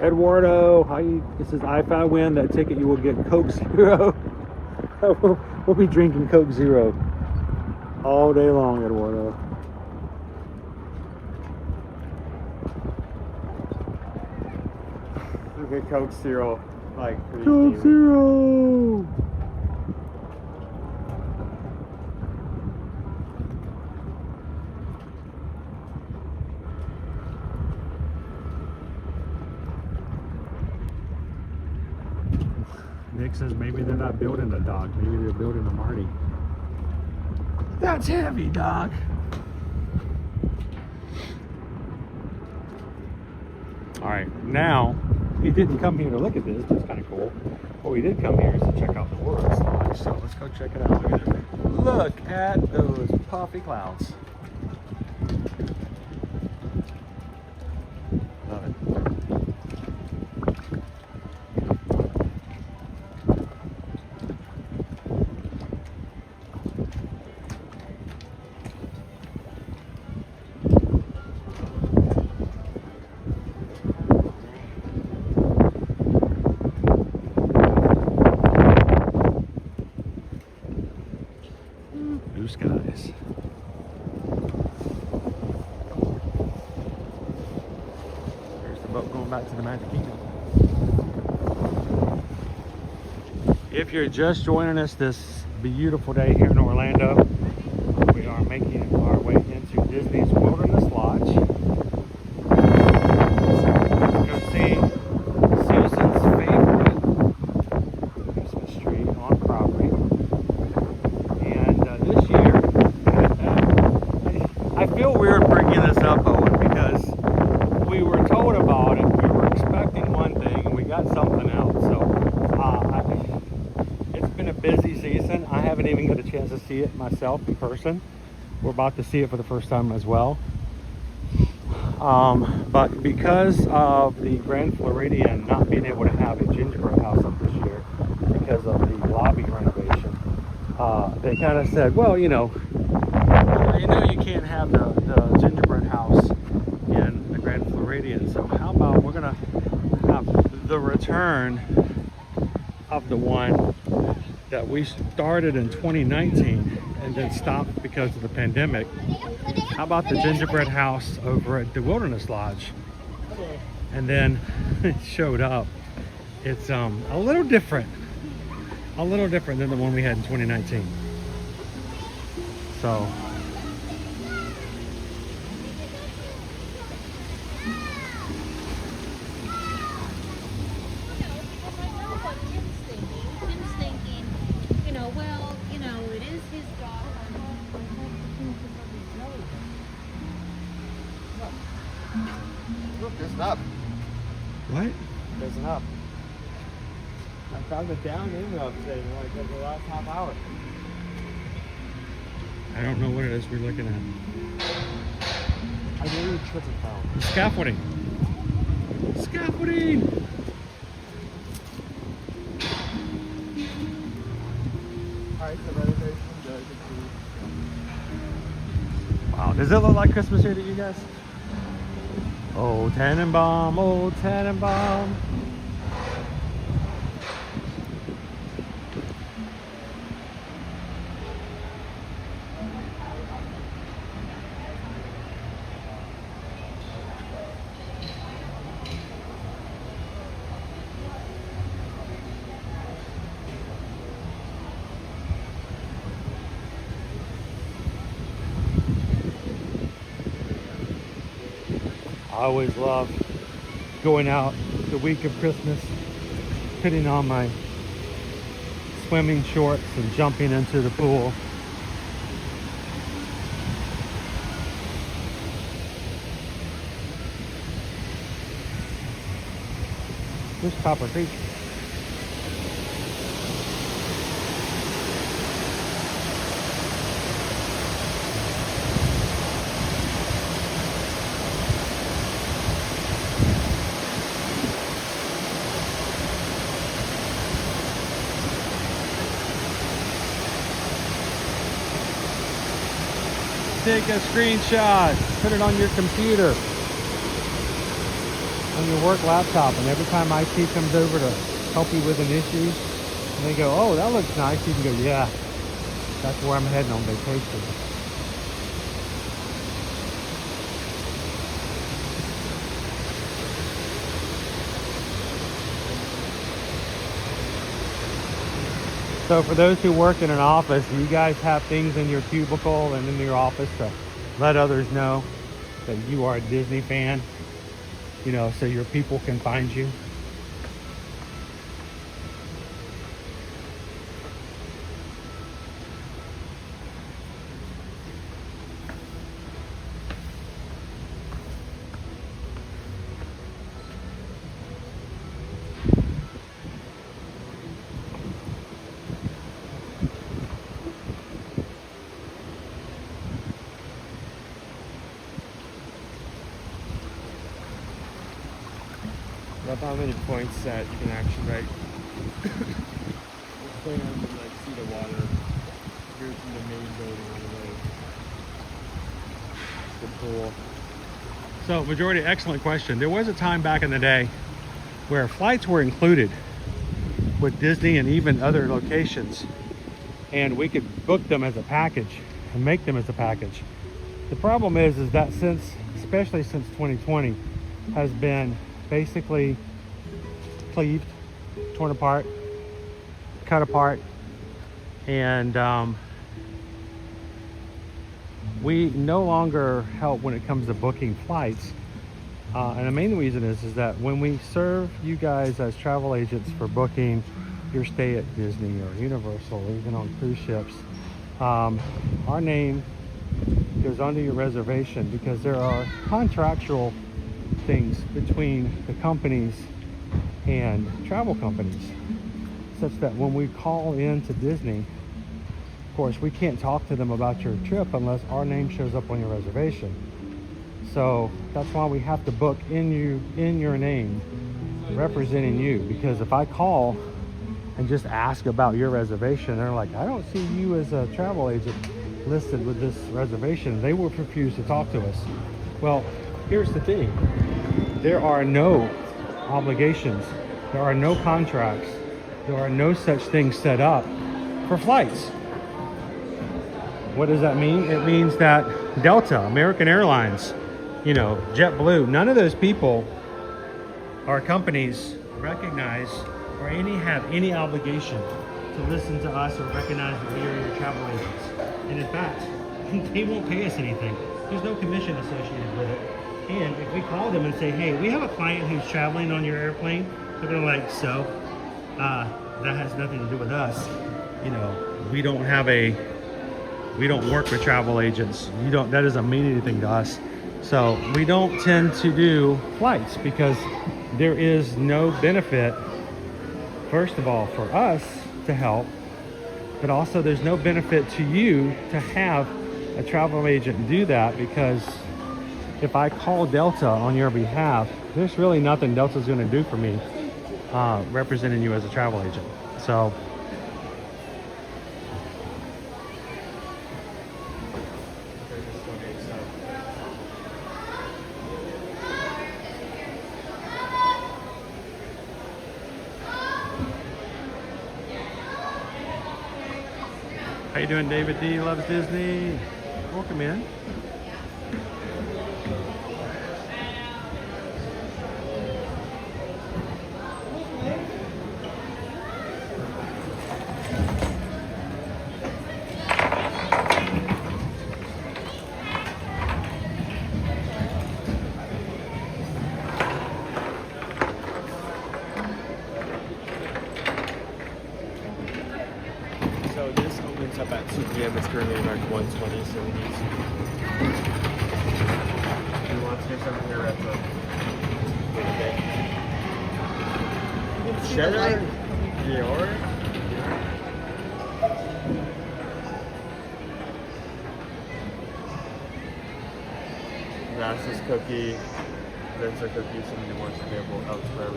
Eduardo, this is if I win that ticket, you will get Coke Zero. We'll be drinking Coke Zero all day long, Eduardo. Look at Coke Zero. Like Coke Zero! Nick says maybe they're not building a dock, maybe they're building a Marty. That's heavy, Doc. Alright, now, we didn't come here to look at this, that's kind of cool. What we did come here is to check out the Wilderness Lodge, so let's go check it out. Look at those puffy clouds. Love it. Blue skies. going back to the Magic Kingdom. If you're just joining us this beautiful day here in Orlando, we are making our way into Disney's Wilderness Lodge. Let's go see Susan's favorite Christmas tree on property. And this year, I feel weird bringing this up, Owen, because we were told about it. We were expecting one thing, and we got something else. So it's been a busy season. I haven't even got a chance to see it myself in person. We're about to see it for the first time as well. But because of the Grand Floridian not being able to have a gingerbread house up this year because of the lobby renovation, they kind of said, well, you know you can't have the gingerbread house in the Grand Floridian, so how about we're gonna have the return of the one that we started in 2019 and then stopped because of the pandemic. How about the gingerbread house over at the Wilderness Lodge? And then it showed up. It's a little different than the one we had in 2019. So Look, there's an up. what? There's an up. I found the down and up thing like over the last half hour. I don't know what it is we're looking at. I believe it's a pound. Scaffolding. Scaffolding! Alright, the reservation does Wow, does it look like Christmas here to you guys? Oh, Tannenbaum, oh, Tannenbaum. I always love going out the week of Christmas, putting on my swimming shorts and jumping into the pool. There's Copper Creek. Take a screenshot, put it on your computer, on your work laptop, and every time IT comes over to help you with an issue, and they go, oh, that looks nice, you can go, yeah, that's where I'm heading on vacation. So for those who work in an office, do you guys have things in your cubicle and in your office to let others know that you are a Disney fan? You know, so your people can find you? Love how many points that you can actually write. Plans and like see the water. Here's the main building on the way. The pool. So, majority, excellent question. There was a time back in the day where flights were included with Disney and even other locations, and we could book them as a package and make them as a package. The problem is that especially since 2020, has been basically cleaved, torn apart, cut apart, and we no longer help when it comes to booking flights. And the main reason is that when we serve you guys as travel agents for booking your stay at Disney or Universal or even on cruise ships, our name goes onto your reservation because there are contractual things between the companies and travel companies, such that when we call in to Disney, of course, we can't talk to them about your trip unless our name shows up on your reservation. So that's why we have to book in your name, representing you. Because if I call and just ask about your reservation, they're like, I don't see you as a travel agent listed with this reservation. They will refuse to talk to us. Well, here's the thing. There are no obligations. There are no contracts. There are no such things set up for flights. What does that mean? It means that Delta, American Airlines, you know, JetBlue, none of those people or companies recognize or have any obligation to listen to us or recognize that we are your travel agents. And in fact, they won't pay us anything. There's no commission associated with it. And if we call them and say, hey, we have a client who's traveling on your airplane, they're gonna like, so that has nothing to do with us. You know, we don't work with travel agents. That doesn't mean anything to us. So we don't tend to do flights because there is no benefit, first of all, for us to help, but also there's no benefit to you to have a travel agent do that, because if I call Delta on your behalf, there's really nothing Delta's going to do for me representing you as a travel agent. So how you doing, David D? Loves Disney. Welcome in. So this opens up at 2 p.m. It's currently like 1:20, so we need to... Do you want to get something here at the... Cheddar? Dior? Nasa's cookie, Vincer cookie, somebody wants to be able to elsewhere.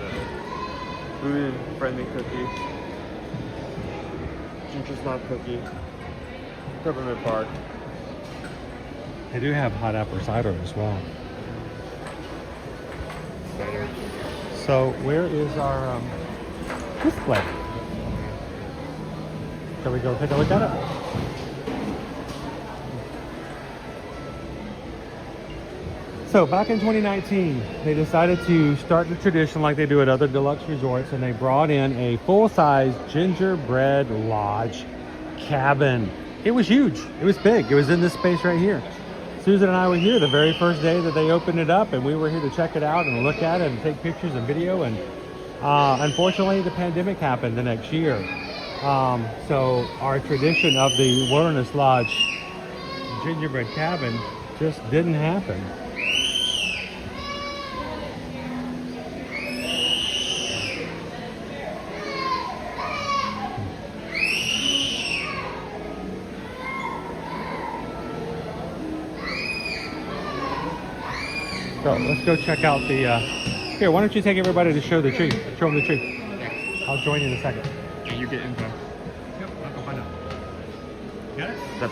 Food and friendly cookie. Ginger snap cookie, peppermint bark. They do have hot apple cider as well. So where is our display? Shall we go take a look at it? So back in 2019, they decided to start the tradition like they do at other deluxe resorts, and they brought in a full-size gingerbread lodge cabin. It was huge. It was big. It was in this space right here. Susan and I were here the very first day that they opened it up, and we were here to check it out and look at it and take pictures and video. And unfortunately, the pandemic happened the next year. So our tradition of the Wilderness Lodge gingerbread cabin just didn't happen. So let's go check out the, here, why don't you take everybody to show the tree? Show them the tree. I'll join you in a second. And you get info. Yep, I'll go find out. Got it? Yep.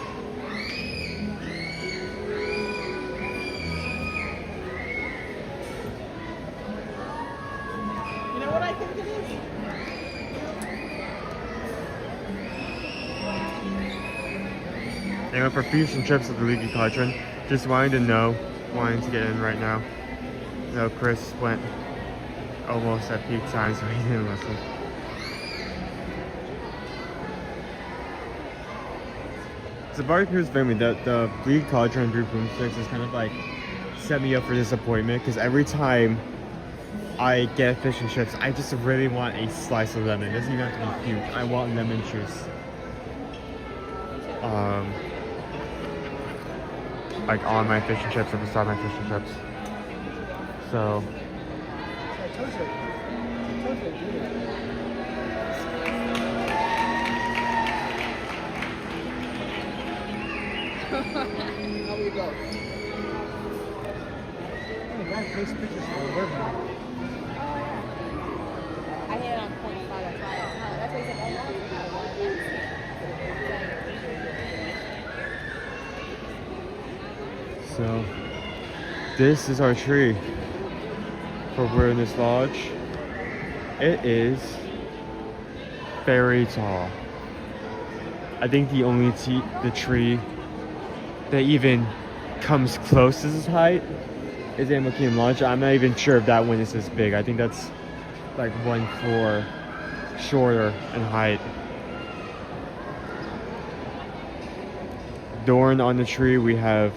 You know what I think it is? They went for fusion trips at the Leaky Cauldron. Just wanting to get in right now. No, Chris went almost at peak time, so he didn't listen. The barbecue's family, the Bleed Cauldron Brew Boomsticks is kind of like set me up for disappointment because every time I get fish and chips, I just really want a slice of lemon. It doesn't even have to be huge. I want lemon juice. Like on my fish and chips or beside my fish and chips. So How we go? Oh, the guy takes pictures for the river. I hit it on 0.5, that's why that's why he said, So, this is our tree for we're in this lodge. It is very tall. I think the only the tree that even comes close to this height is Ambersweet Lodge. I'm not even sure if that one is this big. I think that's like 1 floor shorter in height. Adorned on the tree, we have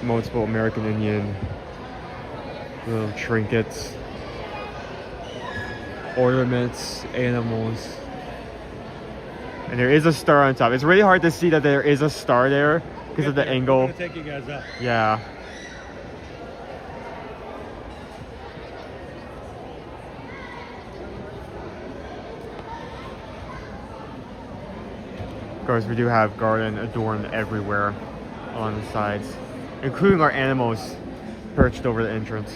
multiple American Indian little trinkets, ornaments, animals, and there is a star on top. It's really hard to see that there is a star there because of the angle. I'm gonna take you guys up. Yeah. Of course, we do have garden adorned everywhere along the sides, including our animals perched over the entrance.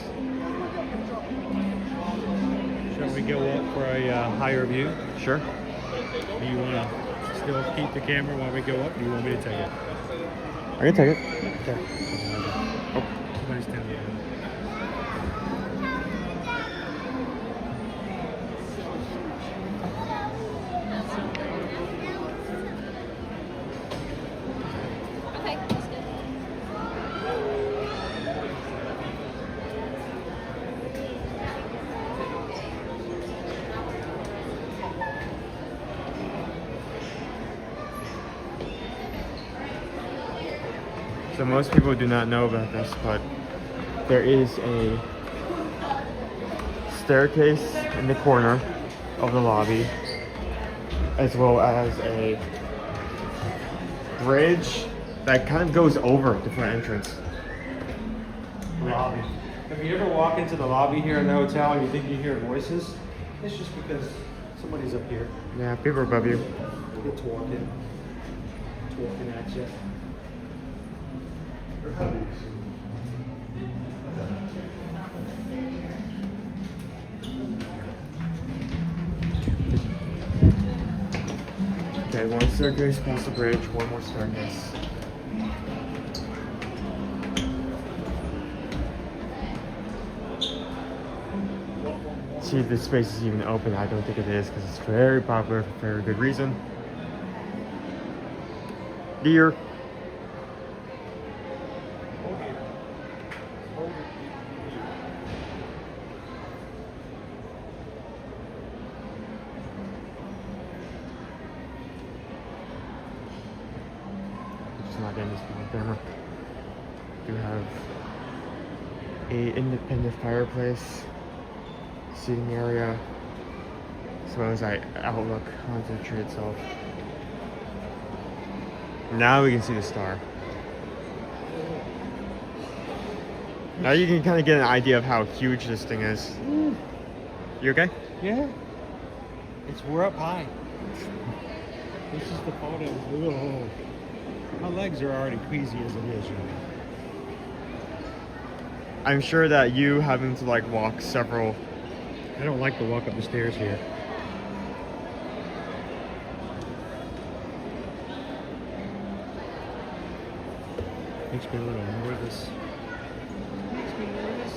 Shall we go up for a higher view? Sure. Do you want to still keep the camera while we go up, or do you want me to take it? I can take it. Okay. Oh, somebody's standing there. So most people do not know about this, but there is a staircase in the corner of the lobby, as well as a bridge that kind of goes over the front entrance. Lobby. If you ever walk into the lobby here in the hotel and you think you hear voices, it's just because somebody's up here. Yeah, people are above you. It's walking at you. Okay, one staircase past the bridge, one more staircase. See if this space is even open. I don't think it is because it's very popular for very good reason. Deer. Not getting this on camera. Do have a independent fireplace, seating area, as well as an outlook onto the tree itself. Now we can see the star. Now you can kind of get an idea of how huge this thing is. You okay? Yeah. We're up high. This is the photo. Whoa. My legs are already queasy as it is. I'm sure that you having to like walk several. I don't like to walk up the stairs here. Makes me a little nervous. Makes me nervous.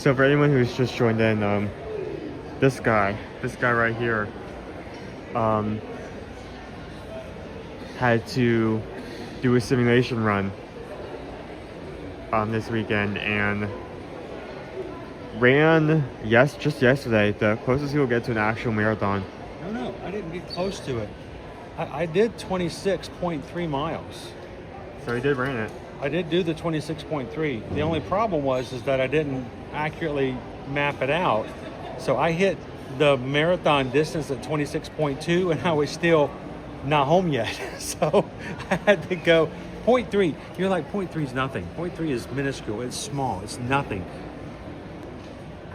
So for anyone who's just joined in, this guy right here, had to do a simulation run this weekend and ran just yesterday the closest he will get to an actual marathon. No, I didn't get close to it. I did 26.3 miles. So he did run it. I did do the 26.3. The only problem is that I didn't accurately map it out. So I hit the marathon distance at 26.2 and I was still not home yet. So I had to go 0.3. You're like, 0.3 is nothing. 0.3 is minuscule. It's small. It's nothing.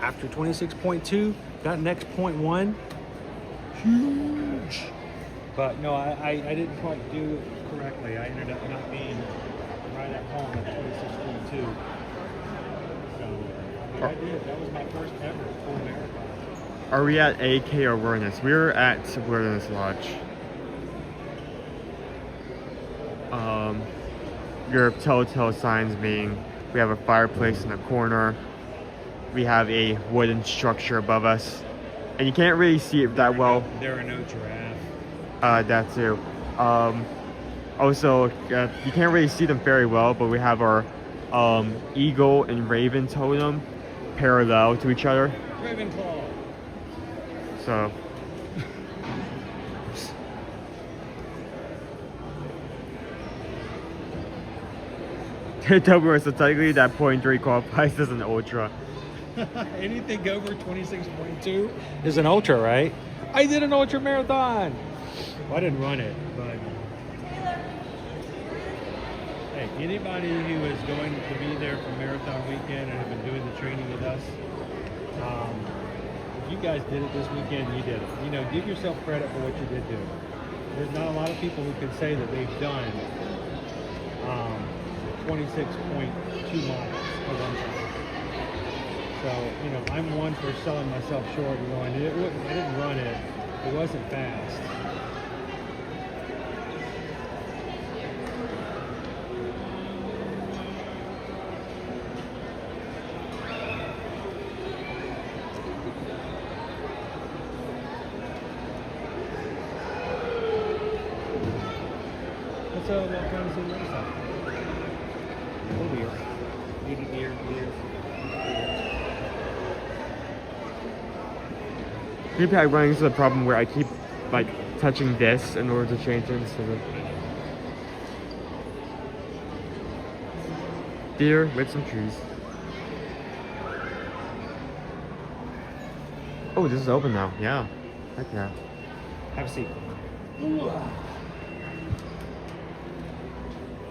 After 26.2, that next 0.1, huge. But no, I didn't quite do it correctly. I ended up not being right at home at 26.2. So I did. That was my first ever full marathon. Are we at AK or Wilderness? We're at Wilderness Lodge. Your telltale signs being we have a fireplace in the corner. We have a wooden structure above us. And you can't really see it that well. There are no giraffe. That too. Also, you can't really see them very well, but we have our eagle and raven totem parallel to each other. Ravenclaw. So. So technically that 0.3 qualifies as an ultra. Anything over 26.2 is an ultra, right? I did an ultra marathon. Well, I didn't run it, but hey, anybody who is going to be there for marathon weekend and have been doing the training with us, if you guys did it this weekend, you did it. You know, give yourself credit for what you did do. There's not a lot of people who can say that they've done 26.2 miles at one time. So, you know, I'm one for selling myself short and going, I didn't run it. It wasn't fast. What's what kind of thing is that? Oh dear. Dear. Maybe I run into the problem where I keep like touching this in order to change things to the deer with some trees. Oh, this is open now. Yeah. Heck yeah. Have a seat. You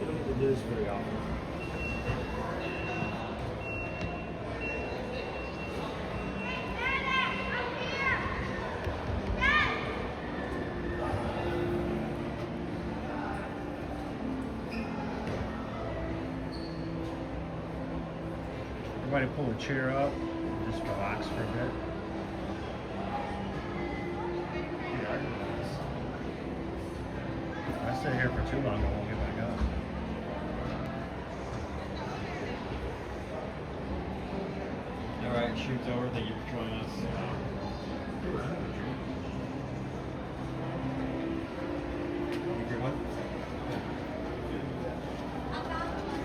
don't do this very often. Everybody pull a chair up and just relax for a bit. If I stay here for too long, I won't get back up. Alright, shoot's over. Thank you for joining us.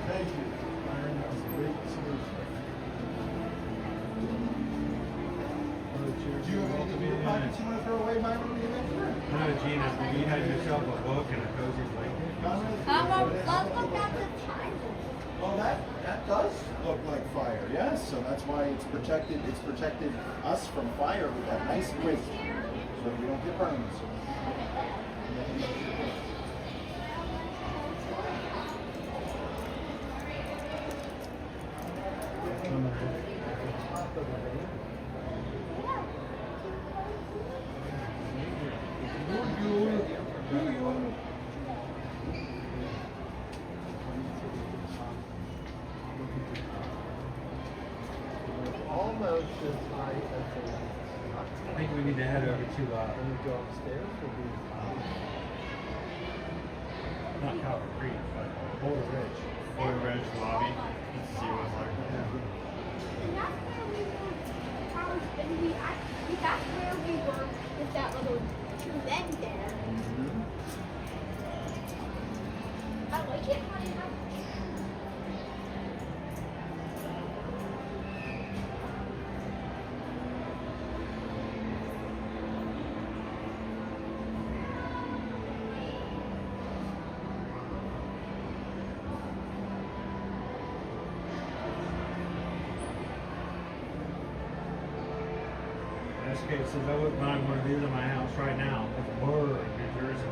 Thank you. Byron, that was a great solution. Do you have anything in your pockets you want to throw away, Byron? No, Gina, you had yourself a book and a cozy blanket. Let's look at the time. Well, that does look like fire, yes. So that's why it's protected. It's protected us from fire with that nice wick, so we don't get burns. Almost as high as the I think we need to head over to when you go upstairs will be not Calvert Creek, but Boulder Ridge. Boulder Ridge lobby. Let's see what's like. That's where we were with that little two men there. I like it how they have. That's okay, since I wouldn't mind one of these in my house right now. It's a bird in New Jersey.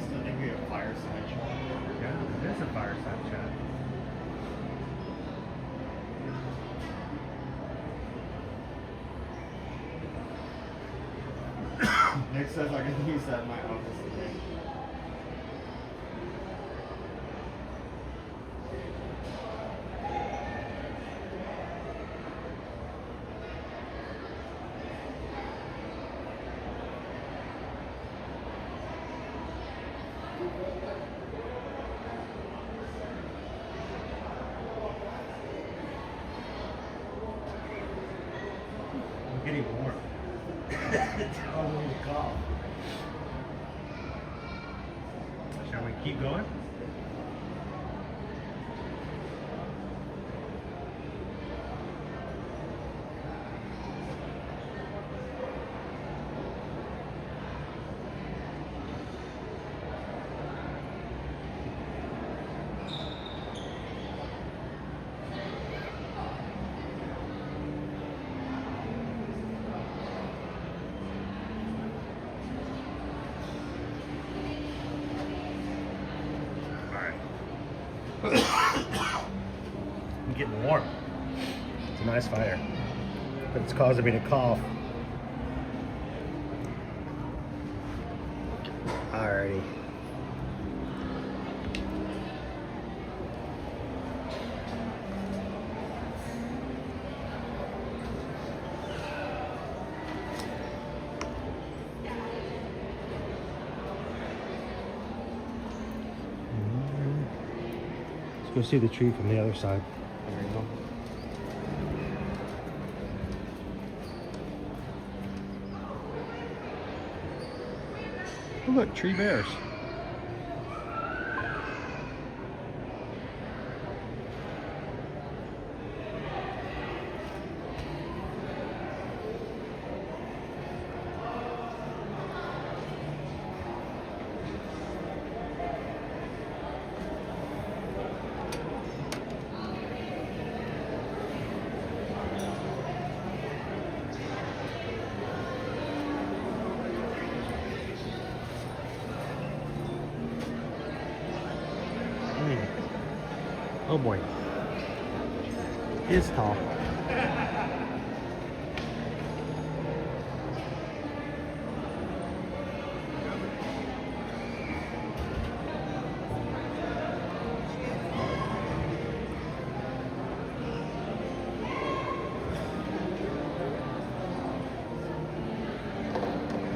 Still think we have fireside chat. Yeah, it is a fireside chat. Nick says I can use that in my office today. I'm getting warm. It's causing me to cough. Shall we keep going? I'm getting warm. It's a nice fire, but it's causing me to cough. Alrighty. Let's go see the tree from the other side. There you go. Oh, look, tree bears. Oh boy. He is tall.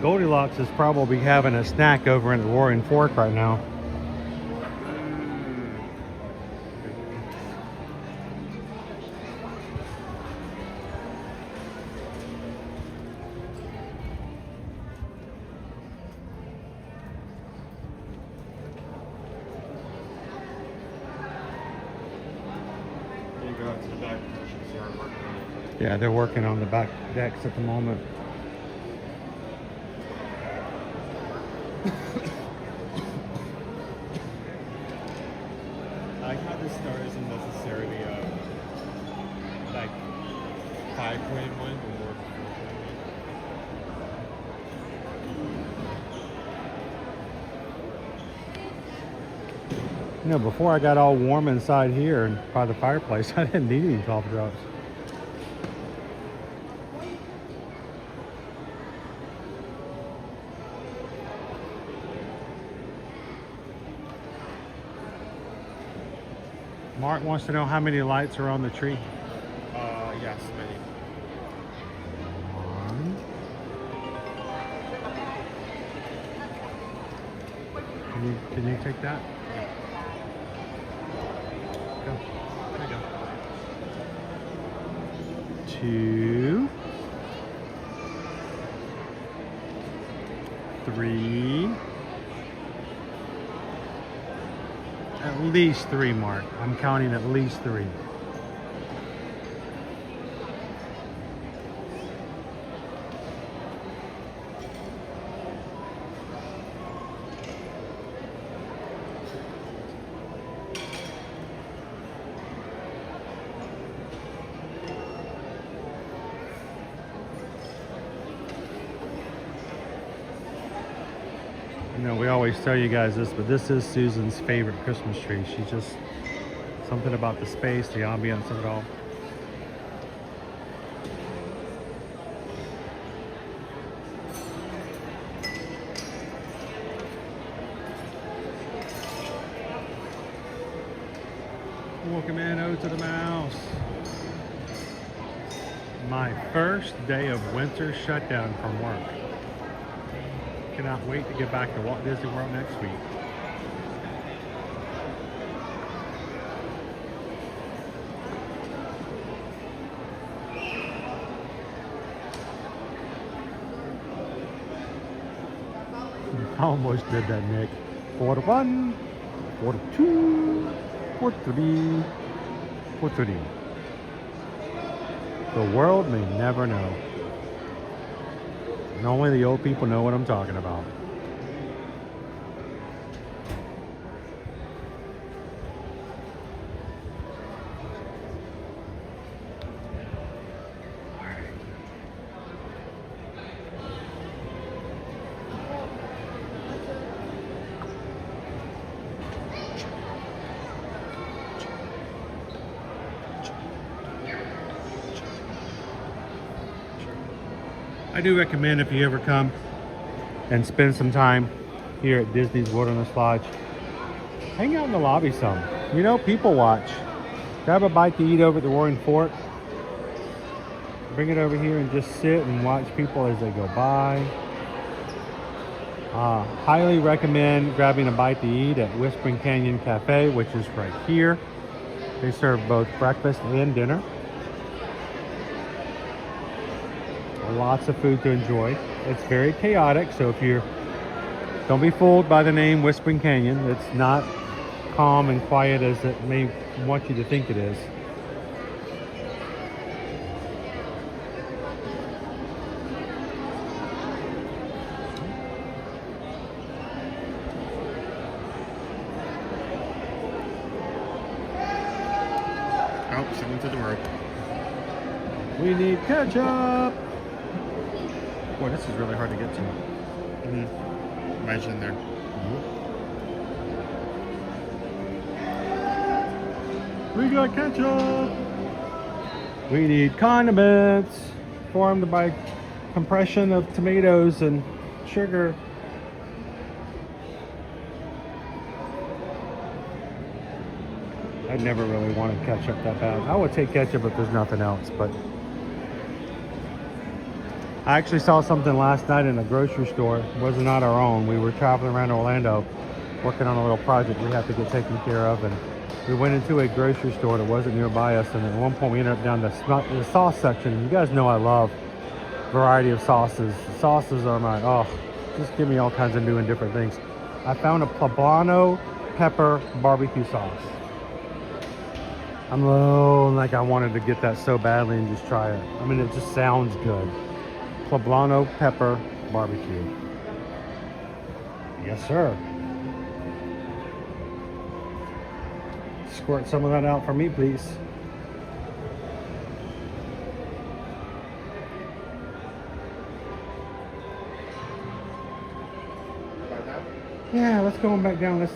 Goldilocks is probably having a snack over in the Roaring Fork right now. You go out to the back. Yeah, they're working on the back decks at the moment. I like how this star isn't necessarily like 5.1 or more. You know, before I got all warm inside here and by the fireplace, I didn't need any cough drops. Mark wants to know how many lights are on the tree. Yes, many. One. Can you take that? Go. There you go. 2. 3. At least 3, Mark. I'm counting at least 3. You know, we always tell you guys this, but this is Susan's favorite Christmas tree. She just, something about the space, the ambience of it all. Welcome in, Ode to the Mouse. My first day of winter shutdown from work. Cannot wait to get back to Walt Disney World next week. I almost did that, Nick. 4-1, 4-2, 4-3, 4-3. The world may never know. And only the old people know what I'm talking about. I do recommend if you ever come and spend some time here at Disney's Wilderness Lodge, hang out in the lobby some. You know, people watch. Grab a bite to eat over at the Roaring Fork. Bring it over here and just sit and watch people as they go by. Highly recommend grabbing a bite to eat at Whispering Canyon Cafe, which is right here. They serve both breakfast and dinner. Lots of food to enjoy. It's very chaotic, so if you're, don't be fooled by the name Whispering Canyon. It's not calm and quiet as it may want you to think it is. Oh, someone took the rope. We need ketchup. Boy, this is really hard to get to. Imagine there. We got ketchup. We need condiments formed by compression of tomatoes and sugar. I never really wanted ketchup that bad. I would take ketchup if there's nothing else, but I actually saw something last night in a grocery store. It was not our own. We were traveling around Orlando working on a little project we had to get taken care of, and we went into a grocery store that wasn't nearby us, and at one point we ended up down the sauce section. You guys know I love variety of sauces. The sauces are my, just give me all kinds of new and different things. I found a poblano pepper barbecue sauce. I'm like I wanted to get that so badly and just try it. I mean, it just sounds good. Poblano pepper barbecue. Yes, sir. Squirt some of that out for me, please. Yeah, let's go on back down. Let's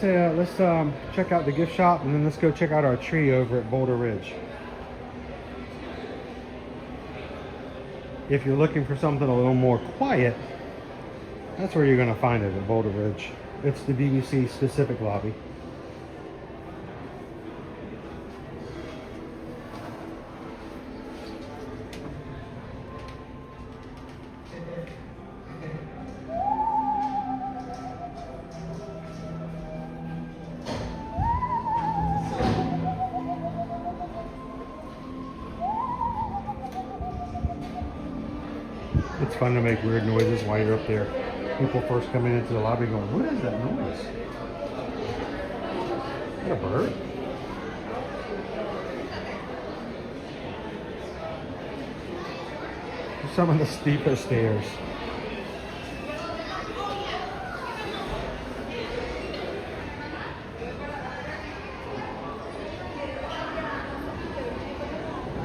check out the gift shop, and then let's go check out our tree over at Boulder Ridge. If you're looking for something a little more quiet, that's where you're going to find it, at Boulder Ridge. It's the BBC specific lobby. It's fun to make weird noises while you're up there. People first coming into the lobby going, what is that noise? Is that a bird? Some of the steepest stairs.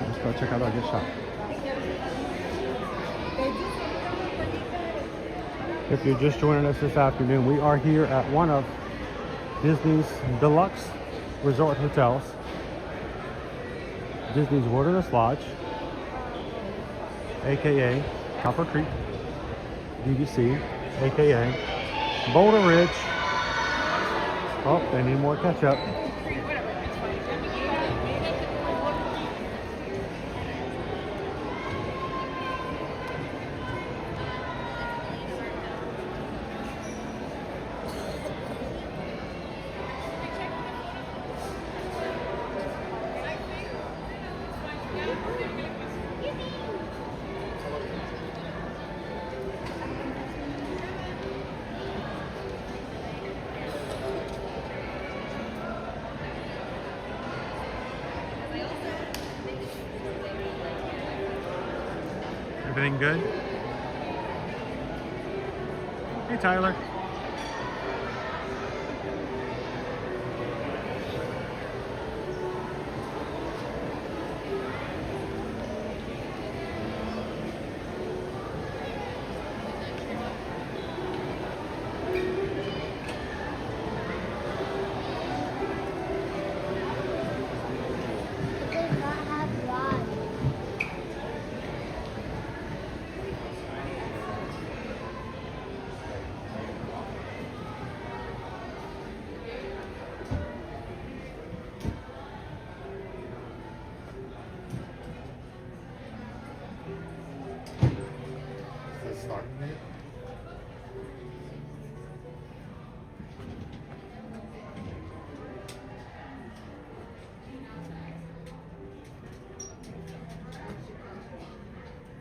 Let's go check out our gift shop. If you're just joining us this afternoon, we are here at one of Disney's deluxe resort hotels, Disney's Wilderness Lodge, aka Copper Creek, DVC, aka Boulder Ridge. Oh, they need more ketchup. Everything good? Hey, Tyler.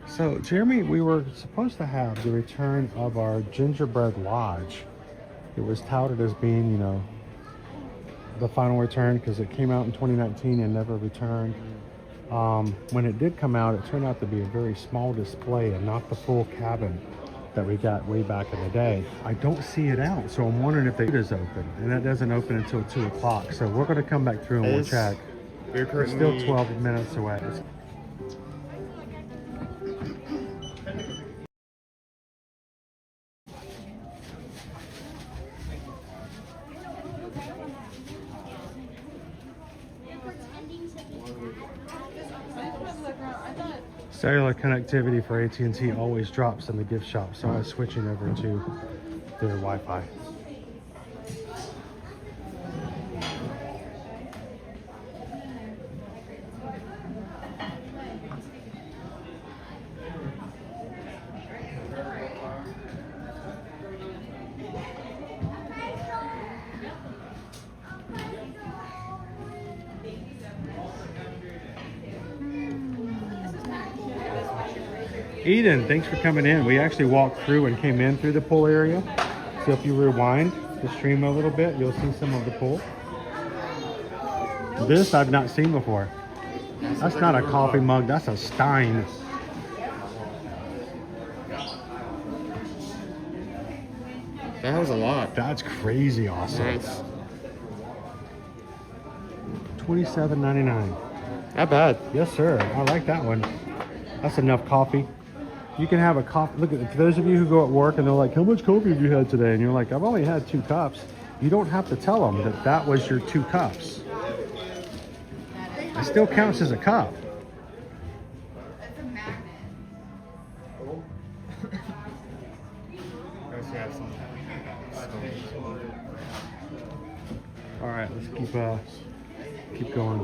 So, Jeremy, we were supposed to have the return of our gingerbread lodge. It was touted as being, you know, the final return because it came out in 2019 and never returned. When it did come out, it turned out to be a very small display and not the full cabin that we got way back in the day. I don't see it out, so I'm wondering if it is open, and that doesn't open until 2 o'clock. So we're going to come back through and we'll check. We're still 12 minutes away. Cellular connectivity for AT&T always drops in the gift shop, so I was switching over to their Wi-Fi. Eden, thanks for coming in. We actually walked through and came in through the pool area. So if you rewind the stream a little bit, you'll see some of the pool. This I've not seen before. That's not a coffee mug, that's a stein. That was a lot. That's crazy awesome. Nice. $27.99. Not bad. Yes, sir. I like that one. That's enough coffee. You can have a coffee. Look at, for those of you who go at work and they're like, how much coffee have you had today? And you're like, I've only had 2 cups. You don't have to tell them that that was your 2 cups. It still counts as a cup. It's a magnet. All right, let's keep going.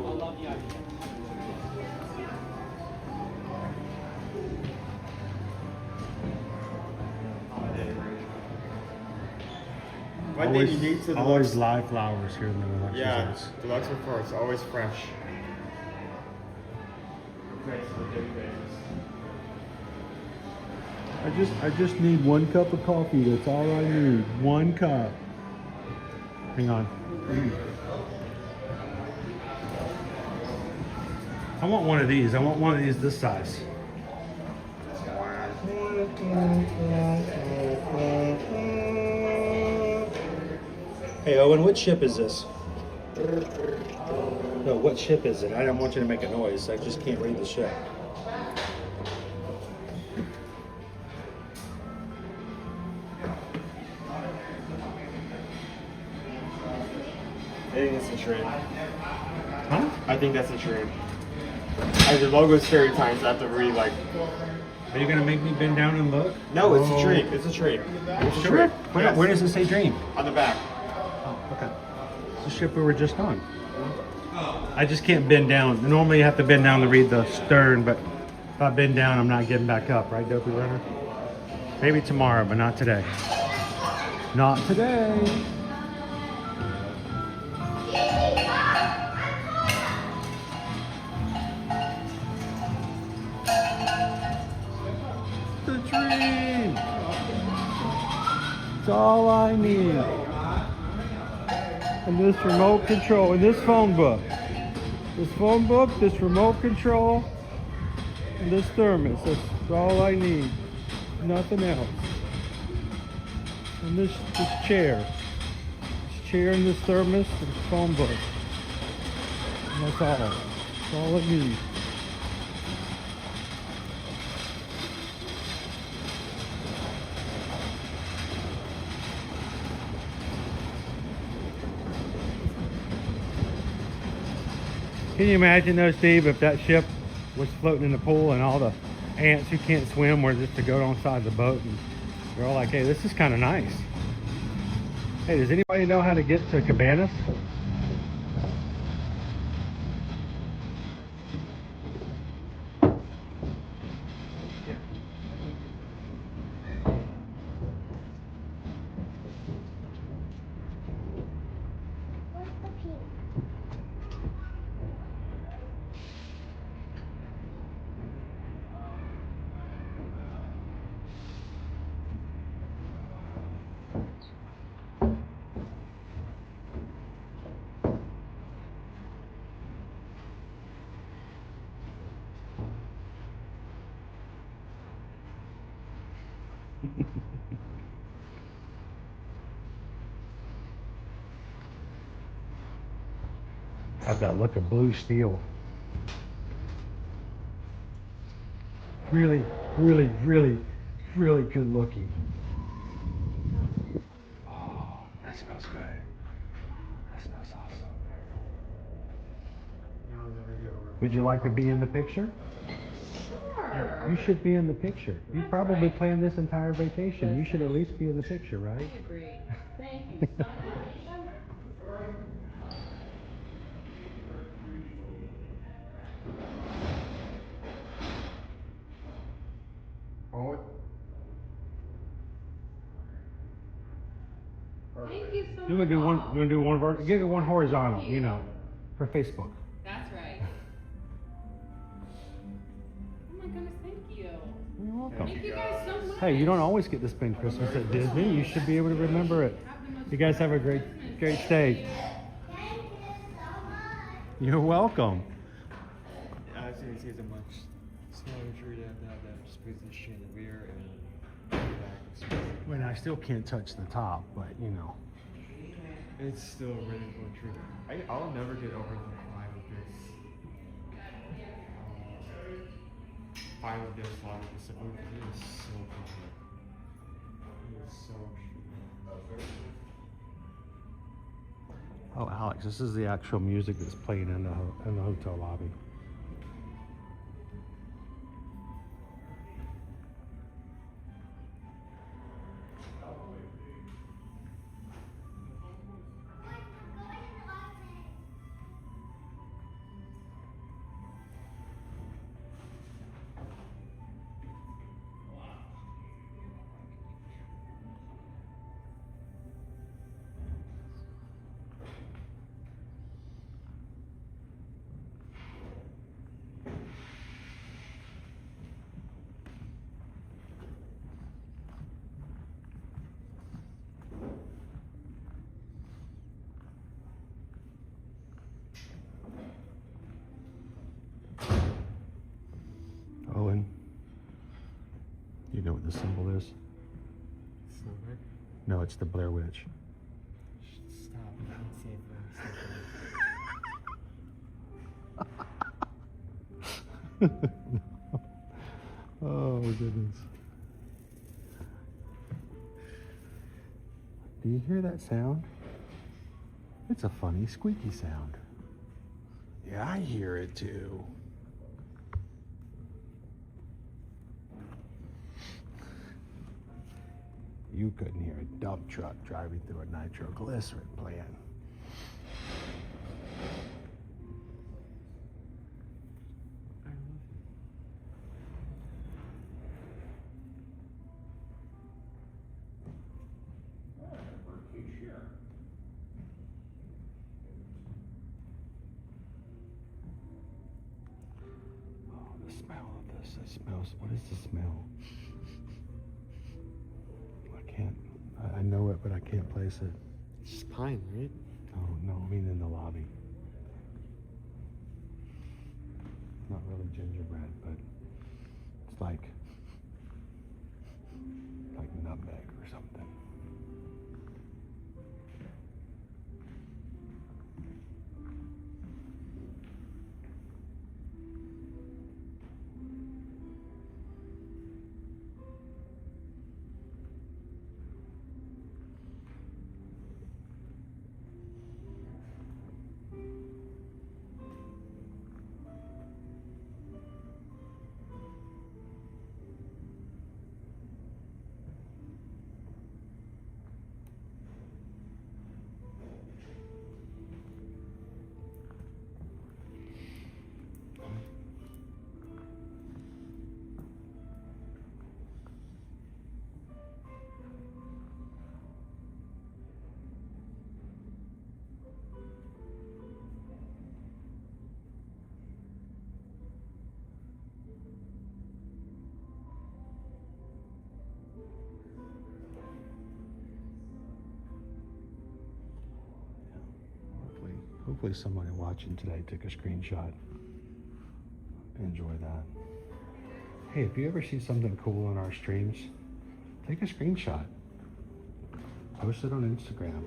One thing you need to always live flowers here in the Luxury Yeah, Zones. the Luxury Floor is always fresh. I just need 1 cup of coffee. That's all I need. 1 cup. Hang on. I want one of these. I want one of these this size. Hey Owen, what ship is this? No, what ship is it? I don't want you to make a noise. I just can't read the ship. I think that's a trade. Huh? I think that's a trade. The logo's very tiny, so I have to really like. Are you gonna make me bend down and look? No, it's a trade. It's a trade. It's a Sure. trade. Where does it say dream? On the back. Oh, okay. It's the ship we were just on. I just can't bend down. Normally you have to bend down to read the stern, but if I bend down, I'm not getting back up, right, Dopey Runner? Maybe tomorrow, but not today. Not today. The dream. It's all I need. And this remote control, and this phone book. This phone book, this remote control, and this thermos. That's all I need. Nothing else. And this chair. This chair and this thermos and this phone book. And that's all. That's all I need. Can you imagine though, Steve, if that ship was floating in the pool and all the ants who can't swim were just to go alongside the boat and they're all like, hey, this is kind of nice. Hey, does anybody know how to get to Cabanas? Have that look of blue steel. Really, really, really, really good looking. Oh, that smells good. That smells awesome. Would you like to be in the picture? Sure. You should be in the picture. You probably planned this entire vacation. You should at least be in the picture, right? I agree. Thank you so much. Thank you so much. You want to do one? You want to do one vertical? Give it one horizontal. You know, for Facebook. That's right. Oh my goodness, thank you. You're welcome. Thank you guys so much. Hey, you don't always get to spend Christmas at Disney. You should be able to remember it. You guys have a great stay. Thank you so much. You're welcome. As you can see, it's a much smaller tree that just position in the rear and the back. I mean, I still can't touch the top, but you know. It's still a really cool tree. I'll never get over the vibe of this. Vibe of this lot of this. It is so cool. It is so cute. Oh, Alex, this is the actual music that's playing in the hotel lobby. Owen, you know what the symbol is? Silver? No, it's the Blair Witch. Stop. Don't say that. Oh goodness. Do you hear that sound? It's a funny squeaky sound. Yeah, I hear it too. You couldn't hear a dump truck driving through a nitroglycerin plant. Oh, the smell of this. It smells. What is the smell? I know it, but I can't place it. It's just pine, right? Oh, no, I mean in the lobby. Not really gingerbread, but it's like nutmeg or something. Hopefully somebody watching today took a screenshot. Enjoy that. Hey, if you ever see something cool on our streams, take a screenshot. Post it on Instagram.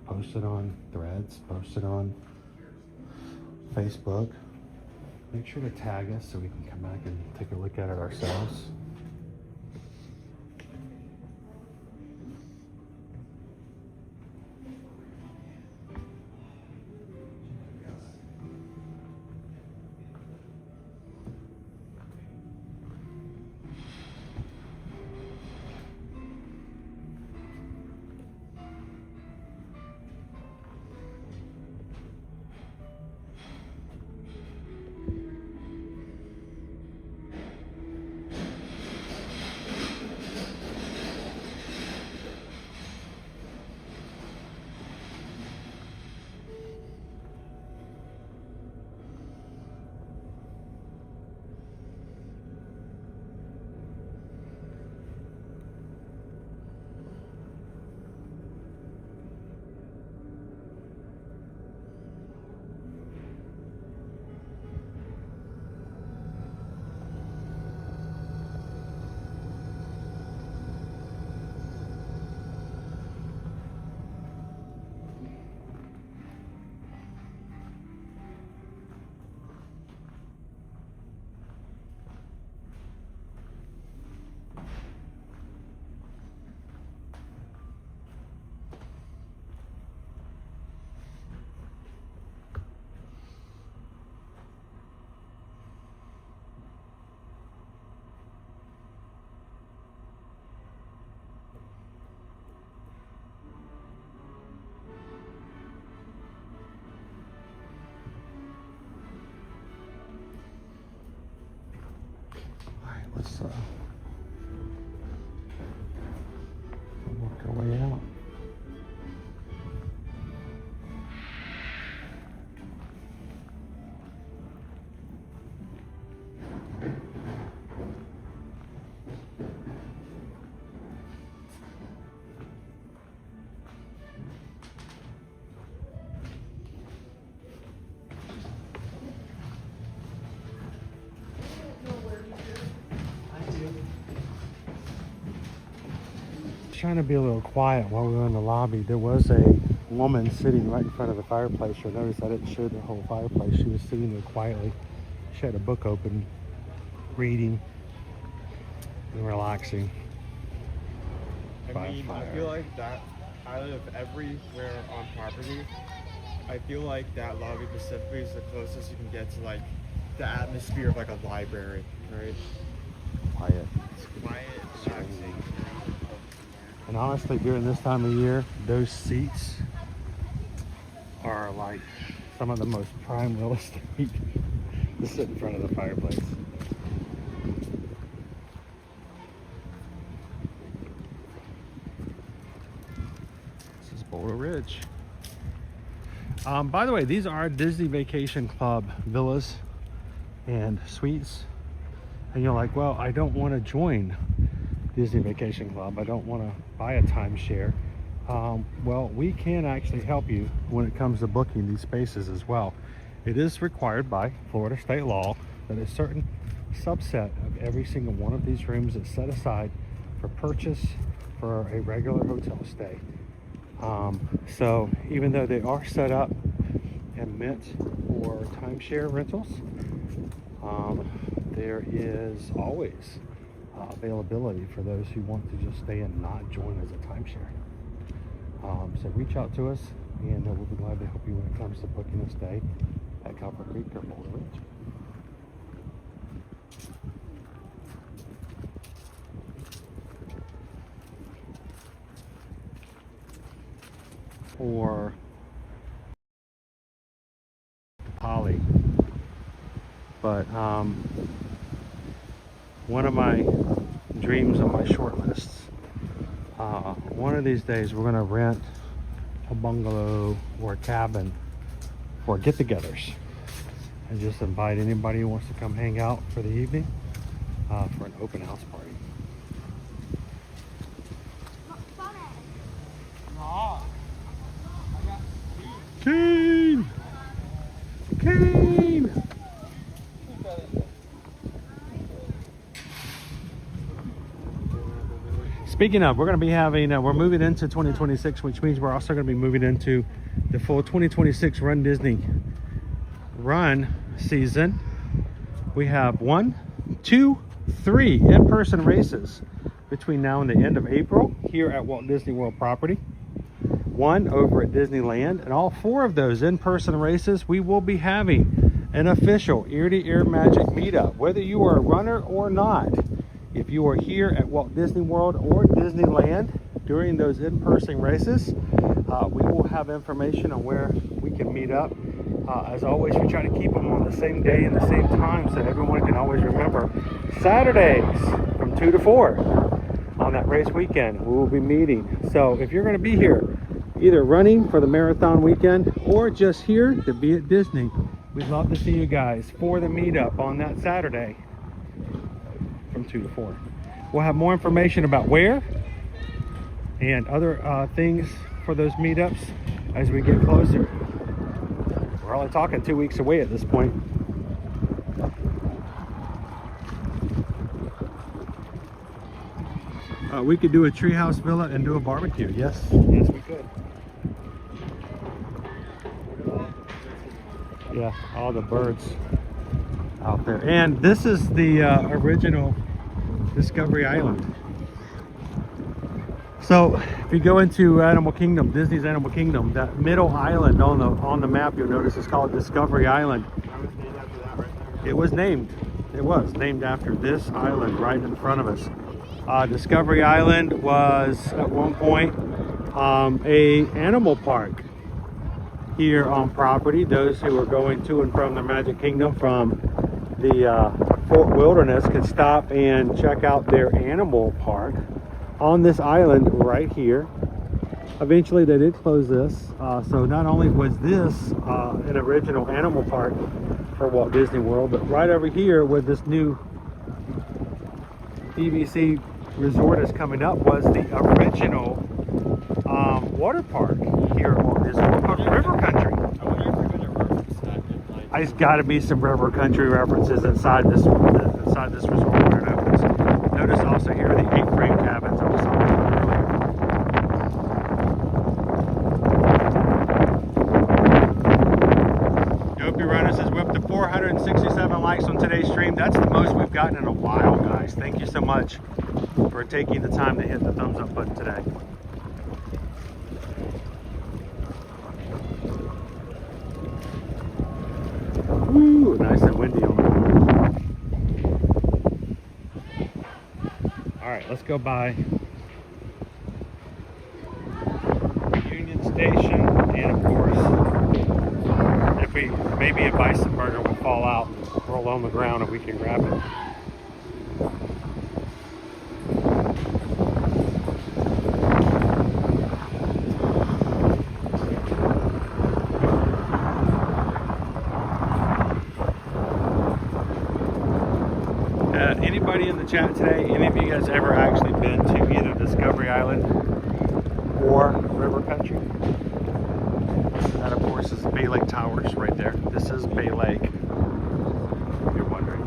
Post it on Threads. Post it on Facebook. Make sure to tag us so we can come back and take a look at it ourselves. Let's work our way out. Trying to be a little quiet while we were in the lobby. There was a woman sitting right in front of the fireplace. You'll notice I didn't show the whole fireplace. She was sitting there quietly. She had a book open, reading and relaxing. I mean, I feel like that out of everywhere on property, I feel like that lobby specifically is the closest you can get to like the atmosphere of like a library, right? Quiet. It's quiet, relaxing. And honestly, during this time of year, those seats are like some of the most prime real estate to sit in front of the fireplace. This is Boulder Ridge. By the way, these are Disney Vacation Club villas and suites. And you're like, well, I don't want to join Disney Vacation Club. I don't want to buy a timeshare. Well, we can actually help you when it comes to booking these spaces as well. It is required by Florida state law that a certain subset of every single one of these rooms is set aside for purchase for a regular hotel stay. So even though they are set up and meant for timeshare rentals, there is always availability for those who want to just stay and not join as a timeshare. So reach out to us and we'll be glad to help you when it comes to booking a stay at Copper Creek or Boulder Ridge. Or Holly. But one of my dreams on my short list, one of these days we're going to rent a bungalow or a cabin for get-togethers and just invite anybody who wants to come hang out for the evening for an open house party. Kane! Kane! Speaking of, we're going to be having, we're moving into 2026, which means we're also going to be moving into the full 2026 Run Disney Run season. We have 1, 2, 3 in-person races between now and the end of April here at Walt Disney World property. 1 over at Disneyland, and all 4 of those in-person races we will be having an official ear-to-ear magic meetup, whether you are a runner or not. If you are here at Walt Disney World or Disneyland during those in-person races, we will have information on where we can meet up. As always, we try to keep them on the same day and the same time so everyone can always remember. Saturdays from 2 to 4 on that race weekend, we will be meeting. So if you're going to be here, either running for the marathon weekend or just here to be at Disney, we'd love to see you guys for the meetup on that Saturday from 2 to 4. We'll have more information about where and other things for those meetups as we get closer. We're only talking 2 weeks away at this point. We could do a treehouse villa and do a barbecue. Yes, yes we could. Yeah, all the birds out there. And this is the original Discovery Island. So if you go into Animal Kingdom, Disney's Animal Kingdom, that middle island on the map, you'll notice is called Discovery Island. It was named after this island right in front of us. Discovery Island was at one point a animal park here on property. Those who were going to and from the Magic Kingdom from the Fort Wilderness could stop and check out their animal park on this island right here. Eventually they did close this, so not only was this an original animal park for Walt Disney World, but right over here where this new DVC resort is coming up was the original water park here at Walt Disney World called River Country. There's got to be some River Country references inside this resort when it opens. Notice also here the 8-frame cabins I was talking about earlier. Dopey Runner says we're up to 467 likes on today's stream. That's the most we've gotten in a while, guys. Thank you so much for taking the time to hit the thumbs up button today. Ooh, nice and windy on the road. All right, let's go by Union Station, and of course, if we maybe a bison burger will fall out, roll on the ground, and we can grab it. Anybody in the chat today, any of you guys ever actually been to either Discovery Island or River Country? That of course is Bay Lake Towers right there. This is Bay Lake, if you're wondering.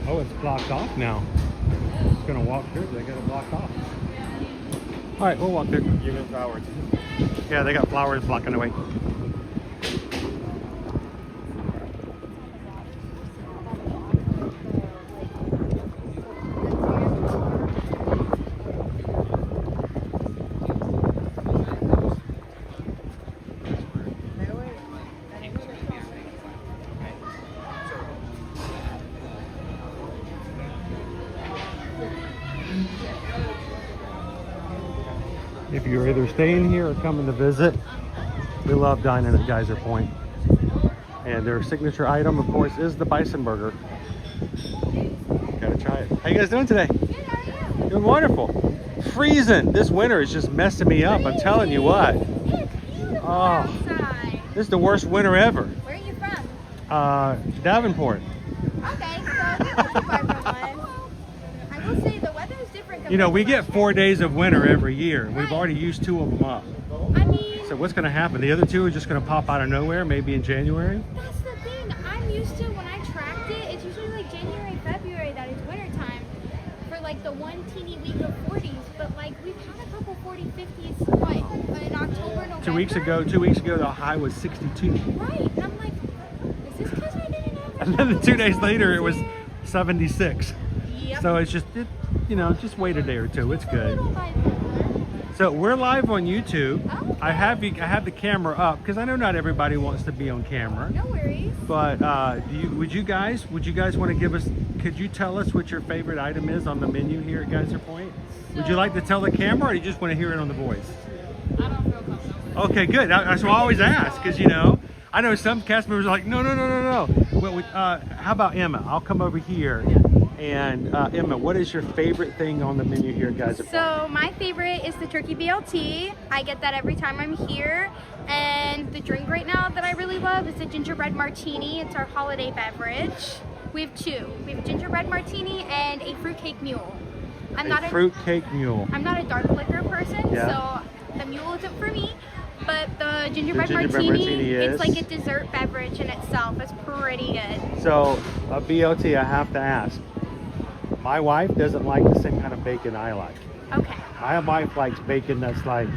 Oh, it's blocked off now. It's gonna walk through, they got it blocked off. All right, we'll walk through. Even flowers. Yeah, they got flowers blocking the way. If you're either staying here or coming to visit, we love dining at Geyser Point. And their signature item, of course, is the bison burger. Gotta try it. How you guys doing today? Doing wonderful. Freezing. This winter is just messing me up. I'm telling you what. Oh, this is the worst winter ever. Where are you from? Davenport. Okay, so not too far from us. I will say the weather is different. You know, we get 4 days of winter every year, and we've already used 2 of them up. I mean, so what's going to happen? The other 2 are just going to pop out of nowhere, maybe in January? That's the thing. I'm used to when I tracked it, it's usually like January, February that it's winter time for like the one teeny week of 40s. But like we've had a couple 40, 50s, what, in October, November? 2 weeks ago, the high was 62. Right. And I'm like, is this because I didn't have And then 2 days later, it was 76. Yep. So it's just, you know, just wait a day or 2. It's good. So we're live on YouTube. Oh, I have the camera up because I know not everybody wants to be on camera. No worries. But would you guys want to give us? Could you tell us what your favorite item is on the menu here at Geyser Point? Would you like to tell the camera, or do you just want to hear it on the voice? I don't feel comfortable. Okay, good. That's what I always ask, because you know, I know some cast members are like, no. Well, how about Emma? I'll come over here. And Emma, what is your favorite thing on the menu here at Geyser Point? So my favorite is the turkey BLT. I get that every time I'm here. And the drink right now that I really love is the gingerbread martini. It's our holiday beverage. We have 2. We have a gingerbread martini and a fruitcake mule. I'm not a fruitcake mule. I'm not a dark liquor person, so the mule isn't for me. But the gingerbread martini it's like a dessert beverage in itself. It's pretty good. So a BLT, I have to ask. My wife doesn't like the same kind of bacon I like. Okay. My wife likes bacon that's like,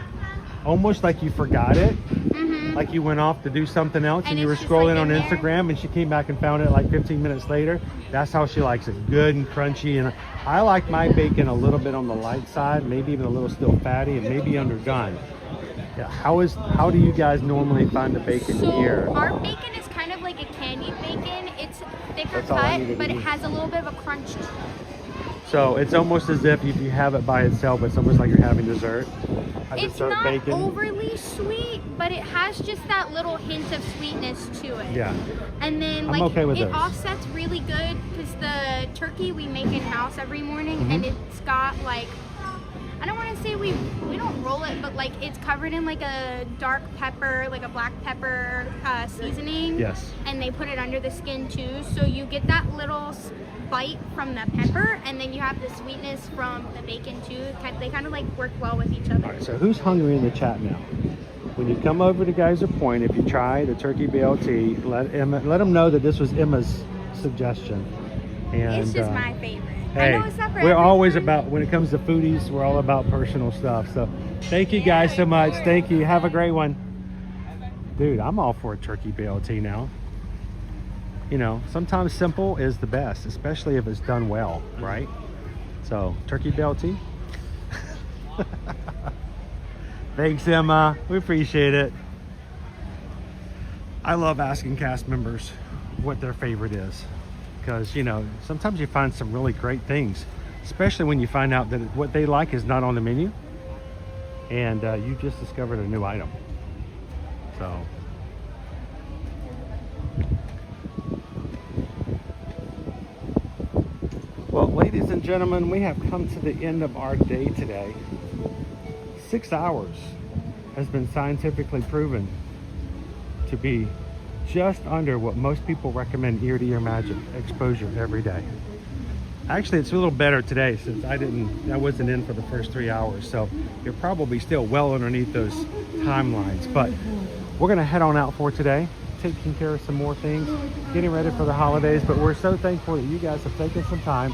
almost like you forgot it. Mm-hmm. Like you went off to do something else and you were it's just scrolling like on in Instagram and she came back and found it like 15 minutes later. That's how she likes it. Good and crunchy. And I like my bacon a little bit on the light side, maybe even a little still fatty and maybe underdone. Yeah. How do you guys normally find the bacon here? Our bacon is kind of like a candied bacon. It's thicker cut, but it has a little bit of a crunch. So it's almost as if you have it by itself, it's almost like you're having dessert. It's not overly sweet, but it has just that little hint of sweetness to it. Yeah. And then I'm like okay with it those. offsets really good because the turkey we make in house every morning, Mm-hmm. and it's got like, I don't want to say we don't roll it, but like it's covered in like a dark pepper, like a black pepper seasoning. Yes. And they put it under the skin too, so you get that little bite from the pepper, and then you have the sweetness from the bacon too. They kind of like work well with each other. All right, so who's hungry in the chat now? When you come over to Geyser Point, if you try the turkey BLT, let them know that this was Emma's suggestion. And It's just my favorite. hey, I know it's not for we're everyone. always about, when it comes to foodies, we're all about personal stuff. So thank you guys so much. Thank you. Have a great one. Dude, I'm all for a turkey BLT now. You know, sometimes simple is the best, especially if it's done well, right? So, turkey BLT. Thanks, Emma. We appreciate it. I love asking cast members what their favorite is, because, you know, sometimes you find some really great things, especially when you find out that what they like is not on the menu, and you just discovered a new item. So... well, ladies and gentlemen, we have come to the end of our day today. 6 hours has been scientifically proven to be just under what most people recommend ear-to-ear magic exposure every day. Actually, it's a little better today since I wasn't in for the first 3 hours, so you're probably still well underneath those timelines. But we're gonna head on out for today, taking care of some more things, getting ready for the holidays. But we're so thankful that you guys have taken some time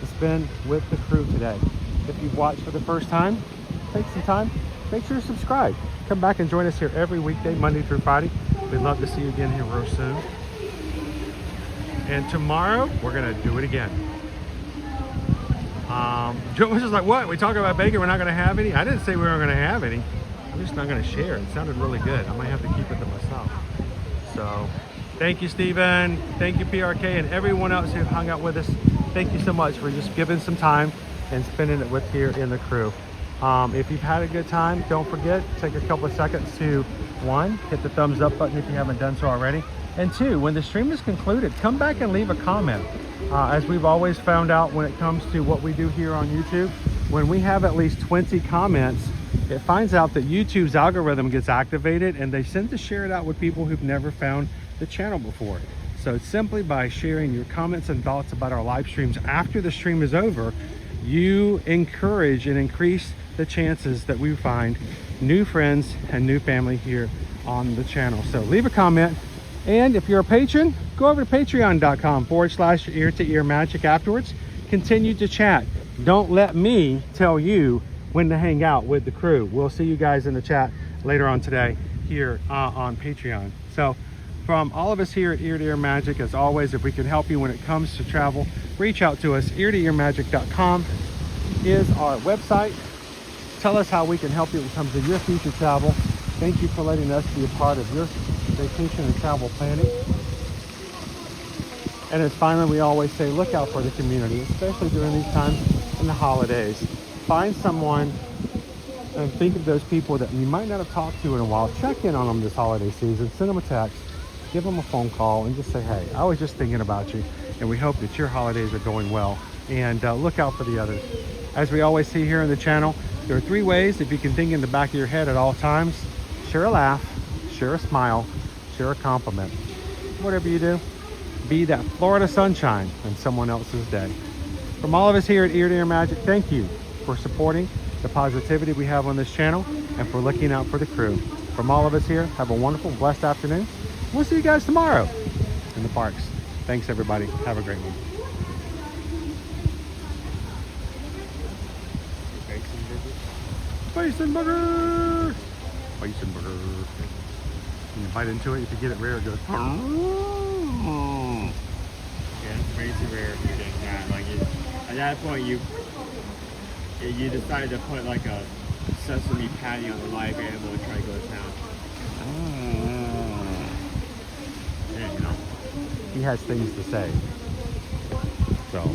to spend with the crew today. If you've watched for the first time, take some time, make sure to subscribe. Come back and join us here every weekday, Monday through Friday. We'd love to see you again here real soon. And tomorrow, we're gonna do it again. Joe was just like, what? We talk about bacon, we're not gonna have any? I didn't say we weren't gonna have any. I'm just not gonna share. It sounded really good. I might have to keep it to myself. So, thank you, Stephen. Thank you, PRK, and everyone else who hung out with us. Thank you so much for just giving some time and spending it with here in the crew. If you've had a good time, don't forget, take a couple of seconds to, 1, hit the thumbs up button if you haven't done so already. And 2, when the stream is concluded, come back and leave a comment. As we've always found out when it comes to what we do here on YouTube, when we have at least 20 comments, it finds out that YouTube's algorithm gets activated and they tend to share it out with people who've never found the channel before. So simply by sharing your comments and thoughts about our live streams after the stream is over, you encourage and increase the chances that we find new friends and new family here on the channel. So leave a comment, and if you're a patron, go over to patreon.com/ear-to-ear magic afterwards. Continue to chat. Don't let me tell you when to hang out with the crew. We'll see you guys in the chat later on today here on Patreon. So from all of us here at Ear to Ear Magic, as always, if we can help you when it comes to travel, reach out to us. ear-to-earmagic.com is our website. Tell us how we can help you when it comes to your future travel. Thank you for letting us be a part of your vacation and travel planning. And as finally, we always say, look out for the community, especially during these times in the holidays. Find someone and think of those people that you might not have talked to in a while. Check in on them this holiday season. Send them a text, give them a phone call, and just say, hey, I was just thinking about you, and we hope that your holidays are going well. And look out for the others. As we always see here on the channel, there are 3 ways if you can think in the back of your head at all times. Share a laugh, share a smile, share a compliment. Whatever you do, be that Florida sunshine in someone else's day. From all of us here at Ear to Ear Magic, thank you for supporting the positivity we have on this channel and for looking out for the crew. From all of us here, have a wonderful, blessed afternoon. We'll see you guys tomorrow in the parks. Thanks, everybody. Have a great one. Bison burger! Bison burger. When you bite into it, if you get it rare, it goes. Yeah, it's crazy rare if you're getting that. Like, at that point, you decide to put like a sesame patty on the live animal and try to go to town. Yeah, you know. He has things to say. So.